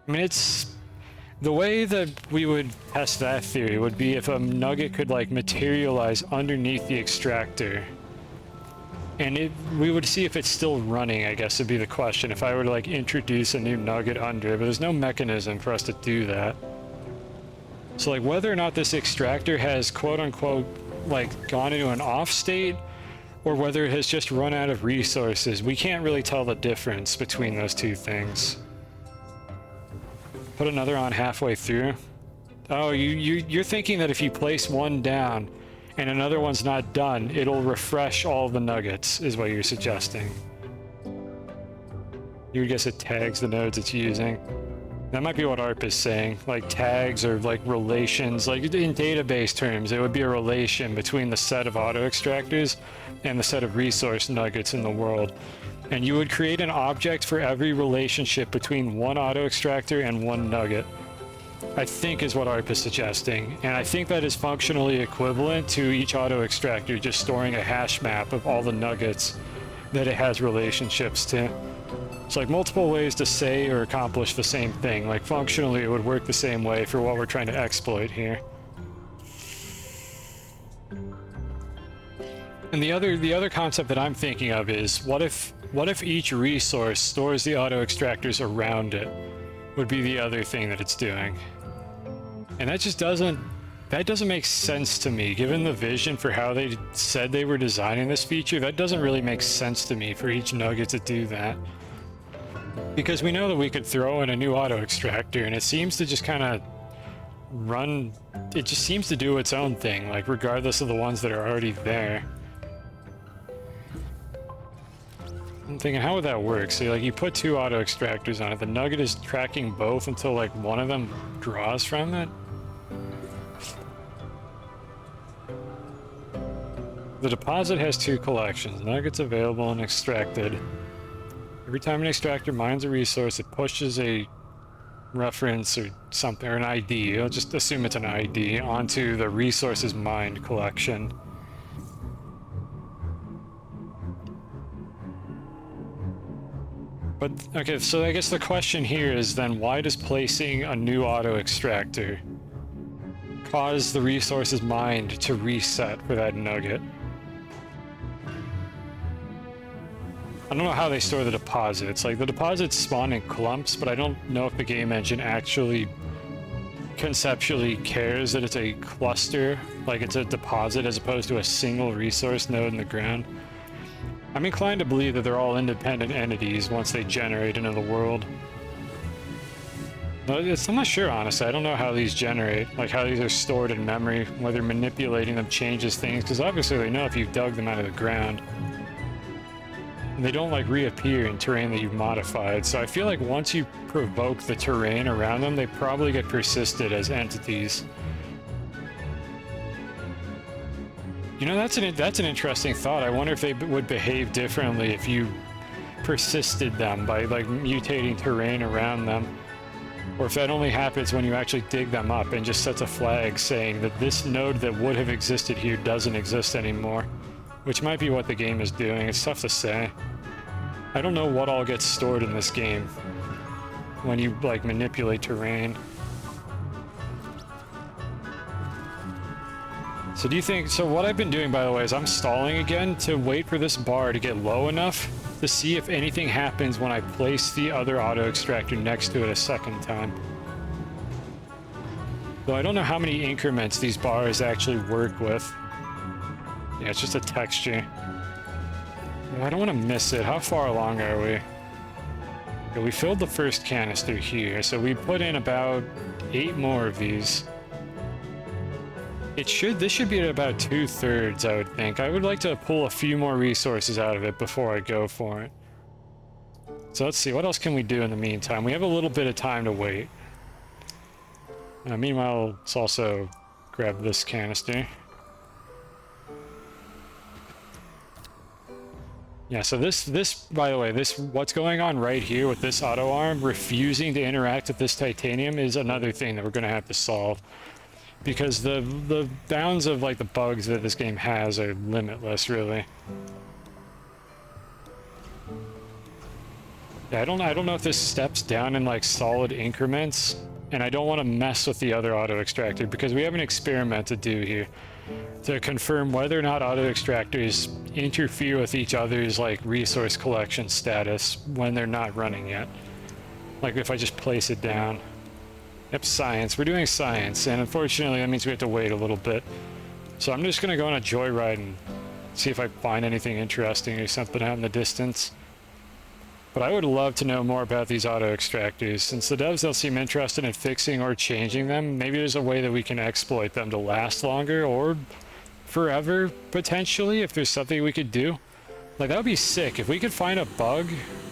I mean, it's... The way that we would test that theory would be if a nugget could, like, materialize underneath the extractor. And we would see if it's still running, I guess would be the question, if I were to, like, introduce a new nugget under it, but there's no mechanism for us to do that. So, like, whether or not this extractor has, quote-unquote, like, gone into an off state, or whether it has just run out of resources, we can't really tell the difference between those two things. Put another on halfway through. Oh, you're thinking that if you place one down and another one's not done, it'll refresh all the nuggets, is what you're suggesting. You would guess it tags the nodes it's using. That might be what ARP is saying, like tags or like relations. Like in database terms, it would be a relation between the set of auto extractors and the set of resource nuggets in the world. And you would create an object for every relationship between one auto extractor and one nugget, I think is what ARP is suggesting. And I think that is functionally equivalent to each auto extractor just storing a hash map of all the nuggets that it has relationships to. It's like multiple ways to say or accomplish the same thing. Like functionally it would work the same way for what we're trying to exploit here. And the other concept that I'm thinking of is what if each resource stores the auto extractors around it, would be the other thing that it's doing. And that just doesn't make sense to me given the vision for how they said they were designing this feature. That doesn't really make sense to me for each nugget to do that. Because we know that we could throw in a new auto extractor and it seems to just kind of run, it just seems to do its own thing, like regardless of the ones that are already there. I'm thinking, how would that work? So like you put two auto extractors on it, the nugget is tracking both until like one of them draws from it? The deposit has two collections, nuggets available and extracted. Every time an extractor mines a resource, it pushes a reference or something, or an ID, I'll just assume it's an ID, onto the resources mined collection. But, okay, so I guess the question here is then why does placing a new auto extractor cause the resources mined to reset for that nugget? I don't know how they store the deposits. Like, the deposits spawn in clumps, but I don't know if the game engine actually conceptually cares that it's a cluster, like it's a deposit as opposed to a single resource node in the ground. I'm inclined to believe that they're all independent entities once they generate into the world. I'm not sure, honestly. I don't know how these generate, like how these are stored in memory, whether manipulating them changes things, because obviously they know if you've dug them out of the ground. And they don't like reappear in terrain that you've modified, so I feel like once you provoke the terrain around them, they probably get persisted as entities. You know, that's an interesting thought. I wonder if they would behave differently if you persisted them by like mutating terrain around them, or if that only happens when you actually dig them up and just sets a flag saying that this node that would have existed here doesn't exist anymore, which might be what the game is doing. It's tough to say. I don't know what all gets stored in this game when you like manipulate terrain. So do you think, so what I've been doing, by the way, is I'm stalling again to wait for this bar to get low enough to see if anything happens when I place the other auto extractor next to it a second time. Though I don't know how many increments these bars actually work with. Yeah, it's just a texture. I don't want to miss it. How far along are we? Okay, we filled the first canister here, so we put in about 8 more of these. This should be at about 2/3, I would think. I would like to pull a few more resources out of it before I go for it. So let's see, what else can we do in the meantime? We have a little bit of time to wait. Meanwhile, let's also grab this canister. Yeah, so this, by the way, what's going on right here with this auto arm refusing to interact with this titanium is another thing that we're going to have to solve. Because the bounds of, like, the bugs that this game has are limitless, really. Yeah, I don't know if this steps down in, like, solid increments, and I don't want to mess with the other auto extractor because we have an experiment to do here to confirm whether or not auto extractors interfere with each other's, like, resource collection status when they're not running yet. Like if I just place it down. Yep, science. We're doing science, and unfortunately that means we have to wait a little bit. So I'm just gonna go on a joyride and see if I find anything interesting or something out in the distance. But I would love to know more about these auto extractors. Since the devs don't seem interested in fixing or changing them, maybe there's a way that we can exploit them to last longer or forever, potentially, if there's something we could do. Like, that would be sick. If we could find a bug,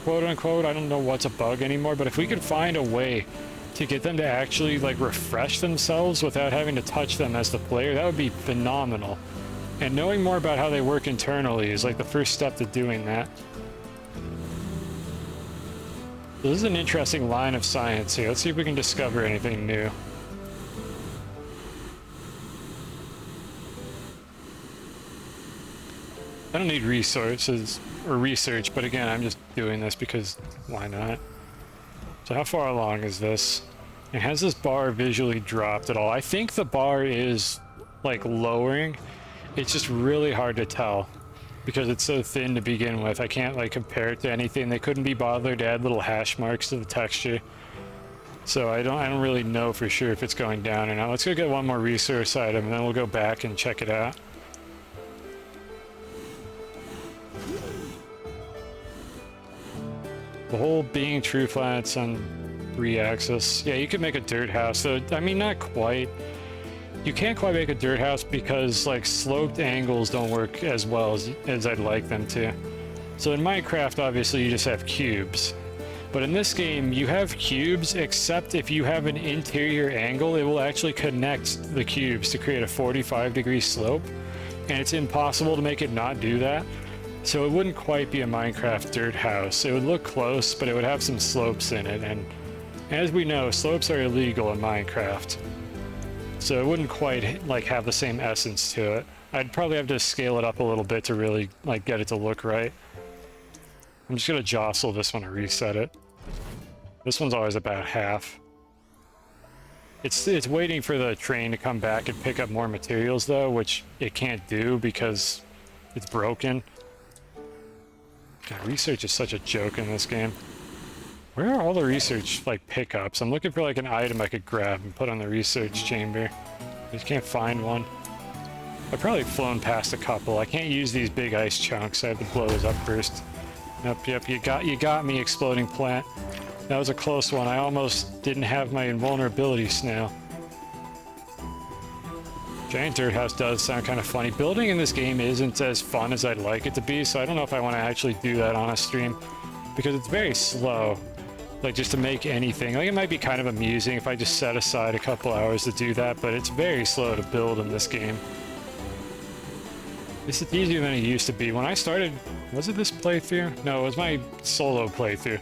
quote unquote, I don't know what's a bug anymore, but if we could find a way to get them to actually, like, refresh themselves without having to touch them as the player, that would be phenomenal. And knowing more about how they work internally is, like, the first step to doing that. So this is an interesting line of science here. Let's see if we can discover anything new. I don't need resources or research, but again, I'm just doing this because why not? So how far along is this? And has this bar visually dropped at all? I think the bar is, like, lowering. It's just really hard to tell because it's so thin to begin with. I can't, like, compare it to anything. They couldn't be bothered to add little hash marks to the texture. So I don't really know for sure if it's going down or not. Let's go get one more resource item and then we'll go back and check it out. The whole being true flats on 3-axis. Yeah, you could make a dirt house. So, I mean, not quite. You can't quite make a dirt house because, like, sloped angles don't work as well as I'd like them to. So in Minecraft, obviously, you just have cubes. But in this game, you have cubes, except if you have an interior angle, it will actually connect the cubes to create a 45-degree slope. And it's impossible to make it not do that. So it wouldn't quite be a Minecraft dirt house. It would look close, but it would have some slopes in it. And as we know, slopes are illegal in Minecraft. So it wouldn't quite, like, have the same essence to it. I'd probably have to scale it up a little bit to really, like, get it to look right. I'm just gonna jostle this one and reset it. This one's always about half. It's waiting for the train to come back and pick up more materials, though, which it can't do because it's broken. God, research is such a joke in this game. Where are all the research, like, pickups? I'm looking for, like, an item I could grab and put on the research chamber. I just can't find one. I've probably flown past a couple. I can't use these big ice chunks. I have to blow those up first. Yep, you got me, exploding plant. That was a close one. I almost didn't have my invulnerability snail. Giant dirt house does sound kind of funny. Building in this game isn't as fun as I'd like it to be, so I don't know if I want to actually do that on a stream because it's very slow. Like, just to make anything. Like, it might be kind of amusing if I just set aside a couple hours to do that, but it's very slow to build in this game. This is easier than it used to be. When I started, was it this playthrough? No, it was my solo playthrough.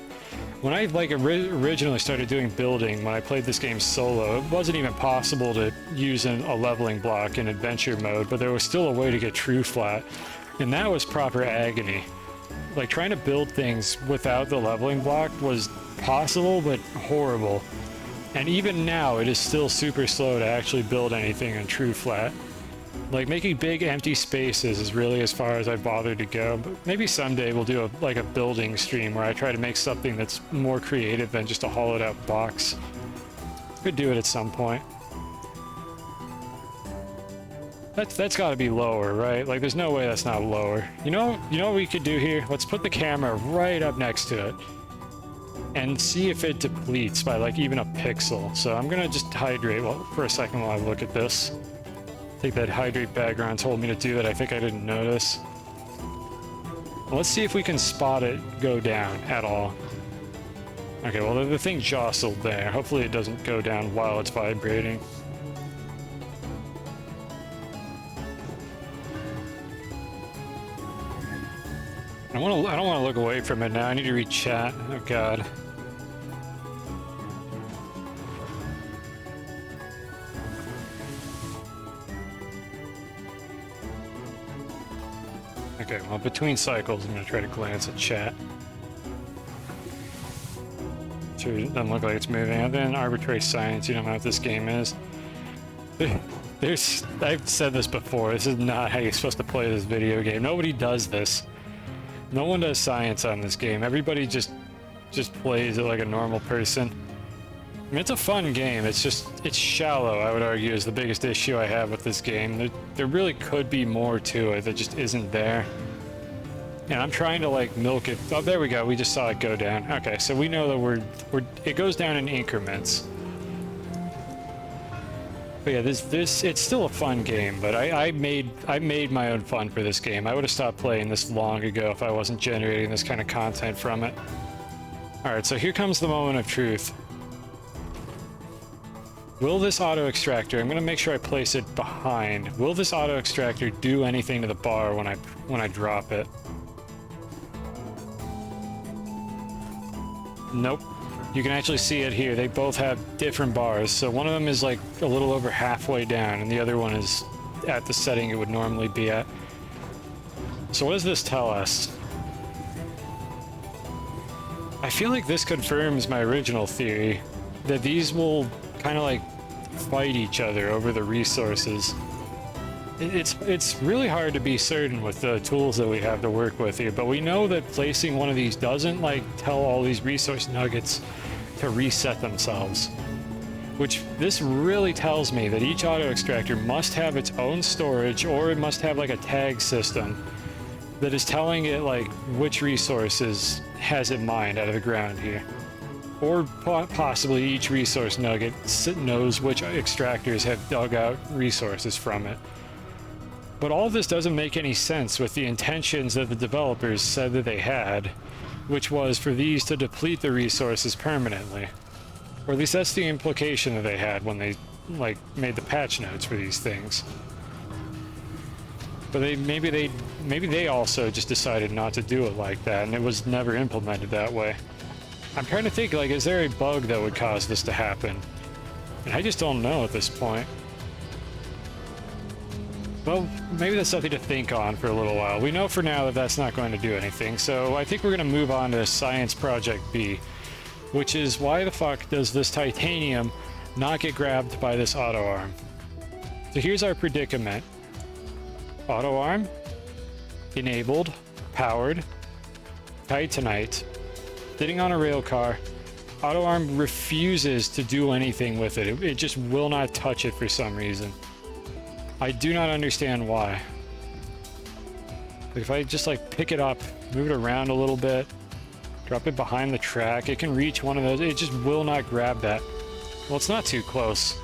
When I, like, originally started doing building, when I played this game solo, it wasn't even possible to use a leveling block in adventure mode, but there was still a way to get true flat, and that was proper agony. Like, trying to build things without the leveling block was possible, but horrible. And even now, it is still super slow to actually build anything in true flat. Like, making big empty spaces is really as far as I've bothered to go, but maybe someday we'll do a building stream where I try to make something that's more creative than just a hollowed out box. Could do it at some point. That's got to be lower, right? Like, there's no way that's not lower. You know what we could do here? Let's put the camera right up next to it and see if it depletes by, like, even a pixel. So I'm gonna just hydrate for a second while I look at this. think that hydrate background told me to do that. I think I didn't notice. Let's see if we can spot it go down at all. Okay, well, the thing jostled there. Hopefully it doesn't go down while it's vibrating. I don't want to look away from it now. I need to read chat. Oh god. Okay, well, between cycles, I'm going to try to glance at chat. Sure, it doesn't look like it's moving. Other than arbitrary science, you don't know what this game is. I've said this before, this is not how you're supposed to play this video game. Nobody does this. No one does science on this game. Everybody just plays it like a normal person. I mean, it's a fun game. It's shallow, I would argue, is the biggest issue I have with this game. There really could be more to it that just isn't there. And I'm trying to, like, milk it. Oh, there we go. We just saw it go down. Okay, so we know that it goes down in increments. But yeah, it's still a fun game, but I made my own fun for this game. I would have stopped playing this long ago if I wasn't generating this kind of content from it. Alright, so here comes the moment of truth. Will this auto extractor, I'm going to make sure I place it behind. Will this auto extractor do anything to the bar when I drop it? Nope. You can actually see it here. They both have different bars. So one of them is like a little over halfway down, and the other one is at the setting it would normally be at. So what does this tell us? I feel like this confirms my original theory that these will kind of like fight each other over the resources. It's really hard to be certain with the tools that we have to work with here, but we know that placing one of these doesn't like tell all these resource nuggets to reset themselves. Which this really tells me that each auto extractor must have its own storage, or it must have like a tag system that is telling it like which resources has it mined out of the ground here. Or possibly each resource nugget knows which extractors have dug out resources from it. But all of this doesn't make any sense with the intentions that the developers said that they had, which was for these to deplete the resources permanently. Or at least that's the implication that they had when they like made the patch notes for these things. But maybe they also just decided not to do it like that, and it was never implemented that way. I'm trying to think, like, is there a bug that would cause this to happen? And I just don't know at this point. Well, maybe that's something to think on for a little while. We know for now that that's not going to do anything, so I think we're going to move on to Science Project B, which is why the fuck does this titanium not get grabbed by this auto arm? So here's our predicament. Auto arm, enabled, powered, titanite, sitting on a rail car. Auto arm refuses to do anything with it. It just will not touch it for some reason. I do not understand why. Like if I just like pick it up, move it around a little bit, drop it behind the track, it can reach one of those. It just will not grab that. Well, it's not too close.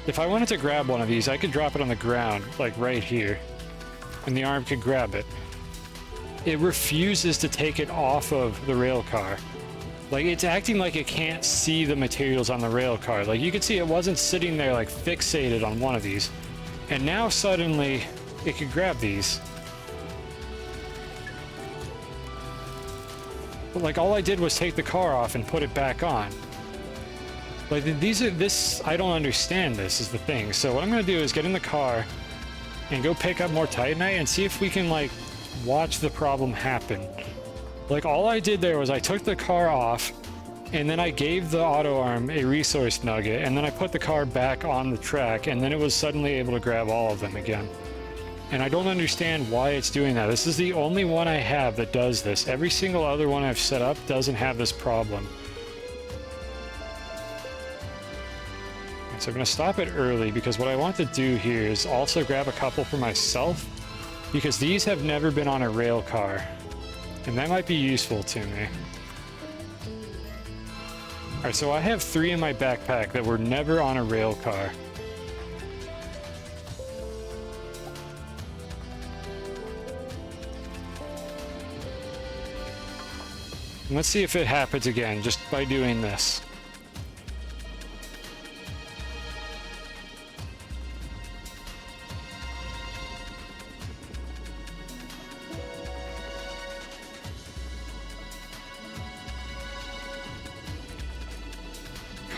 If I wanted to grab one of these, I could drop it on the ground, like right here, and the arm could grab it. It refuses to take it off of the rail car. Like, it's acting like it can't see the materials on the rail car. Like, you can see it wasn't sitting there, like, fixated on one of these. And now, suddenly, it could grab these. But, like, all I did was take the car off and put it back on. Like, I don't understand this, is the thing. So what I'm gonna do is get in the car and go pick up more titanite and see if we can, like, watch the problem happen. Like, all I did there was I took the car off, and then I gave the auto arm a resource nugget, and then I put the car back on the track, and then it was suddenly able to grab all of them again. And I don't understand why it's doing that. This is the only one I have that does this. Every single other one I've set up doesn't have this problem. So I'm going to stop it early, because what I want to do here is also grab a couple for myself, because these have never been on a rail car. And that might be useful to me. Alright, so I have 3 in my backpack that were never on a rail car. And let's see if it happens again, just by doing this.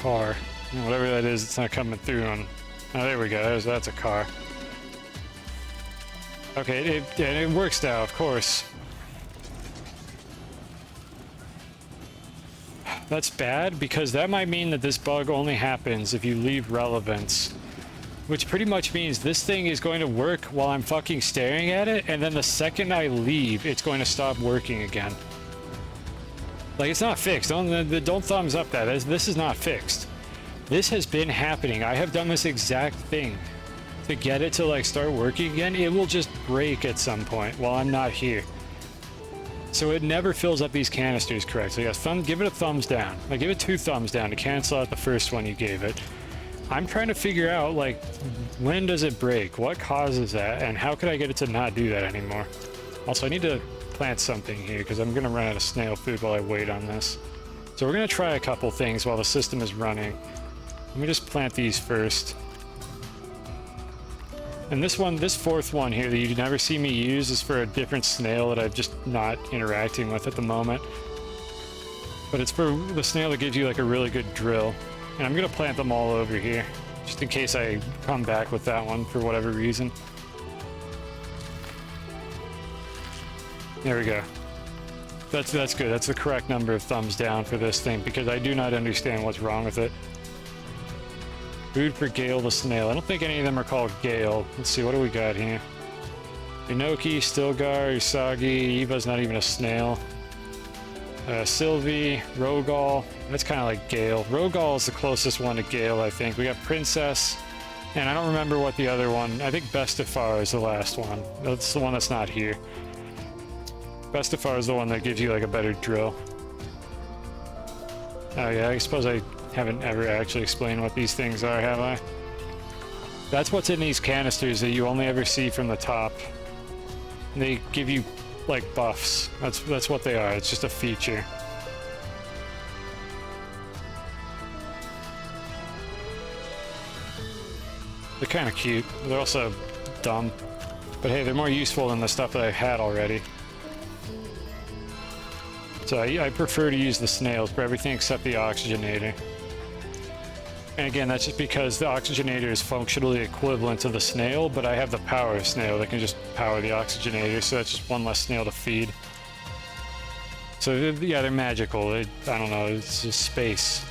Car. Whatever that is, it's not coming through on... Oh, there we go. That's a car. Okay, it works now, of course. That's bad, because that might mean that this bug only happens if you leave relevance. Which pretty much means this thing is going to work while I'm fucking staring at it, and then the second I leave, it's going to stop working again. Like, it's not fixed. Don't thumbs up that. This is not fixed. This has been happening. I have done this exact thing. To get it to, like, start working again, it will just break at some point while I'm not here. So it never fills up these canisters correctly. Give it a thumbs down. Like, give it 2 thumbs down to cancel out the first one you gave it. I'm trying to figure out, like, when does it break? What causes that? And how could I get it to not do that anymore? Also, I need to plant something here because I'm going to run out of snail food while I wait on this. So we're going to try a couple things while the system is running. Let me just plant these first. And this 4th one here that you never see me use is for a different snail that I'm just not interacting with at the moment. But it's for the snail that gives you like a really good drill. And I'm gonna plant them all over here, just in case I come back with that one for whatever reason. There we go. That's good. That's the correct number of thumbs down for this thing, because I do not understand what's wrong with it. Food for Gale the snail. I don't think any of them are called Gale. Let's see, what do we got here? Inoki, Stilgar, Usagi, Eva's not even a snail. Sylvie, Rogal. That's kind of like Gale. Rogal is the closest one to Gale, I think. We got Princess, and I don't remember what the other one... I think Bestafar is the last one. That's the one that's not here. Bestafar is the one that gives you like a better drill. Oh yeah, I suppose I haven't ever actually explained what these things are, have I? That's what's in these canisters that you only ever see from the top. They give you like buffs. That's what they are. It's just a feature. They're kind of cute. They're also dumb. But hey, they're more useful than the stuff that I've had already. So I prefer to use the snails for everything except the oxygenator. And again, that's just because the oxygenator is functionally equivalent to the snail, but I have the power of snail that can just power the oxygenator, so that's just one less snail to feed. So yeah, they're magical. I don't know, it's just space.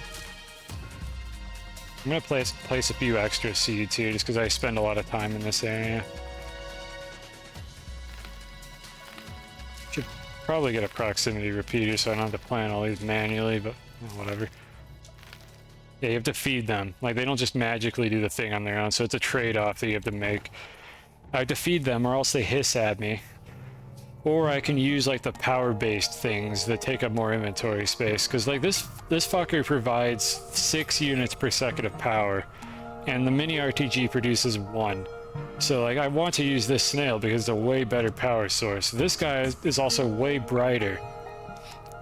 I'm gonna place a few extra seeds here just because I spend a lot of time in this area. Should probably get a proximity repeater so I don't have to plant all these manually, but whatever. Yeah, you have to feed them. Like, they don't just magically do the thing on their own, so it's a trade-off that you have to make. I have to feed them or else they hiss at me. Or I can use, like, the power-based things that take up more inventory space. Because, like, this fucker provides 6 units per second of power, and the mini RTG produces 1. So, like, I want to use this snail because it's a way better power source. This guy is also way brighter.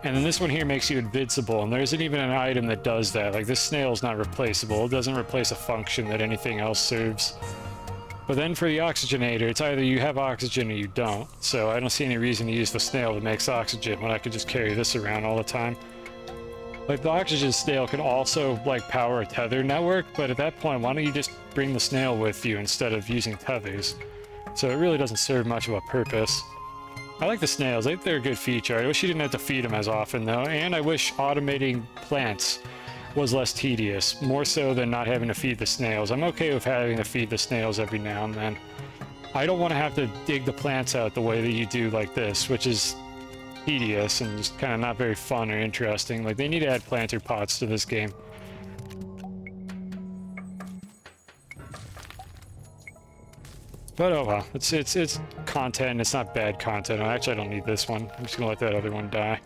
And then this one here makes you invincible, and there isn't even an item that does that. Like, this snail is not replaceable. It doesn't replace a function that anything else serves. But then for the oxygenator, it's either you have oxygen or you don't. So I don't see any reason to use the snail that makes oxygen when I could just carry this around all the time. Like, the oxygen snail could also, like, power a tether network, but at that point, why don't you just bring the snail with you instead of using tethers? So it really doesn't serve much of a purpose. I like the snails. I think they're a good feature. I wish you didn't have to feed them as often, though, and I wish automating plants was less tedious, more so than not having to feed the snails. I'm okay with having to feed the snails every now and then. I don't want to have to dig the plants out the way that you do like this, which is tedious and just kind of not very fun or interesting. Like, they need to add planter pots to this game. But oh well, it's content, it's not bad content. Actually, I don't need this one. I'm just gonna let that other one die.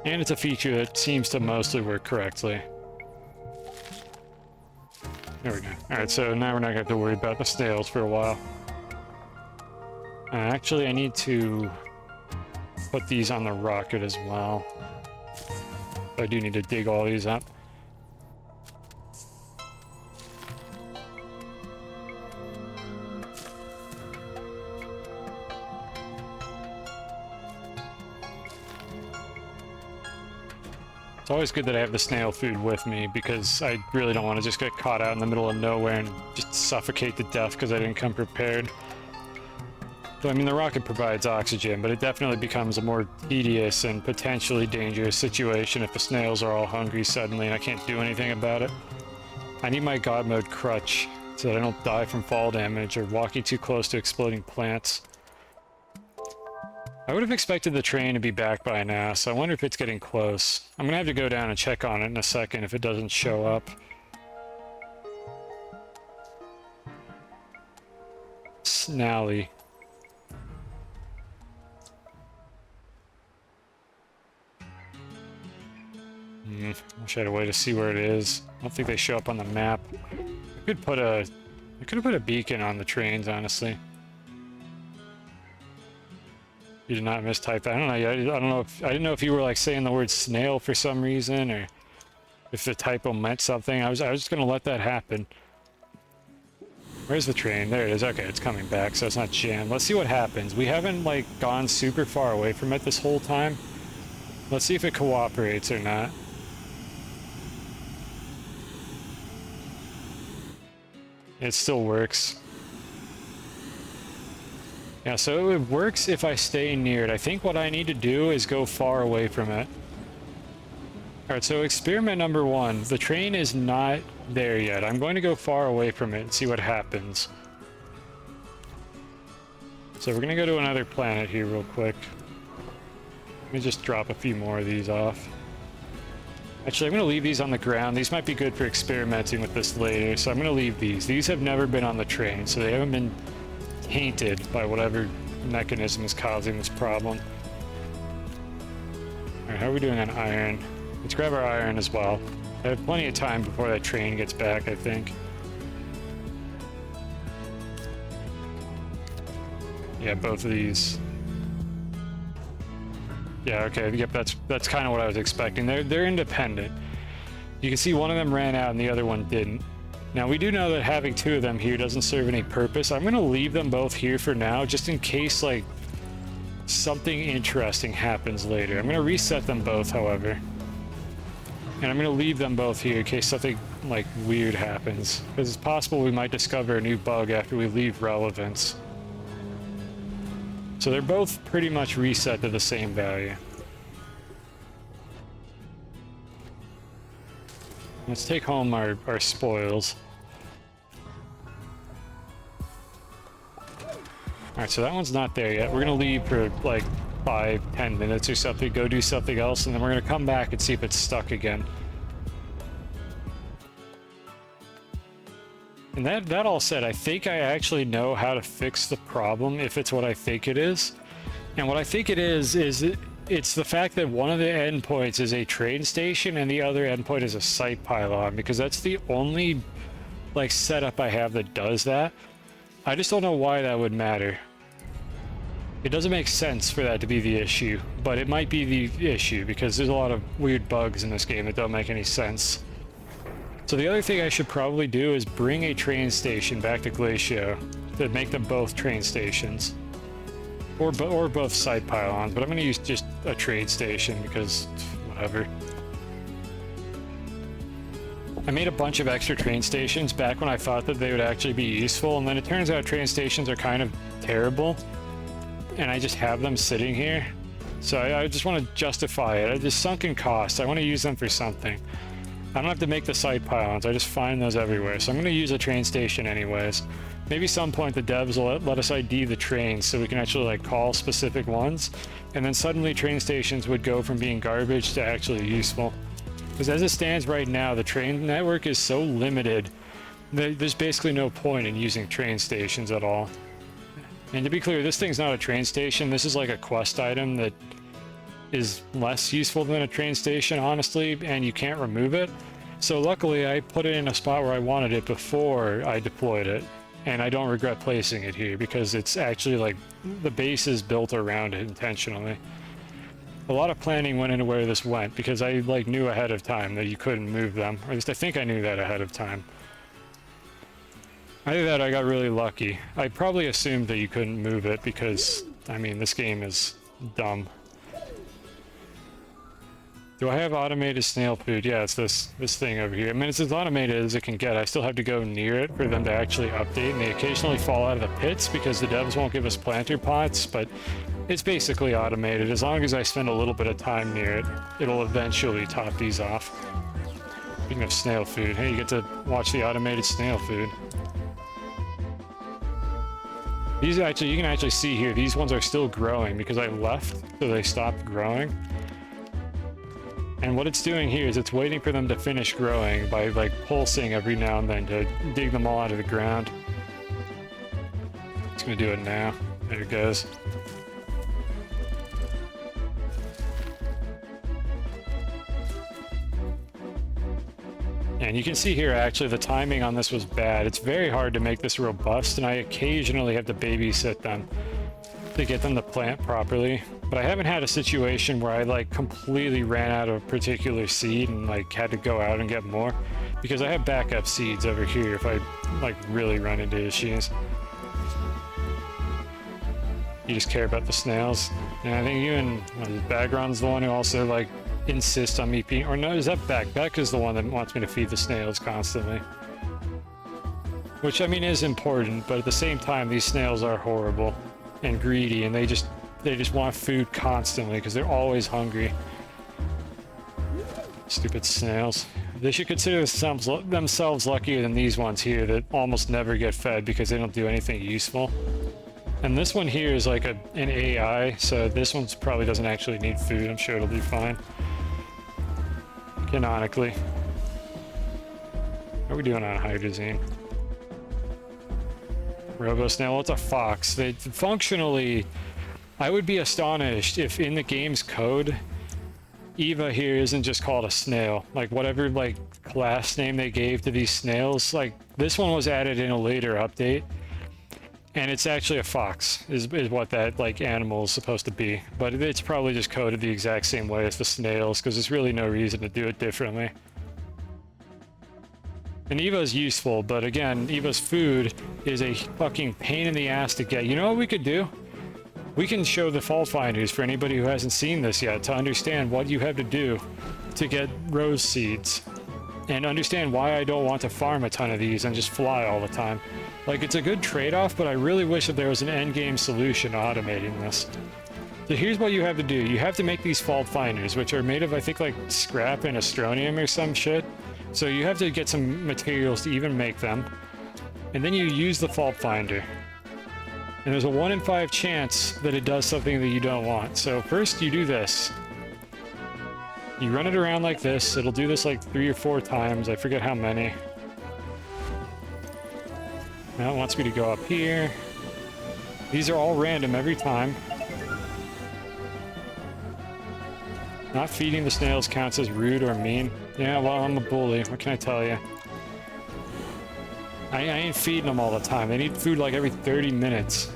And it's a feature that seems to mostly work correctly. There we go. Alright, so now we're not gonna have to worry about the snails for a while. Actually, I need to put these on the rocket as well. I do need to dig all these up. It's always good that I have the snail food with me because I really don't want to just get caught out in the middle of nowhere and just suffocate to death because I didn't come prepared. So, I mean, the rocket provides oxygen, but it definitely becomes a more tedious and potentially dangerous situation if the snails are all hungry suddenly and I can't do anything about it. I need my God mode crutch so that I don't die from fall damage or walking too close to exploding plants. I would have expected the train to be back by now, so I wonder if it's getting close. I'm gonna have to go down and check on it in a second if it doesn't show up. Snally. Wish I had a way to see where it is. I don't think they show up on the map. I could have put a beacon on the trains, honestly. You did not mistype that. I don't know. I didn't know if you were like saying the word snail for some reason, or if the typo meant something. I was just gonna let that happen. Where's the train? There it is. Okay, it's coming back, so it's not jammed. Let's see what happens. We haven't like gone super far away from it this whole time. Let's see if it cooperates or not. It still works. Yeah, so it works if I stay near it. I think what I need to do is go far away from it. Alright, so experiment number 1. The train is not there yet. I'm going to go far away from it and see what happens. So we're going to go to another planet here real quick. Let me just drop a few more of these off. Actually, I'm going to leave these on the ground. These might be good for experimenting with this later, so I'm going to leave these. These have never been on the train, so they haven't been tainted by whatever mechanism is causing this problem. Alright, how are we doing on iron? Let's grab our iron as well. I have plenty of time before that train gets back, I think. Yeah, both of these. Yeah, okay, yep, that's kind of what I was expecting. They're independent. You can see one of them ran out and the other one didn't. Now, we do know that having 2 of them here doesn't serve any purpose. I'm going to leave them both here for now, just in case, like, something interesting happens later. I'm going to reset them both, however. And I'm going to leave them both here in case something, like, weird happens. Because it's possible we might discover a new bug after we leave relevance. So they're both pretty much reset to the same value. Let's take home our spoils. Alright, so that one's not there yet. We're gonna leave for like 5-10 minutes or something, go do something else, and then we're gonna come back and see if it's stuck again. And that all said, I think I actually know how to fix the problem if it's what I think it is. And what I think it is it's the fact that one of the endpoints is a train station and the other endpoint is a site pylon, because that's the only like setup I have that does that. I just don't know why that would matter. It doesn't make sense for that to be the issue, but it might be the issue because there's a lot of weird bugs in this game that don't make any sense. So the other thing I should probably do is bring a train station back to Glacio to make them both train stations. Or both side pylons, but I'm going to use just a train station because whatever. I made a bunch of extra train stations back when I thought that they would actually be useful, and then it turns out train stations are kind of terrible, and I just have them sitting here. So I just want to justify it. It's sunken cost. I want to use them for something. I don't have to make the side pylons. I just find those everywhere. So I'm going to use a train station anyways. Maybe some point the devs will let us ID the trains so we can actually like call specific ones. And then suddenly train stations would go from being garbage to actually useful. Because as it stands right now, the train network is so limited that there's basically no point in using train stations at all. And to be clear, this thing's not a train station. This is like a quest item that is less useful than a train station, honestly, and you can't remove it. So luckily I put it in a spot where I wanted it before I deployed it. and I don't regret placing it here because it's actually like the base is built around it intentionally. A lot of planning went into where this went because I like knew ahead of time that you couldn't move them, or at least I think I knew that ahead of time. Either that or I got really lucky. I probably assumed that you couldn't move it because, I mean, this game is dumb. Do I have automated snail food? Yeah, it's this thing over here. I mean, it's as automated as it can get. I still have to go near it for them to actually update, and they occasionally fall out of the pits because the devs won't give us planter pots, but it's basically automated. As long as I spend a little bit of time near it, it'll eventually top these off. Speaking of snail food, hey, you get to watch the automated snail food. These actually, you can actually see here, these ones are still growing because I left, so they stopped growing. And what it's doing here is it's waiting for them to finish growing by like pulsing every now and then to dig them all out of the ground. It's gonna do it now. There it goes. And you can see here actually the timing on this was bad. It's very hard to make this robust, and I occasionally have to babysit them to get them to plant properly. But I haven't had a situation where I like completely ran out of a particular seed and like had to go out and get more, because I have backup seeds over here if I like really run into issues. You just care about the snails. And I think you and Bagron's the one who also like insists on me feeding, or no, is that Beck? Beck is the one that wants me to feed the snails constantly. Which I mean is important, but at the same time these snails are horrible and greedy, and they just want food constantly because they're always hungry. Stupid snails. They should consider themselves luckier than these ones here that almost never get fed because they don't do anything useful. And this one here is like an AI, so this one probably doesn't actually need food. I'm sure it'll be fine. Canonically. How are we doing on hydrazine? Robo snail, well, it's a fox. They functionally, I would be astonished if in the game's code Eva here isn't just called a snail. Like whatever like class name they gave to these snails, like this one was added in a later update, and it's actually a fox is what that like animal is supposed to be. But it's probably just coded the exact same way as the snails because there's really no reason to do it differently. And Eva is useful, but again, Eva's food is a fucking pain in the ass to get. You know what we could do? We can show the fault finders for anybody who hasn't seen this yet to understand what you have to do to get rose seeds. And understand why I don't want to farm a ton of these and just fly all the time. Like, it's a good trade-off, but I really wish that there was an endgame solution to automating this. So here's what you have to do. You have to make these fault finders, which are made of, I think, like, scrap and astronium or some shit. So you have to get some materials to even make them. And then you use the fault finder. And there's a 1 in 5 chance that it does something that you don't want. So first you do this. You run it around like this. It'll do this like 3 or 4 times. I forget how many. Now it wants me to go up here. These are all random every time. Not feeding the snails counts as rude or mean. Yeah, well, I'm a bully. What can I tell you? I ain't feeding them all the time. They need food like every 30 minutes.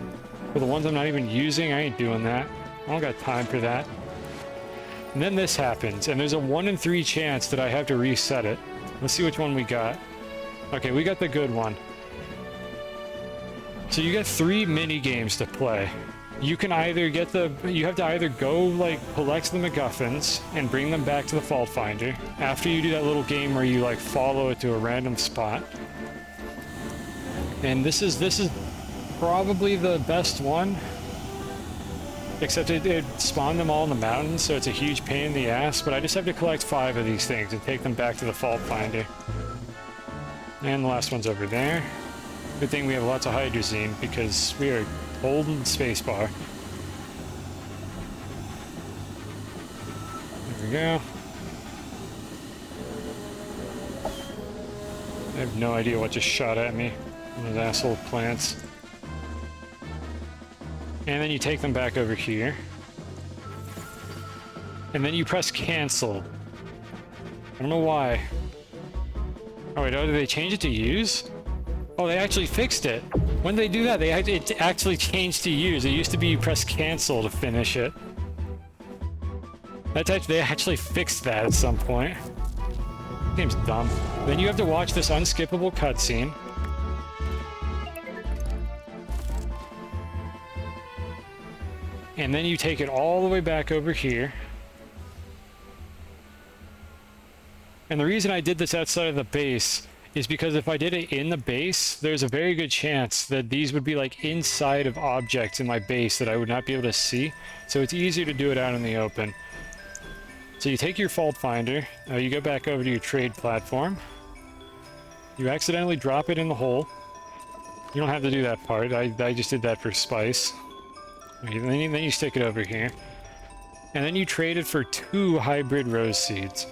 For the ones I'm not even using, I ain't doing that. I don't got time for that. And then this happens, and there's a 1 in 3 chance that I have to reset it. Let's see which one we got. Okay, we got the good one. So you get 3 mini games to play. You can either get you have to either go like collect the MacGuffins and bring them back to the fault finder after you do that little game where you like follow it to a random spot. And this is probably the best one, except it spawned them all in the mountains, so it's a huge pain in the ass. But I just have to collect 5 of these things and take them back to the fault finder. And the last one's over there. Good thing we have lots of hydrazine because we are holding spacebar. There we go. I have no idea what just shot at me. Those asshole plants. And then you take them back over here. And then you press cancel. I don't know why. Oh wait, did they change it to use? Oh, they actually fixed it. When they do that, it actually changed to years. It used to be you press cancel to finish it. They actually fixed that at some point. Game's dumb. Then you have to watch this unskippable cutscene. And then you take it all the way back over here. And the reason I did this outside of the base is because if I did it in the base, there's a very good chance that these would be like inside of objects in my base that I would not be able to see. So it's easier to do it out in the open. So you take your fault finder, you go back over to your trade platform. You accidentally drop it in the hole. You don't have to do that part. I just did that for spice. Okay, then you stick it over here. And then you trade it for 2 hybrid rose seeds.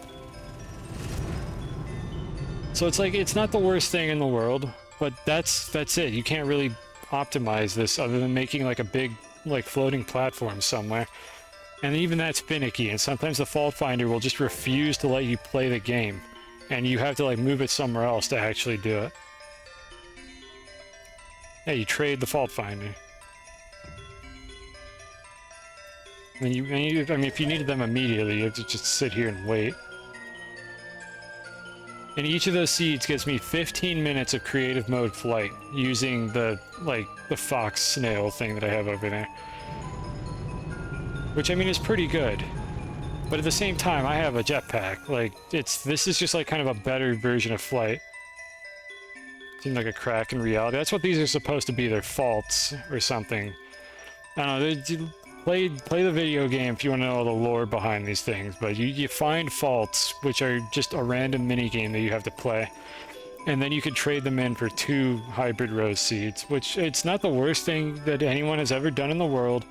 So it's like, it's not the worst thing in the world, but that's it. You can't really optimize this other than making like a big, like floating platform somewhere. And even that's finicky, and sometimes the fault finder will just refuse to let you play the game. And you have to like move it somewhere else to actually do it. Yeah, you trade the fault finder. And I mean, if you needed them immediately, you have to just sit here and wait. And each of those seeds gives me 15 minutes of creative mode flight using the fox snail thing that I have over there. Which I mean is pretty good. But at the same time, I have a jetpack. Like, this is just like kind of a better version of flight. Seems like a crack in reality. That's what these are supposed to be, they're faults or something. I don't know, play the video game if you want to know all the lore behind these things, but you find faults, which are just a random mini game that you have to play. And then you can trade them in for 2 hybrid rose seeds, which it's not the worst thing that anyone has ever done in the world,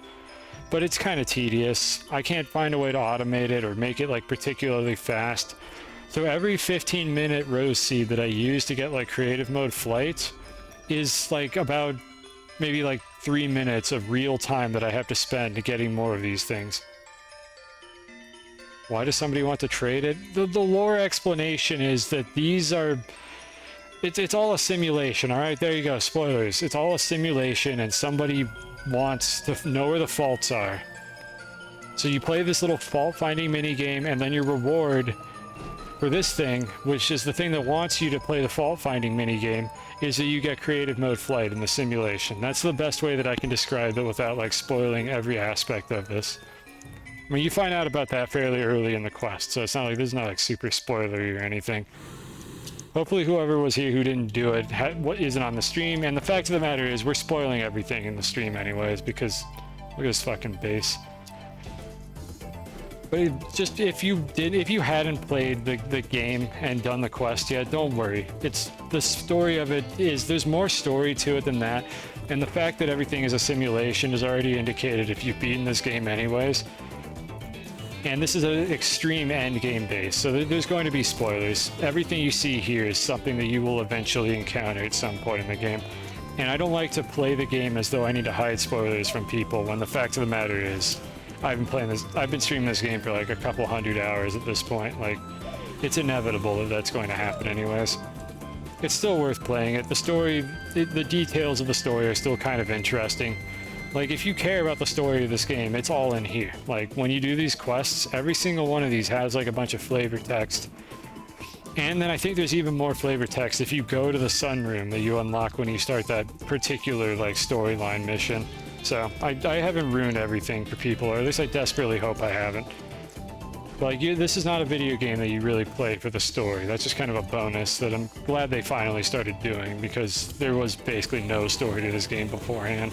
but it's kind of tedious. I can't find a way to automate it or make it like particularly fast. So every 15-minute rose seed that I use to get like creative mode flight is like about maybe like 3 minutes of real time that I have to spend to getting more of these things. Why does somebody want to trade it? The lore explanation is that these are... It's all a simulation, alright? There you go, spoilers. It's all a simulation and somebody wants to know where the faults are. So you play this little fault-finding mini-game, and then your reward for this thing, which is the thing that wants you to play the fault-finding mini-game, is that you get creative mode flight in the simulation. That's the best way that I can describe it without like spoiling every aspect of this. I mean, you find out about that fairly early in the quest, so it's not like, this is not like super spoilery or anything. Hopefully whoever was here who didn't do it isn't on the stream, and the fact of the matter is we're spoiling everything in the stream anyways, because look at this fucking base. But just if you hadn't played the game and done the quest yet, don't worry. It's the story of it is there's more story to it than that, and the fact that everything is a simulation is already indicated if you've beaten this game anyways. And this is an extreme end game base, so there's going to be spoilers. Everything you see here is something that you will eventually encounter at some point in the game. And I don't like to play the game as though I need to hide spoilers from people, when the fact of the matter is I've been streaming this game for like a couple 100 hours at this point. Like, it's inevitable that that's going to happen anyways. It's still worth playing it. The story, the details of the story are still kind of interesting. Like, if you care about the story of this game, it's all in here. Like, when you do these quests, every single one of these has like a bunch of flavor text. And then I think there's even more flavor text if you go to the sunroom that you unlock when you start that particular like storyline mission. So I haven't ruined everything for people, or at least I desperately hope I haven't. Like, this is not a video game that you really play for the story. That's just kind of a bonus that I'm glad they finally started doing, because there was basically no story to this game beforehand.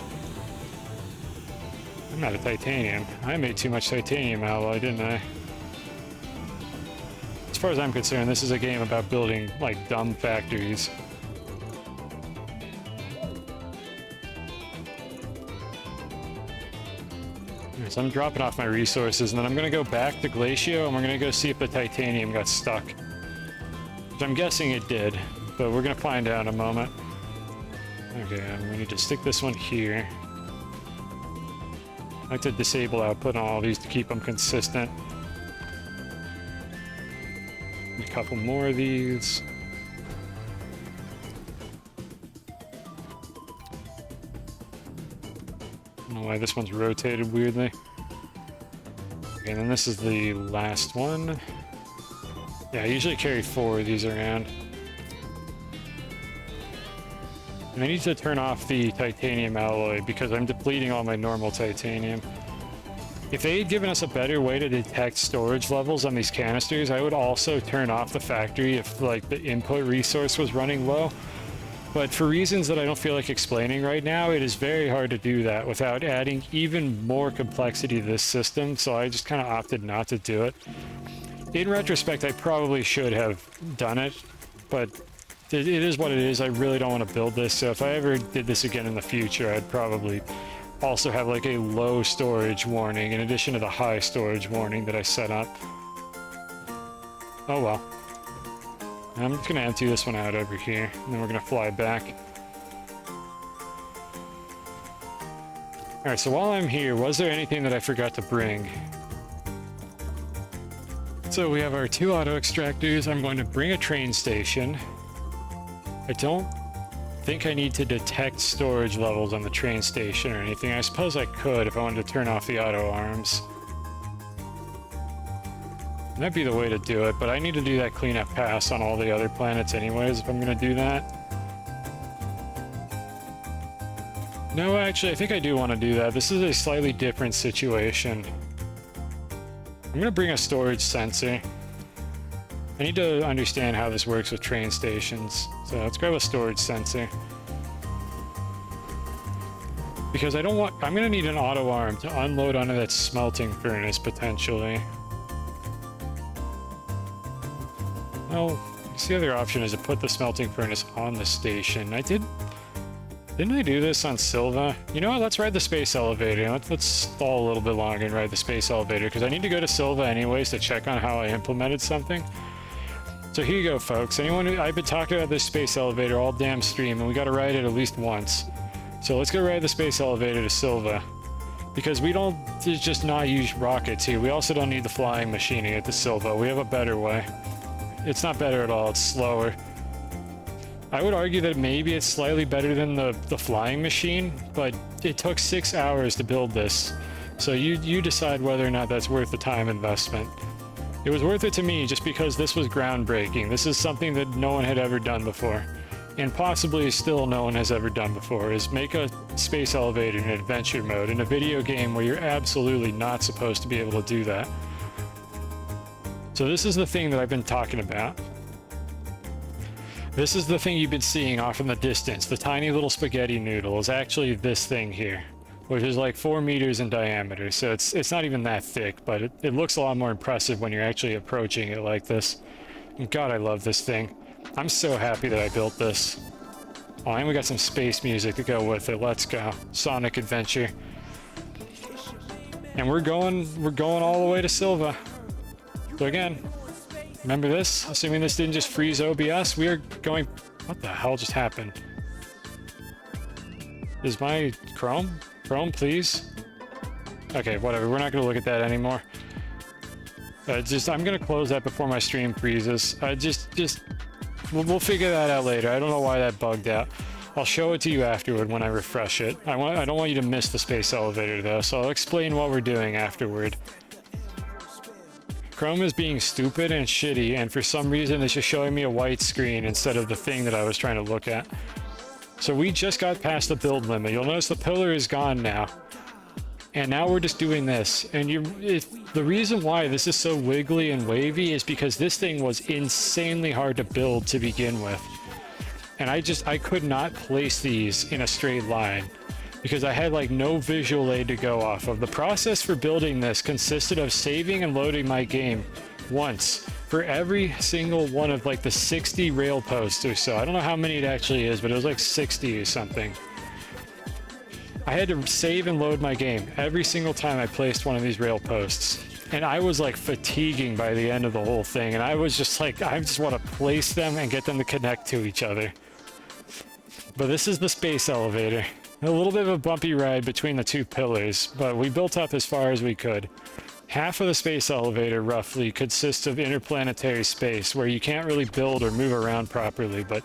I'm out of titanium. I made too much titanium alloy, didn't I? As far as I'm concerned, this is a game about building, like, dumb factories. So I'm dropping off my resources, and then I'm going to go back to Glacio, and we're going to go see if the titanium got stuck. Which I'm guessing it did, but we're going to find out in a moment. Okay, we need to stick this one here. I like to disable output on all these to keep them consistent. A couple more of these. don't know why this one's rotated weirdly. Okay, and then this is the last one. Yeah, I usually carry 4 of these around. And I need to turn off the titanium alloy because I'm depleting all my normal titanium. If they had given us a better way to detect storage levels on these canisters, I would also turn off the factory if like the input resource was running low. But for reasons that I don't feel like explaining right now, it is very hard to do that without adding even more complexity to this system, so I just kind of opted not to do it. In retrospect, I probably should have done it, but it is what it is. I really don't want to build this, so if I ever did this again in the future, I'd probably also have like a low storage warning in addition to the high storage warning that I set up. Oh well. I'm just gonna empty this one out over here, and then we're gonna fly back. Alright, so while I'm here, was there anything that I forgot to bring? So we have our 2 auto extractors. I'm going to bring a train station. I don't think I need to detect storage levels on the train station or anything. I suppose I could if I wanted to turn off the auto arms. That'd be the way to do it, but I need to do that cleanup pass on all the other planets anyways if I'm gonna do that. No, actually, I think I do want to do that. This is a slightly different situation. I'm gonna bring a storage sensor. I need to understand how this works with train stations. So let's grab a storage sensor. Because I don't want... I'm gonna need an auto arm to unload onto that smelting furnace, potentially. Well, I guess the other option is to put the smelting furnace on the station. Didn't I do this on Silva? You know what, let's ride the space elevator. Let's stall a little bit longer and ride the space elevator, because I need to go to Silva anyways to check on how I implemented something. So here you go, folks. I've been talking about this space elevator all damn stream, and we gotta ride it at least once. So let's go ride the space elevator to Silva. Because we don't just not use rockets here. We also don't need the flying machinery at the Silva. We have a better way. It's not better at all, it's slower. I would argue that maybe it's slightly better than the flying machine, but it took 6 hours to build this. So you decide whether or not that's worth the time investment. It was worth it to me just because this was groundbreaking. This is something that no one had ever done before. And possibly still no one has ever done before, is make a space elevator in adventure mode in a video game where you're absolutely not supposed to be able to do that. So this is the thing that I've been talking about. This is the thing you've been seeing off in the distance. The tiny little spaghetti noodle is actually this thing here, which is like 4 meters in diameter. So it's not even that thick, but it looks a lot more impressive when you're actually approaching it like this. And God, I love this thing. I'm so happy that I built this. Oh, and we got some space music to go with it. Let's go. Sonic Adventure. And we're going all the way to Silva. So again, remember this? Assuming this didn't just freeze OBS, we are going... What the hell just happened? Is my Chrome? Chrome, please? Okay, whatever. We're not going to look at that anymore. I'm going to close that before my stream freezes. We'll figure that out later. I don't know why that bugged out. I'll show it to you afterward when I refresh it. I don't want you to miss the space elevator, though, so I'll explain what we're doing afterward. Chrome is being stupid and shitty, and for some reason it's just showing me a white screen instead of the thing that I was trying to look at. So we just got past the build limit. You'll notice the pillar is gone now. And now we're just doing this. And the reason why this is so wiggly and wavy is because this thing was insanely hard to build to begin with. And I could not place these in a straight line because I had like no visual aid to go off of. The process for building this consisted of saving and loading my game once for every single one of like the 60 rail posts or so. I don't know how many it actually is, but it was like 60 or something. I had to save and load my game every single time I placed one of these rail posts. And I was like fatiguing by the end of the whole thing. And I was just like, I just want to place them and get them to connect to each other. But this is the space elevator. A little bit of a bumpy ride between the 2 pillars, but we built up as far as we could. Half of the space elevator, roughly, consists of interplanetary space, where you can't really build or move around properly, but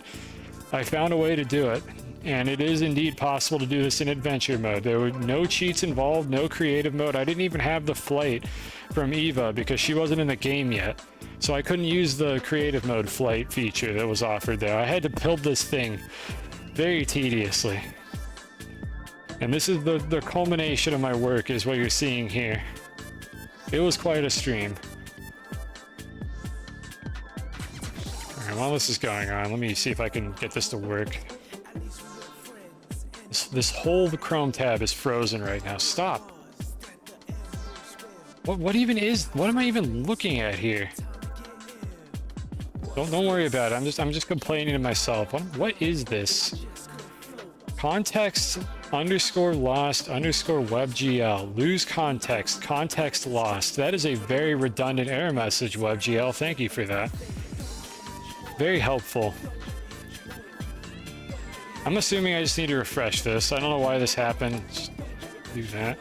I found a way to do it. and it is indeed possible to do this in adventure mode. There were no cheats involved, no creative mode. I didn't even have the flight from Eva because she wasn't in the game yet. So I couldn't use the creative mode flight feature that was offered there. I had to build this thing very tediously. And this is the culmination of my work, is what you're seeing here. It was quite a stream. Alright, while this is going on, let me see if I can get this to work. This whole Chrome tab is frozen right now. Stop. What even is... What am I even looking at here? Don't worry about it. I'm just complaining to myself. What is this? Context underscore lost underscore WebGL. Lose context. Context lost. That is a very redundant error message, WebGL. Thank you for that. Very helpful. I'm assuming I just need to refresh this. I don't know why this happened. Just do that.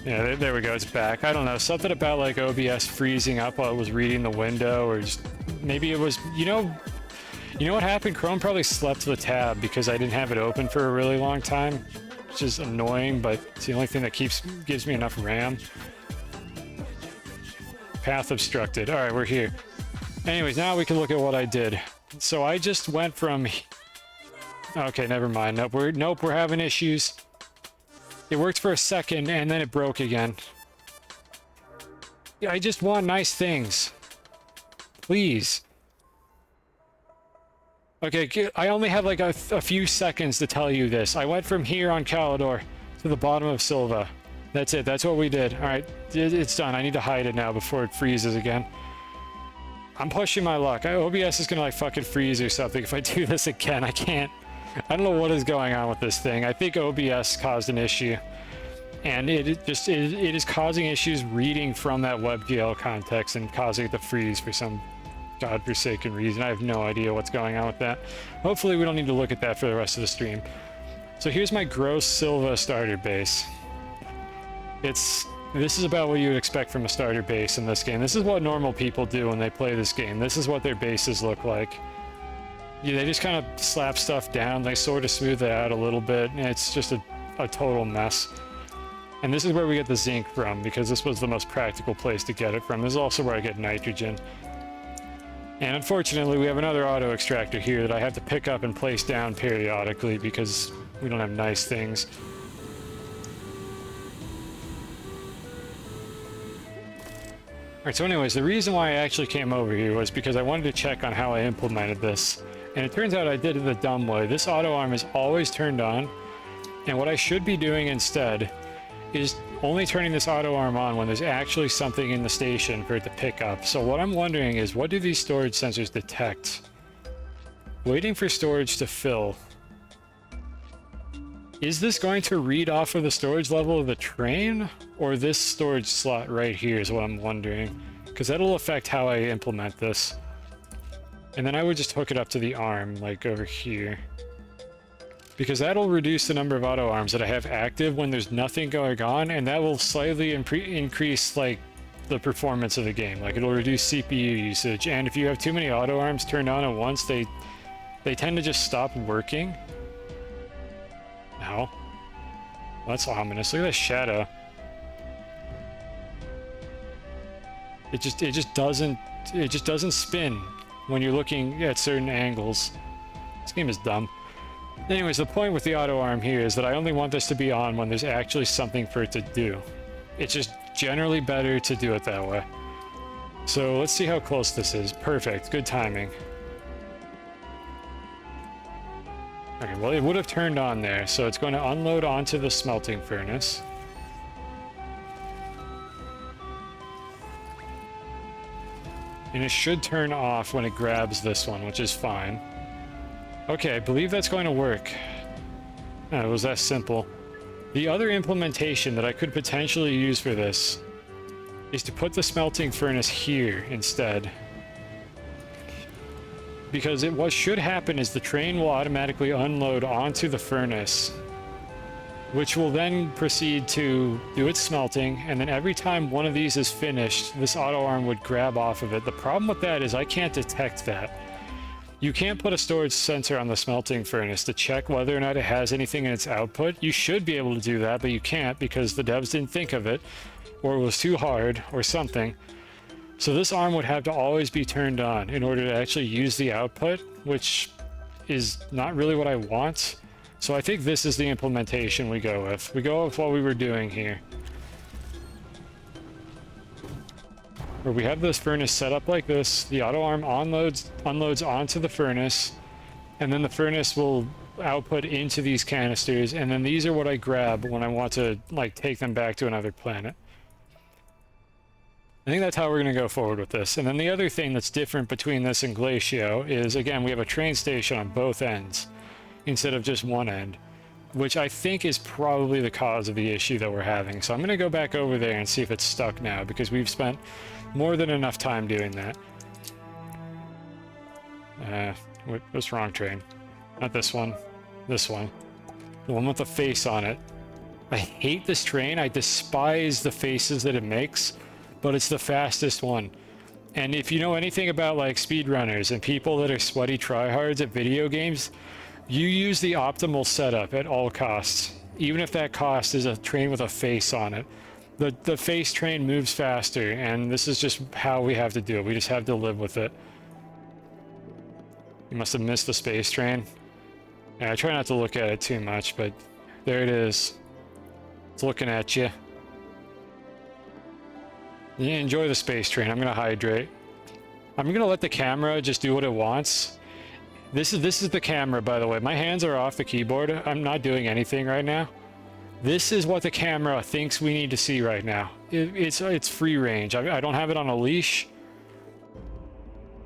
Yeah, there we go. It's back. I don't know. Something about like OBS freezing up while it was reading the window, or just maybe it was, you know what happened? Chrome probably slept the tab because I didn't have it open for a really long time, which is annoying, but it's the only thing that gives me enough RAM. Path obstructed. All right, we're here. Anyways, now we can look at what I did. So I just went from... Okay, never mind. Nope, we're having issues. It worked for a second, and then it broke again. Yeah, I just want nice things. Please. Okay, I only have like a few seconds to tell you this. I went from here on Calidor to the bottom of Silva. That's it. That's what we did. All right, it's done. I need to hide it now before it freezes again. I'm pushing my luck. OBS is gonna like fucking freeze or something if I do this again. I can't. I don't know what is going on with this thing. I think OBS caused an issue, and it is causing issues reading from that WebGL context and causing it to freeze for some godforsaken reason. I have no idea what's going on with that. Hopefully we don't need to look at that for the rest of the stream. So here's my gross Silva starter base. This is about what you would expect from a starter base in this game. This is what normal people do when they play this game. This is what their bases look like. Yeah, they just kind of slap stuff down, they sort of smooth it out a little bit, and it's just a total mess. And this is where we get the zinc from, because this was the most practical place to get it from. This is also where I get nitrogen. And unfortunately, we have another auto extractor here that I have to pick up and place down periodically because we don't have nice things. Alright, so anyways, the reason why I actually came over here was because I wanted to check on how I implemented this. And it turns out I did it the dumb way. This auto arm is always turned on, and what I should be doing instead is only turning this auto arm on when there's actually something in the station for it to pick up. So what I'm wondering is, what do these storage sensors detect? Waiting for storage to fill. Is this going to read off of the storage level of the train? Or this storage slot right here is what I'm wondering. Because that'll affect how I implement this. And then I would just hook it up to the arm, like over here. Because that'll reduce the number of auto arms that I have active when there's nothing going on, and that will slightly increase, like, the performance of the game. Like, it'll reduce CPU usage, and if you have too many auto arms turned on at once, they tend to just stop working. No. That's ominous. Look at that shadow. It just doesn't spin when you're looking at certain angles. This game is dumb. Anyways, the point with the auto arm here is that I only want this to be on when there's actually something for it to do. It's just generally better to do it that way. So let's see how close this is. Perfect. Good timing. Okay, well, it would have turned on there, so it's going to unload onto the smelting furnace. And it should turn off when it grabs this one, which is fine. Okay, I believe that's going to work. Oh, it was that simple. The other implementation that I could potentially use for this is to put the smelting furnace here instead. Because what should happen is the train will automatically unload onto the furnace, which will then proceed to do its smelting, and then every time one of these is finished, this auto arm would grab off of it. The problem with that is I can't detect that. You can't put a storage sensor on the smelting furnace to check whether or not it has anything in its output. You should be able to do that, but you can't because the devs didn't think of it, or it was too hard, or something. So this arm would have to always be turned on in order to actually use the output, which is not really what I want. So I think this is the implementation we go with. We go with what we were doing here. Where we have this furnace set up like this, the auto arm unloads onto the furnace, and then the furnace will output into these canisters, and then these are what I grab when I want to like take them back to another planet. I think that's how we're going to go forward with this. And then the other thing that's different between this and Glacio is, again, we have a train station on both ends instead of just one end, which I think is probably the cause of the issue that we're having. So I'm going to go back over there and see if it's stuck now, because we've spent more than enough time doing that. What's wrong train? Not this one. This one. The one with the face on it. I hate this train. I despise the faces that it makes, but it's the fastest one. And if you know anything about like speedrunners and people that are sweaty tryhards at video games, you use the optimal setup at all costs, even if that cost is a train with a face on it. The face train moves faster, and this is just how we have to do it. We just have to live with it. You must have missed the space train. Yeah, I try not to look at it too much, but there it is. It's looking at you. Yeah, enjoy the space train. I'm gonna hydrate. I'm gonna let the camera just do what it wants. This is the camera, by the way. My hands are off the keyboard. I'm not doing anything right now. This is what the camera thinks we need to see right now. It's free range. I don't have it on a leash.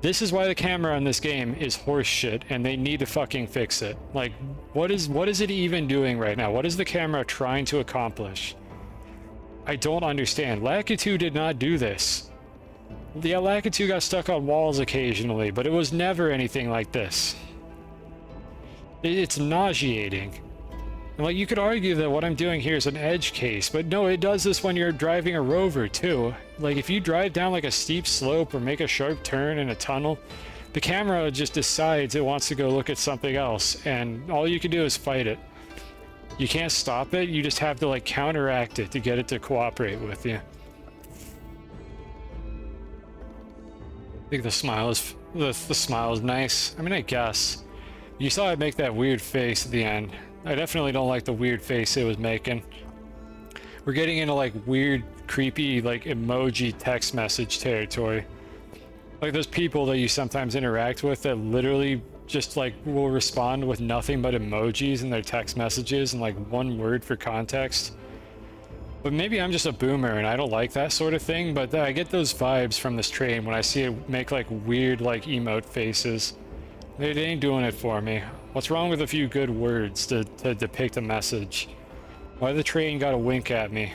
This is why the camera in this game is horse shit, and they need to fucking fix it. Like, what is it even doing right now? What is the camera trying to accomplish? I don't understand. Lakitu did not do this. Yeah, Lakitu got stuck on walls occasionally, but it was never anything like this. It's nauseating. And like, you could argue that what I'm doing here is an edge case, but no, it does this when you're driving a rover too. Like, if you drive down like a steep slope or make a sharp turn in a tunnel, the camera just decides it wants to go look at something else, and all you can do is fight it. You can't stop it, you just have to like counteract it to get it to cooperate with you. I think the smile is the smile is nice. I mean, I guess. You saw it make that weird face at the end. I definitely don't like the weird face it was making. We're getting into like weird, creepy, like emoji text message territory. Like those people that you sometimes interact with that literally just like will respond with nothing but emojis in their text messages and like one word for context. But maybe I'm just a boomer and I don't like that sort of thing, but I get those vibes from this train when I see it make like weird like emote faces. They ain't doing it for me. What's wrong with a few good words to depict a message? Why the train gotta wink at me?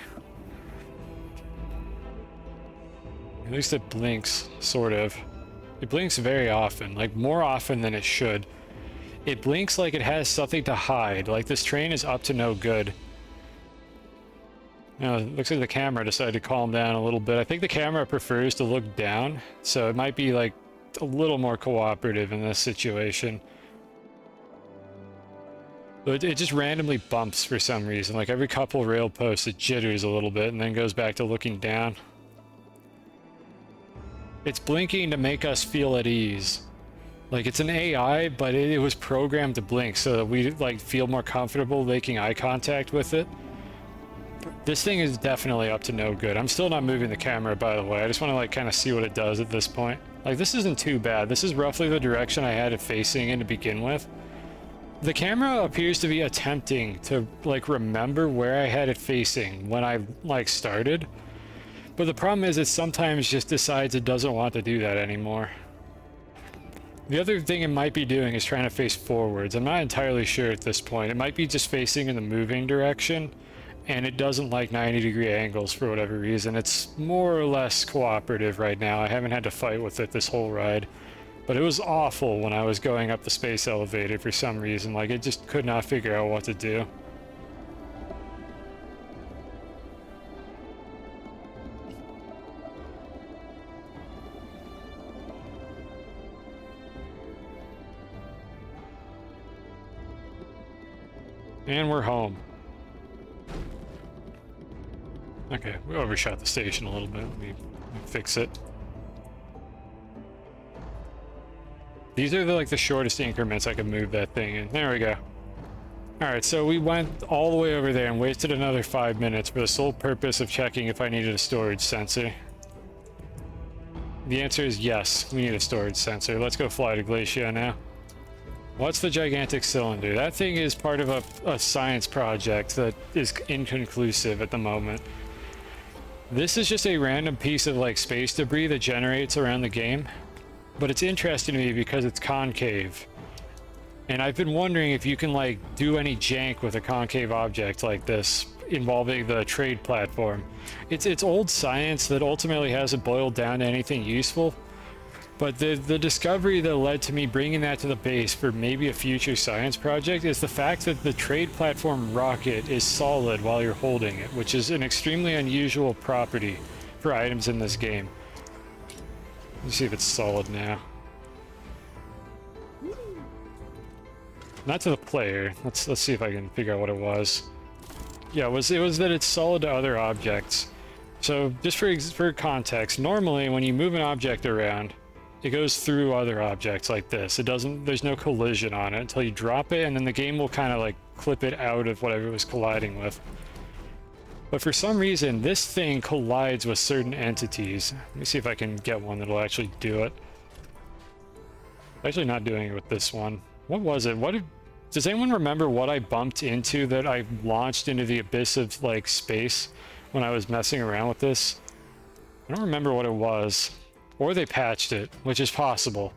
At least it blinks, sort of. It blinks very often, like more often than it should. It blinks like it has something to hide, like this train is up to no good. You know, it looks like the camera decided to calm down a little bit. I think the camera prefers to look down, so it might be like a little more cooperative in this situation. But it just randomly bumps for some reason. Like every couple rail posts, it jitters a little bit and then goes back to looking down. It's blinking to make us feel at ease. Like it's an AI, but it was programmed to blink so that we like feel more comfortable making eye contact with it. This thing is definitely up to no good. I'm still not moving the camera, by the way. I just want to like kind of see what it does at this point. Like this isn't too bad. This is roughly the direction I had it facing in to begin with. The camera appears to be attempting to like remember where I had it facing when I like started. But the problem is it sometimes just decides it doesn't want to do that anymore. The other thing it might be doing is trying to face forwards. I'm not entirely sure at this point. It might be just facing in the moving direction, and it doesn't like 90-degree angles for whatever reason. It's more or less cooperative right now. I haven't had to fight with it this whole ride. But it was awful when I was going up the space elevator for some reason. Like, it just could not figure out what to do. And we're home. Okay, we overshot the station a little bit. Let me fix it. These are like the shortest increments I can move that thing in. There we go. Alright, so we went all the way over there and wasted another 5 minutes for the sole purpose of checking if I needed a storage sensor. The answer is yes, we need a storage sensor. Let's go fly to Glacia now. What's the gigantic cylinder? That thing is part of a science project that is inconclusive at the moment. This is just a random piece of like space debris that generates around the game, but it's interesting to me because it's concave. And I've been wondering if you can like do any jank with a concave object like this involving the trade platform. It's old science that ultimately hasn't boiled down to anything useful, but the discovery that led to me bringing that to the base for maybe a future science project is the fact that the trade platform rocket is solid while you're holding it, which is an extremely unusual property for items in this game. Let's see if it's solid now. Not to the player. Let's see if I can figure out what it was. Yeah, it was that it's solid to other objects. So just for context, normally when you move an object around, it goes through other objects like this. It doesn't. There's no collision on it until you drop it, and then the game will kind of like clip it out of whatever it was colliding with. But for some reason, this thing collides with certain entities. Let me see if I can get one that'll actually do it. Actually, not doing it with this one. What was it? Does anyone remember what I bumped into that I launched into the abyss of like space when I was messing around with this? I don't remember what it was. Or they patched it, which is possible.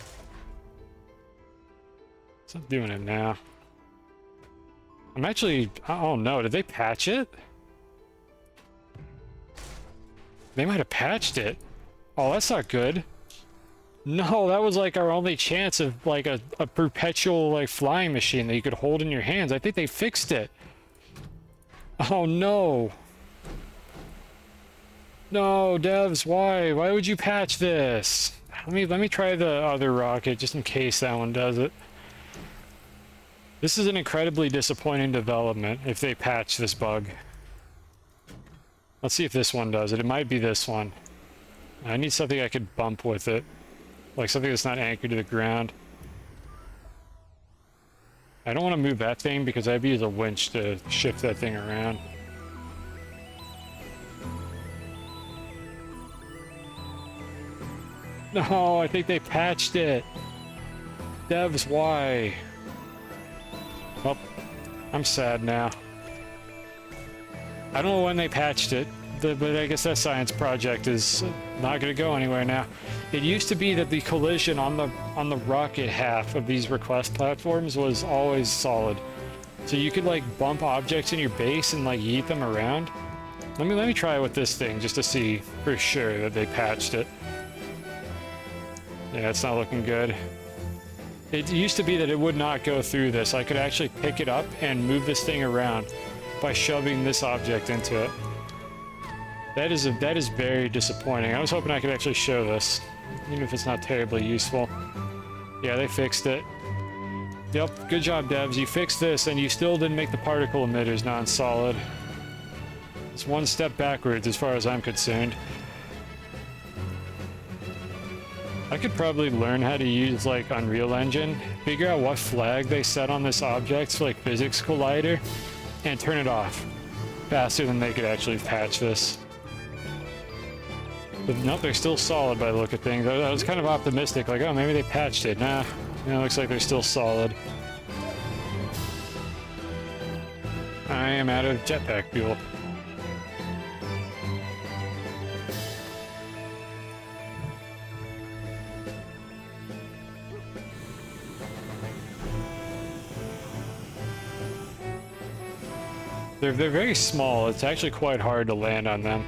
It's not doing it now. I'm actually... Oh no, did they patch it? They might have patched it. Oh, that's not good. No, that was like our only chance of like a perpetual like flying machine that you could hold in your hands. I think they fixed it. Oh no. No, devs, why? Why would you patch this? Let me try the other rocket just in case that one does it. This is an incredibly disappointing development if they patch this bug. Let's see if this one does it. It might be this one. I need something I could bump with it. Like something that's not anchored to the ground. I don't want to move that thing because I'd use a winch to shift that thing around. No, I think they patched it. Devs, why? Well, I'm sad now. I don't know when they patched it, but I guess that science project is not going to go anywhere now. It used to be that the collision on the rocket half of these request platforms was always solid. So you could like bump objects in your base and like yeet them around. Let me try it with this thing just to see for sure that they patched it. Yeah, it's not looking good. It used to be that it would not go through this. I could actually pick it up and move this thing around by shoving this object into it. That is very disappointing. I was hoping I could actually show this, even if it's not terribly useful. Yeah, they fixed it. Yep, good job, devs. You fixed this, and you still didn't make the particle emitters non-solid. It's one step backwards as far as I'm concerned. I could probably learn how to use like Unreal Engine, figure out what flag they set on this object, like physics collider, and turn it off faster than they could actually patch this. But nope, they're still solid by the look of things. I was kind of optimistic, like, oh, maybe they patched it. Nah, it looks like they're still solid. I am out of jetpack fuel. They're very small. It's actually quite hard to land on them.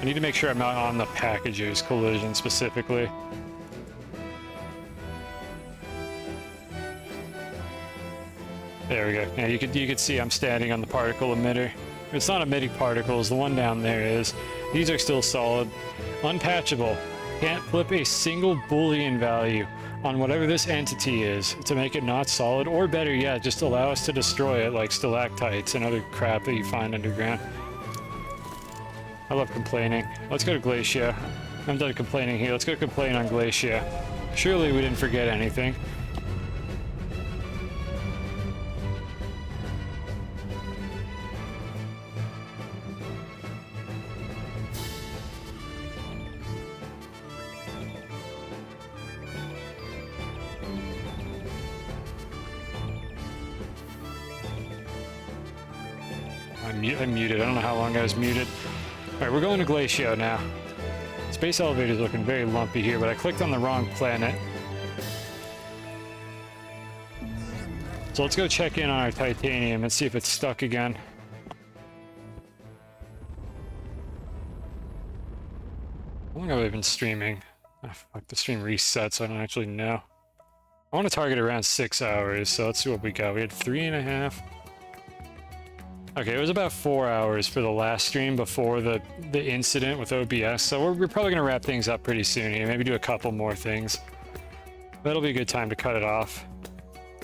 I need to make sure I'm not on the packager's collision specifically. There we go. Yeah, you could see I'm standing on the particle emitter. It's not emitting particles. The one down there is. These are still solid. Unpatchable. Can't flip a single Boolean value on whatever this entity is to make it not solid, or better yet, just allow us to destroy it like stalactites and other crap that you find underground. I love complaining. Let's go to Glacia. I'm done complaining here. Let's go complain on Glacia. Surely we didn't forget anything. I'm muted. I don't know how long I was muted. Alright, we're going to Glacio now. Space elevator's looking very lumpy here, but I clicked on the wrong planet. So let's go check in on our titanium and see if it's stuck again. How long have I been streaming? Oh, fuck, the stream resets, so I don't actually know. I want to target around 6 hours, so let's see what we got. We had 3.5. Okay, it was about 4 hours for the last stream before the incident with OBS, so we're probably gonna wrap things up pretty soon here. Maybe do a couple more things. That'll be a good time to cut it off.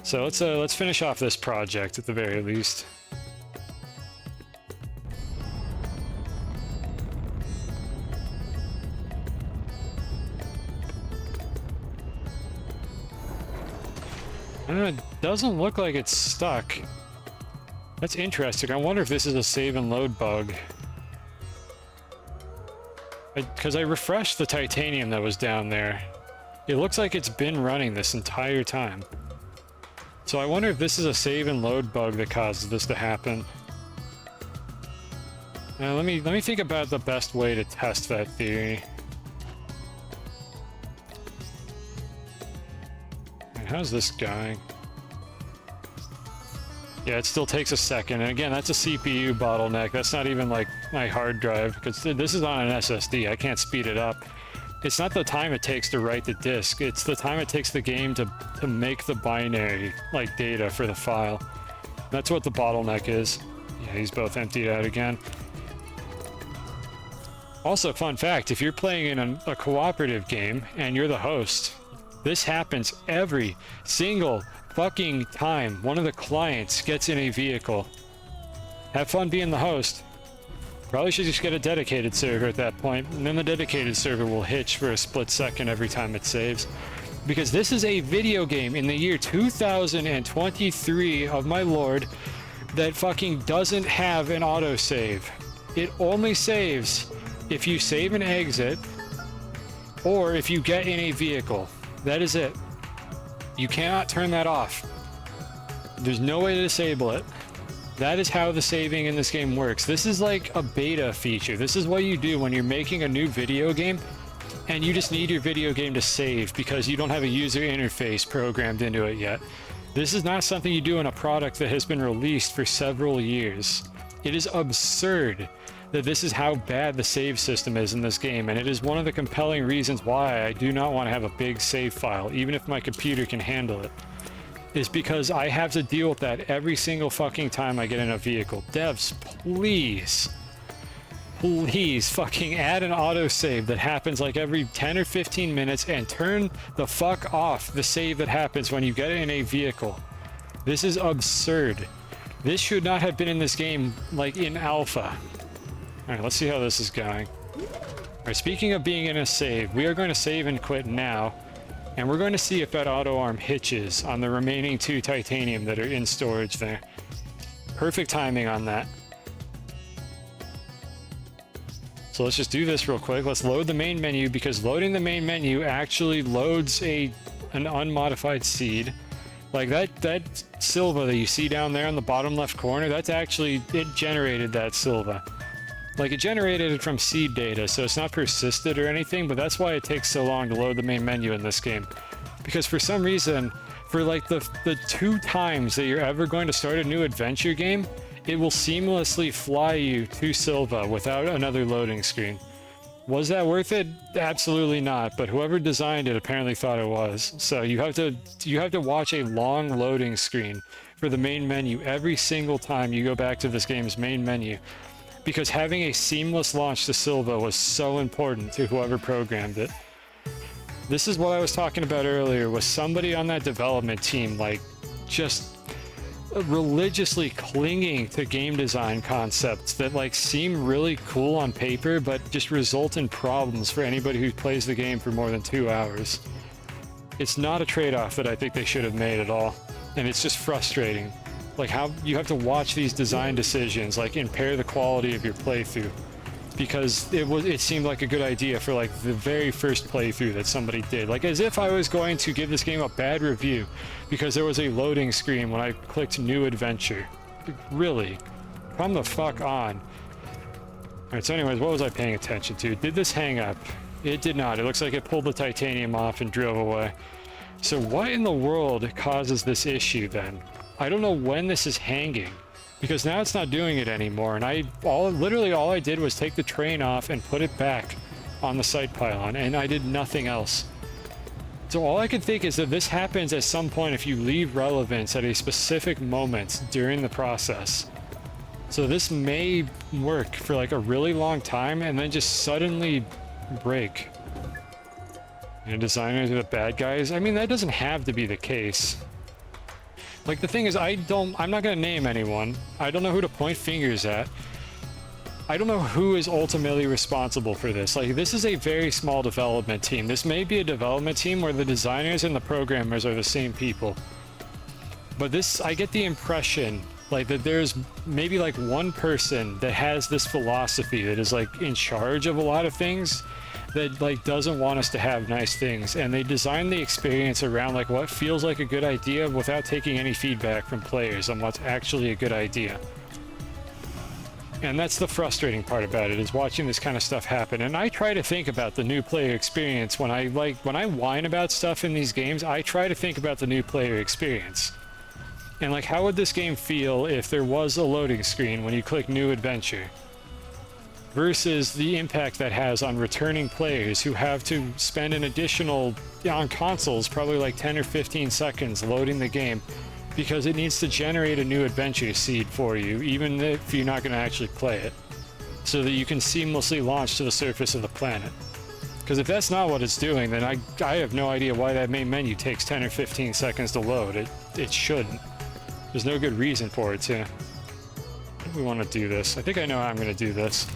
So let's finish off this project at the very least. It doesn't look like it's stuck. That's interesting. I wonder if this is a save and load bug. Because I refreshed the titanium that was down there. It looks like it's been running this entire time. So I wonder if this is a save and load bug that causes this to happen. Now let me think about the best way to test that theory. Alright, how's this going? Yeah, it still takes a second, and again, that's a CPU bottleneck. That's not even like my hard drive, because this is on an SSD. I can't speed it up. It's not the time it takes to write the disk, it's the time it takes the game to make the binary, like, data for the file. That's what the bottleneck is. Yeah, he's both emptied out again. Also, fun fact, if you're playing in a cooperative game, and you're the host, this happens every single fucking time one of the clients gets in a vehicle. Have fun being the host. Probably should just get a dedicated server at that point, and then the dedicated server will hitch for a split second every time it saves. Because this is a video game in the year 2023 of my lord that fucking doesn't have an autosave. It only saves if you save and exit, or if you get in a vehicle. That is it. You cannot turn that off. There's no way to disable it. That is how the saving in this game works. This is like a beta feature. This is what you do when you're making a new video game and you just need your video game to save because you don't have a user interface programmed into it yet. This is not something you do in a product that has been released for several years. It is absurd that this is how bad the save system is in this game, and it is one of the compelling reasons why I do not want to have a big save file, even if my computer can handle it. Is because I have to deal with that every single fucking time I get in a vehicle. Devs, please fucking add an autosave that happens like every 10 or 15 minutes and turn the fuck off the save that happens when you get in a vehicle. This is absurd. This should not have been in this game, like, in alpha. Alright, let's see how this is going. Alright, speaking of being in a save, we are going to save and quit now. And we're going to see if that auto arm hitches on the remaining 2 titanium that are in storage there. Perfect timing on that. So let's just do this real quick. Let's load the main menu, because loading the main menu actually loads an unmodified seed. Like that Silva that you see down there in the bottom left corner, that's actually, it generated that Silva. Like, it generated it from seed data, so it's not persisted or anything, but that's why it takes so long to load the main menu in this game. Because for some reason, for like the 2 times that you're ever going to start a new adventure game, it will seamlessly fly you to Silva without another loading screen. Was that worth it? Absolutely not, but whoever designed it apparently thought it was. So you have to watch a long loading screen for the main menu every single time you go back to this game's main menu. Because having a seamless launch to Silva was so important to whoever programmed it. This is what I was talking about earlier, was somebody on that development team, like, just religiously clinging to game design concepts that, like, seem really cool on paper, but just result in problems for anybody who plays the game for more than 2 hours. It's not a trade-off that I think they should have made at all, and it's just frustrating. Like, how you have to watch these design decisions, like, impair the quality of your playthrough. Because it seemed like a good idea for, like, the very first playthrough that somebody did. Like, as if I was going to give this game a bad review because there was a loading screen when I clicked New Adventure. Really? Come the fuck on. Alright, so anyways, what was I paying attention to? Did this hang up? It did not. It looks like it pulled the titanium off and drove away. So what in the world causes this issue then? I don't know when this is hanging. Because now it's not doing it anymore, and literally all I did was take the train off and put it back on the site pylon, and I did nothing else. So all I can think is that this happens at some point if you leave relevance at a specific moment during the process. So this may work for like a really long time and then just suddenly break. And designers are the bad guys? I mean, that doesn't have to be the case. Like, the thing is, I'm not gonna name anyone. I don't know who to point fingers at. I don't know who is ultimately responsible for this. Like, this is a very small development team. This may be a development team where the designers and the programmers are the same people. But this, I get the impression, like, that there's maybe, like, one person that has this philosophy that is, like, in charge of a lot of things, that, like, doesn't want us to have nice things, and they design the experience around, like, what feels like a good idea without taking any feedback from players on what's actually a good idea. And that's the frustrating part about it, is watching this kind of stuff happen. And I try to think about the new player experience when I whine about stuff in these games. I try to think about the new player experience. And, like, how would this game feel if there was a loading screen when you click New Adventure? Versus the impact that has on returning players who have to spend an additional, on consoles, probably like 10 or 15 seconds loading the game because it needs to generate a new adventure seed for you, even if you're not going to actually play it, so that you can seamlessly launch to the surface of the planet. Because if that's not what it's doing, then I have no idea why that main menu takes 10 or 15 seconds to load. It shouldn't. There's no good reason for it to. I think we want to do this. I think I know how I'm going to do this.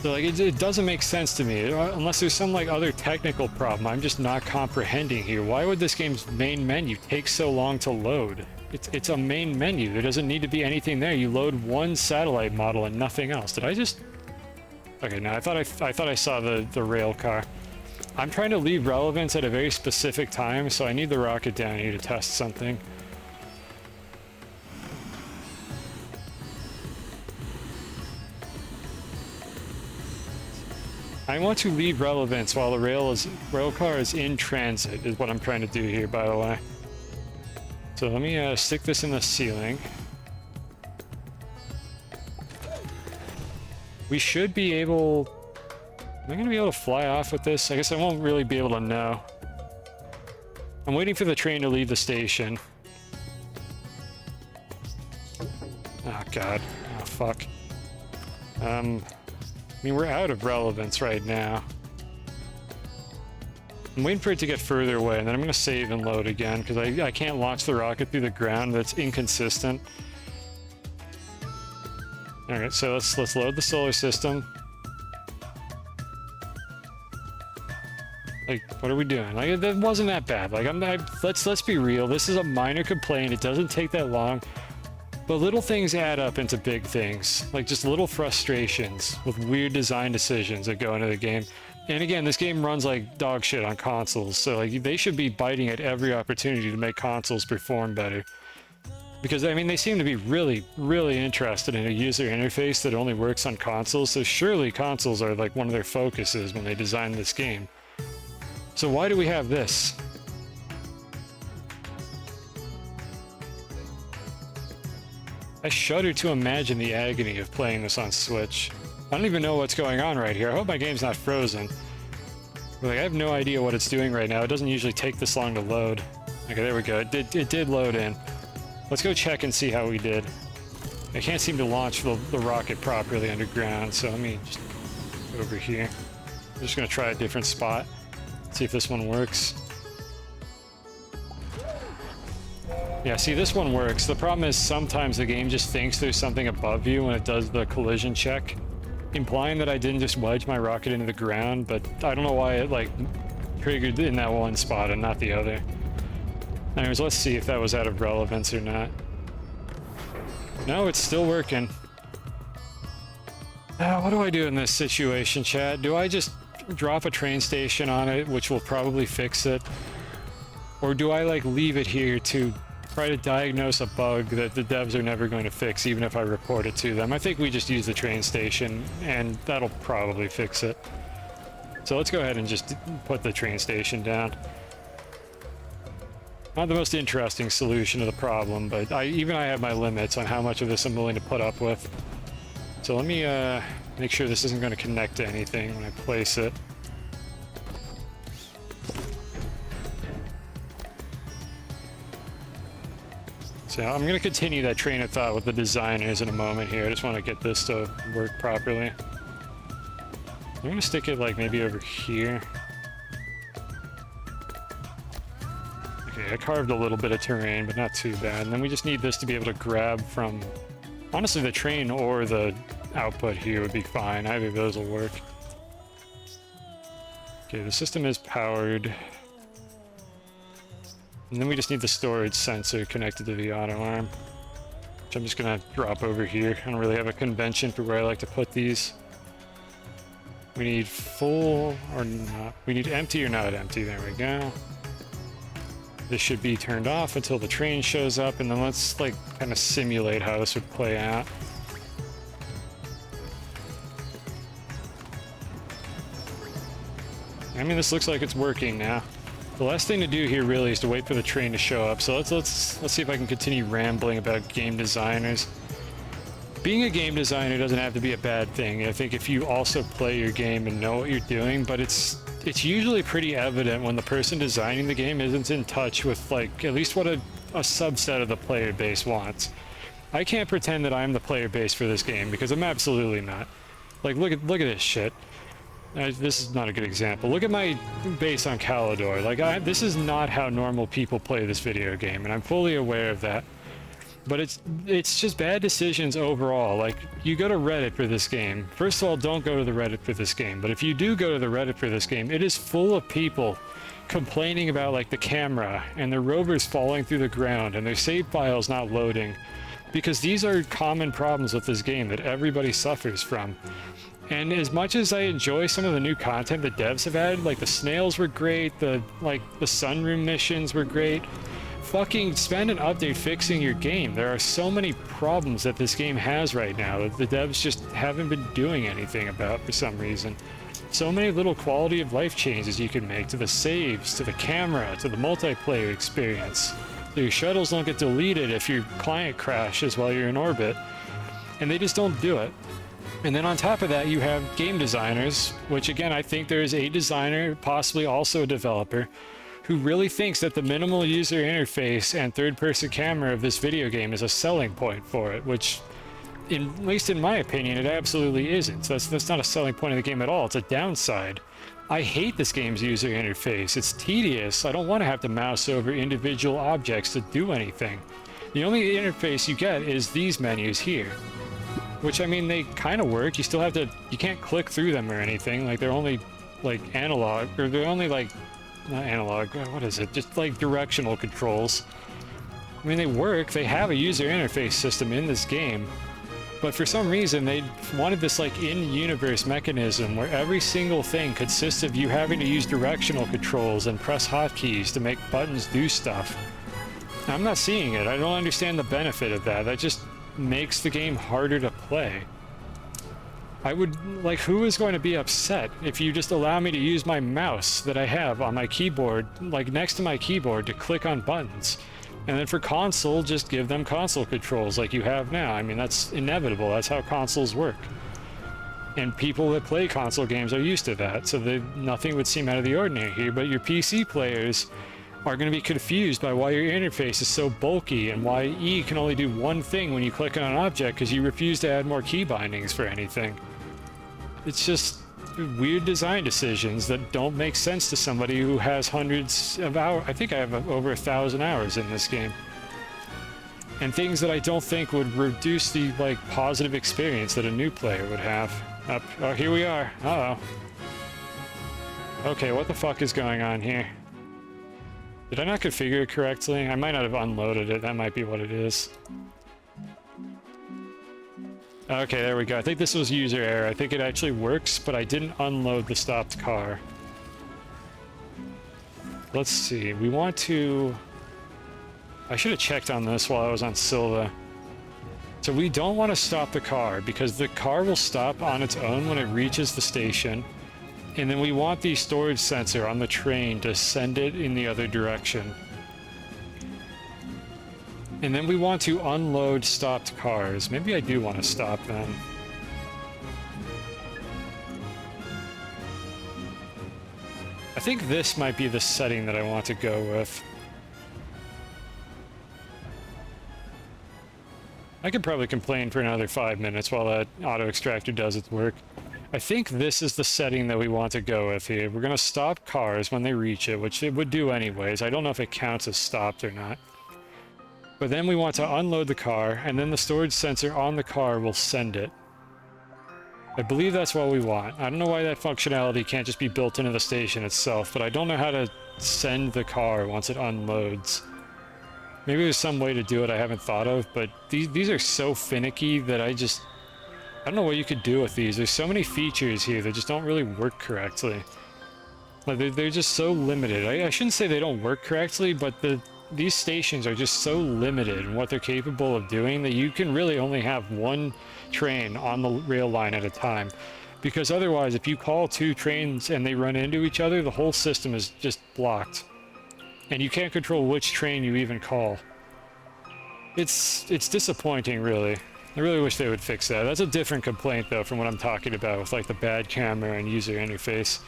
So, like, it doesn't make sense to me, unless there's some, like, other technical problem I'm just not comprehending here. Why would this game's main menu take so long to load? It's a main menu. There doesn't need to be anything there. You load one satellite model and nothing else. Did I just... Okay, no, I thought I saw the rail car. I'm trying to leave relevance at a very specific time, so I need the rocket down here to test something. I want to leave relevance while the rail car is in transit, is what I'm trying to do here, by the way. So let me stick this in the ceiling. We should be able... Am I going to be able to fly off with this? I guess I won't really be able to know. I'm waiting for the train to leave the station. Oh, God. Oh, fuck. I mean, we're out of relevance right now. I'm waiting for it to get further away, and then I'm going to save and load again, because I can't launch the rocket through the ground. That's inconsistent. Alright, so let's load the solar system. Like, what are we doing? Like, that wasn't that bad. Like, let's be real. This is a minor complaint. It doesn't take that long. But little things add up into big things, like just little frustrations with weird design decisions that go into the game. And again, this game runs like dog shit on consoles, so like they should be biting at every opportunity to make consoles perform better. Because, I mean, they seem to be really, really interested in a user interface that only works on consoles, so surely consoles are like one of their focuses when they design this game. So why do we have this? I shudder to imagine the agony of playing this on Switch. I don't even know what's going on right here. I hope my game's not frozen. Like, I have no idea what it's doing right now. It doesn't usually take this long to load. Okay, there we go. It did load in. Let's go check and see how we did. I can't seem to launch the rocket properly underground, so let me just go over here. I'm just going to try a different spot. See if this one works. Yeah, see, this one works. The problem is sometimes the game just thinks there's something above you when it does the collision check, implying that I didn't just wedge my rocket into the ground, but I don't know why it, like, triggered in that one spot and not the other. Anyways, let's see if that was out of relevance or not. No, it's still working. What do I do in this situation, chat? Do I just drop a train station on it, which will probably fix it? Or do I, like, leave it here to try to diagnose a bug that the devs are never going to fix, even if I report it to them? I think we just use the train station, and that'll probably fix it. So let's go ahead and just put the train station down. Not the most interesting solution to the problem, but even I have my limits on how much of this I'm willing to put up with. So let me make sure this isn't going to connect to anything when I place it. So I'm going to continue that train of thought with the designers in a moment here. I just want to get this to work properly. I'm going to stick it like maybe over here. Okay, I carved a little bit of terrain, but not too bad. And then we just need this to be able to grab from, honestly, the train or the output here would be fine. Either of those will work. Okay, the system is powered. And then we just need the storage sensor connected to the auto arm, which I'm just gonna drop over here. I don't really have a convention for where I like to put these. We need full or not. We need empty or not empty. There we go. This should be turned off until the train shows up, and then let's like kind of simulate how this would play out. I mean, this looks like it's working now. The last thing to do here really is to wait for the train to show up. So let's see if I can continue rambling about game designers. Being a game designer doesn't have to be a bad thing. I think if you also play your game and know what you're doing, but it's usually pretty evident when the person designing the game isn't in touch with like at least what a subset of the player base wants. I can't pretend that I'm the player base for this game because I'm absolutely not. Like look at this shit. This is not a good example. Look at my base on Calidor. Like, this is not how normal people play this video game, and I'm fully aware of that. But it's just bad decisions overall. Like, you go to Reddit for this game. First of all, don't go to the Reddit for this game. But if you do go to the Reddit for this game, it is full of people complaining about, like, the camera, and their rovers falling through the ground, and their save files not loading. Because these are common problems with this game that everybody suffers from. And as much as I enjoy some of the new content the devs have added, like the snails were great, the sunroom missions were great, fucking spend an update fixing your game. There are so many problems that this game has right now that the devs just haven't been doing anything about for some reason. So many little quality of life changes you can make to the saves, to the camera, to the multiplayer experience. So your shuttles don't get deleted if your client crashes while you're in orbit, and they just don't do it. And then on top of that, you have game designers, which again, I think there is a designer, possibly also a developer, who really thinks that the minimal user interface and third-person camera of this video game is a selling point for it, which, at least in my opinion, it absolutely isn't. So that's not a selling point of the game at all. It's a downside. I hate this game's user interface. It's tedious. I don't want to have to mouse over individual objects to do anything. The only interface you get is these menus here. Which, I mean, they kind of work. You still have to, you can't click through them or anything. Like, they're only, like, analog, or they're only, like, not analog, what is it? Just, like, directional controls. I mean, they work. They have a user interface system in this game. But for some reason, they wanted this, like, in-universe mechanism where every single thing consists of you having to use directional controls and press hotkeys to make buttons do stuff. I'm not seeing it. I don't understand the benefit of that. That just makes the game harder to play. I would, like, who is going to be upset if you just allow me to use my mouse that I have on my keyboard, like next to my keyboard, to click on buttons? And then for console, just give them console controls like you have now. I mean, that's inevitable. That's how consoles work. And people that play console games are used to that, so nothing would seem out of the ordinary here. But your PC players are going to be confused by why your interface is so bulky and why E can only do one thing when you click on an object because you refuse to add more key bindings for anything. It's just, weird design decisions that don't make sense to somebody who has hundreds of hours. I think I have over 1,000 hours in this game. And things that I don't think would reduce the, like, positive experience that a new player would have. Oh, here we are. Uh-oh. Okay, what the fuck is going on here? Did I not configure it correctly? I might not have unloaded it. That might be what it is. Okay, there we go. I think this was user error. I think it actually works, but I didn't unload the stopped car. Let's see. We want to... I should have checked on this while I was on Silva. So we don't want to stop the car, because the car will stop on its own when it reaches the station. And then we want the storage sensor on the train to send it in the other direction. And then we want to unload stopped cars. Maybe I do want to stop them. I think this might be the setting that I want to go with. I could probably complain for another 5 minutes while that auto extractor does its work. I think this is the setting that we want to go with here. We're going to stop cars when they reach it, which it would do anyways. I don't know if it counts as stopped or not. But then we want to unload the car, and then the storage sensor on the car will send it. I believe that's what we want. I don't know why that functionality can't just be built into the station itself, but I don't know how to send the car once it unloads. Maybe there's some way to do it I haven't thought of, but these are so finicky that I don't know what you could do with these. There's so many features here that just don't really work correctly. Like they're just so limited. I shouldn't say they don't work correctly, but these stations are just so limited in what they're capable of doing that you can really only have one train on the rail line at a time. Because otherwise, if you call two trains and they run into each other, the whole system is just blocked. And you can't control which train you even call. It's disappointing, really. I really wish they would fix that. That's a different complaint, though, from what I'm talking about with, like, the bad camera and user interface.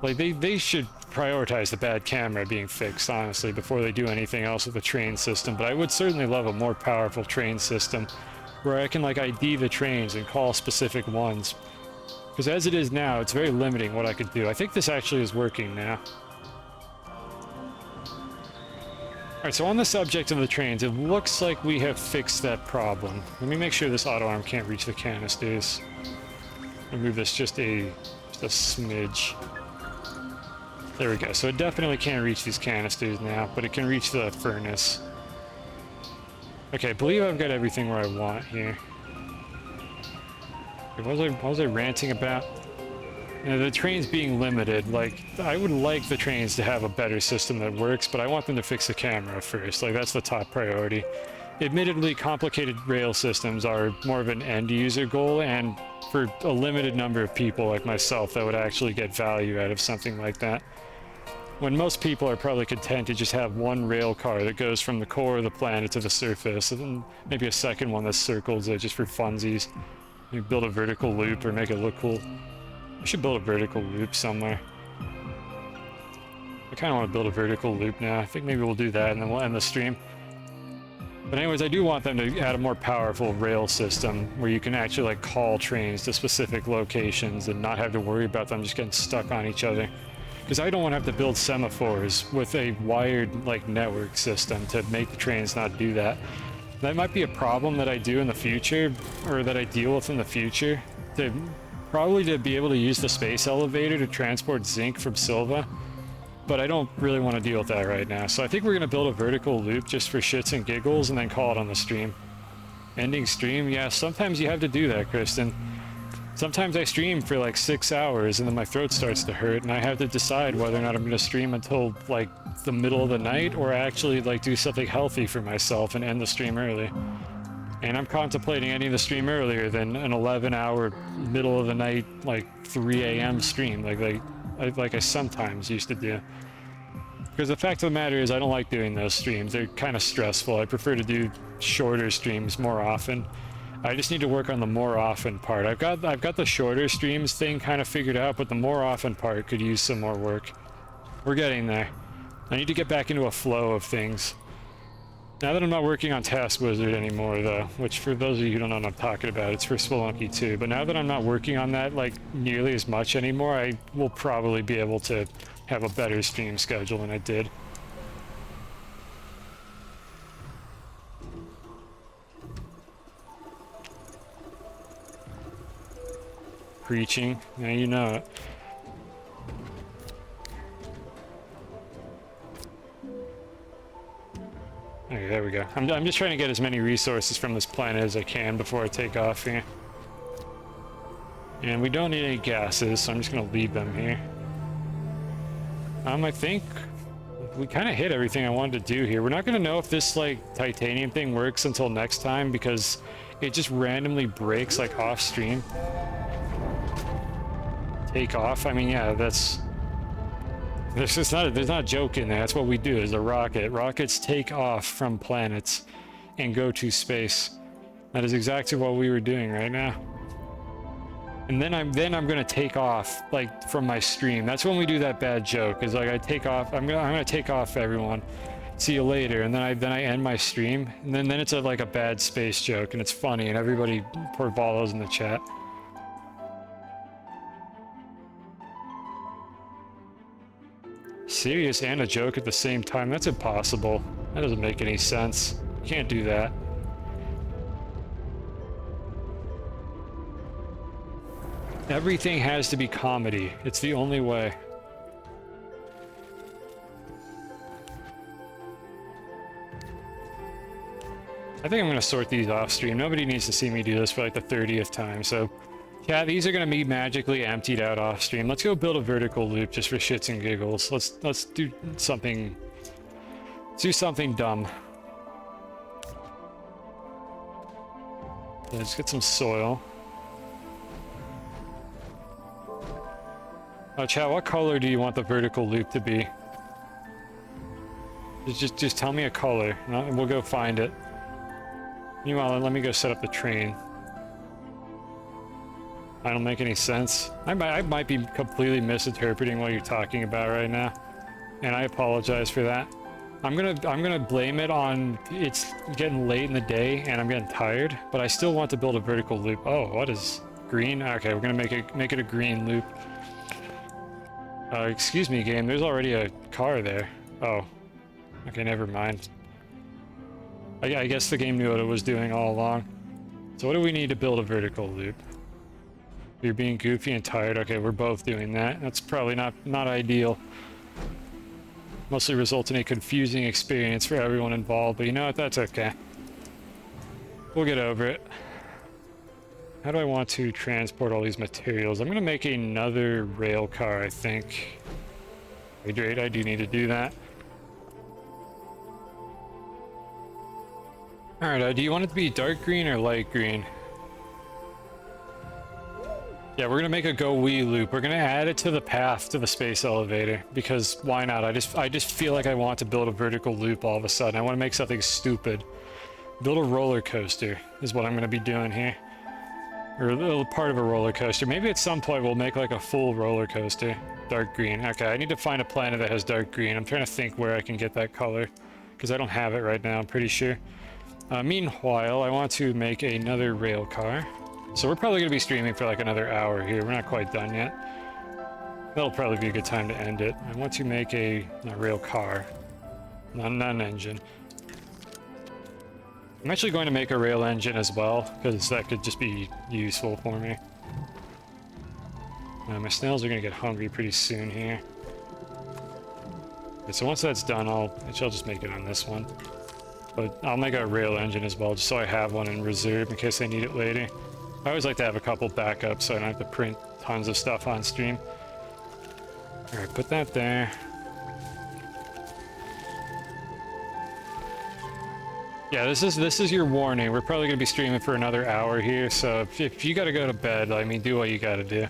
Like, they should prioritize the bad camera being fixed, honestly, before they do anything else with the train system. But I would certainly love a more powerful train system where I can, like, ID the trains and call specific ones. Because as it is now, it's very limiting what I could do. I think this actually is working now. Alright, so on the subject of the trains, it looks like we have fixed that problem. Let me make sure this auto arm can't reach the canisters. Remove this just a smidge. There we go. So it definitely can't reach these canisters now, but it can reach the furnace. Okay, I believe I've got everything where I want here. What was I ranting about? You know, the trains being limited, like, I would like the trains to have a better system that works, but I want them to fix the camera first. Like, that's the top priority. Admittedly, complicated rail systems are more of an end-user goal, and for a limited number of people like myself that would actually get value out of something like that. When most people are probably content to just have one rail car that goes from the core of the planet to the surface, and maybe a second one that circles it just for funsies. You build a vertical loop or make it look cool. I should build a vertical loop somewhere. I kind of want to build a vertical loop now. I think maybe we'll do that and then we'll end the stream. But anyways, I do want them to add a more powerful rail system where you can actually, like, call trains to specific locations and not have to worry about them just getting stuck on each other. Because I don't want to have to build semaphores with a wired, like, network system to make the trains not do that. That might be a problem that I do in the future, or that I deal with in the future. Probably to be able to use the space elevator to transport zinc from Silva, but I don't really want to deal with that right now. So I think we're going to build a vertical loop just for shits and giggles and then call it on the stream. Ending stream? Yeah, sometimes you have to do that, Kristen. Sometimes I stream for like 6 hours and then my throat starts to hurt and I have to decide whether or not I'm going to stream until like the middle of the night or actually like do something healthy for myself and end the stream early. And I'm contemplating ending the stream earlier than an 11-hour, middle of the night, like 3 a.m. stream, like I sometimes used to do. Because the fact of the matter is, I don't like doing those streams. They're kind of stressful. I prefer to do shorter streams more often. I just need to work on the more often part. I've got the shorter streams thing kind of figured out, but the more often part could use some more work. We're getting there. I need to get back into a flow of things. Now that I'm not working on Task Wizard anymore, though, which for those of you who don't know what I'm talking about, it's for Spelunky 2, but now that I'm not working on that, like, nearly as much anymore, I will probably be able to have a better stream schedule than I did. Preaching, now you know it. Okay, there we go. I'm just trying to get as many resources from this planet as I can before I take off here. And we don't need any gases, so I'm just gonna leave them here. I think we kind of hit everything I wanted to do here. We're not gonna know if this, like, titanium thing works until next time because it just randomly breaks, like, off stream. Take off? I mean, yeah, that's... There's not a joke in there. That's what we do as a rocket. Rockets take off from planets and go to space. That is exactly what we were doing right now. And then I'm gonna take off, like, from my stream. That's when we do that bad joke. Is like I take off. I'm gonna take off, everyone. See you later. And then I end my stream. And then it's like a bad space joke, and it's funny, and everybody follows in the chat. Serious and a joke at the same time? That's impossible. That doesn't make any sense. You can't do that. Everything has to be comedy. It's the only way. I think I'm going to sort these off stream. Nobody needs to see me do this for like the 30th time, so... Yeah, these are going to be magically emptied out off stream. Let's go build a vertical loop just for shits and giggles. Let's do something... Let's do something dumb. Let's get some soil. Chat, what color do you want the vertical loop to be? Just tell me a color, and we'll go find it. Meanwhile, let me go set up the train. I don't make any sense. I might be completely misinterpreting what you're talking about right now, and I apologize for that. I'm gonna blame it on it's getting late in the day and I'm getting tired, but I still want to build a vertical loop. Oh, what is green? Okay, we're gonna make it a green loop. Excuse me, game. There's already a car there. Oh, okay, never mind. I guess the game knew what it was doing all along. So what do we need to build a vertical loop? You're being goofy and tired. Okay, we're both doing that. That's probably not ideal. Mostly results in a confusing experience for everyone involved, but you know what? That's okay. We'll get over it. How do I want to transport all these materials? I'm gonna make another rail car, I think. Great, I do need to do that. Alright, do you want it to be dark green or light green? Yeah, we're gonna make a go wee loop. We're gonna add it to the path to the space elevator because why not? I just feel like I want to build a vertical loop all of a sudden. I want to make something stupid. Build a roller coaster is what I'm gonna be doing here, or a little part of a roller coaster. Maybe at some point we'll make like a full roller coaster. Dark green. Okay, I need to find a planet that has dark green. I'm trying to think where I can get that color because I don't have it right now. I'm pretty sure. Meanwhile, I want to make another rail car. So we're probably going to be streaming for like another hour here. We're not quite done yet. That'll probably be a good time to end it. I want to make a rail car, not an engine. I'm actually going to make a rail engine as well, because that could just be useful for me. My snails are going to get hungry pretty soon here. Okay, so once that's done, I'll just make it on this one. But I'll make a rail engine as well, just so I have one in reserve in case I need it later. I always like to have a couple backups so I don't have to print tons of stuff on stream. Alright, put that there. Yeah, this is your warning. We're probably going to be streaming for another hour here, so if you gotta go to bed, I mean, do what you gotta do.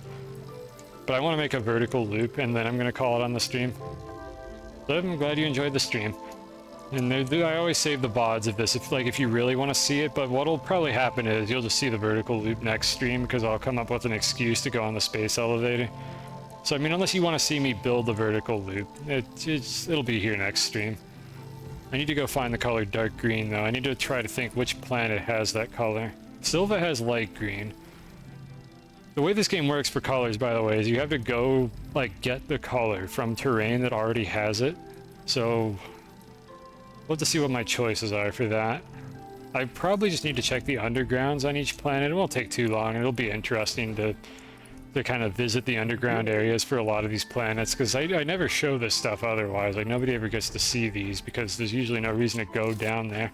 But I want to make a vertical loop, and then I'm going to call it on the stream. So I'm glad you enjoyed the stream. And I always save the VODs of this if you really want to see it, but what'll probably happen is you'll just see the vertical loop next stream because I'll come up with an excuse to go on the space elevator. So I mean, unless you want to see me build the vertical loop, it'll be here next stream. I need to go find the color dark green, though. I need to try to think which planet has that color. Silva has light green. The way this game works for colors, by the way, is you have to go, like, get the color from terrain that already has it. So, we'll have to see what my choices are for that. I probably just need to check the undergrounds on each planet. It won't take too long. It'll be interesting to kind of visit the underground areas for a lot of these planets, because I never show this stuff otherwise. Like, nobody ever gets to see these because there's usually no reason to go down there.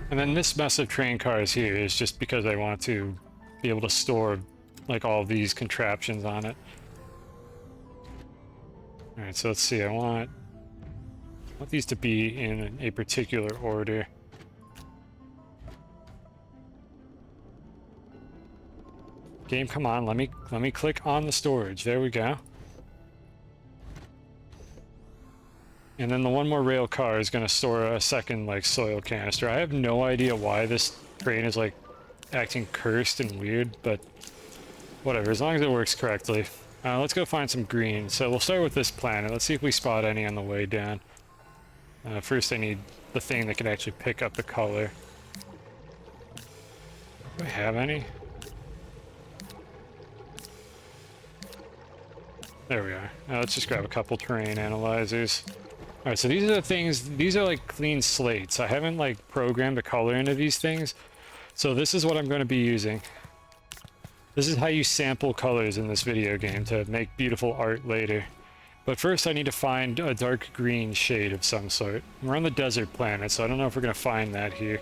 And then this mess of train cars here is just because I want to be able to store, like, all these contraptions on it. Alright, so let's see. I want these to be in a particular order. Game, come on, let me click on the storage. There we go. And then the one more rail car is going to store a second, like, soil canister. I have no idea why this train is, like, acting cursed and weird, but whatever, as long as it works correctly. Let's go find some green. So we'll start with this planet. Let's see if we spot any on the way down. First I need the thing that can actually pick up the color. Do I have any? There we are. Now let's just grab a couple terrain analyzers. Alright, so these are the things, these are like clean slates. I haven't like programmed the color into these things. So this is what I'm going to be using. This is how you sample colors in this video game to make beautiful art later. But first I need to find a dark green shade of some sort. We're on the desert planet, so I don't know if we're going to find that here.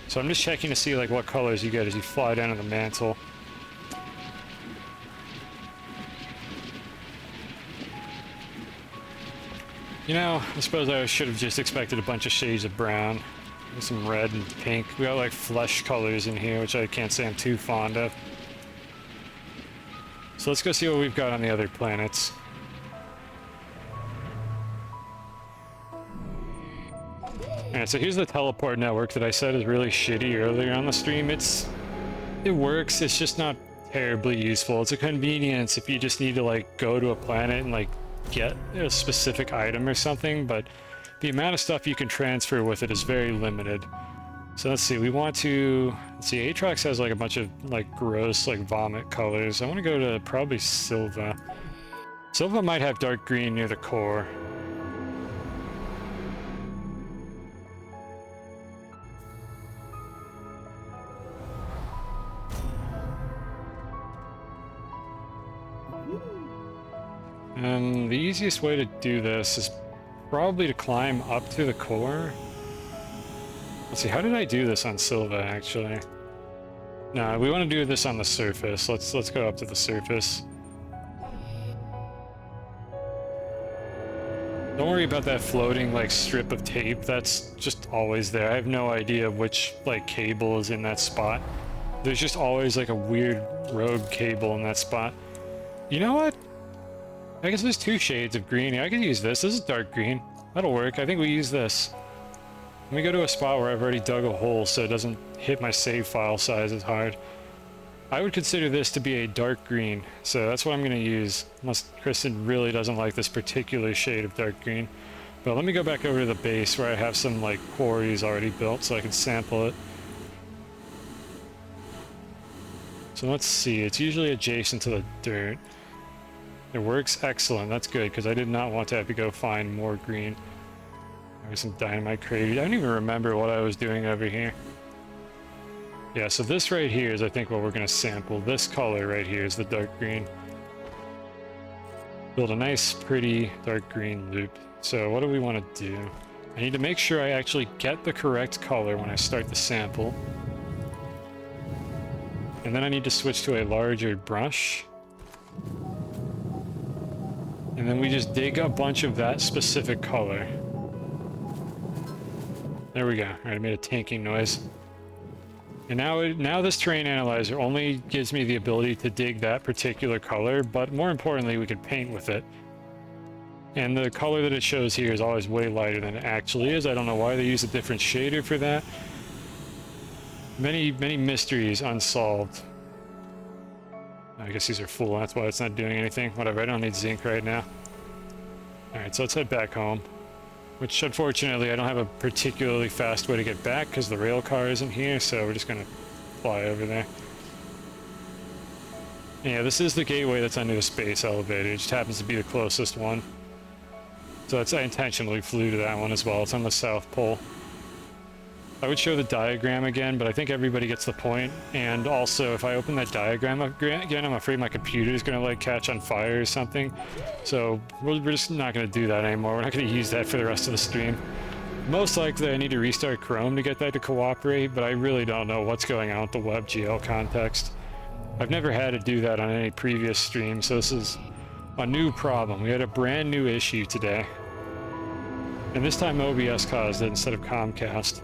So I'm just checking to see like what colors you get as you fly down to the mantle. You know, I suppose I should have just expected a bunch of shades of brown. Some red and pink. We got like flesh colors in here, which I can't say I'm too fond of. So let's go see what we've got on the other planets. Alright, so here's the teleport network that I said is really shitty earlier on the stream. It works, it's just not terribly useful. It's a convenience if you just need to like go to a planet and like get a specific item or something, but the amount of stuff you can transfer with it is very limited. So let's see, we want to, let's see, Atrox has like a bunch of like gross like vomit colors. I want to go to probably Silva. Silva might have dark green near the core. The easiest way to do this is probably to climb up to the core. Let's see, how did I do this on Silva, actually? No, we want to do this on the surface. Let's go up to the surface. Don't worry about that floating, like, strip of tape. That's just always there. I have no idea which, like, cable is in that spot. There's just always, like, a weird rogue cable in that spot. You know what? I guess there's two shades of green. I could use this. This is dark green. That'll work. I think we use this. Let me go to a spot where I've already dug a hole so it doesn't hit my save file size as hard. I would consider this to be a dark green, so that's what I'm going to use, unless Kristen really doesn't like this particular shade of dark green. But let me go back over to the base where I have some like quarries already built so I can sample it. So let's see, it's usually adjacent to the dirt. It works excellent, that's good, because I did not want to have to go find more green. There's some dynamite craters. I don't even remember what I was doing over here. Yeah, so this right here is I think what we're going to sample. This color right here is the dark green. Build a nice, pretty dark green loop. So what do we want to do? I need to make sure I actually get the correct color when I start the sample. And then I need to switch to a larger brush. And then we just dig a bunch of that specific color. There we go. Alright, I made a tanking noise. And now this terrain analyzer only gives me the ability to dig that particular color, but more importantly, we can paint with it. And the color that it shows here is always way lighter than it actually is. I don't know why they use a different shader for that. Many mysteries unsolved. I guess these are full, that's why it's not doing anything. Whatever, I don't need zinc right now. Alright, so let's head back home. Which, unfortunately, I don't have a particularly fast way to get back because the rail car isn't here, so we're just gonna fly over there. Yeah, this is the gateway that's under the space elevator. It just happens to be the closest one. So I intentionally flew to that one as well. It's on the South Pole. I would show the diagram again, but I think everybody gets the point. And also, if I open that diagram up again, I'm afraid my computer is going to like catch on fire or something. So we're just not going to do that anymore. We're not going to use that for the rest of the stream. Most likely I need to restart Chrome to get that to cooperate, but I really don't know what's going on with the WebGL context. I've never had to do that on any previous stream, so this is a new problem. We had a brand new issue today. And this time OBS caused it instead of Comcast.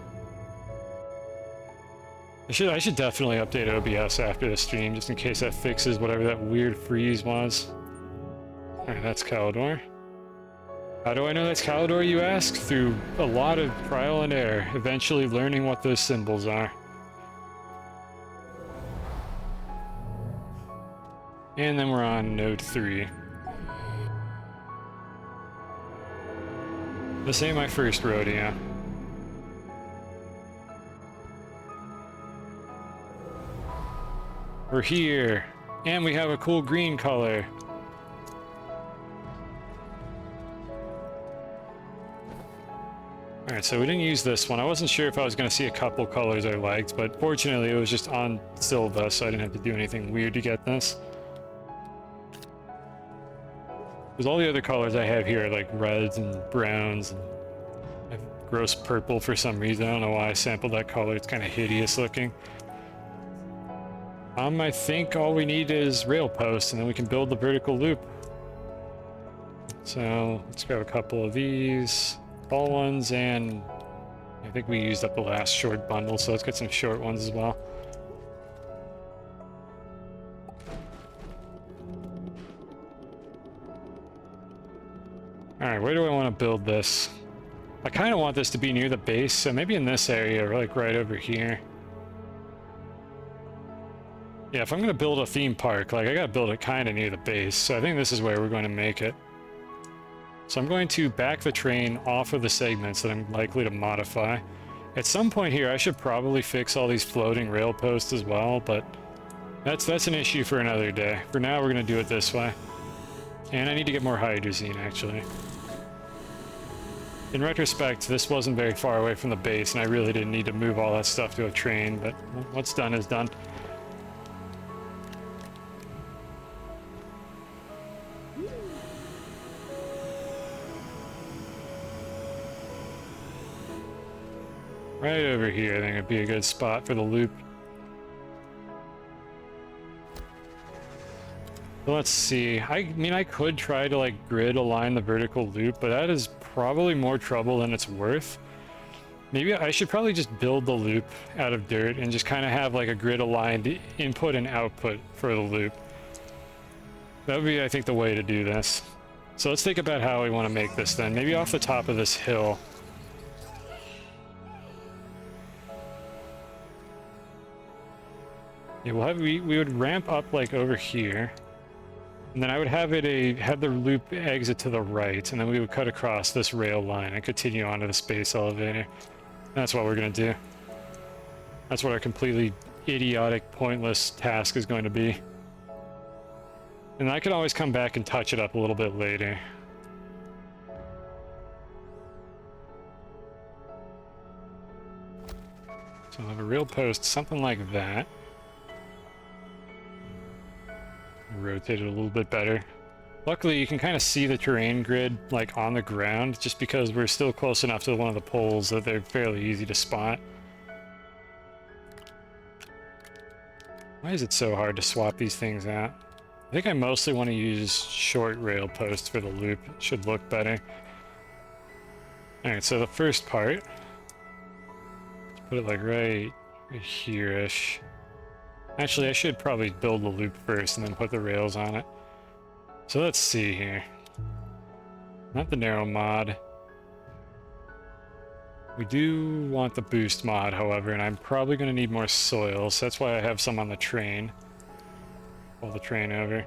I should definitely update OBS after the stream, just in case that fixes whatever that weird freeze was. Alright, that's Calidor. How do I know that's Calidor, you ask? Through a lot of trial and error, eventually learning what those symbols are. And then we're on node 3. This ain't my first rodeo. We're here, and we have a cool green color. Alright, so we didn't use this one. I wasn't sure if I was going to see a couple colors I liked, but fortunately it was just on Silva, so I didn't have to do anything weird to get this. Because all the other colors I have here are like reds and browns, and I have gross purple for some reason. I don't know why I sampled that color. It's kind of hideous looking. I think all we need is rail posts, and then we can build the vertical loop. So let's grab a couple of these tall ones, and I think we used up the last short bundle, so let's get some short ones as well. Alright, where do I want to build this? I kind of want this to be near the base, so maybe in this area, or like right over here. Yeah, if I'm going to build a theme park, like I got to build it kind of near the base, so I think this is where we're going to make it. So I'm going to back the train off of the segments that I'm likely to modify. At some point here, I should probably fix all these floating rail posts as well, but that's an issue for another day. For now, we're going to do it this way. And I need to get more hydrazine, actually. In retrospect, this wasn't very far away from the base, and I really didn't need to move all that stuff to a train, but what's done is done. Right over here, I think it'd be a good spot for the loop. So let's see. I mean, I could try to like grid align the vertical loop, but that is probably more trouble than it's worth. Maybe I should probably just build the loop out of dirt and just kind of have like a grid aligned input and output for the loop. That would be, I think, the way to do this. So let's think about how we want to make this then. Maybe off the top of this hill. Yeah, we would ramp up like over here, and then I would have have the loop exit to the right, and then we would cut across this rail line and continue onto the space elevator. That's what we're gonna do. That's what our completely idiotic, pointless task is going to be. And I can always come back and touch it up a little bit later. So I'll have a rail post, something like that. Rotate it a little bit better. Luckily, you can kind of see the terrain grid like on the ground, just because we're still close enough to one of the poles that they're fairly easy to spot. Why is it so hard to swap these things out? I think I mostly want to use short rail posts for the loop. It should look better. Alright, so the first part, let's put it like right here-ish. Actually, I should probably build the loop first and then put the rails on it. So let's see here. Not the narrow mod. We do want the boost mod, however, and I'm probably going to need more soil, so that's why I have some on the train. Pull the train over.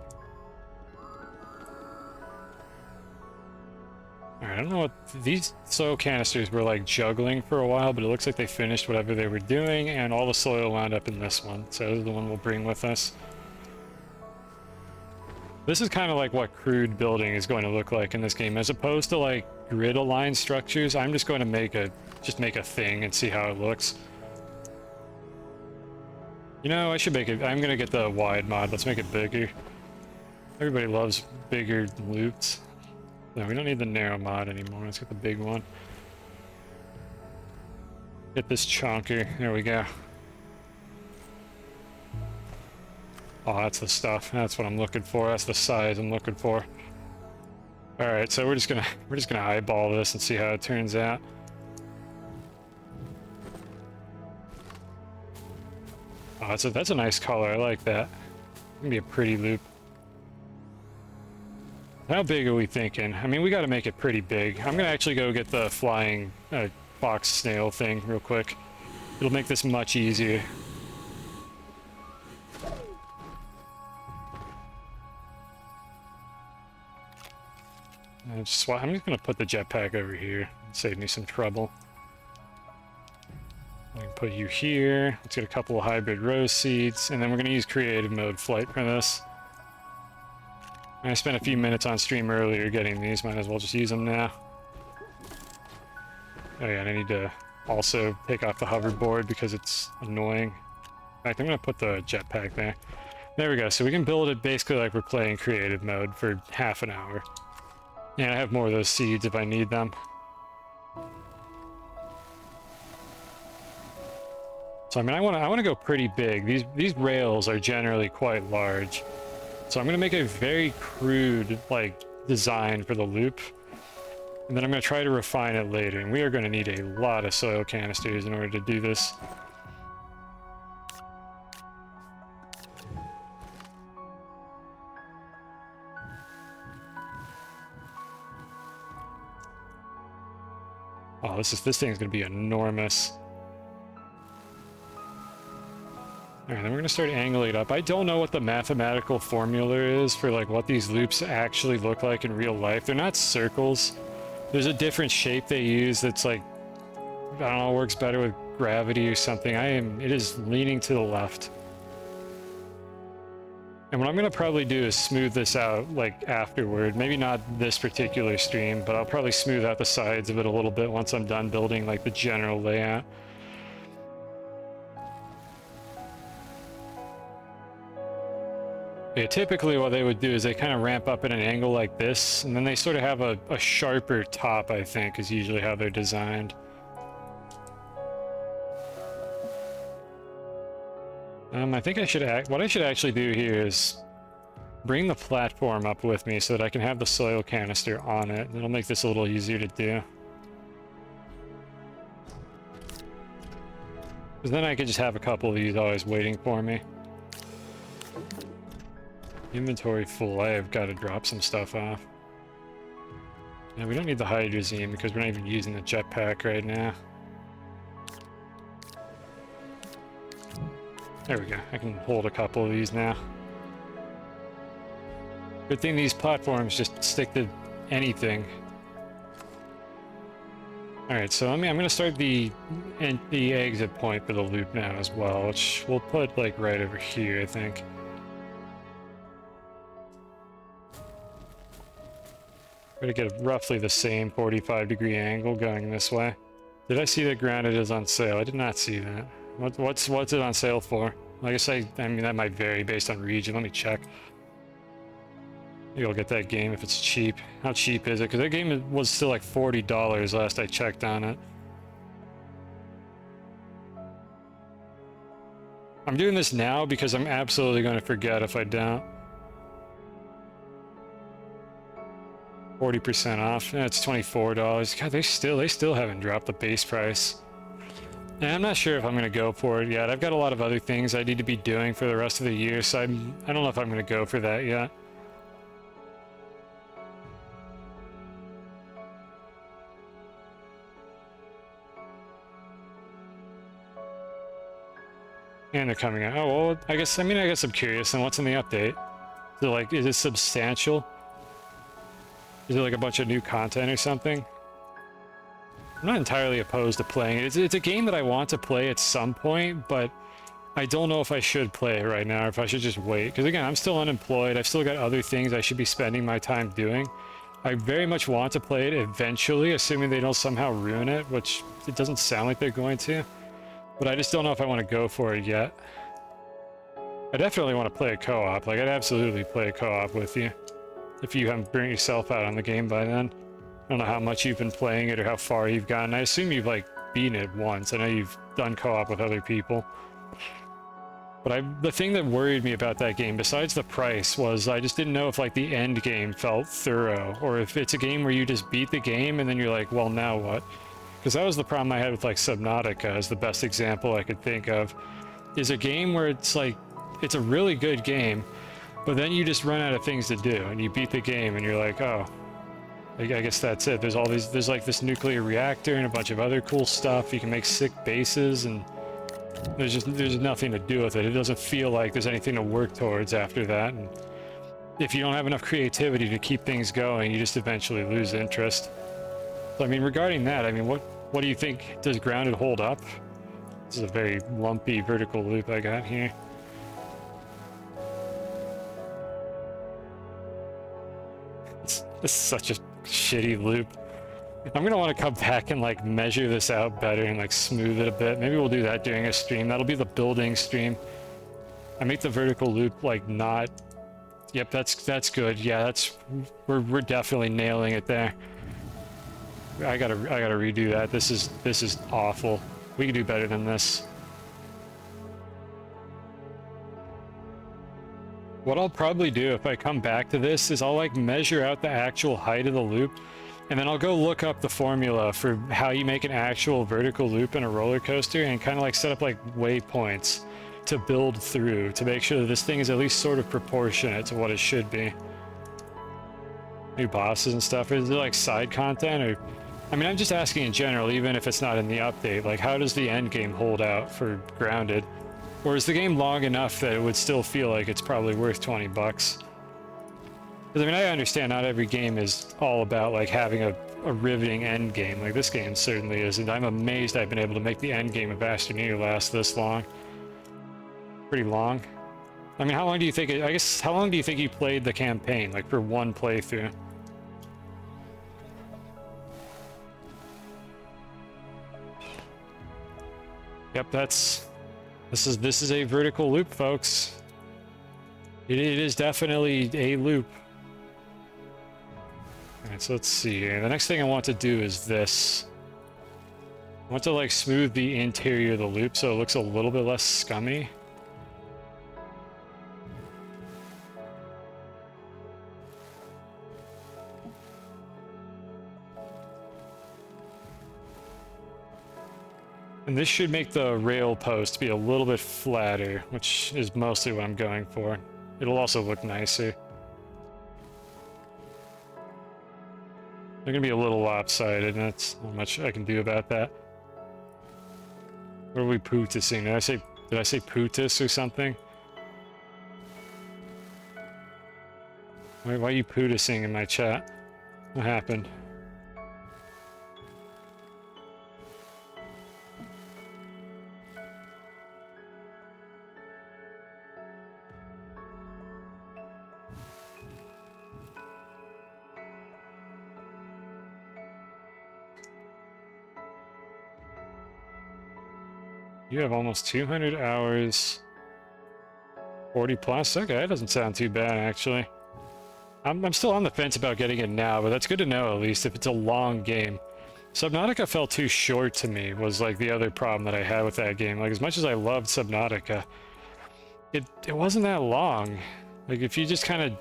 Alright, I don't know what these soil canisters were like juggling for a while, but it looks like they finished whatever they were doing, and all the soil wound up in this one. So this is the one we'll bring with us. This is kind of like what crude building is going to look like in this game, as opposed to like grid-aligned structures. I'm just going to make a thing and see how it looks. You know, I should make it. I'm gonna get the wide mod. Let's make it bigger. Everybody loves bigger loops. No, we don't need the narrow mod anymore. Let's get the big one. Get this chonker. There we go. Oh, that's the stuff. That's what I'm looking for. That's the size I'm looking for. All right, so we're just gonna eyeball this and see how it turns out. Oh, that's a nice color. I like that. Gonna be a pretty loop. How big are we thinking? I mean, we got to make it pretty big. I'm gonna actually go get the flying fox snail thing real quick. It'll make this much easier. I'm just gonna put the jetpack over here. Save me some trouble. I can put you here. Let's get a couple of hybrid rose seeds, and then we're gonna use creative mode flight for this. I spent a few minutes on stream earlier getting these. Might as well just use them now. Oh yeah, and I need to also take off the hoverboard because it's annoying. In fact, I'm gonna put the jetpack there. There we go. So we can build it basically like we're playing creative mode for half an hour. And I have more of those seeds if I need them. So I mean, I want to go pretty big. These rails are generally quite large. So I'm going to make a very crude like design for the loop. And then I'm going to try to refine it later. And we are going to need a lot of soil canisters in order to do this. Oh, this thing's going to be enormous. Alright, then we're going to start angling it up. I don't know what the mathematical formula is for like what these loops actually look like in real life. They're not circles. There's a different shape they use that's like, I don't know, works better with gravity or something. It is leaning to the left. And what I'm going to probably do is smooth this out like afterward. Maybe not this particular stream, but I'll probably smooth out the sides of it a little bit once I'm done building like the general layout. Yeah, typically what they would do is they kind of ramp up at an angle like this, and then they sort of have a sharper top, I think, is usually how they're designed. I think what I should actually do here is bring the platform up with me so that I can have the soil canister on it. It'll make this a little easier to do. Because then I could just have a couple of these always waiting for me. Inventory full. I have got to drop some stuff off. Yeah, we don't need the hydrazine because we're not even using the jetpack right now. There we go. I can hold a couple of these now. Good thing these platforms just stick to anything. Alright, so I'm going to start the exit point for the loop now as well, which we'll put like right over here, I think. We're going to get roughly the same 45-degree angle going this way. Did I see that granite is on sale? I did not see that. What's it on sale for? I guess I mean, that might vary based on region. Let me check. Maybe I'll get that game if it's cheap. How cheap is it? Because that game was still like $40 last I checked on it. I'm doing this now because I'm absolutely going to forget if I don't. 40% off. That's $24. God, they still haven't dropped the base price. And I'm not sure if I'm going to go for it yet. I've got a lot of other things I need to be doing for the rest of the year, so I don't know if I'm going to go for that yet. And they're coming out. Oh, well, I guess I'm curious. And what's in the update? So, like, is it substantial? Is it like a bunch of new content or something? I'm not entirely opposed to playing it. It's a game that I want to play at some point, but I don't know if I should play it right now or if I should just wait. Because again, I'm still unemployed. I've still got other things I should be spending my time doing. I very much want to play it eventually, assuming they don't somehow ruin it, which it doesn't sound like they're going to. But I just don't know if I want to go for it yet. I definitely want to play a co-op. Like, I'd absolutely play a co-op with you. If you haven't burnt yourself out on the game by then. I don't know how much you've been playing it or how far you've gotten. I assume you've, like, beaten it once. I know you've done co-op with other people. But the thing that worried me about that game, besides the price, was I just didn't know if, like, the end game felt thorough, or if it's a game where you just beat the game and then you're like, well, now what? Because that was the problem I had with, like, Subnautica, as the best example I could think of. Is a game where it's, like, it's a really good game, but then you just run out of things to do, and you beat the game, and you're like, oh, I guess that's it. There's all these, there's, like, this nuclear reactor and a bunch of other cool stuff. You can make sick bases, and there's nothing to do with it. It doesn't feel like there's anything to work towards after that. And if you don't have enough creativity to keep things going, you just eventually lose interest. So, I mean, regarding that, I mean, what do you think? Does Grounded hold up? This is a very lumpy vertical loop I got here. This is such a shitty loop. I'm gonna want to come back and like measure this out better and like smooth it a bit. Maybe we'll do that during a stream. That'll be the building stream. I make the vertical loop like not. Yep, that's good. Yeah, we're definitely nailing it there. I gotta redo that. This is awful. We can do better than this. What I'll probably do if I come back to this is I'll like measure out the actual height of the loop. And then I'll go look up the formula for how you make an actual vertical loop in a roller coaster and kind of like set up like waypoints to build through to make sure that this thing is at least sort of proportionate to what it should be. New bosses and stuff. Is it like side content or... I mean, I'm just asking in general, even if it's not in the update, like how does the end game hold out for Grounded? Or is the game long enough that it would still feel like it's probably worth 20 bucks? Because, I mean, I understand not every game is all about, like, having a riveting end game. Like, this game certainly isn't. I'm amazed I've been able to make the end game of Astroneer last this long. Pretty long. I mean, how long do you think I guess, how long do you think you played the campaign? Like, for one playthrough? Yep, this is a vertical loop, folks. It is definitely a loop. Alright, so let's see here. The next thing I want to do is this. I want to like smooth the interior of the loop so it looks a little bit less scummy. And this should make the rail post be a little bit flatter, which is mostly what I'm going for. It'll also look nicer. They're gonna be a little lopsided, and that's not much I can do about that. What are we pootising? Did I say pootis or something? Why are you pootising in my chat? What happened? You have almost 200 hours, 40 plus. Okay, that doesn't sound too bad, actually. I'm still on the fence about getting it now, but that's good to know, at least, if it's a long game. Subnautica felt too short to me, was, like, the other problem that I had with that game. Like, as much as I loved Subnautica, it wasn't that long. Like, if you just kind of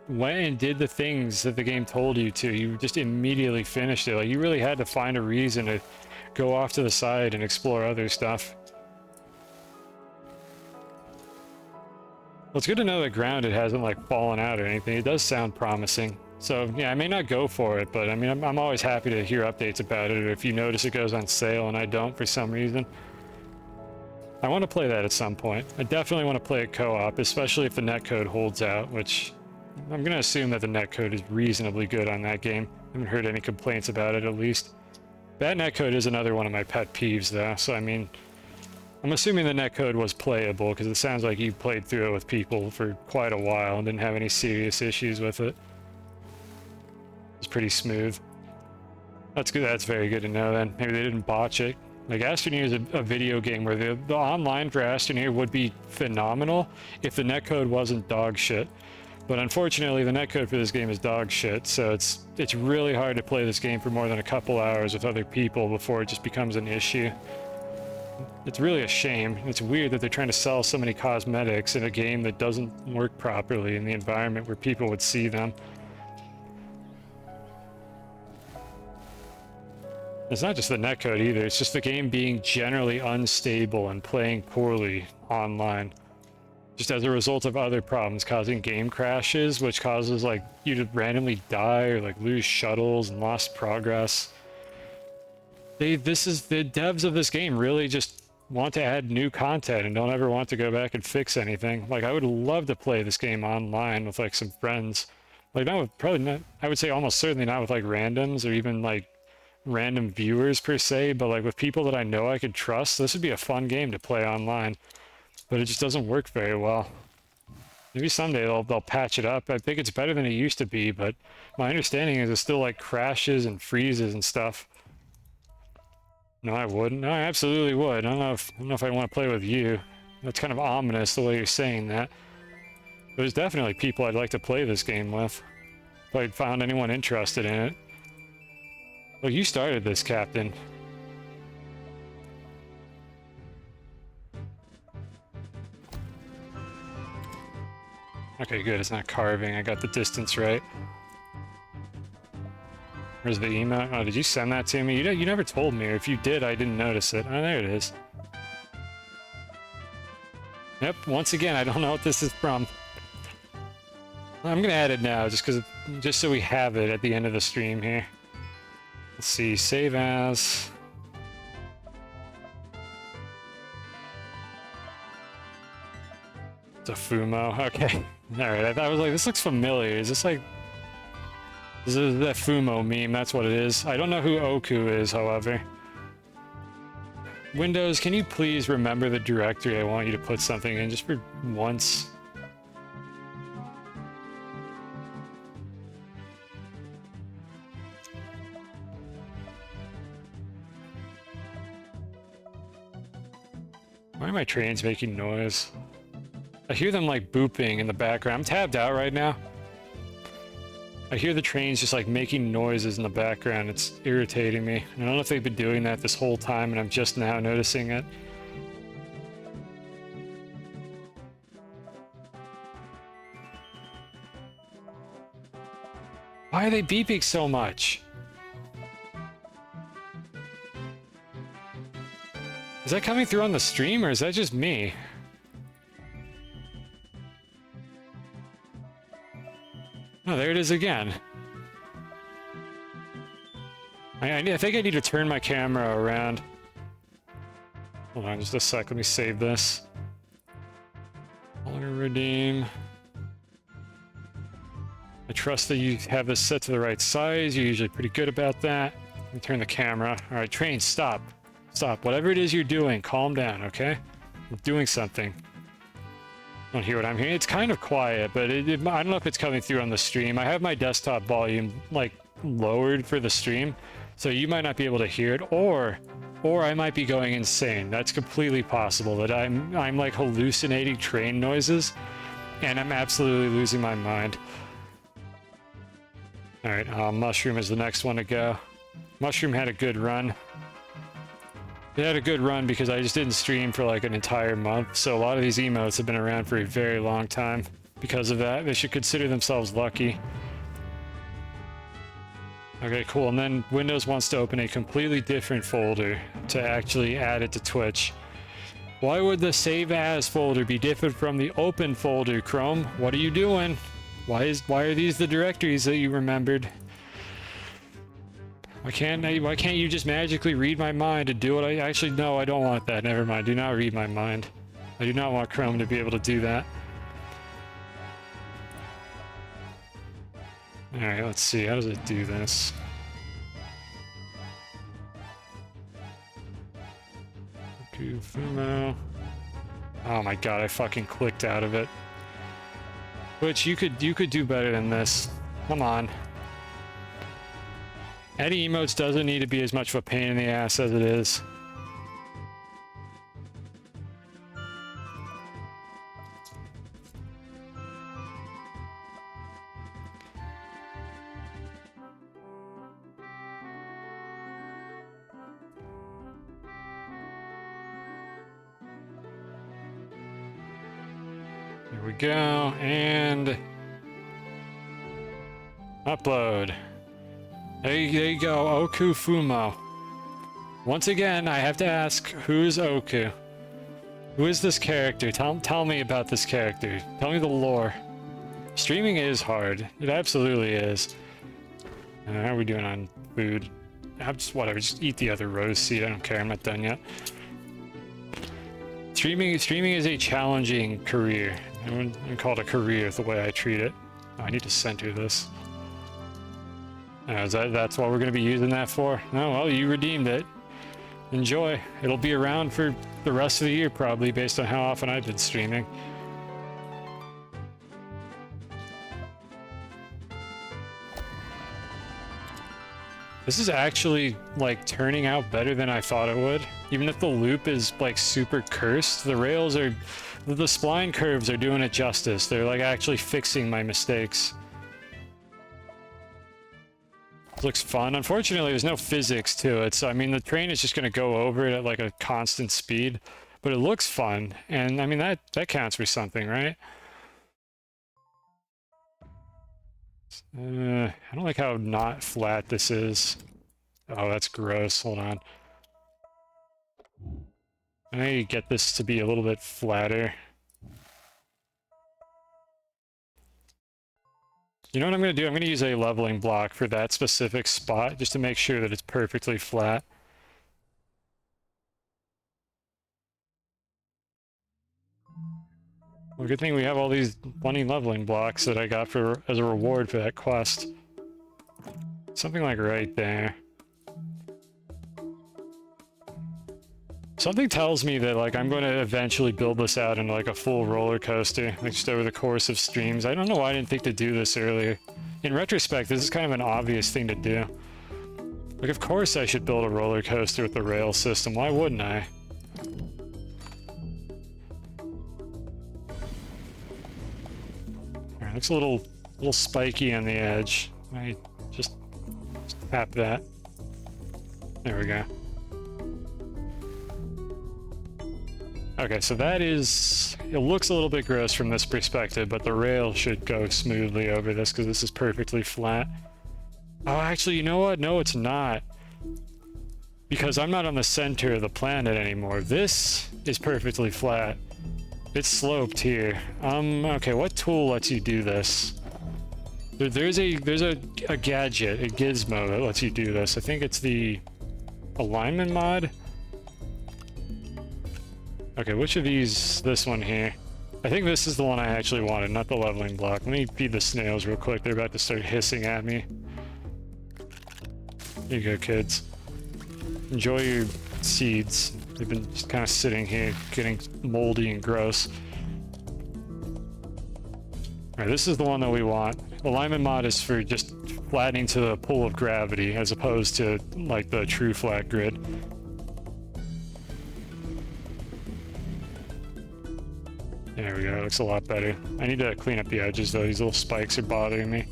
went and did the things that the game told you to, you just immediately finished it. Like, you really had to find a reason to go off to the side and explore other stuff. Well, it's good to know that Grounded hasn't like fallen out or anything. It does sound promising. So yeah, I may not go for it, but I mean, I'm always happy to hear updates about it, or if you notice it goes on sale and I don't for some reason. I want to play that at some point. I definitely want to play it co-op, especially if the netcode holds out, which I'm gonna assume that the netcode is reasonably good on that game. I haven't heard any complaints about it, at least. Bad netcode is another one of my pet peeves, though, so I mean, I'm assuming the netcode was playable, because it sounds like you played through it with people for quite a while and didn't have any serious issues with it. It's pretty smooth. That's good. That's very good to know, then. Maybe they didn't botch it. Like, Astroneer is a video game where the online for Astroneer would be phenomenal if the netcode wasn't dog shit. But unfortunately, the netcode for this game is dog shit, so it's really hard to play this game for more than a couple hours with other people before it just becomes an issue. It's really a shame. It's weird that they're trying to sell so many cosmetics in a game that doesn't work properly in the environment where people would see them. It's not just the netcode either, it's just the game being generally unstable and playing poorly online. Just as a result of other problems causing game crashes, which causes like you to randomly die or like lose shuttles and lost progress. The devs of this game really just want to add new content and don't ever want to go back and fix anything. Like, I would love to play this game online with like some friends. Like, not with, probably not, I would say almost certainly not with like randoms or even like random viewers per se, but like with people that I know I could trust. This would be a fun game to play online, but it just doesn't work very well. Maybe someday they'll patch it up. I think it's better than it used to be, but my understanding is it still like crashes and freezes and stuff. No, I wouldn't. No, I absolutely would. I don't know if I want to play with you. That's kind of ominous the way you're saying that. There's definitely people I'd like to play this game with if I'd found anyone interested in it. Well, you started this, Captain. Okay, good. It's not carving. I got the distance right. Where's the email? Oh, did you send that to me? You never told me, or if you did, I didn't notice it. Oh, there it is. Yep, once again, I don't know what this is from. I'm gonna add it now, just so we have it at the end of the stream here. Let's see, save as. It's a Fumo. Okay. Alright, I was like, this looks familiar. Is this like... This is that Fumo meme, that's what it is. I don't know who Oku is, however. Windows, can you please remember the directory I want you to put something in, just for once? Why are my trains making noise? I hear them like booping in the background. I'm tabbed out right now. I hear the trains just like making noises in the background. It's irritating me. I don't know if they've been doing that this whole time and I'm just now noticing it. Why are they beeping so much? Is that coming through on the stream or is that just me? Oh, there it is again. I think I need to turn my camera around. Hold on just a sec, let me save this. Auto redeem. I trust that you have this set to the right size. You're usually pretty good about that. Let me turn the camera. All right, train, stop. Stop. Whatever it is you're doing, calm down, okay? I'm doing something. I don't hear what I'm hearing. It's kind of quiet, but I don't know if it's coming through on the stream. I have my desktop volume like lowered for the stream, so you might not be able to hear it, or I might be going insane. That's completely possible that I'm like hallucinating train noises, and I'm absolutely losing my mind. All right, Mushroom is the next one to go. Mushroom had a good run. It had a good run because I just didn't stream for like an entire month, so a lot of these emotes have been around for a very long time. Because of that, they should consider themselves lucky. Okay, cool, and then Windows wants to open a completely different folder to actually add it to Twitch. Why would the save as folder be different from the open folder, Chrome? What are you doing? Why are these the directories that you remembered? Why can't you just magically read my mind and do what I actually... No, I don't want that. Never mind. Do not read my mind. I do not want Chrome to be able to do that. Alright, let's see. How does it do this? Fumo. Oh my god, I fucking clicked out of it. Which you could do better than this. Come on. Adding emotes doesn't need to be as much of a pain in the ass as it is. Here we go, and upload. There you go, Oku Fumo. Once again, I have to ask, who's Oku? Who is this character? Tell me about this character. Tell me the lore. Streaming is hard. It absolutely is. How are we doing on food? Whatever, just eat the other rose seed. I don't care, I'm not done yet. Streaming is a challenging career. I wouldn't call it a career the way I treat it. Oh, I need to center this. That's what we're going to be using that for? Oh, well, you redeemed it. Enjoy. It'll be around for the rest of the year, probably, based on how often I've been streaming. This is actually, like, turning out better than I thought it would. Even if the loop is, like, super cursed, the rails are... The spline curves are doing it justice. They're, like, actually fixing my mistakes. Looks fun. Unfortunately, there's no physics to it, so I mean the train is just going to go over it at like a constant speed, but it looks fun, and I mean that counts for something, right? I don't like how not flat this is. Oh, that's gross. Hold on. I need to get this to be a little bit flatter. You know what I'm going to do? I'm going to use a leveling block for that specific spot, just to make sure that it's perfectly flat. Well, good thing we have all these funny leveling blocks that I got as a reward for that quest. Something like right there. Something tells me that, like, I'm going to eventually build this out into, like, a full roller coaster, like, just over the course of streams. I don't know why I didn't think to do this earlier. In retrospect, this is kind of an obvious thing to do. Like, of course I should build a roller coaster with the rail system. Why wouldn't I? Alright, looks a little spiky on the edge. I just tap that. There we go. Okay, so that is... It looks a little bit gross from this perspective, but the rail should go smoothly over this because this is perfectly flat. Oh, actually, you know what? No, it's not. Because I'm not on the center of the planet anymore. This is perfectly flat. It's sloped here. Okay, what tool lets you do this? There's a gadget, a gizmo that lets you do this. I think it's the alignment mod. Okay, which of these? This one here. I think this is the one I actually wanted, not the leveling block. Let me feed the snails real quick. They're about to start hissing at me. Here you go, kids. Enjoy your seeds. They've been just kind of sitting here, getting moldy and gross. Alright, this is the one that we want. Alignment mod is for just flattening to the pull of gravity, as opposed to, like, the true flat grid. There we go, it looks a lot better. I need to clean up the edges though, these little spikes are bothering me.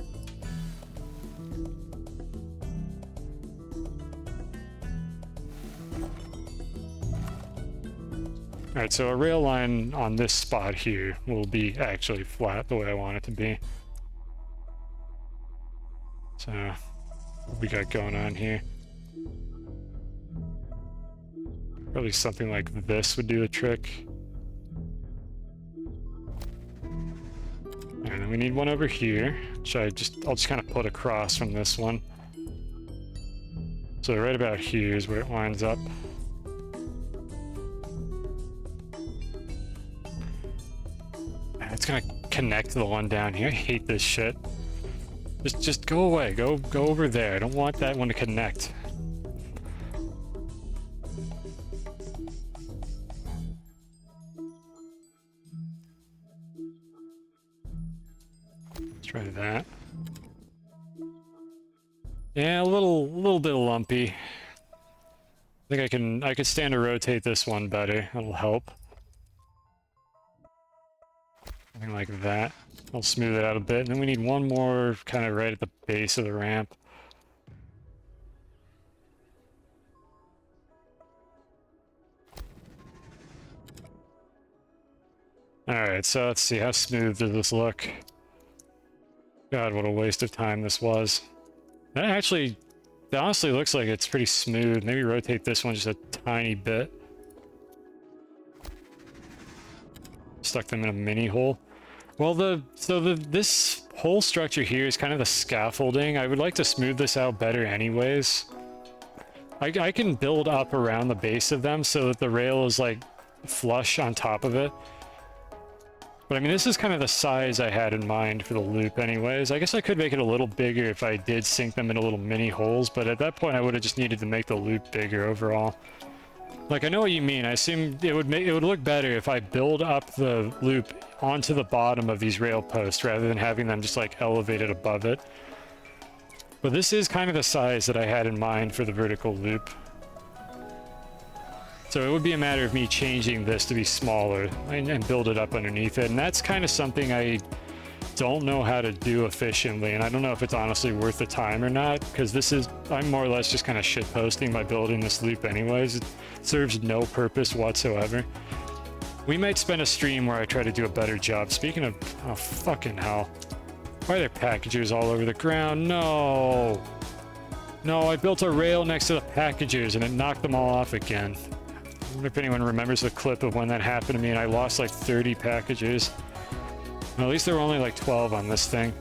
Alright, so a rail line on this spot here will be actually flat the way I want it to be. So, what we got going on here? Probably something like this would do the trick. And then we need one over here, which I'll just kind of put across from this one. So right about here is where it winds up. It's gonna connect to the one down here. I hate this shit. Just go away. Go over there. I don't want that one to connect. Let's try that. Yeah, a little bit lumpy. I think I could stand to rotate this one better. That'll help. Something like that. I'll smooth it out a bit. And then we need one more kind of right at the base of the ramp. Alright, so let's see. How smooth does this look? God, what a waste of time this was. That honestly looks like it's pretty smooth. Maybe rotate this one just a tiny bit. Stuck them in a mini hole. Well, this whole structure here is kind of the scaffolding. I would like to smooth this out better anyways. I can build up around the base of them so that the rail is like flush on top of it. But I mean, this is kind of the size I had in mind for the loop anyways. I guess I could make it a little bigger if I did sink them into little mini holes, but at that point I would have just needed to make the loop bigger overall. Like, I know what you mean. I assume it would look better if I build up the loop onto the bottom of these rail posts rather than having them just like elevated above it. But this is kind of the size that I had in mind for the vertical loop. So it would be a matter of me changing this to be smaller and build it up underneath it. And that's kind of something I don't know how to do efficiently. And I don't know if it's honestly worth the time or not, because I'm more or less just kind of shitposting by building this loop anyways. It serves no purpose whatsoever. We might spend a stream where I try to do a better job. Speaking of, oh fucking hell. Why are there packages all over the ground? No. No, I built a rail next to the packages and it knocked them all off again. I wonder if anyone remembers the clip of when that happened to me and I lost like 30 packages. Well, at least there were only like 12 on this thing.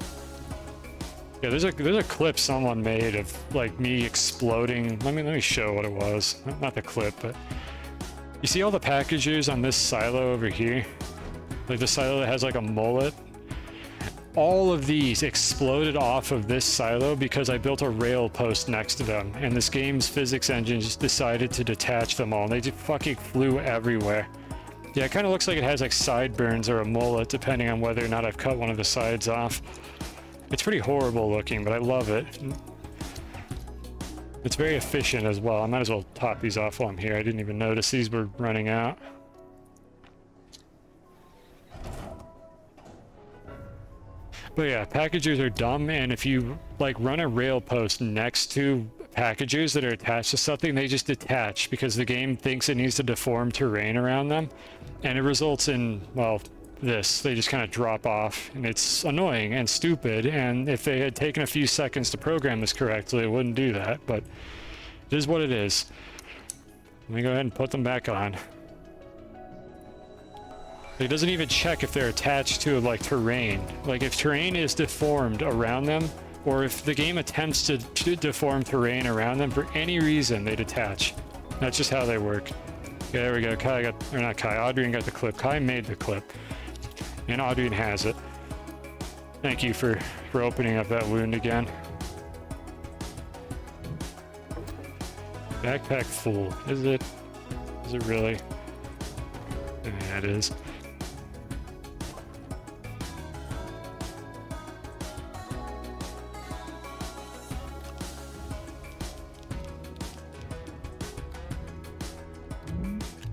Yeah, there's a clip someone made of like me exploding. Let me show what it was. Not the clip, but you see all the packages on this silo over here? Like the silo that has like a mullet? All of these exploded off of this silo because I built a rail post next to them, and this game's physics engine just decided to detach them all, and they just fucking flew everywhere. Yeah, it kind of looks like it has like sideburns or a mullet, depending on whether or not I've cut one of the sides off. It's pretty horrible looking, but I love it. It's very efficient as well. I might as well top these off while I'm here. I didn't even notice these were running out. But yeah, packages are dumb, and if you like run a rail post next to packages that are attached to something, they just detach because the game thinks it needs to deform terrain around them, and it results in, well, this. They just kind of drop off, and it's annoying and stupid, and if they had taken a few seconds to program this correctly, it wouldn't do that, but it is what it is. Let me go ahead and put them back on. It doesn't even check if they're attached to like terrain. Like if terrain is deformed around them, or if the game attempts to deform terrain around them for any reason, they detach. That's just how they work. Okay, there we go. Kai got, or not Kai, Audrey got the clip. Kai made the clip, and Audrey has it. Thank you for opening up that wound again. Backpack full. Is it? Is it really? Yeah, it is.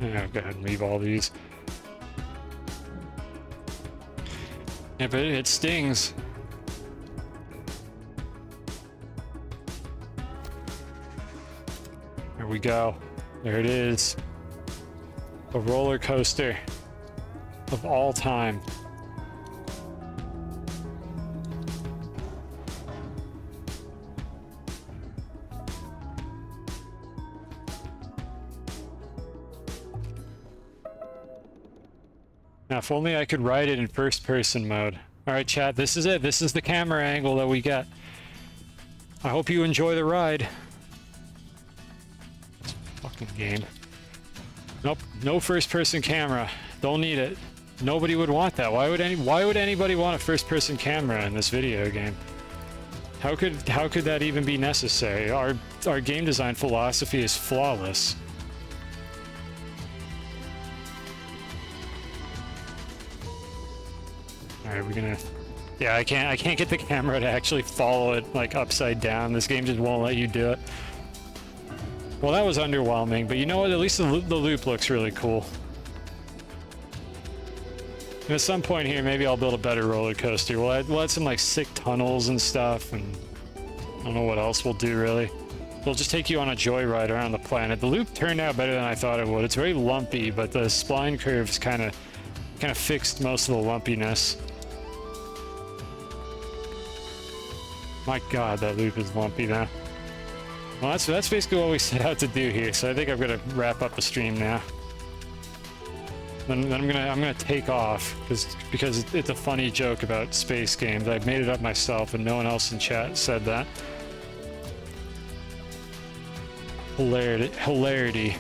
Oh, go ahead and leave all these. Yeah, but it stings. There we go. There it is. A roller coaster of all time. Now, if only I could ride it in first-person mode. Alright, chat, this is it. This is the camera angle that we get. I hope you enjoy the ride. This fucking game. Nope, no first-person camera. Don't need it. Nobody would want that. Why would anybody want a first-person camera in this video game? How could that even be necessary? Our game design philosophy is flawless. All right, we're gonna. Yeah, I can't get the camera to actually follow it like upside down. This game just won't let you do it. Well, that was underwhelming, but you know what? At least the loop looks really cool. And at some point here, maybe I'll build a better roller coaster. We'll add some like sick tunnels and stuff, and I don't know what else we'll do really. We'll just take you on a joyride around the planet. The loop turned out better than I thought it would. It's very lumpy, but the spline curves kind of fixed most of the lumpiness. My God, that loop is lumpy now. Well, that's basically what we set out to do here. So I think I'm gonna wrap up the stream now. Then I'm gonna take off because it's a funny joke about space games. I made it up myself, and no one else in chat said that. Hilarity.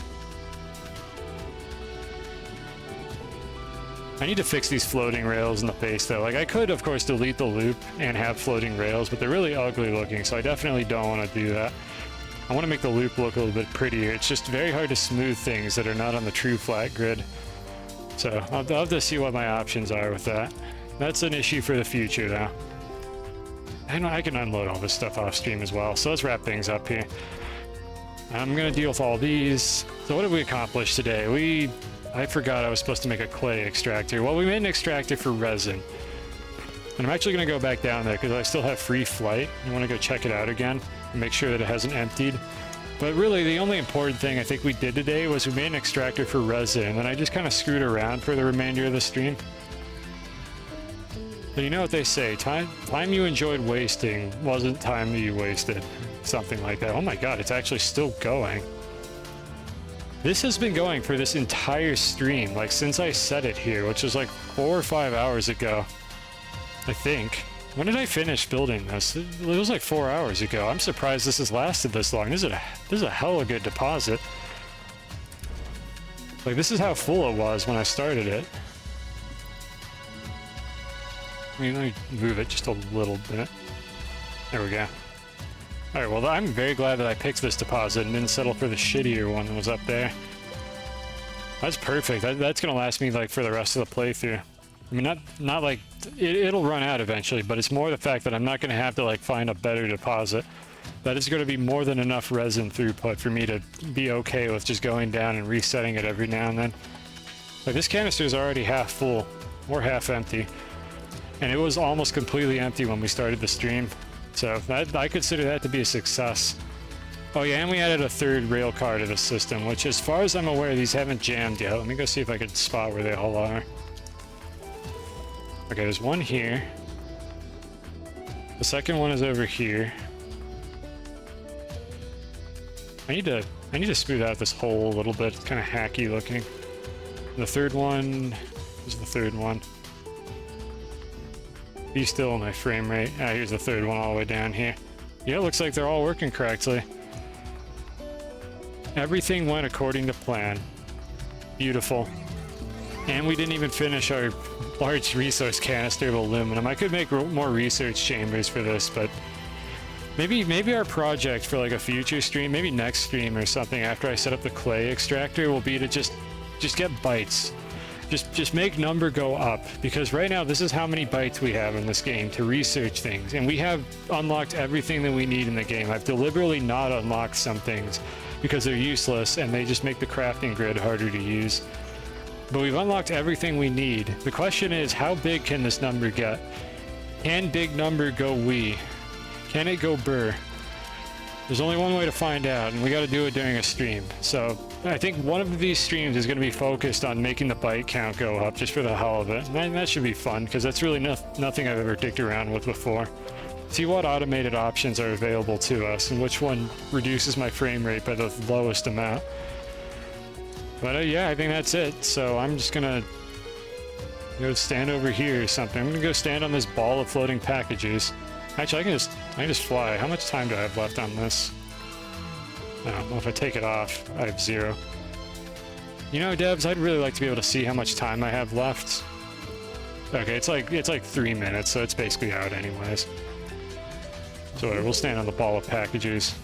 I need to fix these floating rails in the face though. Like I could of course delete the loop and have floating rails, but they're really ugly looking, so I definitely don't want to do that. I want to make the loop look a little bit prettier. It's just very hard to smooth things that are not on the true flat grid. So I'll have to see what my options are with that. That's an issue for the future though. I can unload all this stuff off stream as well. So let's wrap things up here. I'm gonna deal with all these. So what did we accomplish today? I forgot I was supposed to make a clay extractor. Well, we made an extractor for resin. And I'm actually going to go back down there because I still have free flight. I want to go check it out again and make sure that it hasn't emptied. But really, the only important thing I think we did today was we made an extractor for resin, and I just kind of screwed around for the remainder of the stream. But you know what they say, time you enjoyed wasting wasn't time that you wasted. Something like that. Oh my God, it's actually still going. This has been going for this entire stream, like since I set it here, which was like 4 or 5 hours ago, I think. When did I finish building this? It was like 4 hours ago. I'm surprised this has lasted this long. This is a hella good deposit. Like this is how full it was when I started it. I mean, let me move it just a little bit. There we go. Alright, well I'm very glad that I picked this deposit and didn't settle for the shittier one that was up there. That's perfect. That's gonna last me like for the rest of the playthrough. I mean, not like it'll run out eventually, but it's more the fact that I'm not gonna have to like find a better deposit. That is gonna be more than enough resin throughput for me to be okay with just going down and resetting it every now and then. Like this canister is already half full or half empty, and it was almost completely empty when we started the stream. So I consider that to be a success. Oh yeah, and we added a third rail car to the system, which as far as I'm aware, these haven't jammed yet. Let me go see if I can spot where they all are. Okay, there's one here. The second one is over here. I need to smooth out this hole a little bit. It's kind of hacky looking. The third one is the third one. Be still in my frame rate. Ah, here's the third one all the way down here. Yeah, it looks like they're all working correctly. Everything went according to plan. Beautiful. And we didn't even finish our large resource canister of aluminum. I could make more research chambers for this, but maybe our project for like a future stream, maybe next stream or something after I set up the clay extractor will be to just get bytes. Just make number go up, because right now this is how many bytes we have in this game to research things, and we have unlocked everything that we need in the game. I've deliberately not unlocked some things because they're useless and they just make the crafting grid harder to use. But we've unlocked everything we need. The question is, how big can this number get? Can big number go wee? Can it go burr? There's only one way to find out, and we got to do it during a stream. So I think one of these streams is going to be focused on making the byte count go up just for the hell of it. And that should be fun, because that's really nothing I've ever dicked around with before. See what automated options are available to us and which one reduces my frame rate by the lowest amount. But yeah, I think that's it. So I'm just going to go stand over here or something. I'm going to go stand on this ball of floating packages. Actually, I can just fly. How much time do I have left on this? I don't know. If I take it off, I have 0. You know, devs, I'd really like to be able to see how much time I have left. Okay, it's like 3 minutes, so it's basically out anyways. So we'll stand on the ball of packages.